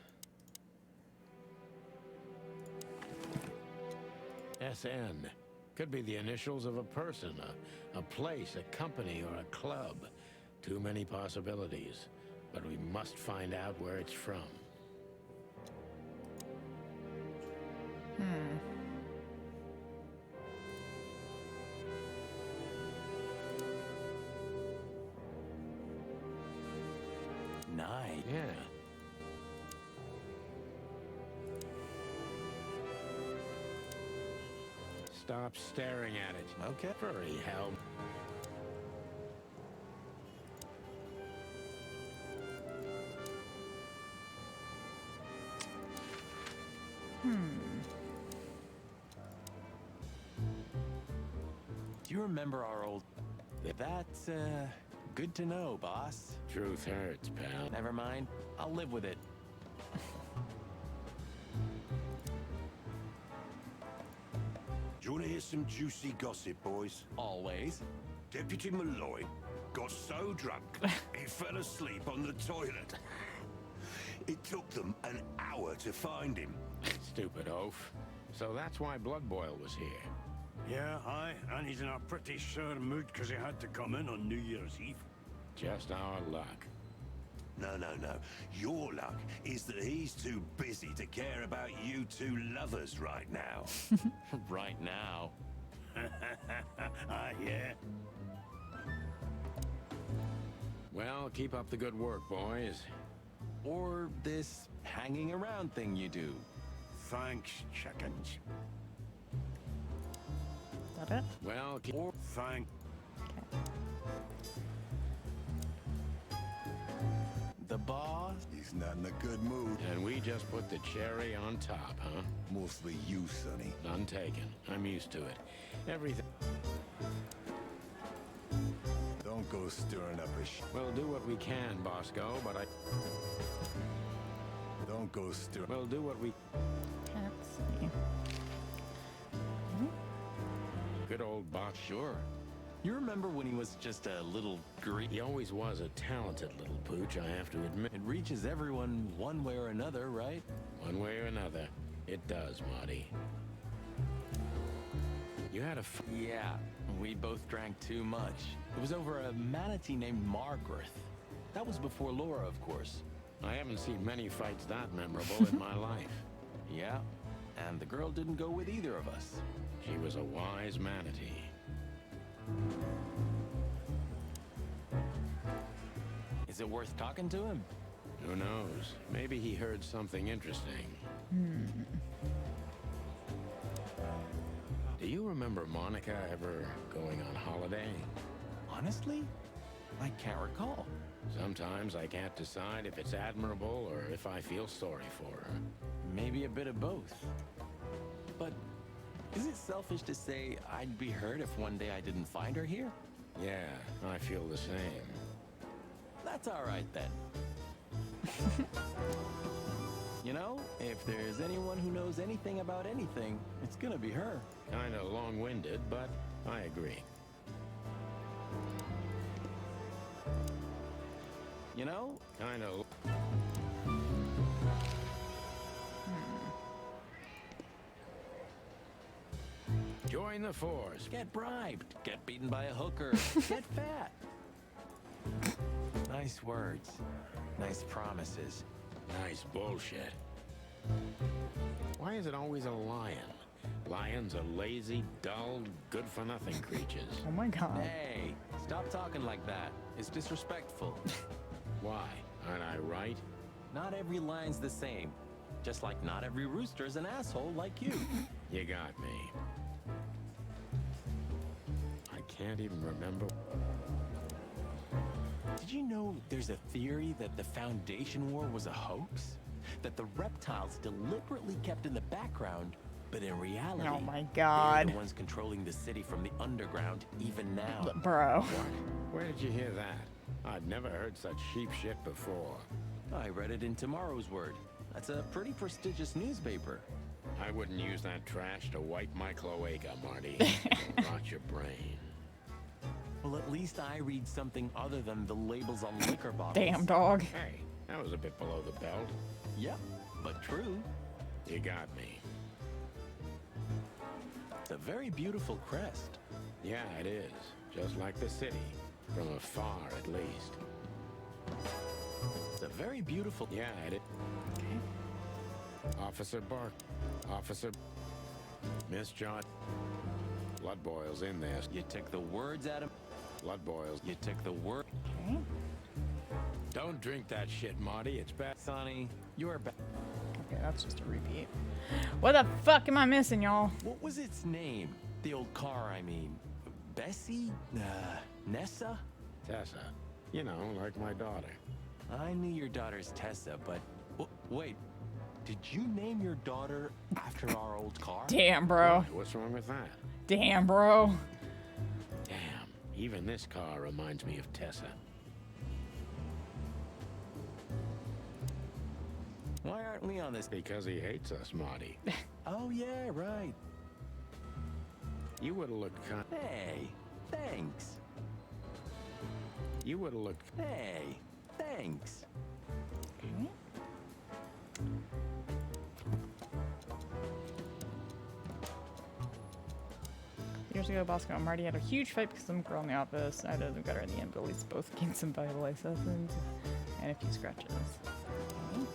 SN. Could be the initials of a person, a place, a company, or a club. Too many possibilities. But we must find out where it's from. Nice. Yeah. Stop staring at it. Okay. Furry hell. Do you remember our old... That's, good to know, boss. Truth hurts, pal. Never mind. I'll live with it. Do you want to hear some juicy gossip, boys? Always. Deputy Malloy got so drunk, he fell asleep on the toilet. It took them an hour to find him. Stupid oaf. So that's why Blood Boil was here. Yeah, aye, and he's in a pretty sore mood because he had to come in on New Year's Eve. Just our luck. No. Your luck is that he's too busy to care about you two lovers right now. Right now. Ah, yeah. Well, keep up the good work, boys. Or this hanging around thing you do. Thanks, chickens. Is that it? Well, Thank. The boss? He's not in a good mood. And we just put the cherry on top, huh? Mostly you, Sonny. None taken. I'm used to it. Everything. Don't go stirring up a We'll do what we can, Bosco, but I... Don't go stirring... We'll do what we... Can't see. Good old Boss. Sure. You remember when he was just a little green? He always was a talented little pooch, I have to admit. It reaches everyone one way or another, right? One way or another, it does, Marty. You had a... Yeah, we both drank too much. It was over a manatee named Margaret. That was before Laura, of course. I haven't seen many fights that memorable in my life. Yeah, and the girl didn't go with either of us. She was a wise manatee. Is it worth talking to him? Who knows? Maybe he heard something interesting. Do you remember Monica ever going on holiday? Honestly, I can't recall. Sometimes I can't decide if it's admirable or if I feel sorry for her. Maybe a bit of both. But is it selfish to say I'd be hurt if one day I didn't find her here? Yeah, I feel the same. That's all right then. You know, if there's anyone who knows anything about anything, it's gonna be her. Kinda long-winded, but I agree. You know? Kinda... Join the force. Get bribed. Get beaten by a hooker. Get fat. Nice words. Nice promises. Nice bullshit. Why is it always a lion? Lions are lazy, dull, good-for-nothing creatures. Oh my god. Hey, stop talking like that. It's disrespectful. Why? Aren't I right? Not every lion's the same. Just like not every rooster's an asshole like you. You got me. I can't even remember. Did you know there's a theory that the Foundation War was a hoax? That the reptiles deliberately kept in the background, but in reality, oh my god, they're the ones controlling the city from the underground even now. Bro. What? Where did you hear that? I've never heard such sheep shit before. I read it in Tomorrow's Word. That's a pretty prestigious newspaper. I wouldn't use that trash to wipe my cloaca, Marty. Rot your brain. Well, at least I read something other than the labels on liquor bottles. Damn, dog. Hey, that was a bit below the belt. Yep, but true. You got me. It's a very beautiful crest. Yeah, it is. Just like the city. From afar, at least. It's a very beautiful... Yeah, it is. Okay. Officer Bark. Officer... Miss John. Blood boils in there. You took the words out of... Blood boils. You took the word... Okay. Don't drink that shit, Marty. It's bad. Sonny, you're bad. Okay, that's just a repeat. What the fuck am I missing, y'all? What was its name? The old car, I mean. Bessie? Nessa? Tessa. You know, like my daughter. I knew your daughter's Tessa, but... wait. Did you name your daughter after our old car? Damn, bro. Why? What's wrong with that? Damn, bro. Damn. Even this car reminds me of Tessa. Why aren't we on this? Because he hates us, Marty. Oh, yeah, right. You would have looked kind... Hey, thanks. You would have looked... Hey, thanks. Okay. years ago, Bosco and Marty had a huge fight because some girl in the office. I didn't get her in the end, but at least both gained some valuable assassins and a few scratches. Okay.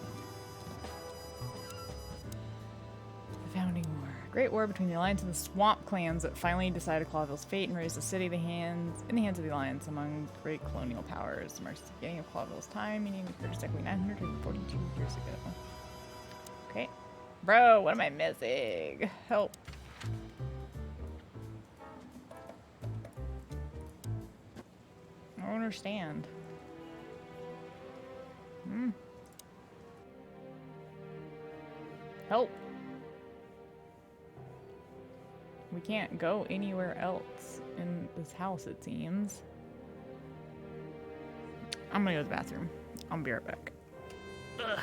The Founding War. A great war between the Alliance and the Swamp clans that finally decided Clawville's fate and raised the city in the hands of the Alliance among great colonial powers. Marks the beginning of Clawville's time, meaning it occurred exactly 942 years ago. Okay. Bro, what am I missing? Help. I don't understand. Help. We can't go anywhere else in this house, it seems. I'm gonna go to the bathroom. I'll be right back. Ugh.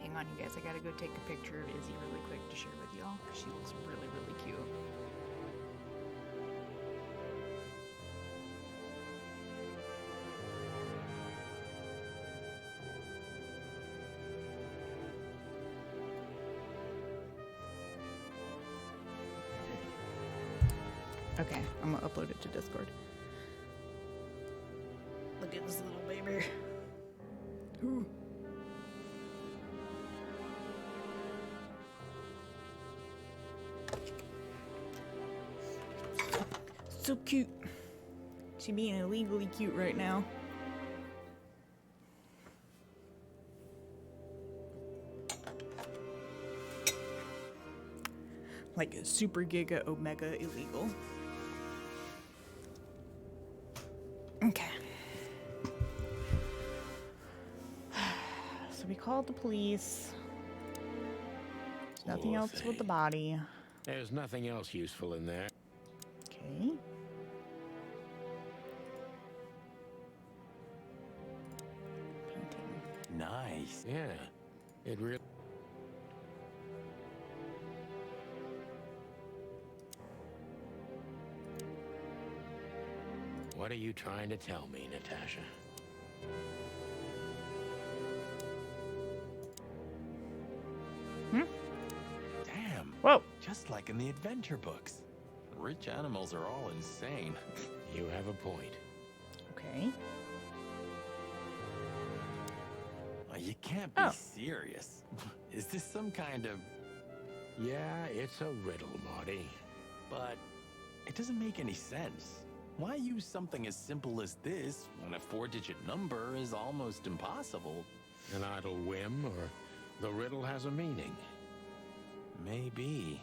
Hang on, you guys. I gotta go take a picture of Izzy really quick to share with y'all. She looks really, really cute. Okay, I'm gonna upload it to Discord. Look at this little baby. Ooh. So cute. She being illegally cute right now. Like super giga omega illegal. Okay. So we called the police. There's nothing else with the body. There's nothing else useful in there. Okay. Nice. nice. Yeah, it really... What are you trying to tell me, Natasha? Damn. Whoa. Just like in the adventure books. Rich animals are all insane. You have a point. Okay. Well, you can't be serious. Is this some kind of... Yeah, it's a riddle, Marty. But it doesn't make any sense. Why use something as simple as this when a 4-digit number is almost impossible? An idle whim, or the riddle has a meaning? Maybe.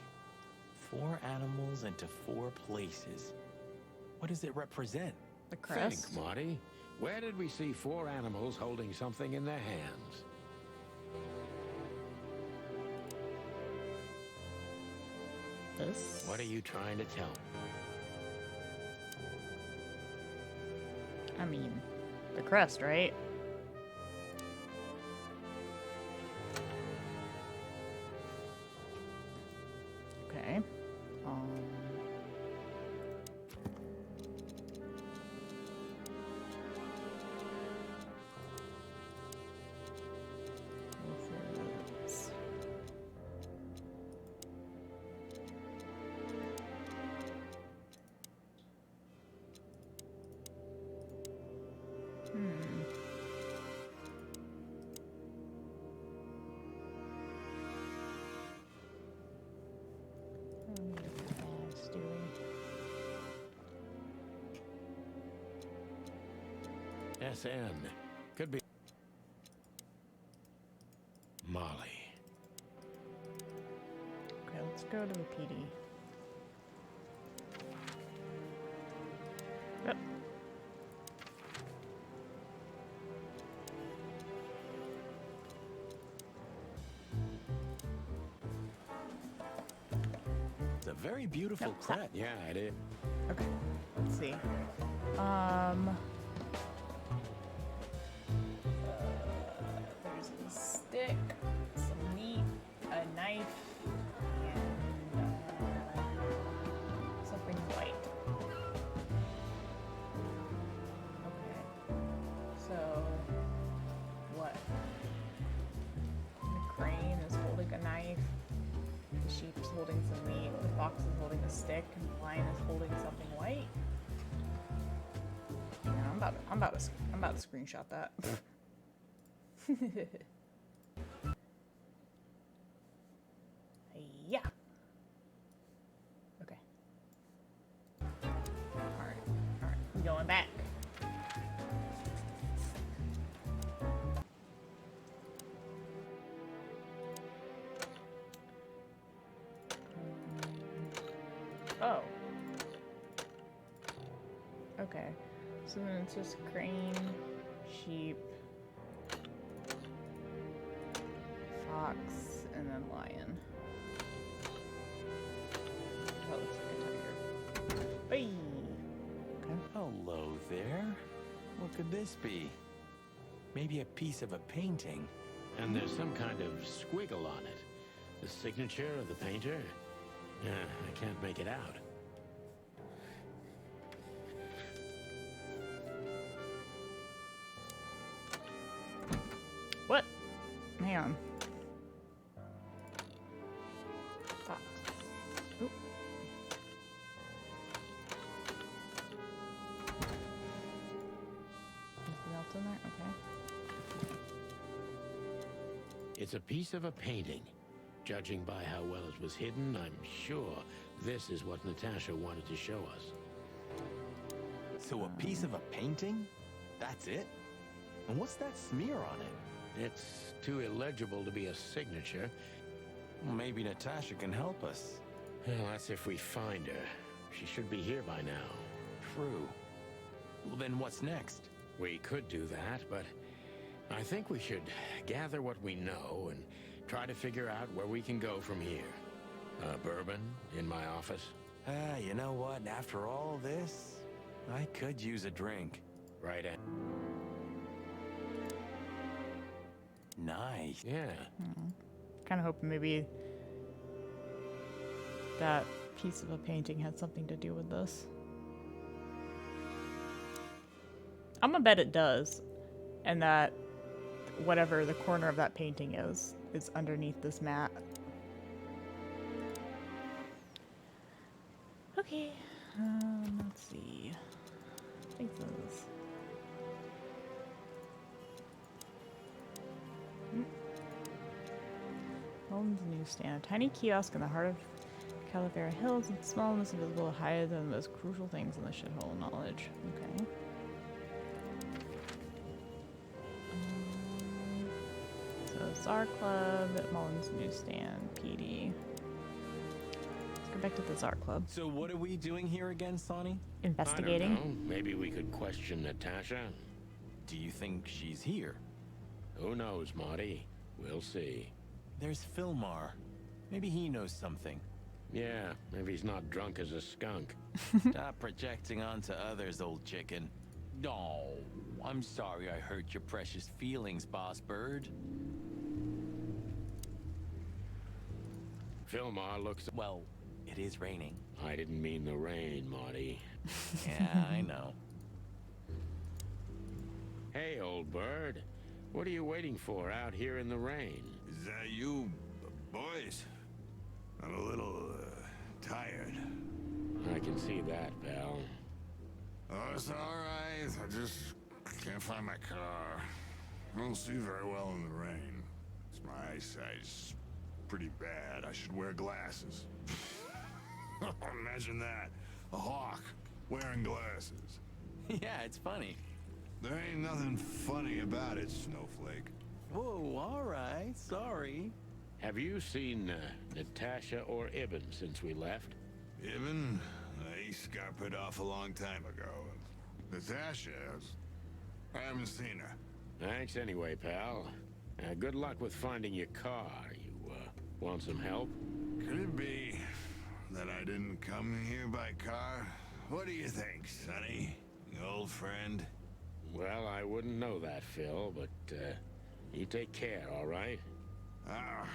4 animals into 4 places. What does it represent? The crest? Think, Marty. Where did we see 4 animals holding something in their hands? This? What are you trying to tell me? I mean, the crest, right? Okay. This is... SN. Could be... Molly. Okay, let's go to the PD. Yep. It's a very beautiful crest. Yeah, it is. Okay, let's see. There's a stick, some meat, a knife, and something white. Okay. So, what? The crane is holding a knife. The sheep is holding some meat. The fox is holding a stick, and the lion is holding something white. Yeah, I'm about to screenshot that. Yeah. Okay. Alright. I'm going back. Oh. Okay. So then it's just crane, sheep, fox, and then lion. That looks like a tiger. Bye. Okay. Hello there. What could this be? Maybe a piece of a painting. And there's some kind of squiggle on it. The signature of the painter? Yeah, I can't make it out. What? Hang on. Fox. Oop. Anything else in there? Okay. It's a piece of a painting. Judging by how well it was hidden, I'm sure this is what Natasha wanted to show us. So a piece of a painting? That's it? And what's that smear on it? It's too illegible to be a signature. Well, maybe Natasha can help us. Well, that's if we find her. She should be here by now. True. Well, then what's next? We could do that, but I think we should gather what we know and try to figure out where we can go from here. Bourbon in my office? You know what? After all this, I could use a drink. Right at... Nice. Yeah. Kind of hoping maybe that piece of a painting had something to do with this. I'm gonna bet it does, and that whatever the corner of that painting is underneath this mat. Okay, let's see. Faces. Holmes Newsstand. A tiny kiosk in the heart of Calavera Hills. It's small and invisible, higher than the most crucial things in the shithole of knowledge. Okay. So Czar Club, Mullins Newsstand, PD. Let's go back to the Czar Club. So what are we doing here again, Sonny? Investigating. I don't know. Maybe we could question Natasha. Do you think she's here? Who knows, Marty? We'll see. There's Philmar. Maybe he knows something. Yeah, maybe he's not drunk as a skunk. Stop projecting onto others, old chicken. No, I'm sorry I hurt your precious feelings, Boss Bird. Philmar looks... Well, it is raining. I didn't mean the rain, Marty. Yeah, I know. Hey, old bird. What are you waiting for out here in the rain? Is that you, boys? I'm a little, tired. I can see that, pal. Oh, it's alright. I just can't find my car. I don't see very well in the rain. My eyesight's pretty bad. I should wear glasses. Imagine that. A hawk wearing glasses. Yeah, it's funny. There ain't nothing funny about it, Snowflake. Whoa, alright, sorry. Have you seen Natasha or Ibn since we left? Ibn? He scuppered off a long time ago. Natasha? I haven't seen her. Thanks anyway, pal. Good luck with finding your car. You want some help? Could it be that I didn't come here by car? What do you think, Sonny? Old friend? Well, I wouldn't know that, Phil, but you take care, all right? Ah,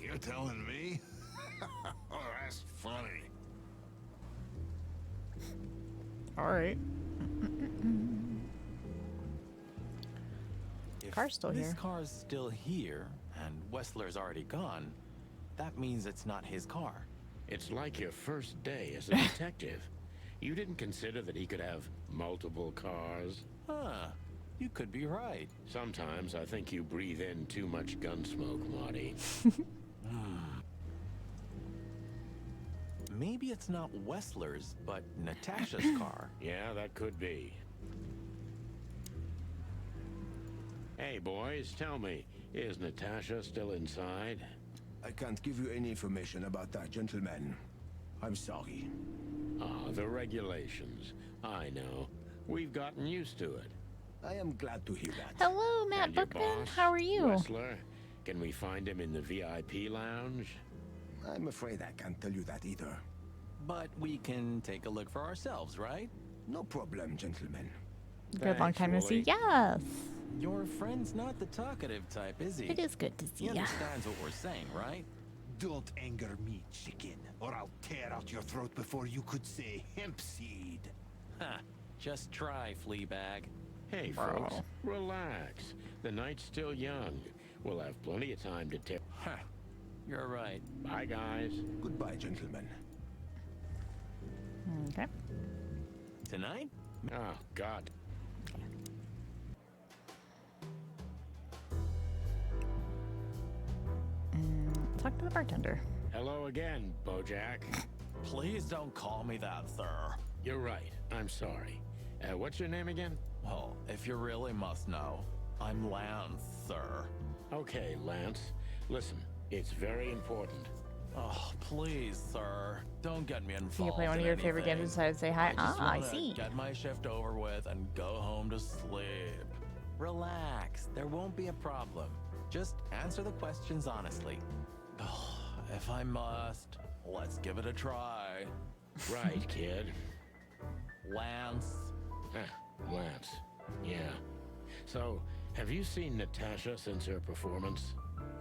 you're telling me? Oh, that's funny. All right. If Car's still this here. car's still here, and Wessler's already gone, that means it's not his car. It's like your first day as a detective. You didn't consider that he could have multiple cars? Huh. You could be right. Sometimes I think you breathe in too much gun smoke, Marty. Maybe it's not Wessler's, but Natasha's car. Yeah, that could be. Hey, boys, tell me, is Natasha still inside? I can't give you any information about that, gentleman. I'm sorry. Ah, the regulations. I know. We've gotten used to it. I am glad to hear that. Hello, Matt And your Bookman. boss, How are you? Wessler, can we find him in the VIP lounge? I'm afraid I can't tell you that either. But we can take a look for ourselves, right? No problem, gentlemen. Good long Thanks, time no see. Wooly. Yes. Your friend's not the talkative type, is he? It is good to see He ya. understands what we're saying, right? Don't anger me, chicken, or I'll tear out your throat before you could say hemp seed. Ha! Just try, Fleabag. Hey, folks, relax. The night's still young. We'll have plenty of time to tell. Huh. You're right. Bye, guys. Goodbye, gentlemen. Okay. Tonight? Oh, God. Talk to the bartender. Hello again, Bojack. Please don't call me that, sir. You're right. I'm sorry. What's your name again? Well, if you really must know, I'm Lance, sir. Okay, Lance. Listen, it's very important. Oh, please, sir. Don't get me involved. So you play one of in your favorite games and anything. decide to say hi? I just I wanna see. Get my shift over with and go home to sleep. Relax. There won't be a problem. Just answer the questions honestly. If I must, let's give it a try. Right, kid. Lance. Lance. Yeah. So, Have you seen Natasha since her performance?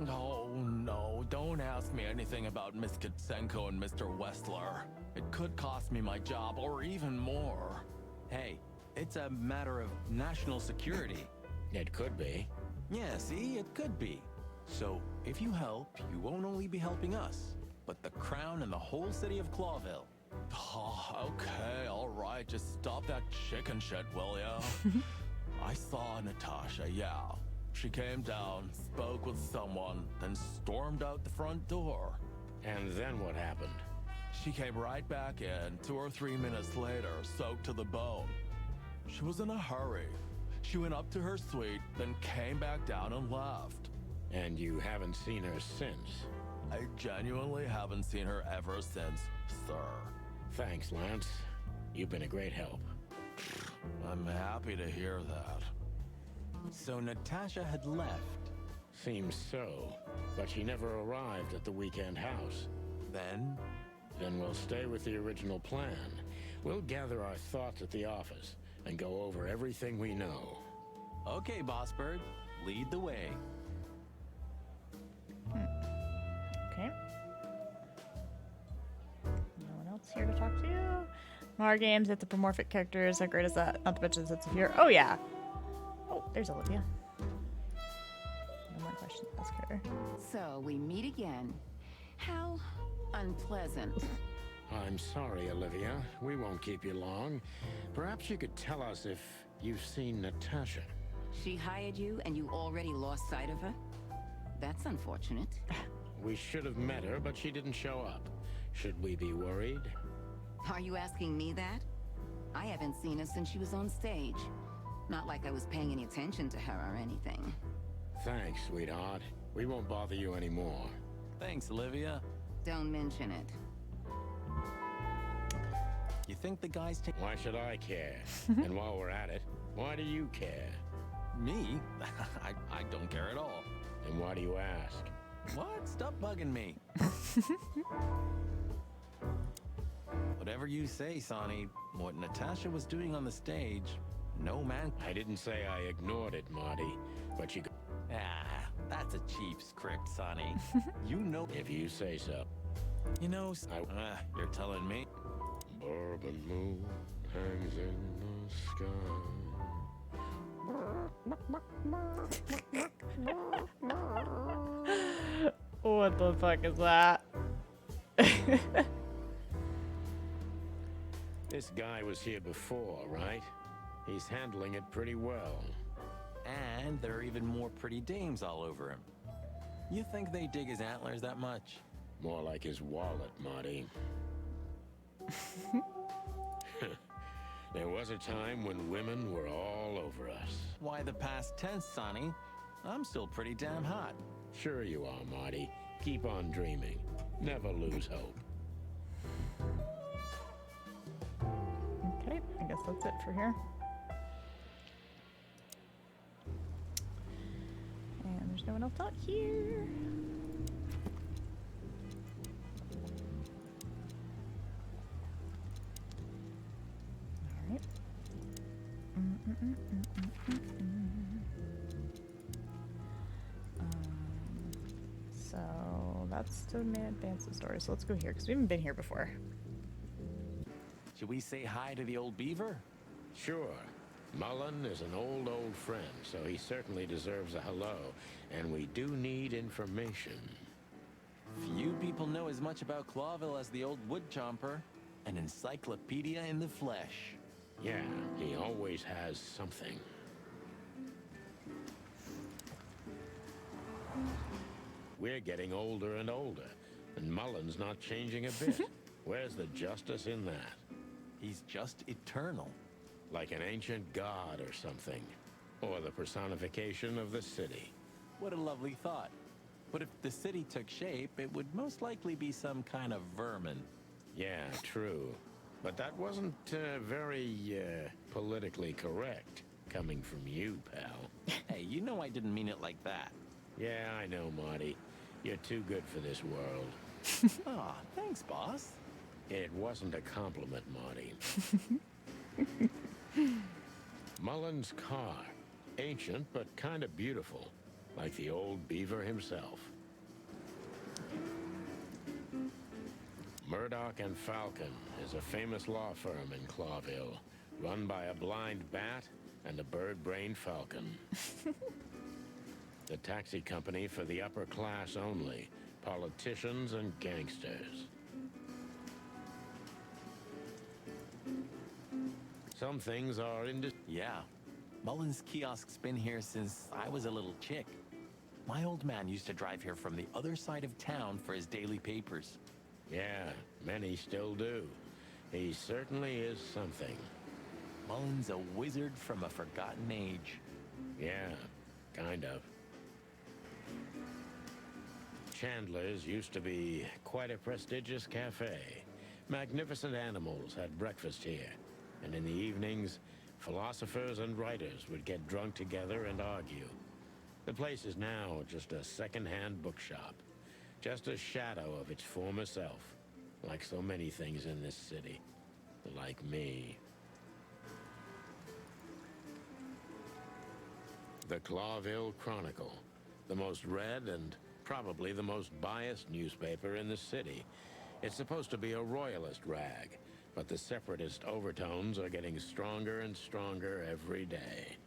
Oh, no. Don't ask me anything about Miss Kitsenko and Mr. Westler. It could cost me my job or even more. Hey, it's a matter of national security. It could be. Yeah, see? It could be. So, if you help, you won't only be helping us, but the Crown and the whole city of Clawville. Oh, okay, all right. Just stop that chicken shit, will ya? I saw Natasha, yeah. She came down, spoke with someone, then stormed out the front door. And then what happened? She came right back in 2 or 3 minutes later, soaked to the bone. She was in a hurry. She went up to her suite, then came back down and left. And you haven't seen her since? I genuinely haven't seen her ever since, sir. Thanks, Lance. You've been a great help. I'm happy to hear that. So Natasha had left? Seems so, but she never arrived at the weekend house. Then? Then we'll stay with the original plan. We'll gather our thoughts at the office and go over everything we know. Okay, Boss Bird. Lead the way. Okay. No one else here to talk to? More games, anthropomorphic characters. How great is that? Not to mention the sense of humor. Oh, yeah. Oh, there's Olivia. No more questions to ask her. So, we meet again. How unpleasant. I'm sorry, Olivia. We won't keep you long. Perhaps you could tell us if you've seen Natasha. She hired you and you already lost sight of her? That's unfortunate. We should have met her, but she didn't show up. Should we be worried? Are you asking me that? I haven't seen her since she was on stage. Not like I was paying any attention to her or anything. Thanks, sweetheart. We won't bother you anymore. Thanks, Olivia. Don't mention it. You think the guy's taking... Why should I care? And while we're at it, why do you care? Me? I don't care at all. And why do you ask? What? Stop bugging me. Whatever you say, Sonny, what Natasha was doing on the stage, no man... I didn't say I ignored it, Marty, but you... Ah, that's a cheap script, Sonny. You know... If you say so. You know... you're telling me. Bourbon moon hangs in the sky. What the fuck is that? This guy was here before, right? He's handling it pretty well. And there are even more pretty dames all over him. You think they dig his antlers that much? More like his wallet, Marty. There was a time when women were all over us. Why the past tense, Sonny? I'm still pretty damn hot. Sure you are, Marty. Keep on dreaming. Never lose hope. Okay, I guess that's it for here. And there's no one else out here. Alright. So that's to advance the story. So let's go here because we haven't been here before. Should we say hi to the old beaver? Sure. Mullen is an old friend, so he certainly deserves a hello. And we do need information. Few people know as much about Clawville as the old wood chomper. An encyclopedia in the flesh. Yeah, he always has something. We're getting older and older, and Mullen's not changing a bit. Where's the justice in that? He's just eternal. Like an ancient god or something. Or the personification of the city. What a lovely thought. But if the city took shape, it would most likely be some kind of vermin. Yeah, true. But that wasn't very politically correct, coming from you, pal. Hey, you know I didn't mean it like that. Yeah, I know, Marty. You're too good for this world. Aw, thanks, boss. It wasn't a compliment, Marty. Mullen's car. Ancient, but kind of beautiful, like the old beaver himself. Murdoch and Falcon is a famous law firm in Clawville, run by a blind bat and a bird-brained falcon. The taxi company for the upper class only, politicians and gangsters. Some things are Yeah. Mullen's kiosk's been here since I was a little chick. My old man used to drive here from the other side of town for his daily papers. Yeah, many still do. He certainly is something. Mullen's a wizard from a forgotten age. Yeah, kind of. Chandler's used to be quite a prestigious cafe. Magnificent animals had breakfast here, and in the evenings, philosophers and writers would get drunk together and argue. The place is now just a second-hand bookshop, just a shadow of its former self, like so many things in this city, like me. The Clawville Chronicle, the most read and probably the most biased newspaper in the city. It's supposed to be a royalist rag, but the separatist overtones are getting stronger and stronger every day.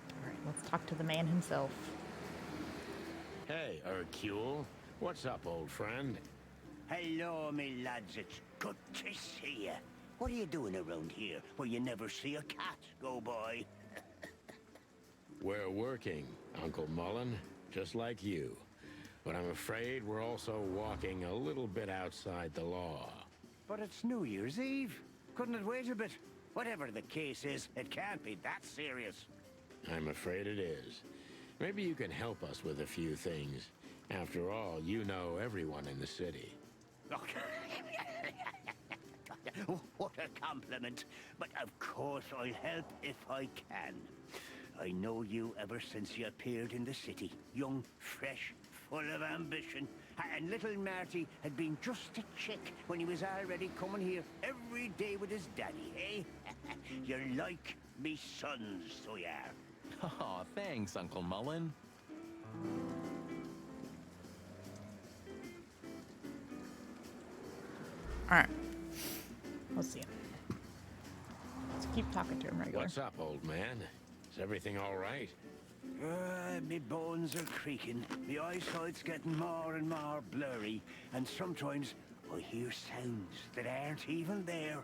All right, let's talk to the man himself. Hey, Hercule. What's up, old friend? Hello, me lads. It's good to see you. What are you doing around here where you never see a cat go by? We're working, Uncle Mullen, just like you. But I'm afraid we're also walking a little bit outside the law. But it's New Year's Eve. Couldn't it wait a bit? Whatever the case is, it can't be that serious. I'm afraid it is. Maybe you can help us with a few things. After all, you know everyone in the city. What a compliment. But of course I'll help if I can. I know you ever since you appeared in the city. Young, fresh, full of ambition. And little Marty had been just a chick when he was already coming here every day with his daddy, eh? You're like me sons, so you are. Oh, thanks, Uncle Mullen. All right. Let's see. Let's keep talking to him regular. What's up, old man? Is everything all right? Me bones are creaking. My eyesight's getting more and more blurry, and sometimes I hear sounds that aren't even there.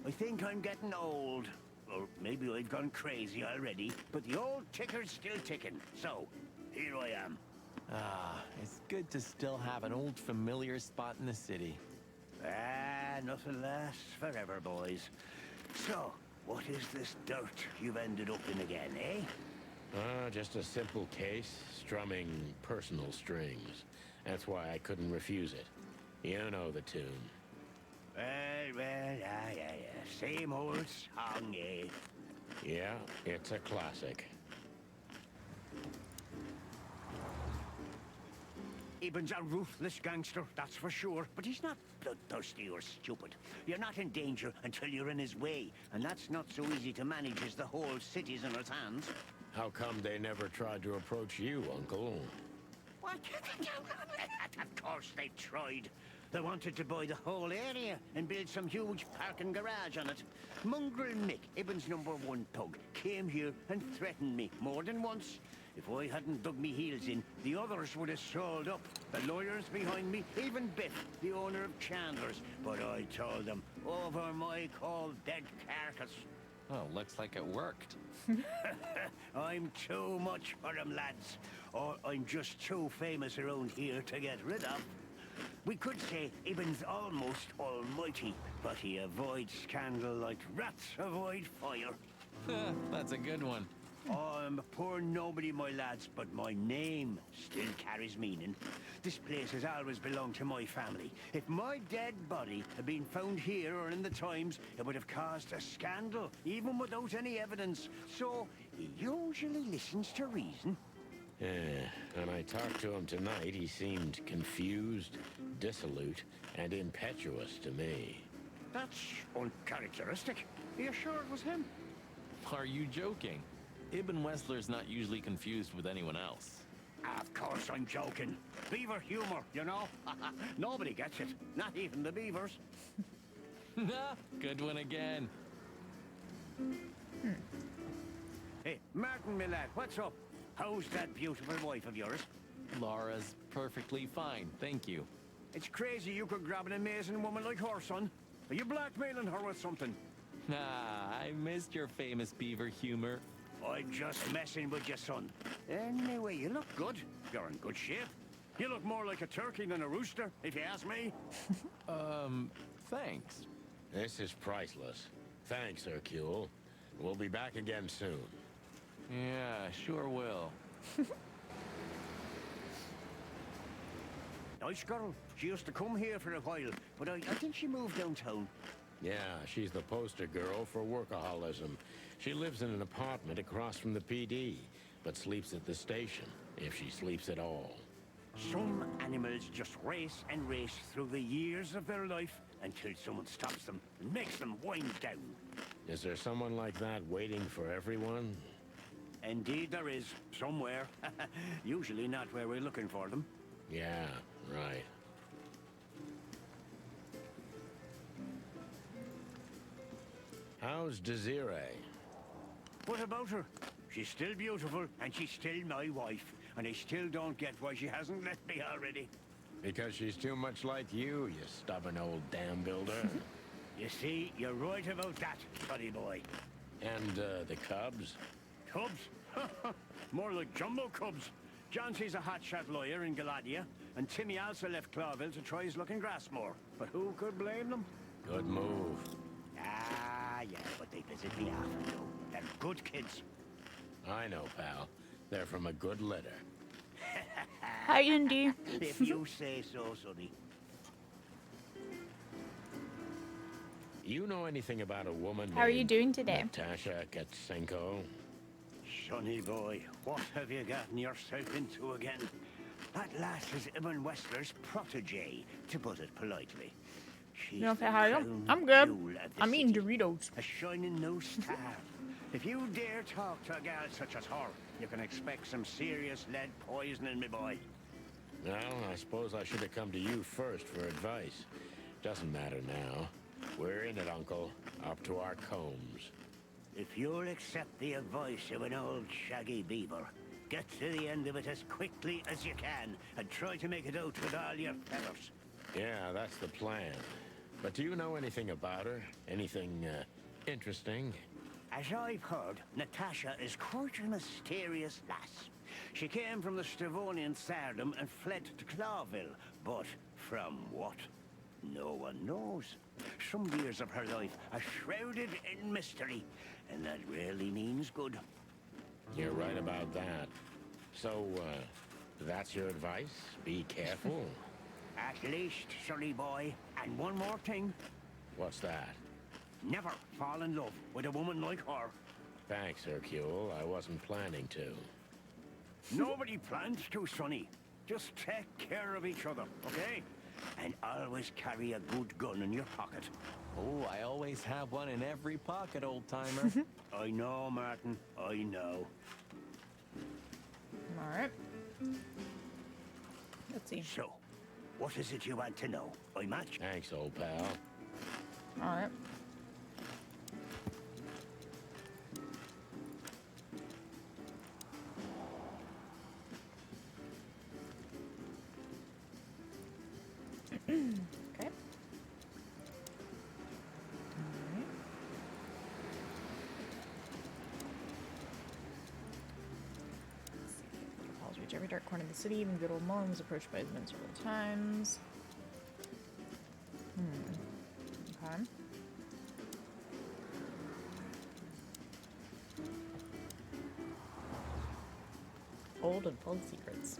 I think I'm getting old. Or maybe I've gone crazy already, but the old ticker's still ticking. So, here I am. Ah, it's good to still have an old familiar spot in the city. Nothing lasts forever, boys. So, what is this dirt you've ended up in again, eh? Just a simple case, strumming personal strings. That's why I couldn't refuse it. You know the tune. Well, yeah. Same old song, eh? Yeah, it's a classic. Eben's a ruthless gangster, that's for sure. But he's not bloodthirsty or stupid. You're not in danger until you're in his way. And that's not so easy to manage as the whole city's in his hands. How come they never tried to approach you, Uncle? What? Of course they tried. They wanted to buy the whole area and build some huge parking garage on it. Mongrel Mick, Ibben's #1 thug, came here and threatened me more than once. If I hadn't dug me heels in, the others would have sold up. The lawyers behind me, even Biff, the owner of Chandler's. But I told them, over my cold dead carcass. Oh, looks like it worked. I'm too much for them, lads. Or I'm just too famous around here to get rid of. We could say Ibben's almost almighty, but he avoids scandal like rats avoid fire. That's a good one. I'm a poor nobody, my lads, but my name still carries meaning. This place has always belonged to my family. If my dead body had been found here or in the Times, it would have caused a scandal, even without any evidence. So, he usually listens to reason. Yeah, when I talked to him tonight, he seemed confused, dissolute, and impetuous to me. That's uncharacteristic. Are you sure it was him? Are you joking? Ibn Wessler's not usually confused with anyone else. Of course I'm joking. Beaver humor, you know? Nobody gets it. Not even the beavers. Nah, good one again. Hey, Martin, my lad, what's up? How's that beautiful wife of yours? Laura's perfectly fine, thank you. It's crazy you could grab an amazing woman like her, son. Are you blackmailing her with something? Ah, I missed your famous beaver humor. I'm just messing with your son. Anyway, you look good. You're in good shape. You look more like a turkey than a rooster, if you ask me. Thanks. This is priceless. Thanks, Hercule. We'll be back again soon. Yeah, sure will. Nice girl. She used to come here for a while, but I think she moved downtown. Yeah, she's the poster girl for workaholism. She lives in an apartment across from the PD, but sleeps at the station, if she sleeps at all. Some animals just race and race through the years of their life until someone stops them and makes them wind down. Is there someone like that waiting for everyone? Indeed there is, somewhere. Usually not where we're looking for them. Yeah, right. How's Desiree? What about her? She's still beautiful, and she's still my wife. And I still don't get why she hasn't left me already. Because she's too much like you stubborn old dam builder. You see, you're right about that, buddy boy. And, the cubs? Cubs? More like jumbo cubs. Johnson's a hotshot lawyer in Galadia, and Timmy also left Clawville to try his luck in Grassmore. But who could blame them? Good move. Ah, yeah, but they visit me often, though. They're good kids. I know, pal. They're from a good litter. Hi, Indy. If you say so, Sonny. You know anything about a woman How are you named doing today? Natasha Katsenko? Sonny boy, what have you gotten yourself into again? That lass is Ibn Wessler's protege, to put it politely. She's You don't say the hi. crown I'm good. jewel of the I'm eating city. Doritos. A shining new star. If you dare talk to a gal such as her, you can expect some serious lead poisoning, me boy. Well, I suppose I should have come to you first for advice. Doesn't matter now. We're in it, Uncle. Up to our combs. If you'll accept the advice of an old shaggy beaver, get to the end of it as quickly as you can, and try to make it out with all your feathers. Yeah, that's the plan. But do you know anything about her? Anything, interesting? As I've heard, Natasha is quite a mysterious lass. She came from the Stavonian Tsardom and fled to Clawville, but from what? No one knows. Some years of her life are shrouded in mystery, and that rarely means good. You're right about that. So, that's your advice? Be careful? At least, sonny boy. And one more thing. What's that? Never fall in love with a woman like her. Thanks, Hercule. I wasn't planning to. Nobody plans to, sonny. Just take care of each other, okay? And always carry a good gun in your pocket. Oh, I always have one in every pocket, old-timer. I know, Martin. I know. All right. Let's see. So, what is it you want to know? I match? Thanks, old pal. All right. Okay. Calls reach every dark corner of the city. Even good old Mullen was approached by his men several times. Okay. Old and full of secrets.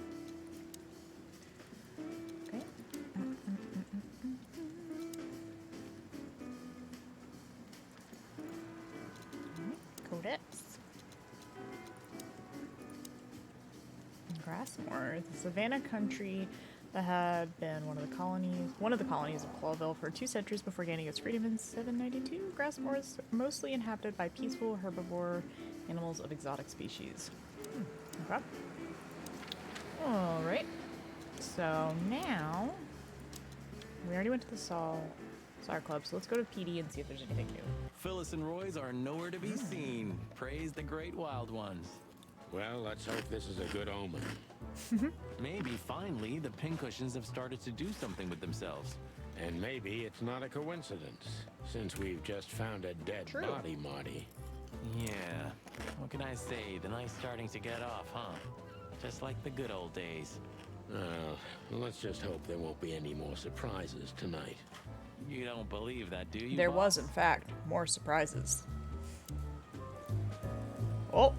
Okay. Codex. Grassmore, the Savannah country that had been one of the colonies of Clawville for 2 centuries before gaining its freedom in 792. Grassmore is mostly inhabited by peaceful herbivore animals of exotic species. Okay. Alright. So now we already went to the Sawyer Club, so let's go to PD and see if there's anything new. Phyllis and Roy's are nowhere to be seen. Praise the great wild ones. Well, let's hope this is a good omen. Maybe finally the pincushions have started to do something with themselves. And maybe it's not a coincidence, since we've just found a dead body, Marty. Yeah. What can I say? The night's starting to get off, huh? Just like the good old days. Let's just hope there won't be any more surprises tonight. You don't believe that, do you? There boss? was, in fact, more surprises. Oh!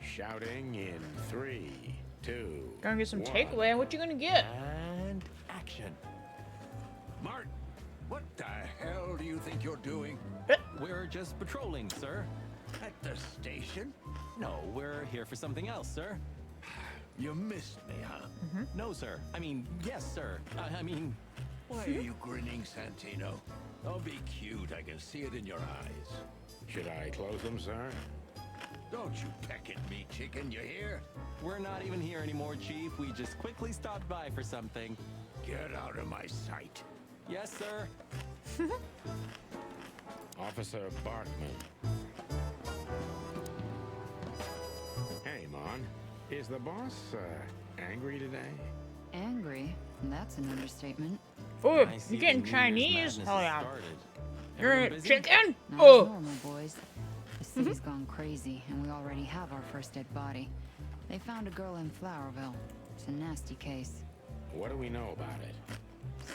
Shouting in 3, 2. Gonna get some 1. takeaway. What you gonna get? And action. Martin, what the hell do you think you're doing? We're just patrolling, sir. At the station? No, we're here for something else, sir. You missed me, huh? No, sir. I mean, yes, sir. I mean... Why are you grinning, Santino? Don't be cute. I can see it in your eyes. Should I close them, sir? Don't you peck at me, chicken, you hear? We're not even here anymore, Chief. We just quickly stopped by for something. Get out of my sight. Yes, sir. Officer Bartman. Hey, Mon. Is the boss, angry today? Angry? That's an understatement. Oh, you getting Chinese? Oh yeah. You're a chicken? Not Oh! normal, boys. The city's gone crazy, and we already have our first dead body. They found a girl in Flowerville. It's a nasty case. What do we know about it?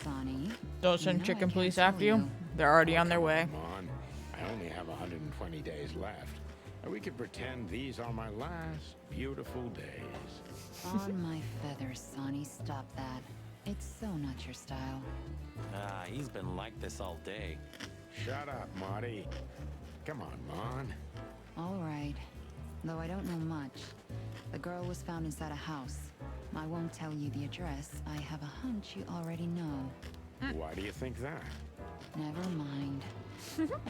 Sonny. Don't send chicken police after you. They're already on their way. Come on. I only have 120 days left. And we could pretend these are my last beautiful days. On my feathers, Sonny. Stop that. It's so not your style. Ah, he's been like this all day. Shut up, Marty. Come on, Mon. All right. Though I don't know much. The girl was found inside a house. I won't tell you the address. I have a hunch you already know. Why do you think that? Never mind.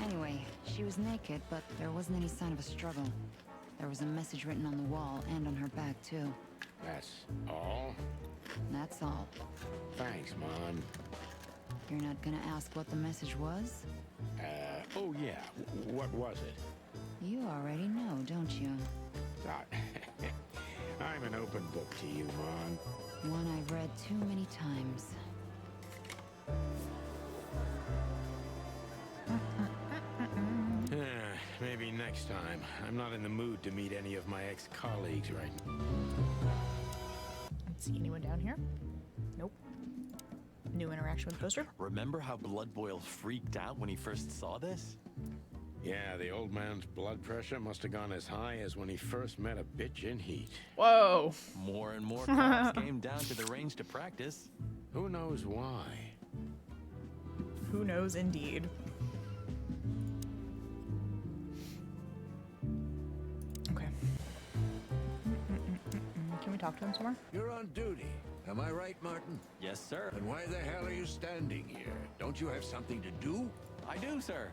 Anyway, she was naked, but there wasn't any sign of a struggle. There was a message written on the wall and on her back, too. That's all? That's all. Thanks, Mon. You're not gonna ask what the message was? Oh yeah. What was it? You already know, don't you? I'm an open book to you, Mon. One I've read too many times. Maybe next time. I'm not in the mood to meet any of my ex-colleagues right now. Let's see anyone down here? Nope. New interaction with the poster? Remember how Blood Boil freaked out when he first saw this? Yeah, the old man's blood pressure must have gone as high as when he first met a bitch in heat. Whoa! More and more cops came down to the range to practice. Who knows why? Who knows indeed. Okay. Can we talk to him somewhere? You're on duty. Am I right, Martin? Yes, sir. And why the hell are you standing here? Don't you have something to do? I do, sir.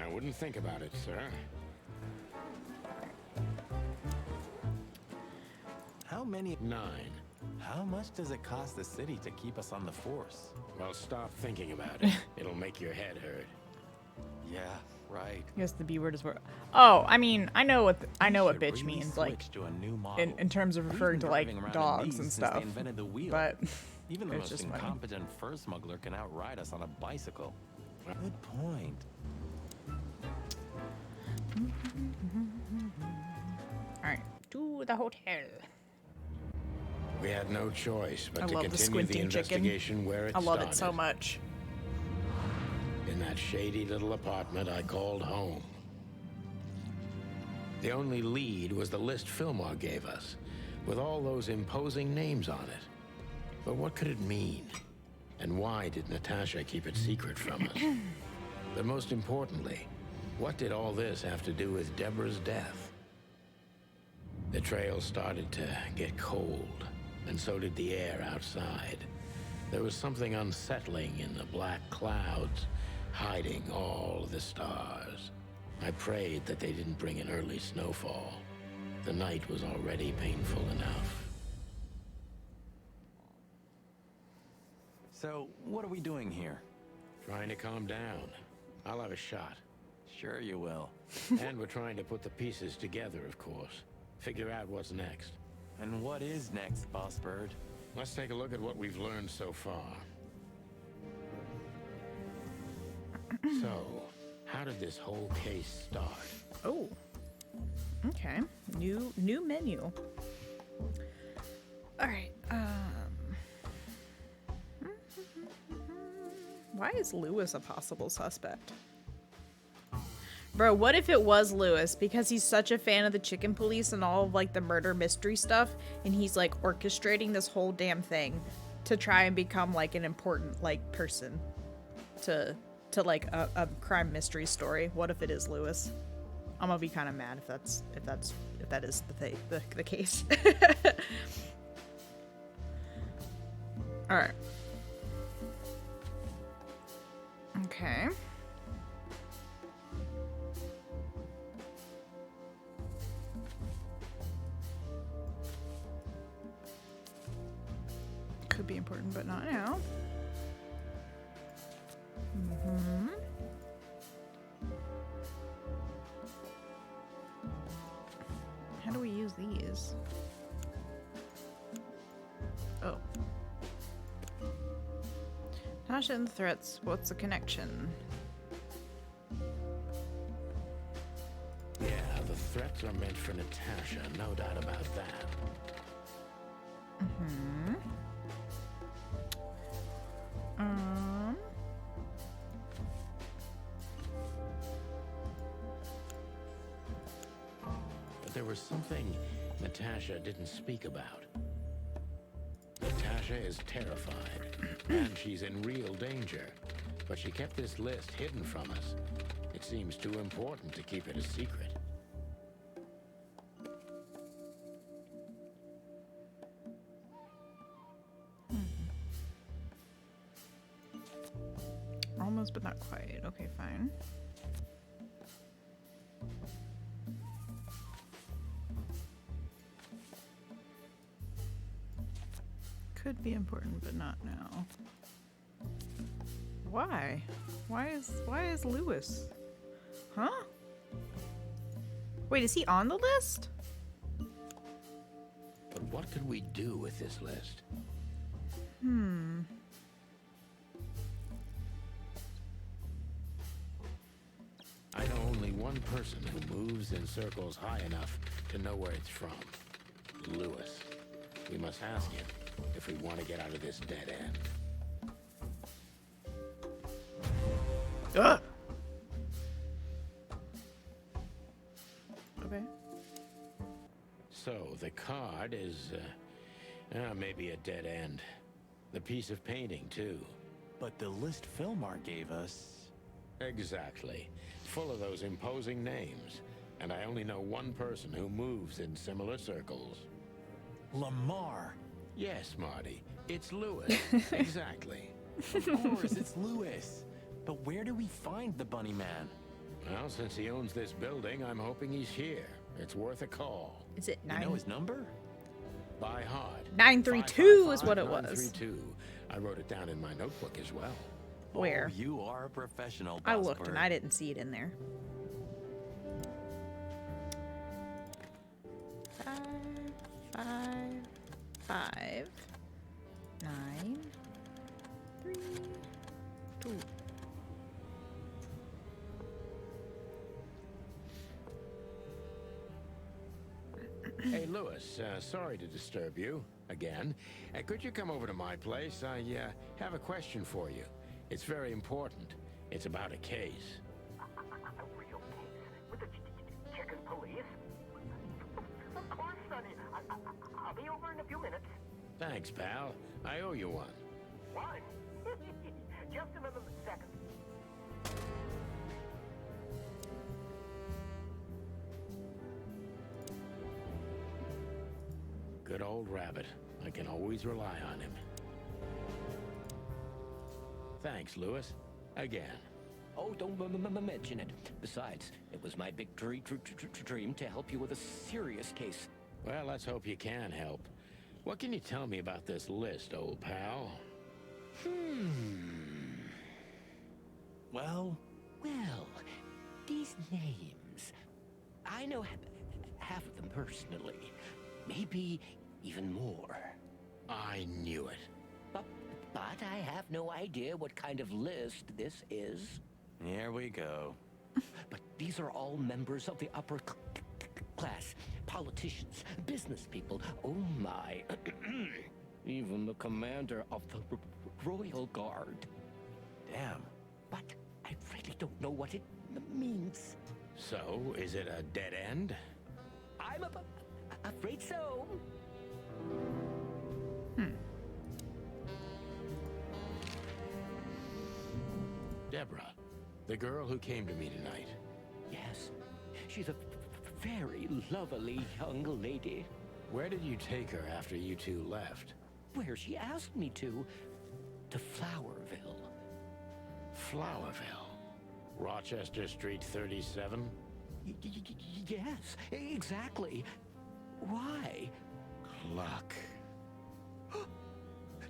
I wouldn't think about it, sir. How many? 9. How much does it cost the city to keep us on the force? Well, stop thinking about it. It'll make your head hurt. Yeah, right. I guess the B word is where. Oh, I mean, I know what bitch Really means, like to a new model. in terms of We've referring been to like driving around in dogs these and since stuff. They invented the wheel. But even the it's most just funny. incompetent fur smuggler can outride us on a bicycle. Good point. All right, to the hotel. We had no choice but I to love the continue the squinting investigation chicken. where it I love started. it so much. In that shady little apartment I called home. The only lead was the list Fillmore gave us, with all those imposing names on it. But what could it mean? And why did Natasha keep it secret from us? But most importantly, what did all this have to do with Deborah's death? The trail started to get cold, and so did the air outside. There was something unsettling in the black clouds, hiding all the stars. I prayed that they didn't bring an early snowfall. The night was already painful enough. So, what are we doing here? Trying to calm down. I'll have a shot. Sure you will. And we're trying to put the pieces together, of course. Figure out what's next. And what is next, Boss Bird? Let's take a look at what we've learned so far. So, how did this whole case start? Oh. Okay. New menu. Alright, why is Lewis a possible suspect? Bro, what if it was Lewis because he's such a fan of the Chicken Police and all of like the murder mystery stuff, and he's like orchestrating this whole damn thing to try and become like an important like person to like a crime mystery story? What if it is Lewis? I'm gonna be kind of mad if that is the case. All right. Okay. Could be important, but not now. Mm-hmm. How do we use these? Oh. Natasha and the threats. What's the connection? Yeah, the threats are meant for Natasha, no doubt about that. Mm-hmm. But there was something Natasha didn't speak about. Natasha is terrified, and she's in real danger. But she kept this list hidden from us. It seems too important to keep it a secret. Almost, but not quite. Okay, fine. Could be important, but not now. Why? Why is Lewis? Huh? Wait, is he on the list? But what could we do with this list? I know only one person who moves in circles high enough to know where it's from. Lewis. We must ask him if we want to get out of this dead end. Okay. So, the card is, maybe a dead end. The piece of painting, too. But the list Philmar gave us... Exactly. Full of those imposing names. And I only know one person who moves in similar circles. Lamar! Yes, Marty. It's Lewis. Exactly. Of course, it's Lewis. But where do we find the Bunny Man? Well, since he owns this building, I'm hoping he's here. It's worth a call. Is it You know his number? By heart. 932 is what it was. 932. I wrote it down in my notebook as well. Where? Oh, you are a professional, I Boss looked Bird. and I didn't see it in there. 5, 5, 5, 9, 3, 2. Hey, Lewis, sorry to disturb you again. Could you come over to my place? I have a question for you. It's very important. It's about a case. A real case? With the chicken police? Of course, Sonny. I'll be over in a few minutes. Thanks, pal. I owe you one. One? Just another second. good old rabbit. I can always rely on him. Thanks, Lewis. Again. Oh, don't mention it. Besides, it was my big dream to help you with a serious case. Well, let's hope you can help. What can you tell me about this list, old pal? Well, these names. I know half of them personally. Maybe even more. I knew it. But I have no idea what kind of list this is. Here we go. But these are all members of the upper class. Politicians, business people. Oh my. Even the commander of the Royal Guard. Damn. But I really don't know what it means. So, is it a dead end? I'm afraid so. Deborah, the girl who came to me tonight. Yes, she's a very lovely young lady. Where did you take her after you two left? Where she asked me to Flowerville. Flowerville? Rochester Street 37? Yes, exactly. Why? Luck.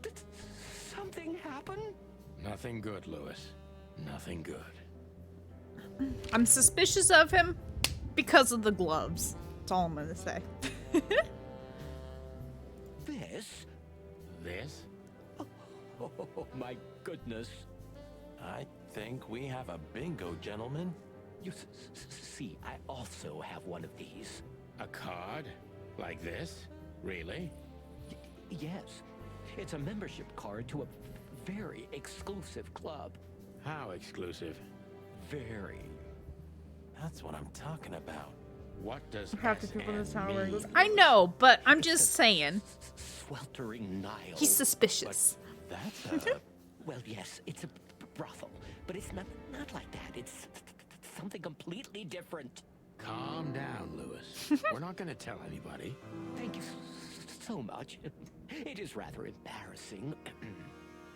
Did something happen? Nothing good, Lewis. Nothing good. I'm suspicious of him because of the gloves. That's all I'm gonna say. This? This? Oh, my goodness. I think we have a bingo, gentlemen. You see, I also have one of these. A card? Like this? Really? Yes. It's a membership card to a very exclusive club. How exclusive? Very. That's what I'm talking about. What does Half the people in this town are wearing mean? gloves. I know, but I'm just saying. Sweltering Nile. He's suspicious. That's well, yes, it's a brothel, but it's not like that. It's something completely different. Calm down, Lewis. We're not going to tell anybody. Thank you so much. It is rather embarrassing.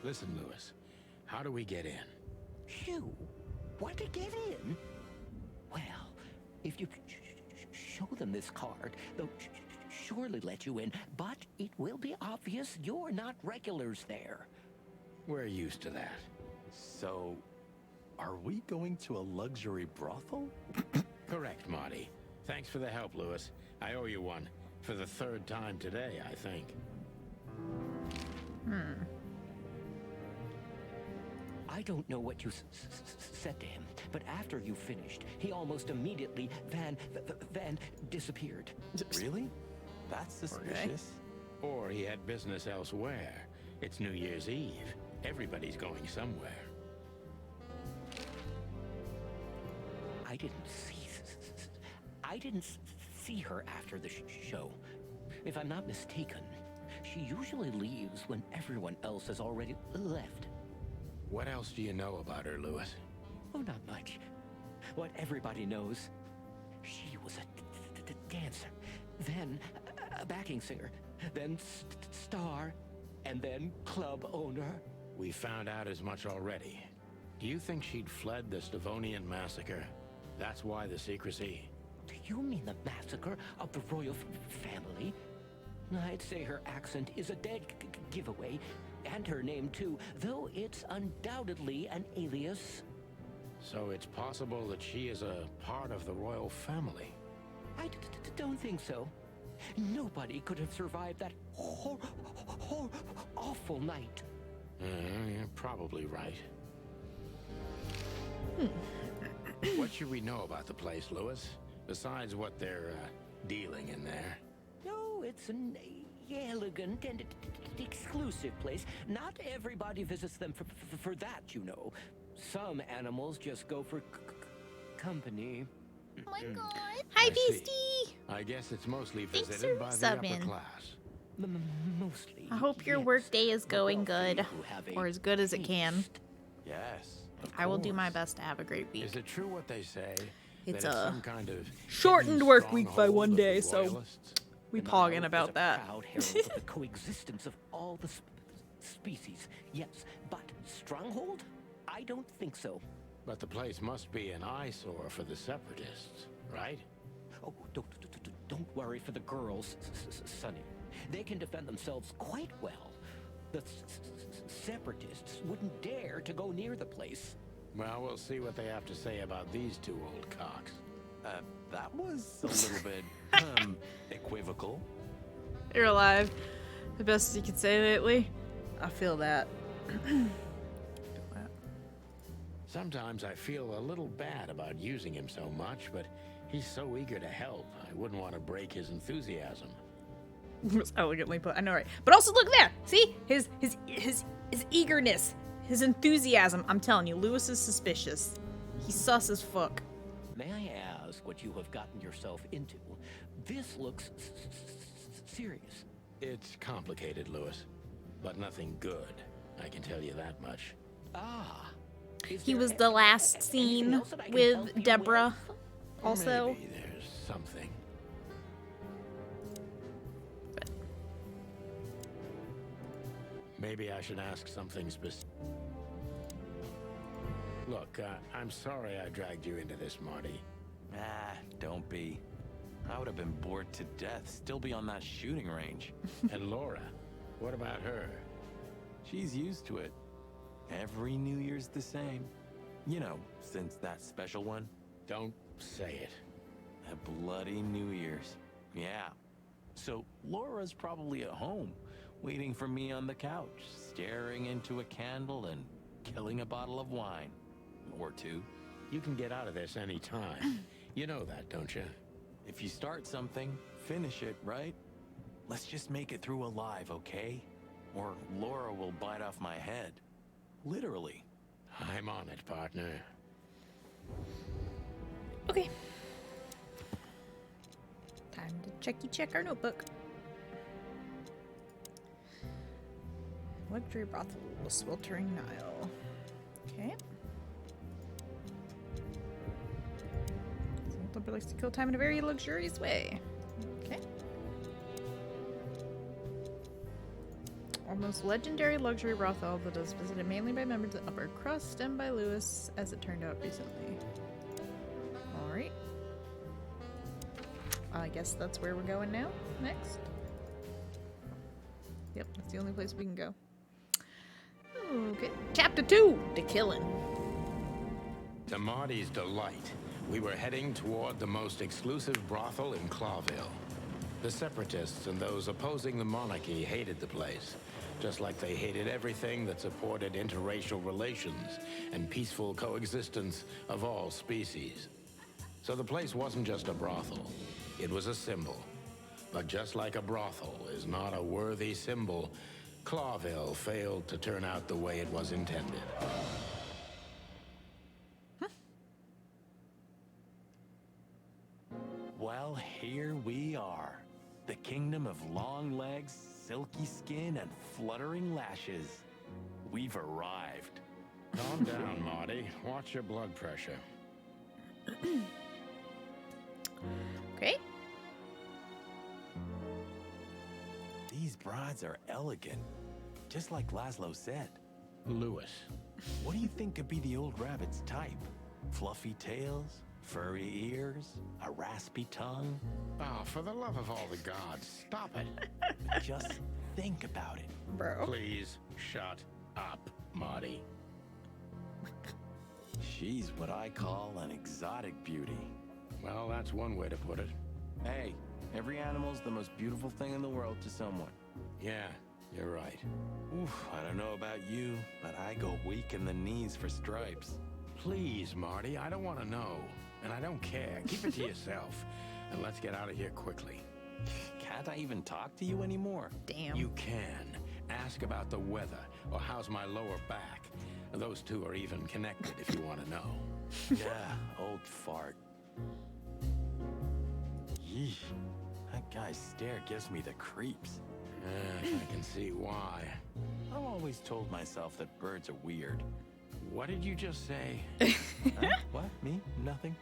Listen, Lewis, how do we get in? You want to get in? Well, if you show them this card, they'll surely let you in, but it will be obvious you're not regulars there. We're used to that. So, are we going to a luxury brothel? Correct, Marty. Thanks for the help, Lewis. I owe you one. For the third time today, I think. I don't know what you said to him, but after you finished, he almost immediately van disappeared. Really? That's suspicious. Or he had business elsewhere. It's New Year's Eve. Everybody's going somewhere. I didn't see her after the show. If I'm not mistaken, she usually leaves when everyone else has already left. What else do you know about her, Lewis? Oh, not much. What everybody knows. She was a dancer, then a backing singer, then star, and then club owner. We found out as much already. Do you think she'd fled the Stavonian massacre? That's why the secrecy. Do you mean the massacre of the royal family? I'd say her accent is a dead giveaway, and her name too, though it's undoubtedly an alias. So it's possible that she is a part of the royal family? I don't think so. Nobody could have survived that awful night. You're probably right. What should we know about the place, Lewis? Besides what they're dealing in there. No, it's an elegant and exclusive place. Not everybody visits them for that, you know. Some animals just go for company. Oh my god. Hi, Beastie. I guess it's mostly Thanks visited for by the upper subbing. class. Mostly. I hope your work day is going good, or as good as it can. Yes. I will do my best to have a great week. Is it true what they say? It's that a some kind of shortened hidden work week by stronghold one of day, the so royalists? We The pogging Nile about is a that. proud herald of the coexistence of all the species. Yes, but stronghold? I don't think so. But the place must be an eyesore for the Separatists, right? Oh, don't worry for the girls, Sonny. They can defend themselves quite well. The Separatists wouldn't dare to go near the place. Well, we'll see what they have to say about these two old cocks. That was a little bit, equivocal. You're alive. The best you could say lately. I feel that. Sometimes I feel a little bad about using him so much, but he's so eager to help. I wouldn't want to break his enthusiasm. Elegantly put. I know, right? But also look there. See his eagerness, his enthusiasm. I'm telling you, Lewis is suspicious. He's sus as fuck. May I ask what you have gotten yourself into? This looks serious. It's complicated, Lewis, but nothing good. I can tell you that much. Ah. He was the last scene with Deborah. Also. Maybe there's something. Maybe I should ask something specific. Look, I'm sorry I dragged you into this, Marty. Don't be. I would have been bored to death, still be on that shooting range. And Laura, what about her? She's used to it. Every New Year's the same. You know, since that special one. Don't say it. A bloody New Year's. Yeah. So Laura's probably at home, waiting for me on the couch, staring into a candle and killing a bottle of wine. Or two. You can get out of this any time. You know that, don't you? If you start something, finish it, right? Let's just make it through alive, okay? Or Laura will bite off my head. Literally. I'm on it, partner. Okay. Time to check our notebook. Luxury brothel, sweltering Nile. Okay. Somebody likes to kill time in a very luxurious way. Okay. Almost legendary luxury brothel that is visited mainly by members of the upper crust and by Lewis, as it turned out recently. Alright. I guess that's where we're going now. Next. Yep, that's the only place we can go. Okay. Chapter 2, The Killing. To Marty's delight, we were heading toward the most exclusive brothel in Clawville. The Separatists and those opposing the monarchy hated the place, just like they hated everything that supported interracial relations and peaceful coexistence of all species. So the place wasn't just a brothel, it was a symbol. But just like a brothel is not a worthy symbol, Clawville failed to turn out the way it was intended. Well, here we are. The kingdom of long legs, silky skin, and fluttering lashes. We've arrived. Calm down, Marty. Watch your blood pressure. Okay. These brides are elegant, just like Laszlo said. Lewis. What do you think could be the old rabbit's type? Fluffy tails? Furry ears? A raspy tongue? Oh, for the love of all the gods, stop it. Just think about it. Bro. Please shut up, Marty. She's what I call an exotic beauty. Well, that's one way to put it. Hey, every animal's the most beautiful thing in the world to someone. Yeah, you're right. Oof, I don't know about you, but I go weak in the knees for stripes. Please, Marty, I don't want to know. And I don't care. Keep it to yourself. And let's get out of here quickly. Can't I even talk to you anymore? Damn. You can. Ask about the weather, or how's my lower back. Those two are even connected if you want to know. Yeah, old fart. Yeesh. That guy's stare gives me the creeps. I can see why. I've always told myself that birds are weird. What did you just say? What? Me? Nothing?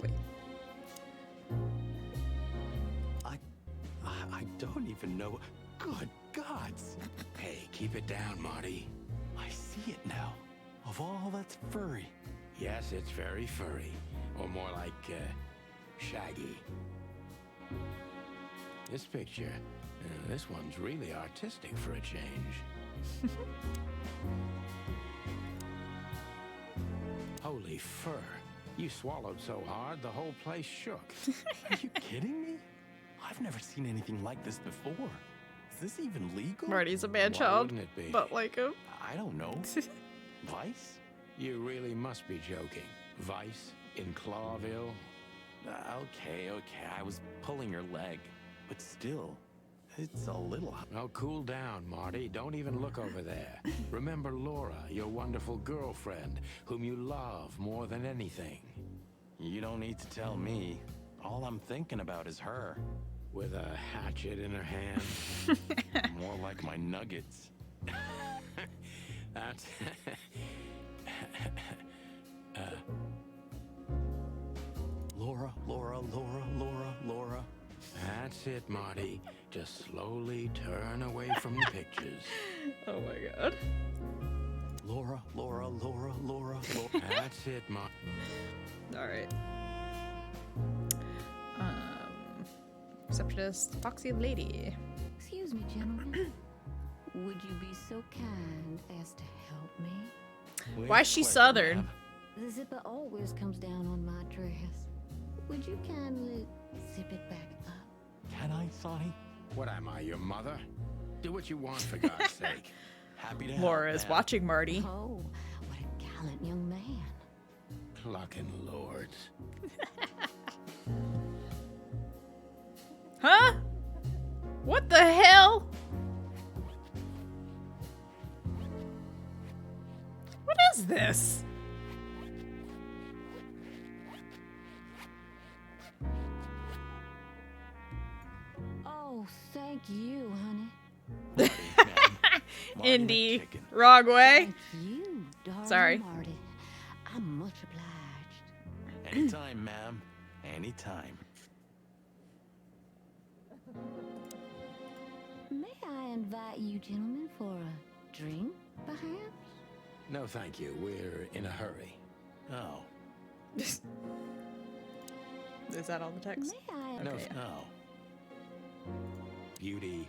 Wait. don't even know. Good gods! Hey, keep it down, Marty. I see it now. Of all that's furry. Yes, it's very furry. Or more like, shaggy. This picture, this one's really artistic for a change. Holy fur. You swallowed so hard, the whole place shook. Are you kidding me? I've never seen anything like this before. Is this even legal? Marty's a man Why child, wouldn't it be? but like him. I don't know. Vice? You really must be joking. Vice in Clawville? Okay, I was pulling your leg. But still, it's a little... Oh, cool down, Marty. Don't even look over there. Remember Laura, your wonderful girlfriend, whom you love more than anything. You don't need to tell me. All I'm thinking about is her. With a hatchet in her hand. More like my nuggets. That's... Laura. That's it, Marty. Just slowly turn away from the pictures. Oh my god. Laura. That's it, Marty. Alright. Receptionist, Foxy Lady. Excuse me, gentlemen. Would you be so kind as to help me? Why is she Southern? The zipper always comes down on my dress. Would you kindly zip it back up? Can I, Sonny? What am I, your mother? Do what you want, for God's sake. Happy to help. Laura is watching Marty. Oh, what a gallant young man. Clucking lords. Huh? What the hell? What is this? Oh, thank you, honey. Indie. Wrong way. Thank you, darling Sorry. Marty. I'm much obliged. Anytime, ma'am. Anytime. May I invite you gentlemen for a drink, perhaps? No, thank you. We're in a hurry. Oh. Is that all the text? May I? No, Okay, yeah. No. Beauty.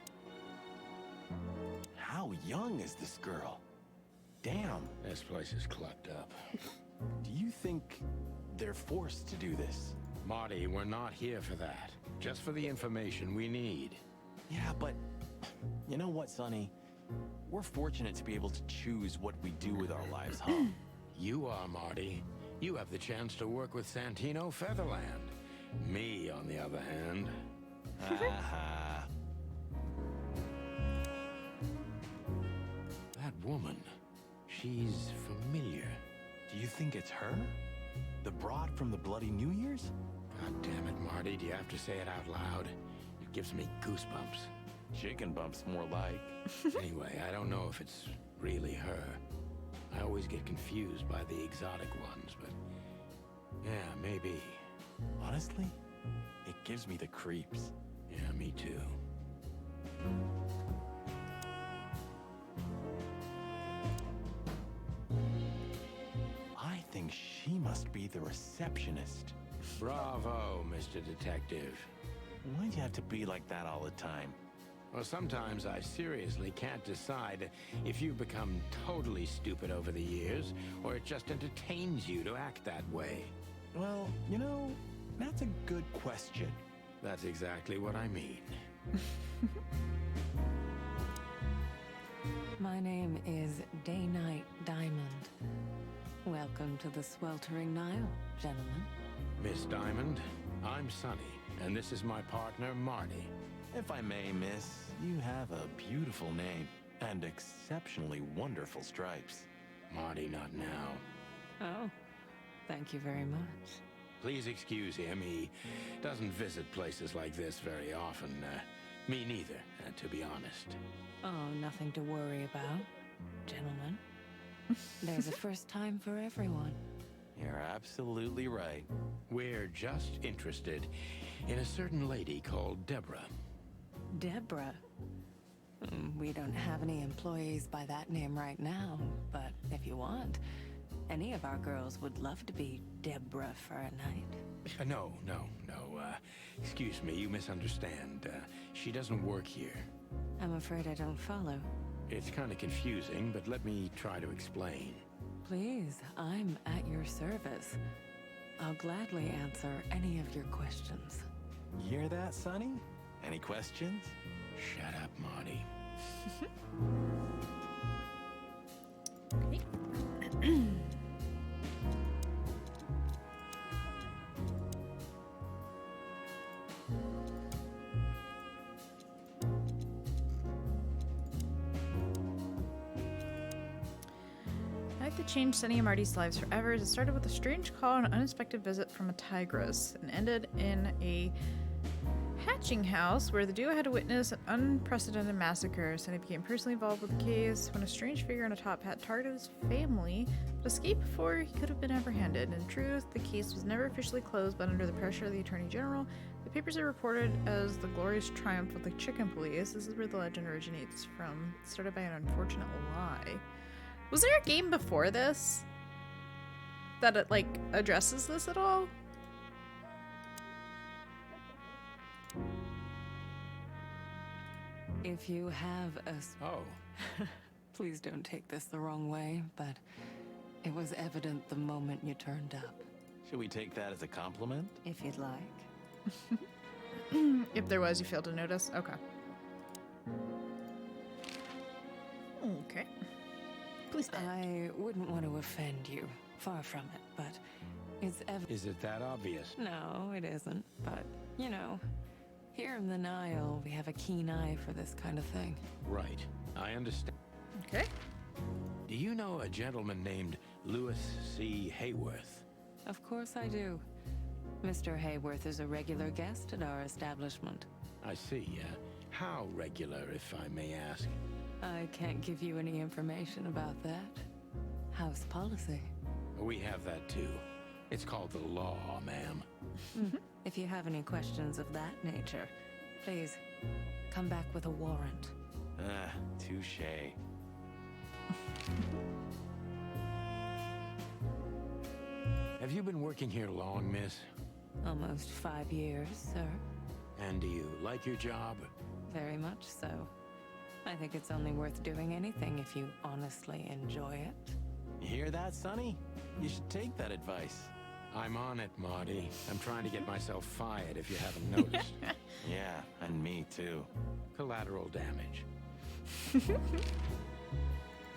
How young is this girl? Damn. This place is clucked up. Do you think they're forced to do this? Marty, we're not here for that. Just for the information we need. Yeah, but you know what, Sonny? We're fortunate to be able to choose what we do with our lives, huh? You are, Marty. You have the chance to work with Santino Featherland. Me, on the other hand. Aha. That woman, she's familiar. Do you think it's her? The broad from the Bloody New Year's? God damn it, Marty. Do you have to say it out loud? It gives me goosebumps. Chicken bumps, more like. Anyway, I don't know if it's really her. I always get confused by the exotic ones, but... yeah, maybe. Honestly, it gives me the creeps. Yeah, me too. I think she must be the receptionist. Bravo, Mr. Detective. Why'd you have to be like that all the time? Well, sometimes I seriously can't decide if you've become totally stupid over the years, or it just entertains you to act that way. Well, you know, that's a good question. That's exactly what I mean. My name is Day-Night Diamond. Welcome to the sweltering Nile, gentlemen. Miss Diamond, I'm Sonny, and this is my partner, Marty. If I may, miss, you have a beautiful name and exceptionally wonderful stripes. Marty, not now. Oh, thank you very much. Please excuse him. He doesn't visit places like this very often. Me neither, to be honest. Oh, nothing to worry about, gentlemen. There's a first time for everyone. You're absolutely right. We're just interested in a certain lady called Deborah. Deborah. We don't have any employees by that name right now, but if you want, any of our girls would love to be Deborah for a night. No. Excuse me, you misunderstand. She doesn't work here. I'm afraid I don't follow. It's kind of confusing, but let me try to explain. Please, I'm at your service. I'll gladly answer any of your questions. You hear that, Sonny? Any questions? Shut up, Marty. Okay. That changed Sunny and Marty's lives forever as it started with a strange call and an unexpected visit from a tigress and ended in a hatching house where the duo had to witness an unprecedented massacre. Sunny became personally involved with the case when a strange figure in a top hat targeted his family but escaped before he could have been apprehended. In truth, the case was never officially closed, but under the pressure of the Attorney General, the papers are reported as the glorious triumph of the chicken police. This is where the legend originates from, started by an unfortunate lie. Was there a game before this that it, like, addresses this at all? If you have a... Oh. Please don't take this the wrong way, but it was evident the moment you turned up. Should we take that as a compliment? If you'd like. If there was, you failed to notice? Okay. Okay. Please stand. I wouldn't want to offend you. Far from it, but it's Is it that obvious? No, it isn't. But, you know, here in the Nile, we have a keen eye for this kind of thing. Right. I understand. Okay. Do you know a gentleman named Louis C. Hayworth? Of course I do. Mr. Hayworth is a regular guest at our establishment. I see. How regular, if I may ask? I can't give you any information about that. House policy. We have that too. It's called the law, ma'am. If you have any questions of that nature, please come back with a warrant. Touche. Have you been working here long, miss? Almost 5 years, sir. And do you like your job? Very much so. I think it's only worth doing anything if you honestly enjoy it. You hear that, Sonny? You should take that advice. I'm on it, Marty. I'm trying to get myself fired if you haven't noticed. Yeah, and me too. Collateral damage.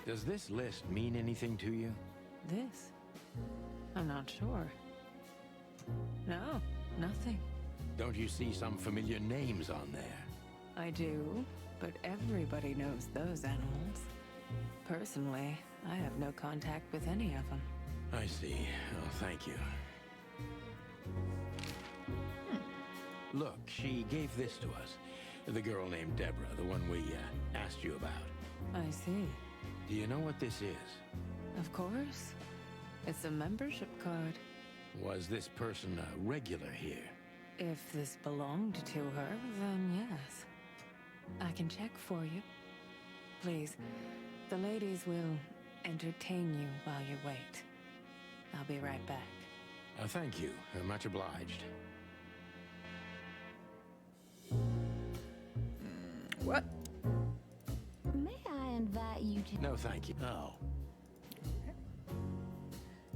Does this list mean anything to you? This? I'm not sure. No, nothing. Don't you see some familiar names on there? I do, but everybody knows those animals. Personally, I have no contact with any of them. I see. Oh, thank you. Look, she gave this to us. The girl named Deborah, the one we asked you about. I see. Do you know what this is? Of course. It's a membership card. Was this person a regular here? If this belonged to her, then yes. I can check for you. Please, the ladies will entertain you while you wait. I'll be right back. Thank you. Much obliged. What? May I invite you to... No, thank you. No.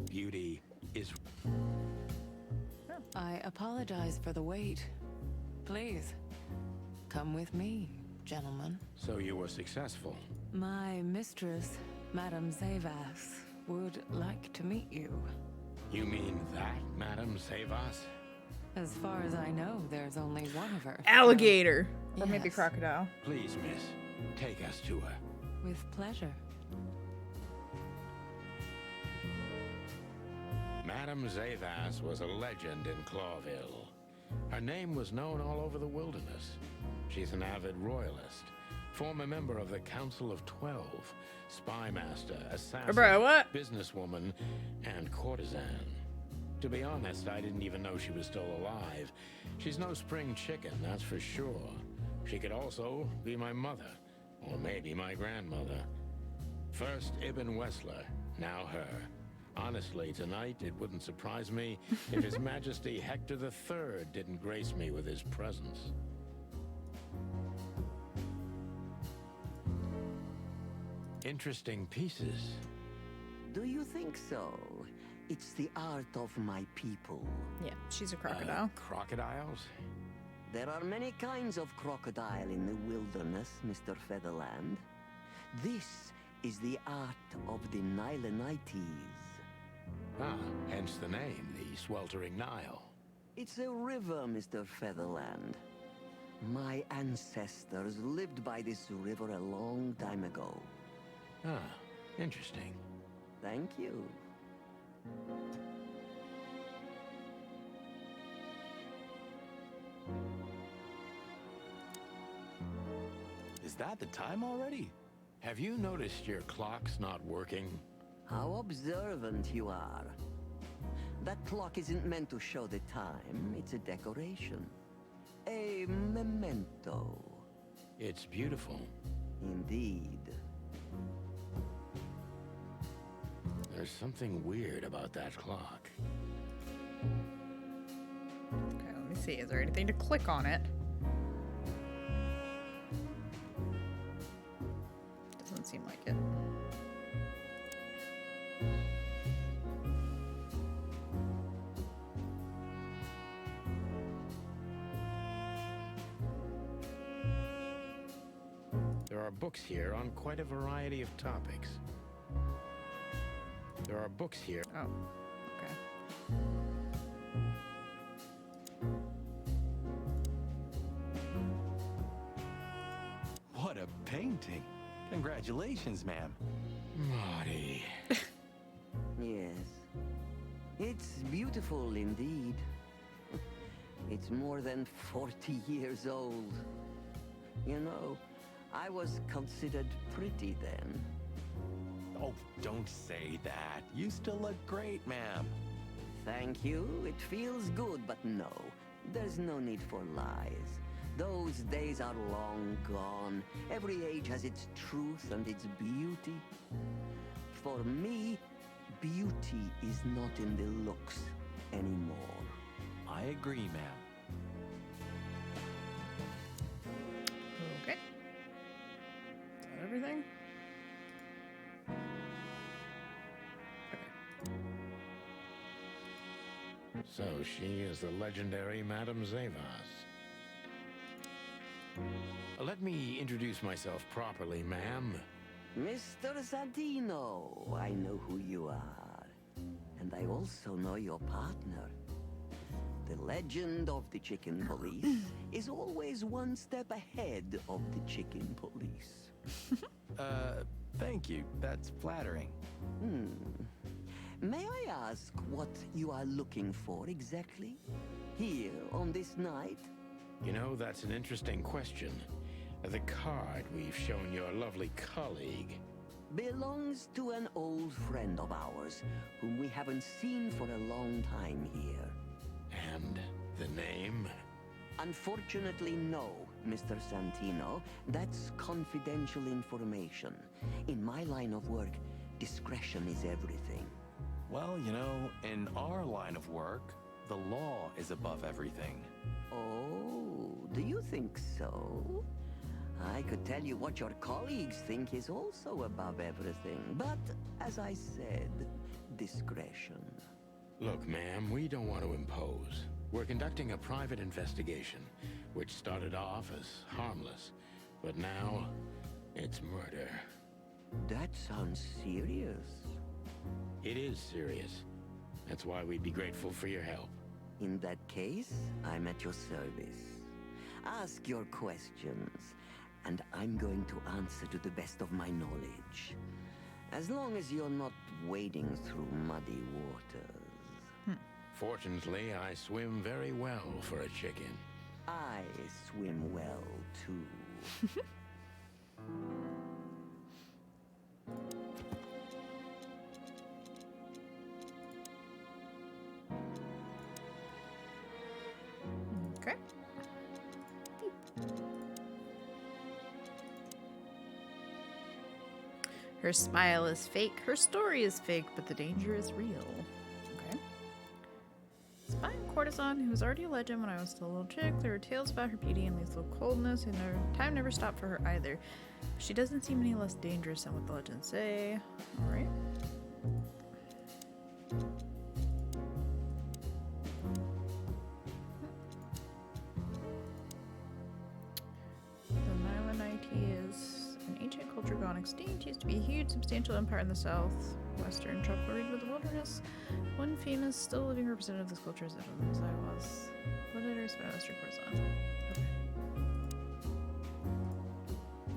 Beauty is... I apologize for the wait. Please, come with me, gentlemen. So you were successful? My mistress, Madame Zavas, would like to meet you. You mean that, Madame Zavas? As far as I know, there's only one of her. Alligator. So... Or maybe crocodile. Please, miss, take us to her. With pleasure. Madame Zavas was a legend in Clawville. Her name was known all over the wilderness. She's an avid royalist, former member of the Council of 12, spy master, assassin, businesswoman, and courtesan. To be honest, I didn't even know she was still alive. She's no spring chicken, that's for sure. She could also be my mother, or maybe my grandmother. First Ibn Wessler, now her. Honestly, tonight it wouldn't surprise me if His Majesty Hector III didn't grace me with his presence. Interesting pieces. Do you think so? It's the art of my people. Yeah, she's a crocodile. Crocodiles? There are many kinds of crocodile in the wilderness, Mr. Featherland. This is the art of the Nilenites. Ah, hence the name, the sweltering Nile. It's a river, Mr. Featherland. My ancestors lived by this river a long time ago. Ah, interesting. Thank you. Is that the time already? Have you noticed your clock's not working? How observant you are. That clock isn't meant to show the time. It's a decoration. A memento. It's beautiful. Indeed. There's something weird about that clock. Okay, let me see. Is there anything to click on it? Doesn't seem like it. There are books here on quite a variety of topics. There are books here. Oh, okay. What a painting. Congratulations, ma'am. Marty. Yes. It's beautiful indeed. It's more than 40 years old. You know, I was considered pretty then. Oh, don't say that. You still look great, ma'am. Thank you. It feels good, but no. There's no need for lies. Those days are long gone. Every age has its truth and its beauty. For me, beauty is not in the looks anymore. I agree, ma'am. Okay. Is that everything? So she is the legendary Madame Zavas. Let me introduce myself properly, ma'am. Mr. Santino, I know who you are. And I also know your partner. The legend of the chicken police is always one step ahead of the chicken police. Thank you. That's flattering. May I ask what you are looking for exactly? Here, on this night? You know, that's an interesting question. The card we've shown your lovely colleague belongs to an old friend of ours, whom we haven't seen for a long time here. And the name? Unfortunately, no, Mr. Santino. That's confidential information. In my line of work, discretion is everything. Well, you know, in our line of work, the law is above everything. Oh, do you think so? I could tell you what your colleagues think is also above everything, but as I said, discretion. Look, ma'am, we don't want to impose. We're conducting a private investigation, which started off as harmless, but now it's murder. That sounds serious. It is serious. That's why we'd be grateful for your help. In that case, I'm at your service. Ask your questions, and I'm going to answer to the best of my knowledge. As long as you're not wading through muddy waters. Fortunately, I swim very well for a chicken. I swim well, too. Okay. Her smile is fake, her story is fake, but the danger is real. Okay. Spying courtesan who was already a legend when I was still a little chick. There were tales about her beauty and lethal coldness, and time never stopped for her either. She doesn't seem any less dangerous than what the legends say. Alright. Is an ancient culture gone extinct. Used to be a huge, substantial empire in the southwestern tropical region of the wilderness. One famous, still living representative of this culture is Evan, as I was. Legendary by Western Courtesan.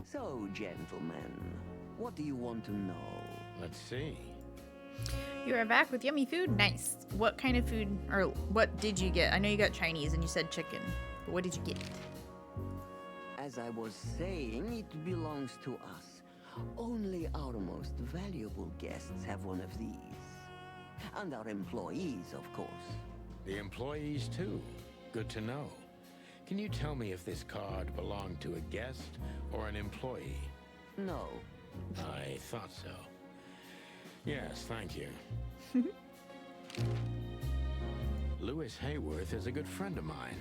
So, gentlemen, what do you want to know? Let's see. You are back with yummy food? Nice. What kind of food, or what did you get? I know you got Chinese and you said chicken, but what did you get? As I was saying, it belongs to us. Only our most valuable guests have one of these. And our employees, of course. The employees, too. Good to know. Can you tell me if this card belonged to a guest or an employee? No. I thought so. Yes, thank you. Louis Hayworth is a good friend of mine.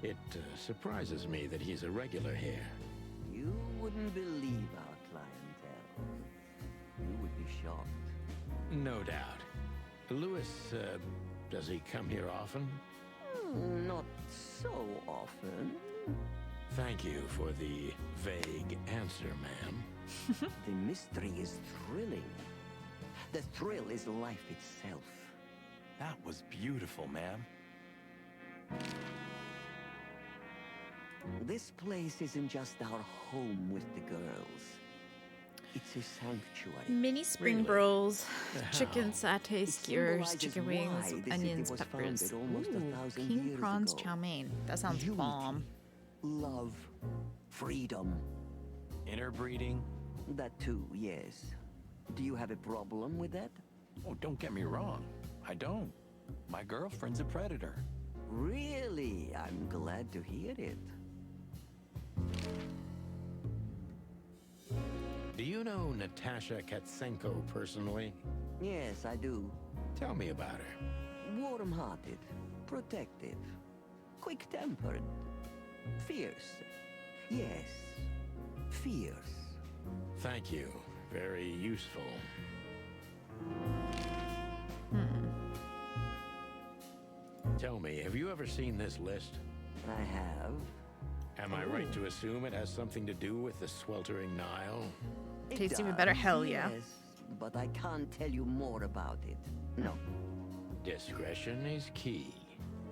It surprises me that he's a regular here. You wouldn't believe our clientele. You would be shocked. No doubt. Louis, does he come here often? Not so often. Thank you for the vague answer, ma'am. The mystery is thrilling. The thrill is life itself. That was beautiful, ma'am. This place isn't just our home with the girls. It's a sanctuary. Mini spring rolls, chicken satay skewers, chicken wings, onions, peppers. Ooh, king prawns chow mein. That sounds bomb. Love, freedom. Interbreeding? That too, yes. Do you have a problem with that? Oh, don't get me wrong. I don't. My girlfriend's a predator. Really? I'm glad to hear it. Do you know Natasha Katsenko personally? Yes, I do. Tell me about her. Warm-hearted, protective, quick-tempered, fierce. Yes, fierce. Thank you. Very useful. Tell me, have you ever seen this list? I have. Am I right to assume it has something to do with the sweltering Nile? Tastes even better, hell yeah. Yes, but I can't tell you more about it. No. Discretion is key.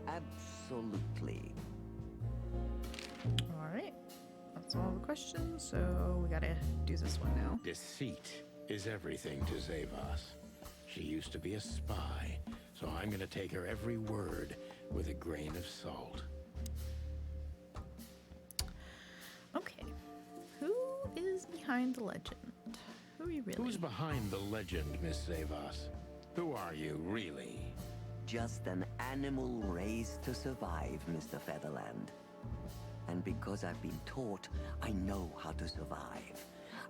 Absolutely. Alright. That's all the questions, so we gotta do this one now. Deceit is everything to Zavos. She used to be a spy, so I'm gonna take her every word with a grain of salt. Okay. Who is behind the legend? Who are you really? Who's behind the legend, Miss Zavos? Who are you, really? Just an animal raised to survive, Mr. Featherland. And because I've been taught, I know how to survive.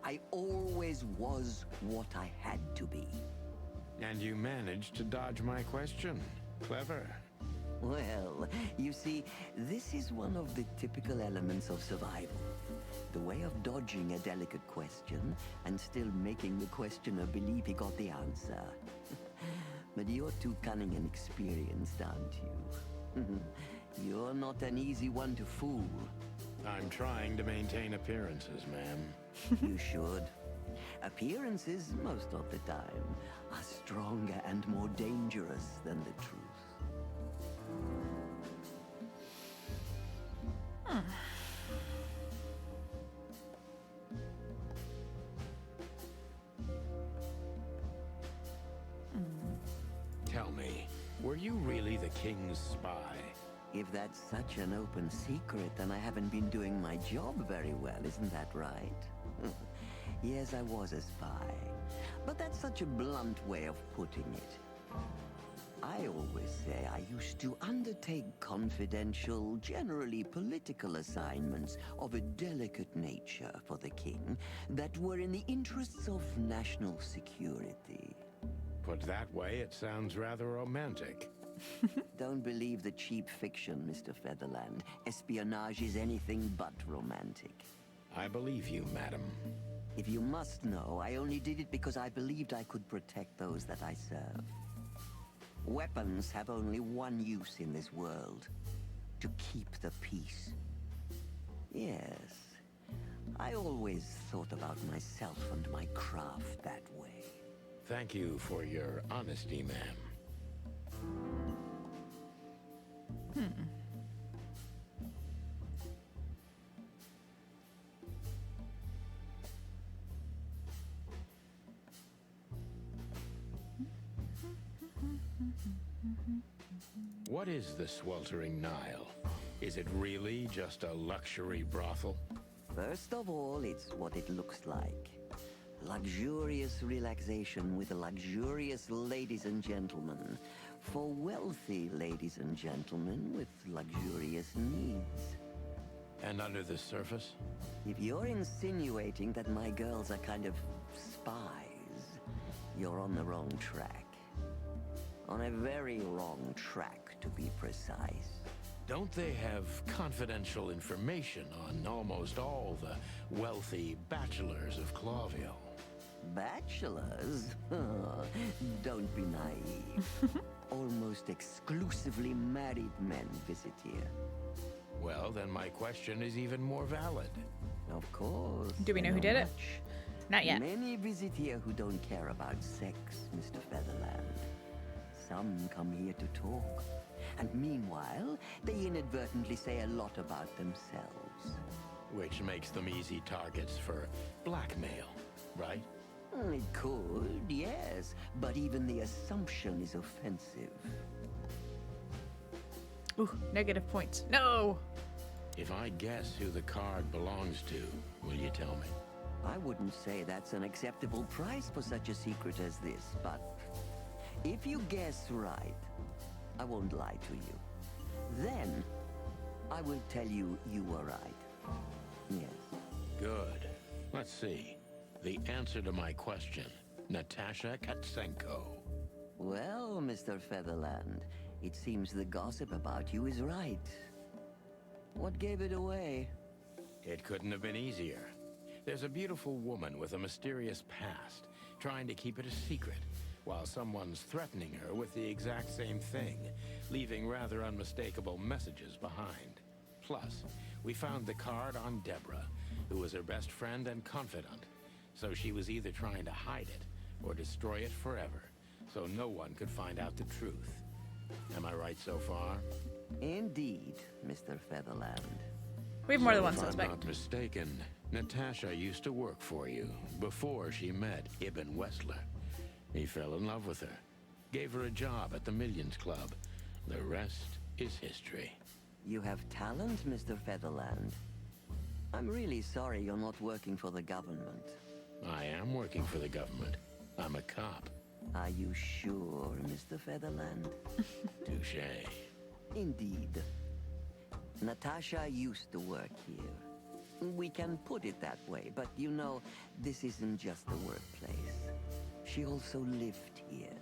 I always was what I had to be. And you managed to dodge my question. Clever. Well, you see, this is one of the typical elements of survival. The way of dodging a delicate question and still making the questioner believe he got the answer. But you're too cunning and experienced, aren't you? You're not an easy one to fool. I'm trying to maintain appearances, ma'am. You should. Appearances, most of the time, are stronger and more dangerous than the truth. Tell me, were you really the king's spy? If that's such an open secret, then I haven't been doing my job very well, isn't that right? Yes, I was a spy. But that's such a blunt way of putting it. I always say I used to undertake confidential, generally political assignments of a delicate nature for the king that were in the interests of national security. Put that way, it sounds rather romantic. Don't believe the cheap fiction, Mr. Featherland. Espionage is anything but romantic. I believe you, madam. If you must know, I only did it because I believed I could protect those that I serve. Weapons have only one use in this world: to keep the peace. Yes, I always thought about myself and my craft that way. Thank you for your honesty, ma'am. What is the sweltering Nile? Is it really just a luxury brothel? First of all, it's what it looks like. Luxurious relaxation with luxurious ladies and gentlemen. For wealthy ladies and gentlemen with luxurious needs. And under the surface? If you're insinuating that my girls are kind of spies, you're on the wrong track. On a very wrong track, to be precise. Don't they have confidential information on almost all the wealthy bachelors of Clawville? Bachelors? Don't be naive. Almost exclusively married men visit here. Well, then my question is even more valid. Of course. Do we know who did it? Not yet. Many visit here who don't care about sex, Mr. Featherland. Some come here to talk. And meanwhile, they inadvertently say a lot about themselves. Which makes them easy targets for blackmail, right? It could, yes. But even the assumption is offensive. Ooh, negative points. No! If I guess who the card belongs to, will you tell me? I wouldn't say that's an acceptable price for such a secret as this, but if you guess right, I won't lie to you. Then, I will tell you you were right. Yes. Good. Let's see. The answer to my question. Natasha Katsenko. Well, Mr. Featherland, it seems the gossip about you is right. What gave it away? It couldn't have been easier. There's a beautiful woman with a mysterious past, trying to keep it a secret, while someone's threatening her with the exact same thing, leaving rather unmistakable messages behind. Plus, we found the card on Deborah, who was her best friend and confidant, so she was either trying to hide it or destroy it forever, so no one could find out the truth. Am I right so far? Indeed, Mr. Featherland. We have more than So one if I'm suspect. not mistaken, Natasha used to work for you before she met Ibn Wessler. He fell in love with her, gave her a job at the Millions Club. The rest is history. You have talent, Mr. Featherland. I'm really sorry you're not working for the government. I am working for the government. I'm a cop. Are you sure, Mr. Featherland? Touché. Indeed. Natasha used to work here. We can put it that way, but you know, this isn't just a workplace. She also lived here.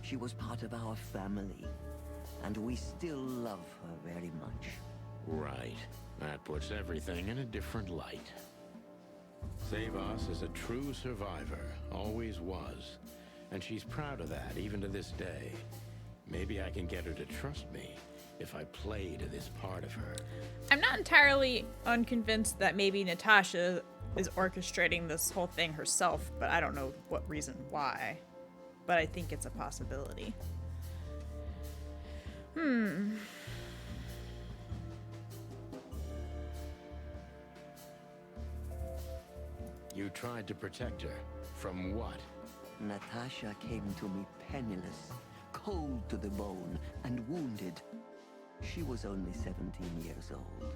She was part of our family, and we still love her very much. Right. That puts everything in a different light. Savas is a true survivor, always was. And she's proud of that, even to this day. Maybe I can get her to trust me if I play to this part of her. I'm not entirely unconvinced that maybe Natasha is orchestrating this whole thing herself, but I don't know what reason why. But I think it's a possibility. You tried to protect her. From what? Natasha came to me penniless, cold to the bone, and wounded. She was only 17 years old.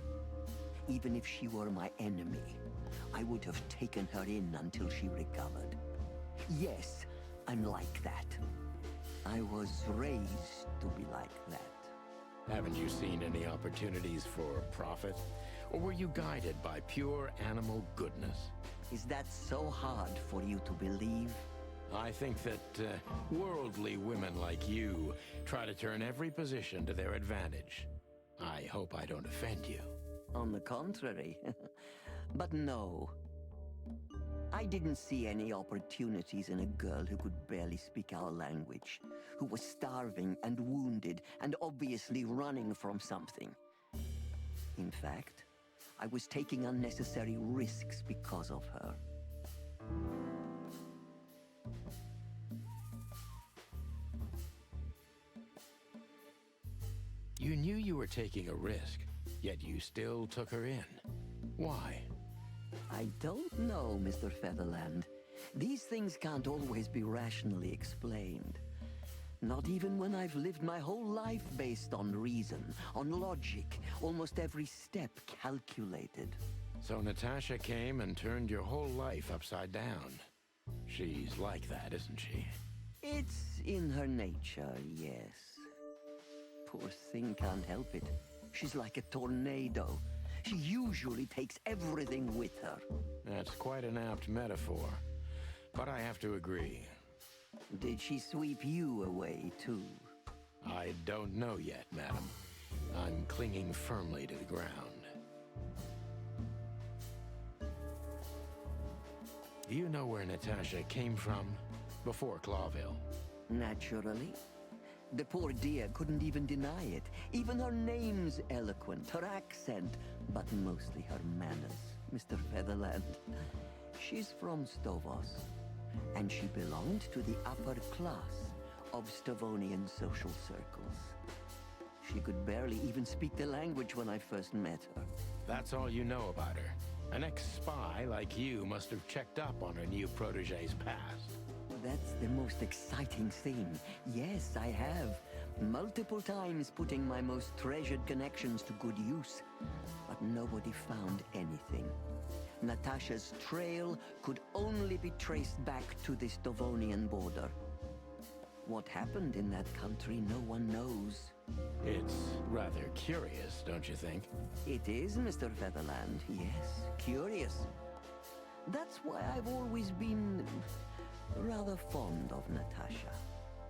Even if she were my enemy, I would have taken her in until she recovered. Yes, I'm like that. I was raised to be like that. Haven't you seen any opportunities for profit? Or were you guided by pure animal goodness? Is that so hard for you to believe? I think that worldly women like you try to turn every position to their advantage. I hope I don't offend you. On the contrary. But no. I didn't see any opportunities in a girl who could barely speak our language, who was starving and wounded and obviously running from something. In fact, I was taking unnecessary risks because of her. You knew you were taking a risk, yet you still took her in. Why? I don't know, Mr. Featherland. These things can't always be rationally explained. Not even when I've lived my whole life based on reason, on logic, almost every step calculated. So Natasha came and turned your whole life upside down. She's like that, isn't she? It's in her nature, yes. Poor thing can't help it. She's like a tornado. She usually takes everything with her. That's quite an apt metaphor. But I have to agree. Did she sweep you away, too? I don't know yet, madam. I'm clinging firmly to the ground. Do you know where Natasha came from before Clawville? Naturally. The poor dear couldn't even deny it. Even her name's eloquent, her accent, but mostly her manners, Mr. Featherland. She's from Stovos, and she belonged to the upper class of Stavonian social circles. She could barely even speak the language when I first met her. That's all you know about her. An ex-spy like you must have checked up on her new protege's past. That's the most exciting thing. Yes, I have. Multiple times putting my most treasured connections to good use. But nobody found anything. Natasha's trail could only be traced back to the Stavonian border. What happened in that country, no one knows. It's rather curious, don't you think? It is, Mr. Featherland. Yes, curious. That's why I've always been rather fond of Natasha.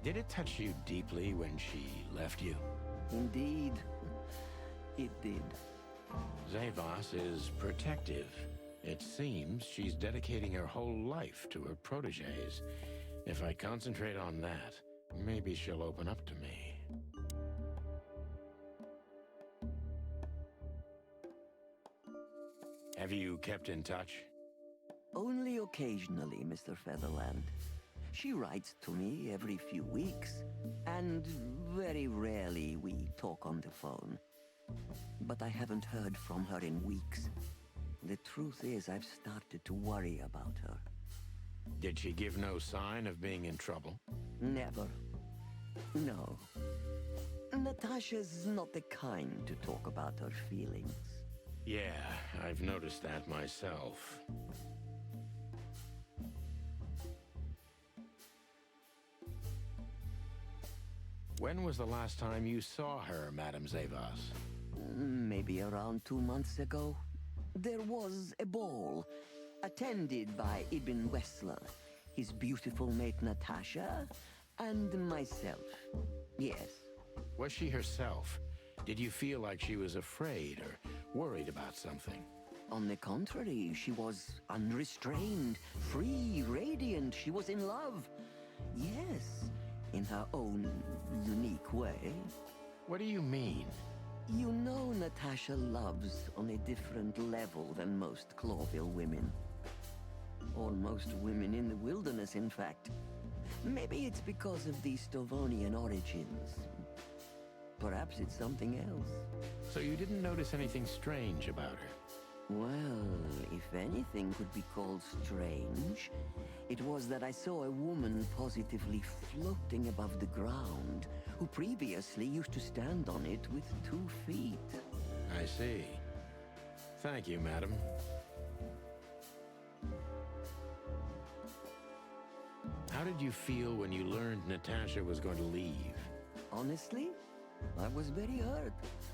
Did it touch you deeply when she left you? Indeed, it did. Zavos is protective. It seems she's dedicating her whole life to her proteges. If I concentrate on that, maybe she'll open up to me. Have you kept in touch? Only occasionally, Mr. Featherland. She writes to me every few weeks, and very rarely we talk on the phone. But I haven't heard from her in weeks. The truth is, I've started to worry about her. Did she give no sign of being in trouble? Never. No. Natasha's not the kind to talk about her feelings. Yeah, I've noticed that myself. When was the last time you saw her, Madame Zavos? Maybe around 2 months ago. There was a ball, attended by Ibn Wessler, his beautiful mate Natasha, and myself. Yes. Was she herself? Did you feel like she was afraid or worried about something? On the contrary, she was unrestrained, free, radiant. She was in love. Yes, in her own unique way. What do you mean? You know Natasha loves on a different level than most Clawville women. Or most women in the wilderness, in fact. Maybe it's because of the Stavonian origins. Perhaps it's something else. So you didn't notice anything strange about her? Well, if anything could be called strange, it was that I saw a woman positively floating above the ground, who previously used to stand on it with 2 feet. I see. Thank you, madam. How did you feel when you learned Natasha was going to leave? Honestly, I was very hurt.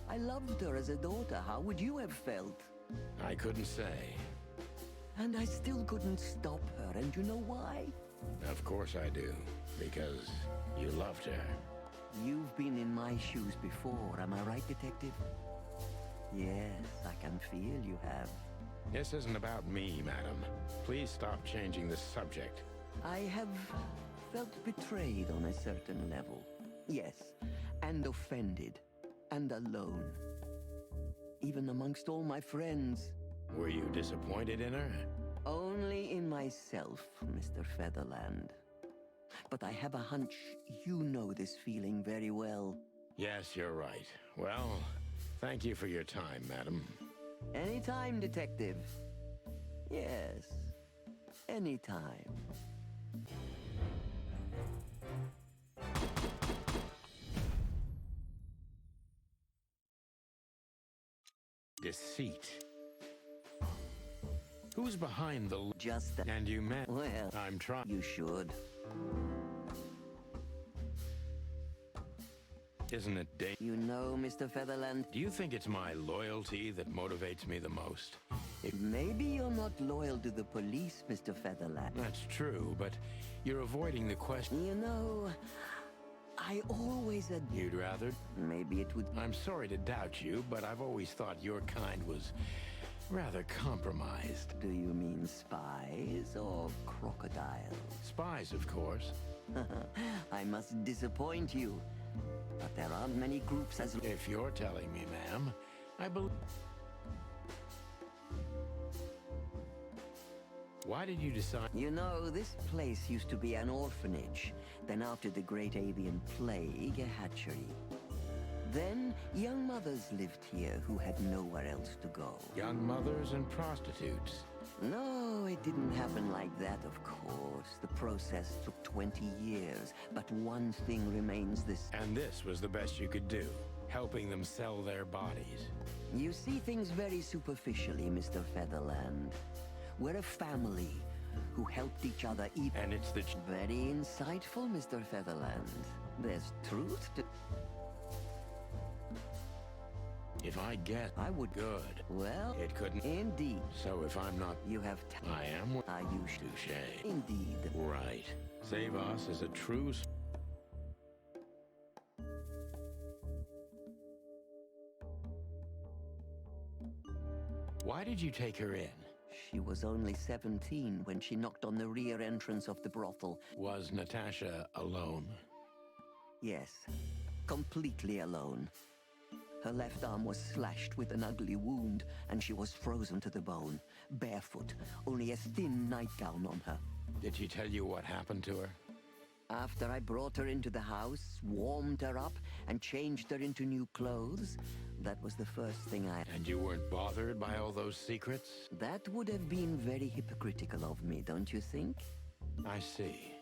I loved her as a daughter. How would you have felt? I couldn't say. And I still couldn't stop her, and you know why? Of course I do, because you loved her. You've been in my shoes before, am I right, Detective? Yes, I can feel you have. This isn't about me, madam. Please stop changing the subject. I have felt betrayed on a certain level. Yes, and offended, and alone. Even amongst all my friends. Were you disappointed in her? Only in myself, Mr. Featherland. But I have a hunch you know this feeling very well. Yes, you're right. Well, thank you for your time, madam. Anytime, Detective. Yes, anytime. Deceit. Who's behind the... Just that. And you met... Well, I'm trying... You should. Isn't it You know, Mr. Featherland... Do you think it's my loyalty that motivates me the most? Maybe you're not loyal to the police, Mr. Featherland. That's true, but you're avoiding the question. You know, I always had... You'd rather? Maybe it would... I'm sorry to doubt you, but I've always thought your kind was rather compromised. Do you mean spies or crocodiles? Spies, of course. I must disappoint you. But there aren't many groups as... If you're telling me, ma'am, I believe... Why did you decide... You know, this place used to be an orphanage. Then after the Great Avian Plague, a hatchery. Then, young mothers lived here who had nowhere else to go. Young mothers and prostitutes. No, it didn't happen like that, of course. The process took 20 years, but one thing remains this... And this was the best you could do, helping them sell their bodies. You see things very superficially, Mr. Featherland. We're a family who helped each other eat... And it's the... Very insightful, Mr. Featherland. There's truth to... If I get... I would... Good. Well... It couldn't... Indeed. So if I'm not... You have... I am... Are you... Touche. Indeed. Right. Save us is a true... Why did you take her in? She was only 17 when she knocked on the rear entrance of the brothel. Was Natasha alone? Yes. Completely alone. Her left arm was slashed with an ugly wound, and she was frozen to the bone, barefoot, only a thin nightgown on her. Did she tell you what happened to her? After I brought her into the house, warmed her up, and changed her into new clothes, that was the first thing I... And you weren't bothered by all those secrets? That would have been very hypocritical of me, don't you think? I see.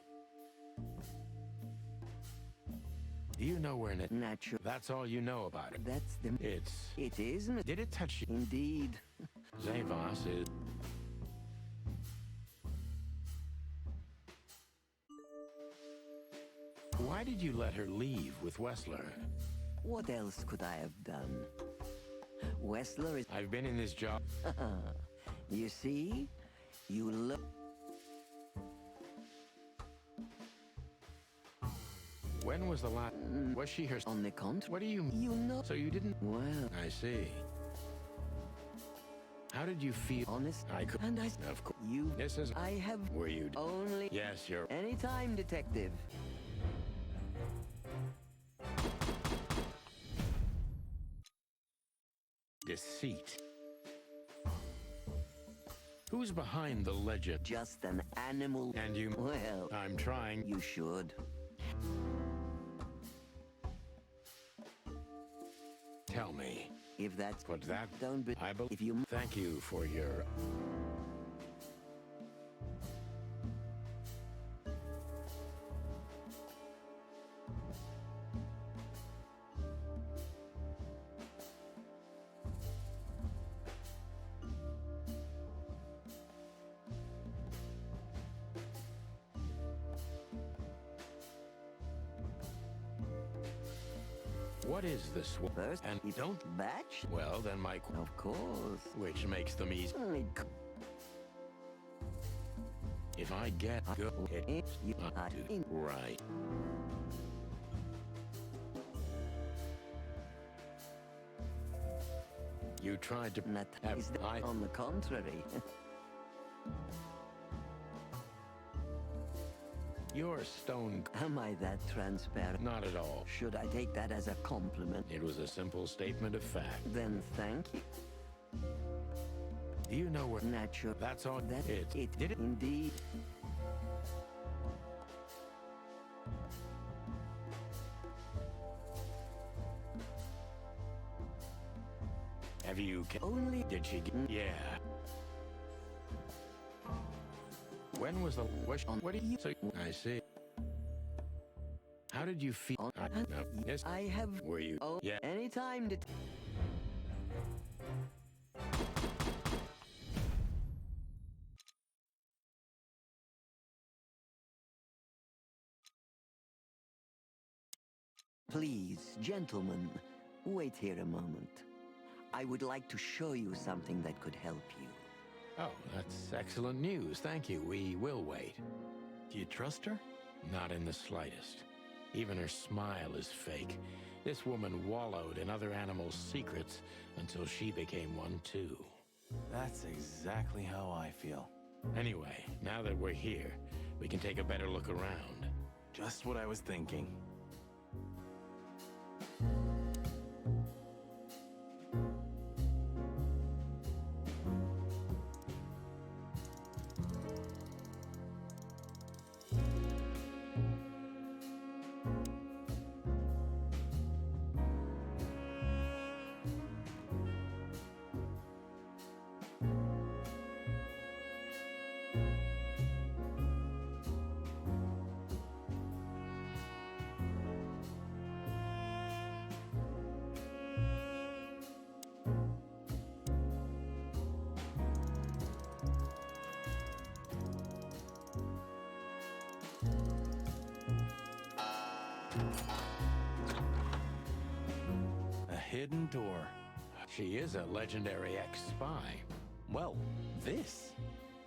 Do you know where Natural. That's all you know about it. That's the... It's... It is... Did it touch you? Indeed. Zavos is... Why did you let her leave with Wessler? What else could I have done? Wessler is... I've been in this job... You see? You look... When was the last... Was she her... On the contrary... What do you... You know... So you didn't... Well... I see. How did you feel? Honest... I could... And I... Of course. You... This is... I have... Were you... Only... Yes, you're... Anytime, Detective. Deceit. Who's behind the legend? Just an animal... And you... Well... I'm trying... You should. Tell me. If that's... But that... Don't be... I believe... If you... Thank you for your... What is this? First, And you don't batch? well, then my... Of course. Which makes them easy. If I get good, You right. You tried to... On the contrary. You're stone... Am I that transparent? Not at all. Should I take that as a compliment? It was a simple statement of fact. Then thank you. Do you know where... Natural. That's all... That it did it indeed. Have you... Only... Did she... Yeah. When was the... What do you... I see. How did you feel? Yes. I have... Were you... Oh, yeah. Anytime to... Please, gentlemen, wait here a moment. I would like to show you something that could help you. Oh, that's excellent news. Thank you. We will wait. Do you trust her? Not in the slightest. Even her smile is fake. This woman wallowed in other animals' secrets until she became one too. That's exactly how I feel. Anyway, now that we're here, we can take a better look around. Just what I was thinking. A hidden door. She is a legendary ex-spy. Well, this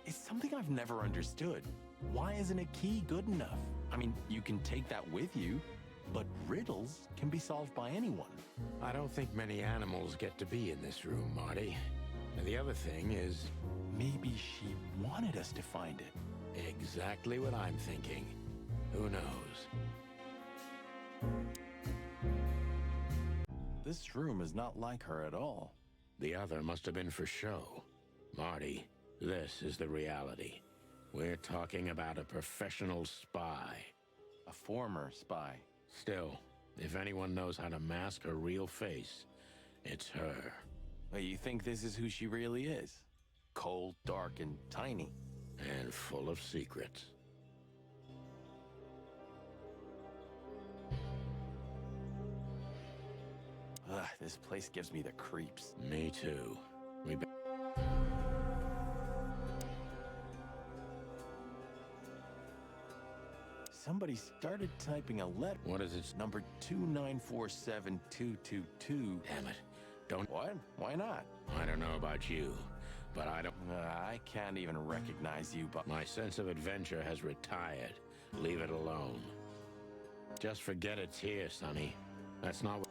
is something I've never understood. Why isn't a key good enough? I mean, you can take that with you, but riddles can be solved by anyone. I don't think many animals get to be in this room, Marty. And the other thing is... Maybe she wanted us to find it. Exactly what I'm thinking. Who knows? This room is not like her at all. The other must have been for show. Marty, this is the reality. We're talking about a professional spy. A former spy. Still, if anyone knows how to mask her real face, it's her. Well, you think this is who she really is? Cold, dark, and tiny. And full of secrets. Ugh, this place gives me the creeps. Me too. Somebody started typing a letter. What is it? Number 2947222. Damn it. Don't... What? Why not? I don't know about you, but I don't... I can't even recognize you, but... My sense of adventure has retired. Leave it alone. Just forget it's here, Sonny. That's not what...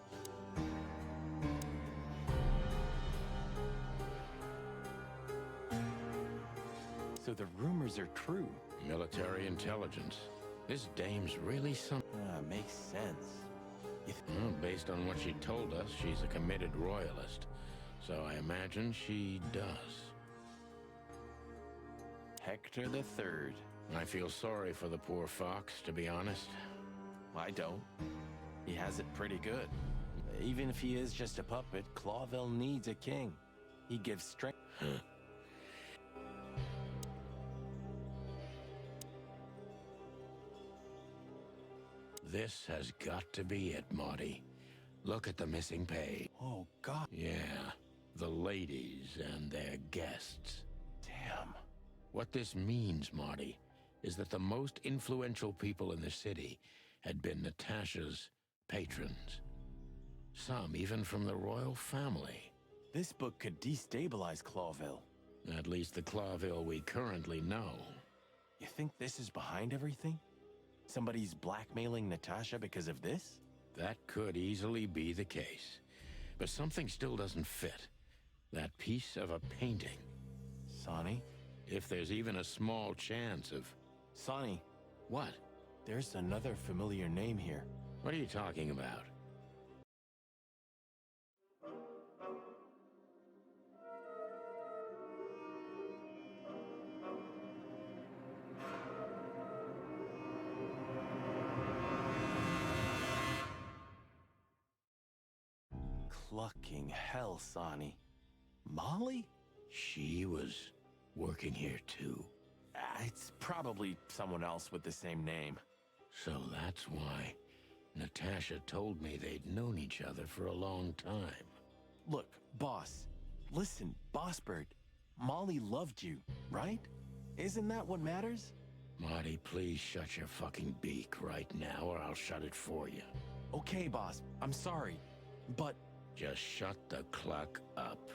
So the rumors are true. Military intelligence. This dame's really some... Makes sense. Well, based on what she told us, she's a committed royalist. So I imagine she does. Hector the Third. I feel sorry for the poor fox, to be honest. I don't. He has it pretty good. Even if he is just a puppet, Clawville needs a king. He gives strength. This has got to be it, Marty. Look at the missing page. Oh, God. Yeah, the ladies and their guests. Damn. What this means, Marty, is that the most influential people in the city had been Natasha's patrons. Some even from the royal family. This book could destabilize Clawville. At least the Clawville we currently know. You think this is behind everything? Somebody's blackmailing Natasha because of this? That could easily be the case. But something still doesn't fit. That piece of a painting. Sonny? If there's even a small chance of... Sonny. What? There's another familiar name here. What are you talking about? Clucking hell, Sonny. Molly? She was working here too. It's probably someone else with the same name. So that's why Natasha told me they'd known each other for a long time. Look, boss. Listen, Boss Bird. Molly loved you, right? Isn't that what matters? Marty, please shut your fucking beak right now or I'll shut it for you. Okay, boss. I'm sorry. But... Just shut the cluck up.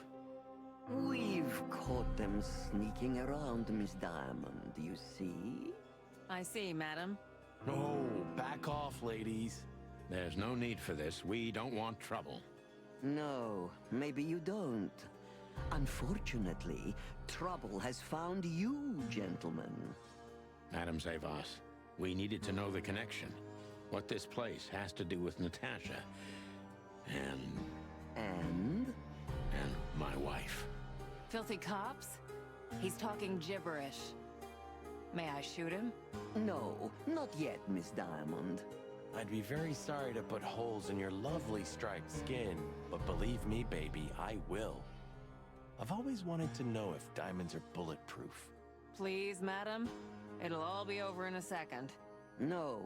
We've caught them sneaking around, Miss Diamond, you see? I see, madam. No, back off, ladies. There's no need for this. We don't want trouble. No, maybe you don't. Unfortunately, trouble has found you, gentlemen. Madam Zavas, we needed to know the connection. What this place has to do with Natasha. And my wife. Filthy cops? He's talking gibberish. May I shoot him? No, not yet, Miss Diamond. I'd be very sorry to put holes in your lovely striped skin, but believe me, baby, I will. I've always wanted to know if diamonds are bulletproof. Please, madam. It'll all be over in a second. No.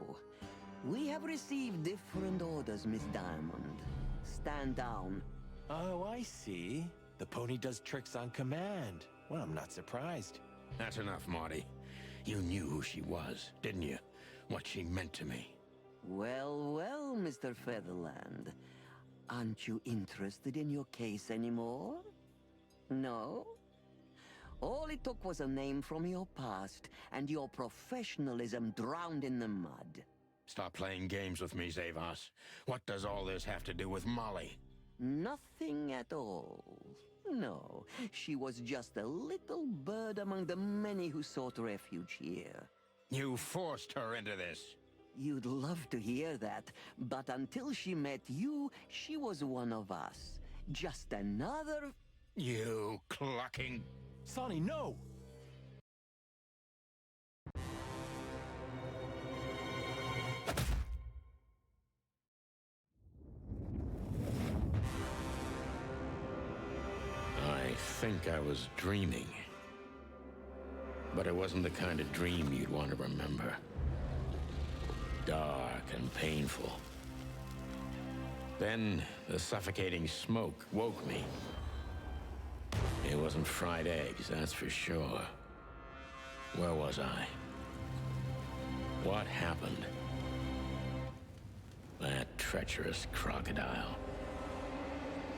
We have received different orders, Miss Diamond. Stand down. Oh, I see. The pony does tricks on command. Well, I'm not surprised. That's enough, Marty. You knew who she was, didn't you? What she meant to me. Well, well, Mr. Featherland. Aren't you interested in your case anymore? No? All it took was a name from your past, and your professionalism drowned in the mud. Stop playing games with me, Zavas. What does all this have to do with Molly? Nothing at all. No, she was just a little bird among the many who sought refuge here. You forced her into this. You'd love to hear that, but until she met you, she was one of us. Just another... You clucking... Sonny, no! I think I was dreaming. But it wasn't the kind of dream you'd want to remember. Dark and painful. Then the suffocating smoke woke me. It wasn't fried eggs, that's for sure. Where was I? What happened? That treacherous crocodile.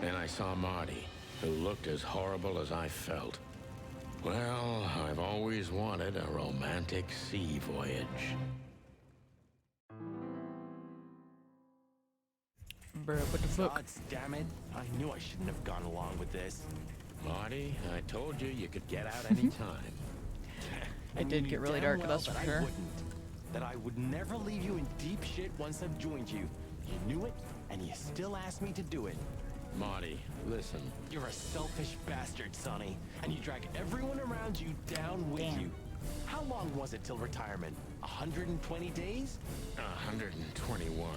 Then I saw Marty, who looked as horrible as I felt. Well, I've always wanted a romantic sea voyage. Gods damn it. I knew I shouldn't have gone along with this. Marty, I told you you could get out any time. It did get really dark, that's for sure. That I would never leave you in deep shit once I've joined you. You knew it, and you still asked me to do it. Marty, listen. You're a selfish bastard, Sonny, and you drag everyone around you down with you. How long was it till retirement? 120 days? 121.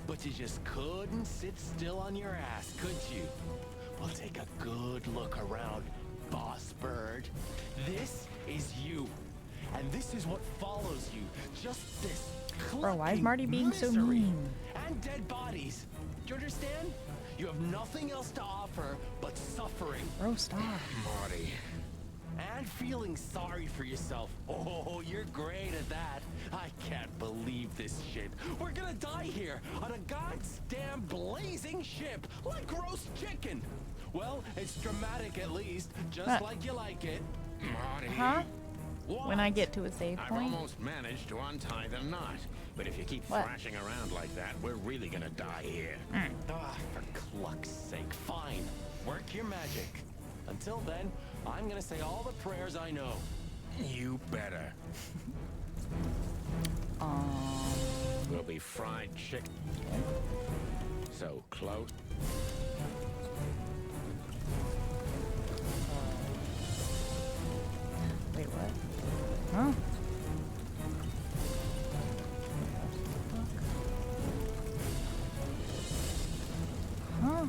But you just couldn't sit still on your ass, could you? Well, take a good look around, Boss Bird. This is you. And this is what follows you. Just this Bro, why is Marty being so misery mean? and dead bodies. Do you understand? You have nothing else to offer but suffering. Bro, stop. Marty, and feeling sorry for yourself. Oh, you're great at that. I can't believe this shit. We're gonna die here on a goddamn blazing ship like roast chicken. Well, it's dramatic at least, just like you like it. Marty. Huh? What? When I get to a save I've point? almost managed to untie the knot. But if you keep What? thrashing around like that, we're really gonna die here. Ah, for cluck's sake, fine. Work your magic. Until then, I'm gonna say all the prayers I know. You better. We'll be fried chicken. So close. Wait, what? Huh? Huh?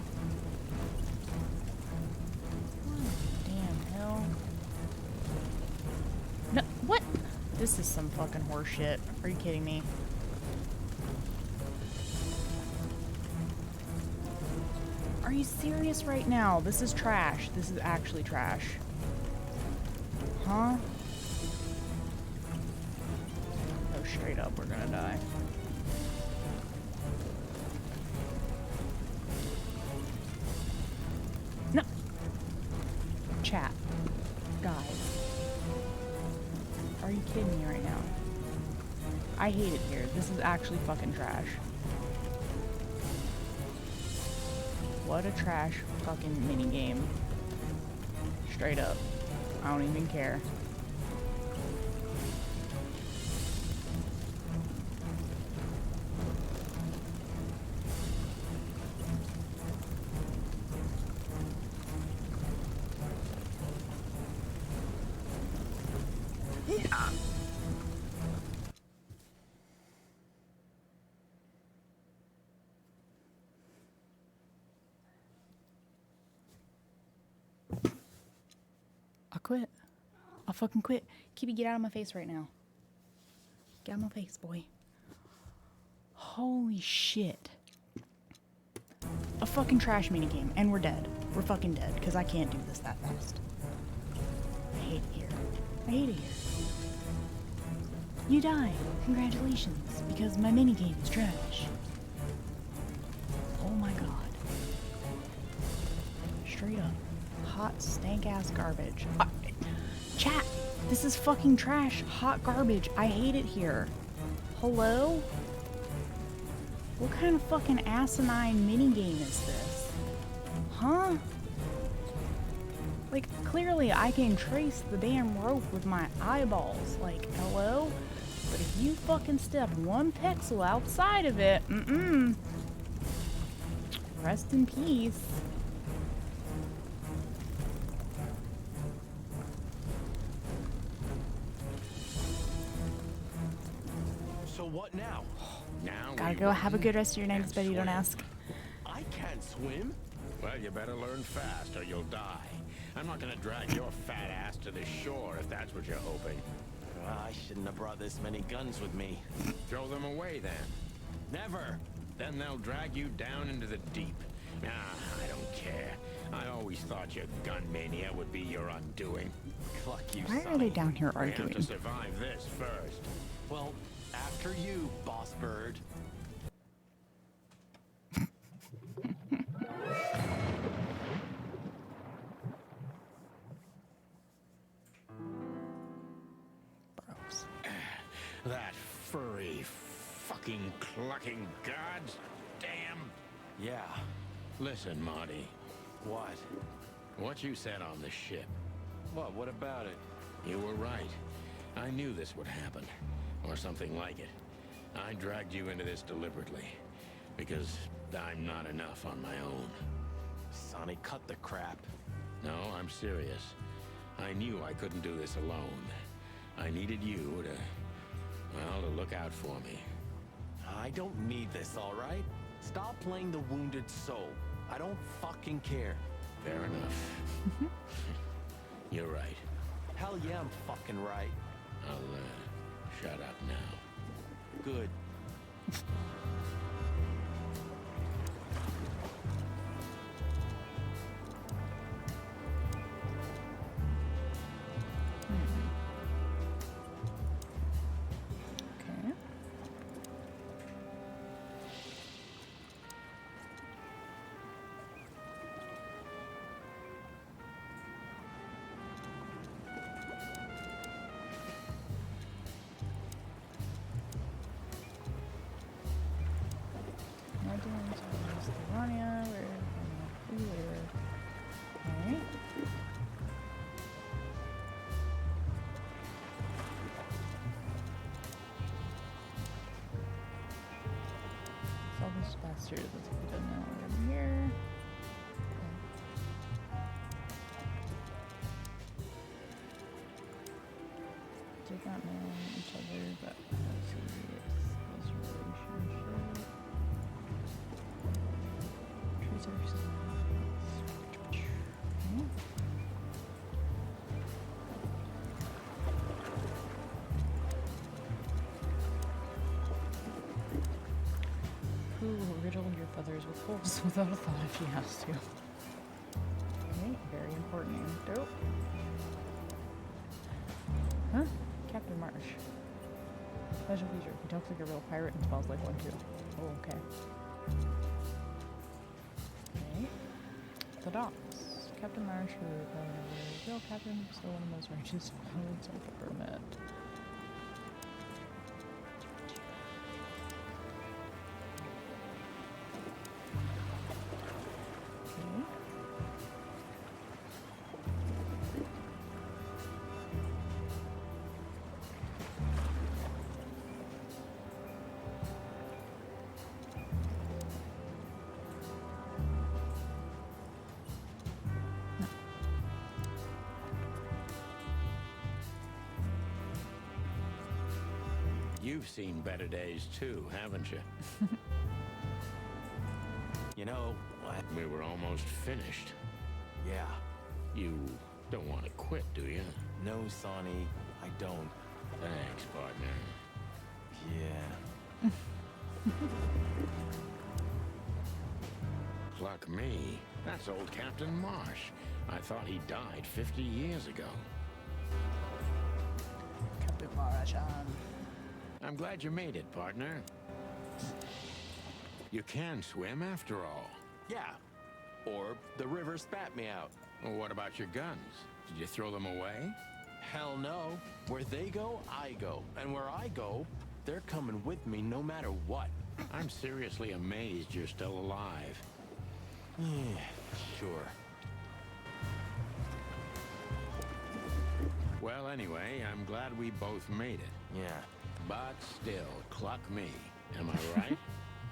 Damn hell. No, what? This is some fucking horse shit. Are you kidding me? Are you serious right now? This is trash. This is actually trash. Huh? No, straight up, we're gonna die. No. Chat. Guys. Are you kidding me right now? I hate it here. This is actually fucking trash. What a trash fucking minigame. Straight up. I don't even care. I'll quit. I'll fucking quit. Kibi, get out of my face right now. Get out of my face, boy. Holy shit. A fucking trash minigame, and we're dead. We're fucking dead, because I can't do this that fast. I hate it here. I hate it here. You died. Congratulations, because my minigame is trash. Oh my god. Straight up. Hot, stank-ass garbage. Chat! This is fucking trash. Hot garbage. I hate it here. Hello? What kind of fucking asinine minigame is this? Huh? Like, clearly I can trace the damn rope with my eyeballs. Like, hello? But if you fucking step one pixel outside of it, rest in peace. So what now? Now Gotta we go. Have a run good rest of your night, and but you don't swim. ask. I can't swim. Well, you better learn fast or you'll die. I'm not gonna drag your fat ass to the shore if that's what you're hoping. I shouldn't have brought this many guns with me. Throw them away then. Never. Then they'll drag you down into the deep. I don't care. I always thought your gun mania would be your undoing. Cluck you, Why are Sonny. they down here We have arguing? to survive this first. Well, after you, boss bird. That furry, fucking clucking gods. Damn. Yeah. Listen, Marty. What? What you said on the ship. What about it? You were right. I knew this would happen. Or something like it. I dragged you into this deliberately. Because I'm not enough on my own. Sonny, cut the crap. No, I'm serious. I knew I couldn't do this alone. I needed you to look out for me. I don't need this, all right? Stop playing the wounded soul. I don't fucking care. Fair enough. You're right. Hell yeah, I'm fucking right. I'll, shut up now. Good. Lastarania, we're gonna see later. Okay. Solve this bastard. Let's get it done now. We're in here. Did not know each other, but let's see this relationship. Trees are so okay. Who will riddle your feathers with holes without a thought if he has to? Okay, very important anecdote. Huh? Captain Marsh. Special feature. He talks like a real pirate and smells like one too. Oh, okay. Okay. The docks. Captain Marsh, who is a real captain, still one of the most righteous pilots I've ever met. You've seen better days too, haven't you? You know, we were almost finished. Yeah. You don't want to quit, do you? No, Sonny, I don't. Thanks, partner. Yeah. Pluck me. That's old Captain Marsh. I thought he died 50 years ago. Captain Marsh, I'm glad you made it, partner. You can swim after all. Yeah. Or the river spat me out. Well, what about your guns? Did you throw them away? Hell no. Where they go, I go. And where I go, they're coming with me no matter what. I'm seriously amazed you're still alive. Yeah, sure. Well, anyway, I'm glad we both made it. Yeah. But still, cluck me. Am I right?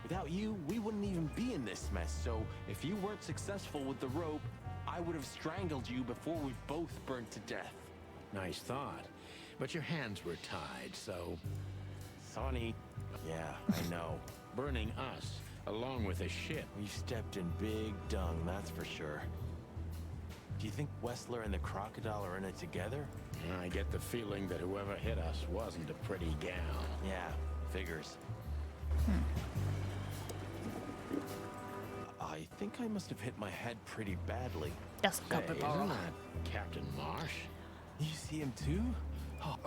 Without you, we wouldn't even be in this mess, so if you weren't successful with the rope, I would have strangled you before we both burned to death. Nice thought. But your hands were tied, so... Sonny. Yeah, I know. Burning us, along with the ship. We stepped in big dung, that's for sure. Do you think Wessler and the crocodile are in it together? I get the feeling that whoever hit us wasn't a pretty gal. Yeah, figures. I think I must have hit my head pretty badly. That's Hey, isn't that Captain Marsh? You see him too? Ho,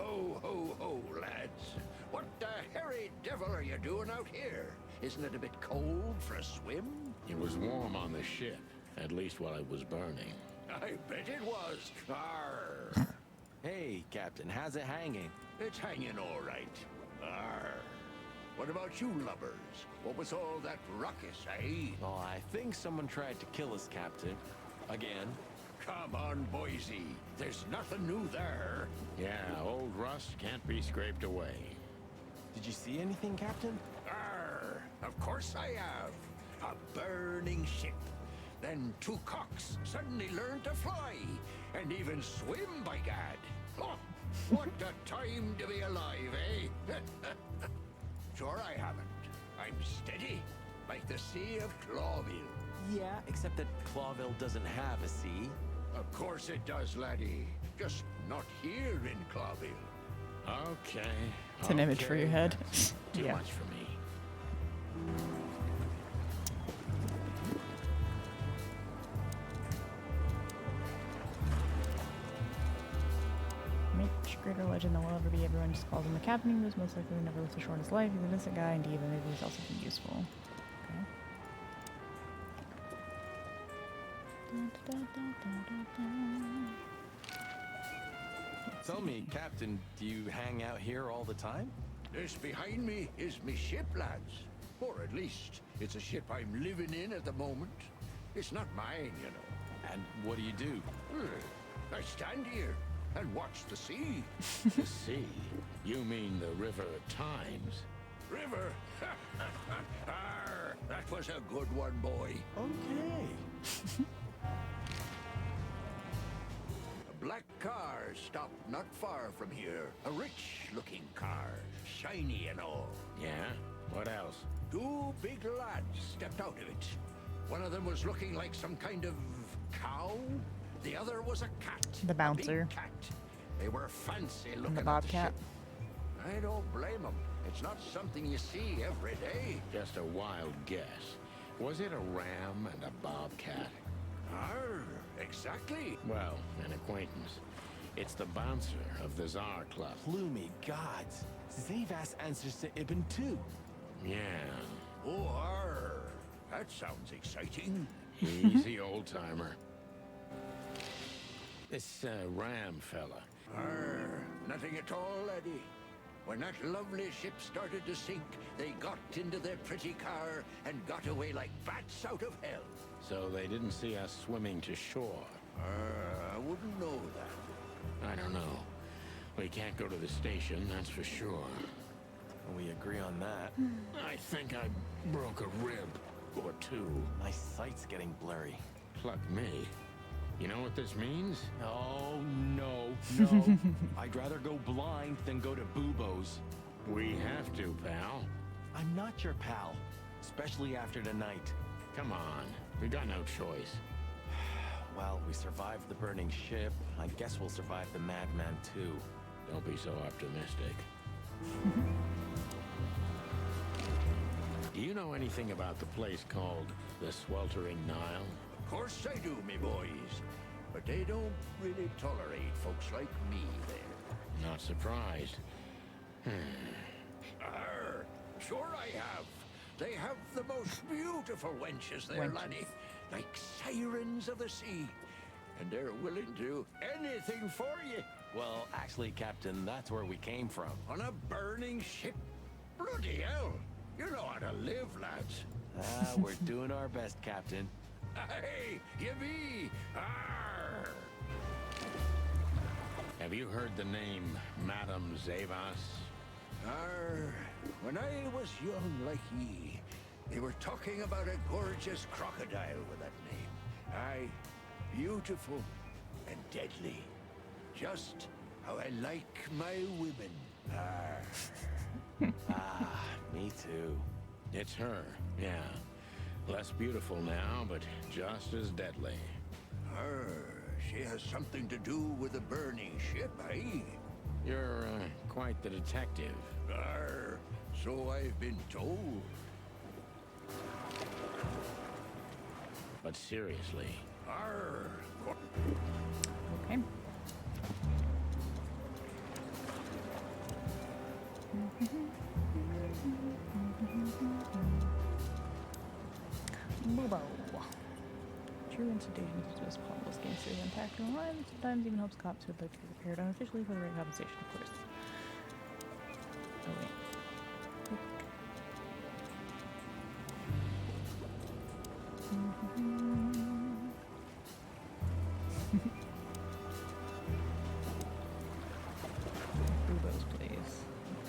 ho, ho, lads. What the hairy devil are you doing out here? Isn't it a bit cold for a swim? It was warm on the ship, at least while it was burning. I bet it was. Arr. Hey, Captain, how's it hanging? It's hanging all right. Arr. What about you lubbers? What was all that ruckus, eh? Oh, I think someone tried to kill us, Captain. Again. Come on, Boise. There's nothing new there. Yeah, old rust can't be scraped away. Did you see anything, Captain? Arr. Of course I have. A burning ship. Then two cocks suddenly learned to fly, and even swim, by gad. Oh, what a time to be alive, eh? Sure I haven't. I'm steady, like the Sea of Clawville. Yeah, except that Clawville doesn't have a sea. Of course it does, laddie. Just not here in Clawville. Okay. It's an image for your head. Too Yeah. much for me. Much greater legend than will ever be. Everyone just calls him the captain. He was most likely never lived a short his life. He's an innocent guy, indeed, but maybe he's also been useful. Okay. Tell me, Captain, do you hang out here all the time? This behind me is me ship, lads. Or at least, it's a ship I'm living in at the moment. It's not mine, you know. And what do you do? I stand here and watch the sea. The sea? You mean the River Times? River? Arr, that was a good one, boy. Okay. A black car stopped not far from here. A rich-looking car, shiny and all. Yeah? What else? Two big lads stepped out of it. One of them was looking like some kind of cow. The other was a cat. The bouncer. A big cat. They were fancy looking. And the at bobcat. ship. I don't blame them. It's not something you see every day. Just a wild guess. Was it a ram and a bobcat? Arr, exactly. Well, an acquaintance. It's the bouncer of the Tsar Club. Gloomy gods. Zavas answers to Ibn too. Yeah. Oh, arr. That sounds exciting. Easy, old-timer. This ram fella. Arr, nothing at all, laddie. When that lovely ship started to sink, they got into their pretty car and got away like bats out of hell. So they didn't see us swimming to shore. I wouldn't know that. I don't know. We can't go to the station, that's for sure. We agree on that. I think I broke a rib or two. My sight's getting blurry. Pluck me. You know what this means? Oh, no, no. I'd rather go blind than go to Bubo's. We have to, pal. I'm not your pal, especially after tonight. Come on, we got no choice. Well, we survived the burning ship. I guess we'll survive the madman, too. Don't be so optimistic. Do you know anything about the place called the Sweltering Nile? Of course I do, me boys. But they don't really tolerate folks like me there. Not surprised. Arr, sure I have. They have the most beautiful wenches there, laddie. Like sirens of the sea. And they're willing to do anything for you. Well, actually, Captain, that's where we came from. On a burning ship? Bloody hell. You know how to live, lads. We're doing our best, Captain. Hey, you be. Arr. Have you heard the name Madame Zavas? Arr, when I was young like ye, they were talking about a gorgeous crocodile with that name. Aye, beautiful and deadly. Just how I like my women. Arr. Me too. It's her, yeah. Less beautiful now, but just as deadly. She has something to do with the burning ship, eh? You're quite the detective. So I've been told. But seriously. Okay. Bubo. True intimidation is the most harmless gangster when attacked and alive, sometimes even helps cops who would like to be prepared unofficially for the right compensation, of course. Oh wait. Bubo's place.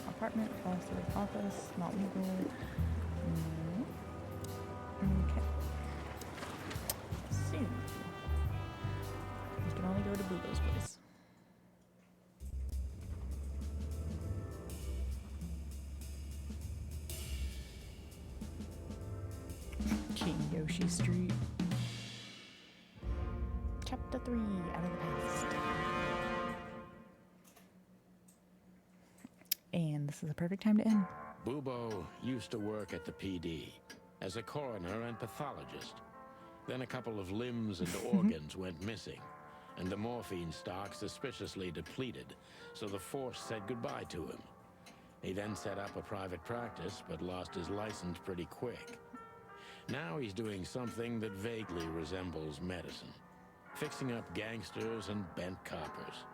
Apartment, Foster's office, not legal. Okay. So, we can only go to Bubo's place. King Yoshi Street. Chapter 3, Out of the Past. And this is a perfect time to end. Bubo used to work at the PD as a coroner and pathologist. Then a couple of limbs and organs went missing, and the morphine stock suspiciously depleted, so the force said goodbye to him. He then set up a private practice, but lost his license pretty quick. Now he's doing something that vaguely resembles medicine, fixing up gangsters and bent coppers.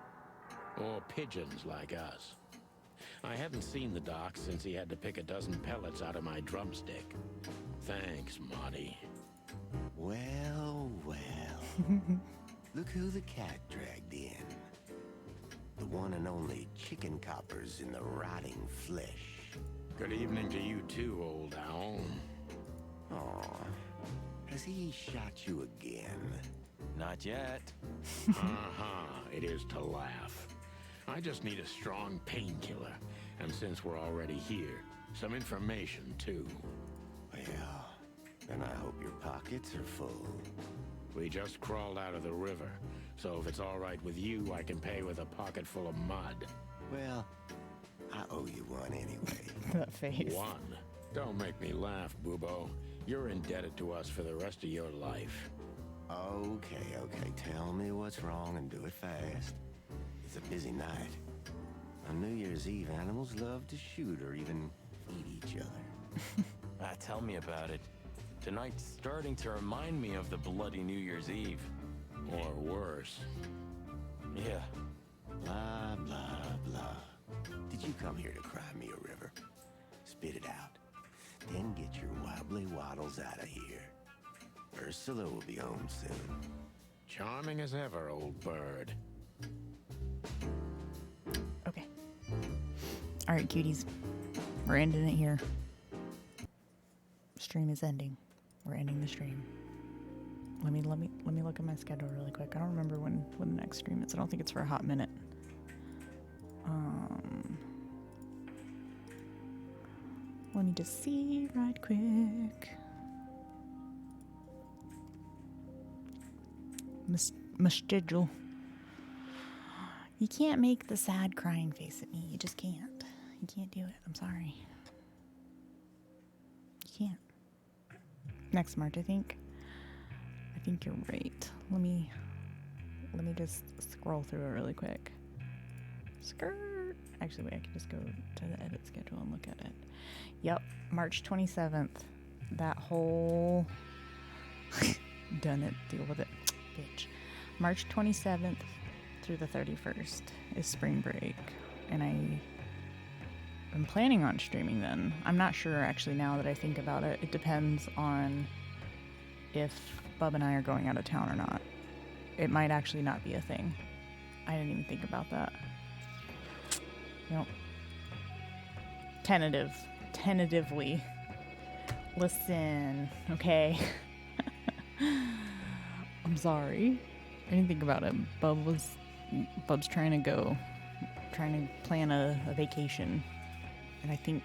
Or pigeons like us. I haven't seen the doc since he had to pick a dozen pellets out of my drumstick. Thanks, Monty. Well, well. Look who the cat dragged in. The one and only chicken coppers in the rotting flesh. Good evening to you too, old owl. Aw, has he shot you again? Not yet. It is to laugh. I just need a strong painkiller. And since we're already here, some information too. Well, then I hope your pockets are full. We just crawled out of the river, so if it's all right with you, I can pay with a pocket full of mud. Well, I owe you one anyway. That face. One? Don't make me laugh, Bubo. You're indebted to us for the rest of your life. Okay, okay. Tell me what's wrong and do it fast. It's a busy night. On New Year's Eve, animals love to shoot or even eat each other. Tell me about it. Tonight's starting to remind me of the bloody New Year's Eve. Or worse. Yeah. Blah, blah, blah. Did you come here to cry me a river? Spit it out. Then get your wobbly waddles out of here. Ursula will be home soon. Charming as ever, old bird. Okay. All right, cuties. We're ending it here. Stream is ending. We're ending the stream. Let me look at my schedule really quick. I don't remember when the next stream is. I don't think it's for a hot minute. Let me just see right quick. My schedule. You can't make the sad crying face at me. You just can't. You can't do it. I'm sorry. You can't. Next March, I think. I think you're right. Let me just scroll through it really quick. Skirt. Actually, wait, I can just go to the edit schedule and look at it. Yep, March 27th. That whole... Done it. Deal with it. Bitch. March 27th through the 31st is spring break. And I'm planning on streaming then. I'm not sure actually now that I think about it. It depends on if Bub and I are going out of town or not. It might actually not be a thing. I didn't even think about that. Nope. Tentatively. Listen, okay? I'm sorry. I didn't think about it. Bub's trying to plan a vacation. And I think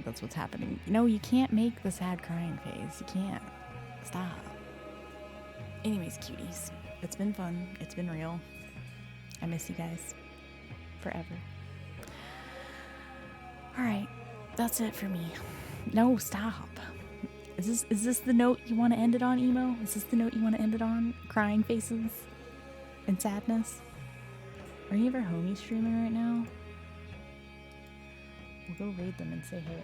that's what's happening. You know, you can't make the sad crying face. You can't. Stop. Anyways, cuties. It's been fun. It's been real. I miss you guys. Forever. Alright. That's it for me. No, stop. Is this the note you want to end it on, Emo? Is this the note you want to end it on? Crying faces? And sadness? Are any of our homies streaming right now? We'll go raid them and say hey.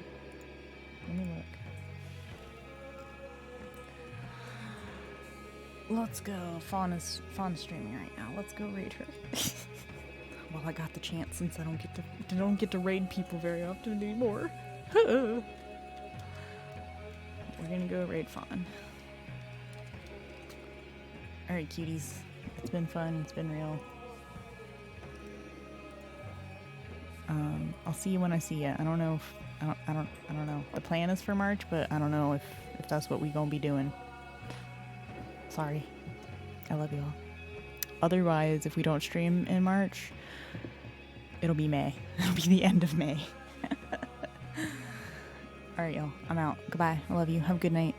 Let me look. Let's go. Fauna's streaming right now. Let's go raid her. Well, I got the chance since I don't get to raid people very often anymore. We're gonna go raid Fawn. Alright, cuties. It's been fun. It's been real. I'll see you when I see you. I don't know if I don't know. The plan is for March, but I don't know if that's what we gonna be doing. Sorry. I love you all. Otherwise, if we don't stream in March, it'll be May. It'll be the end of May. Alright, y'all. I'm out. Goodbye. I love you. Have a good night.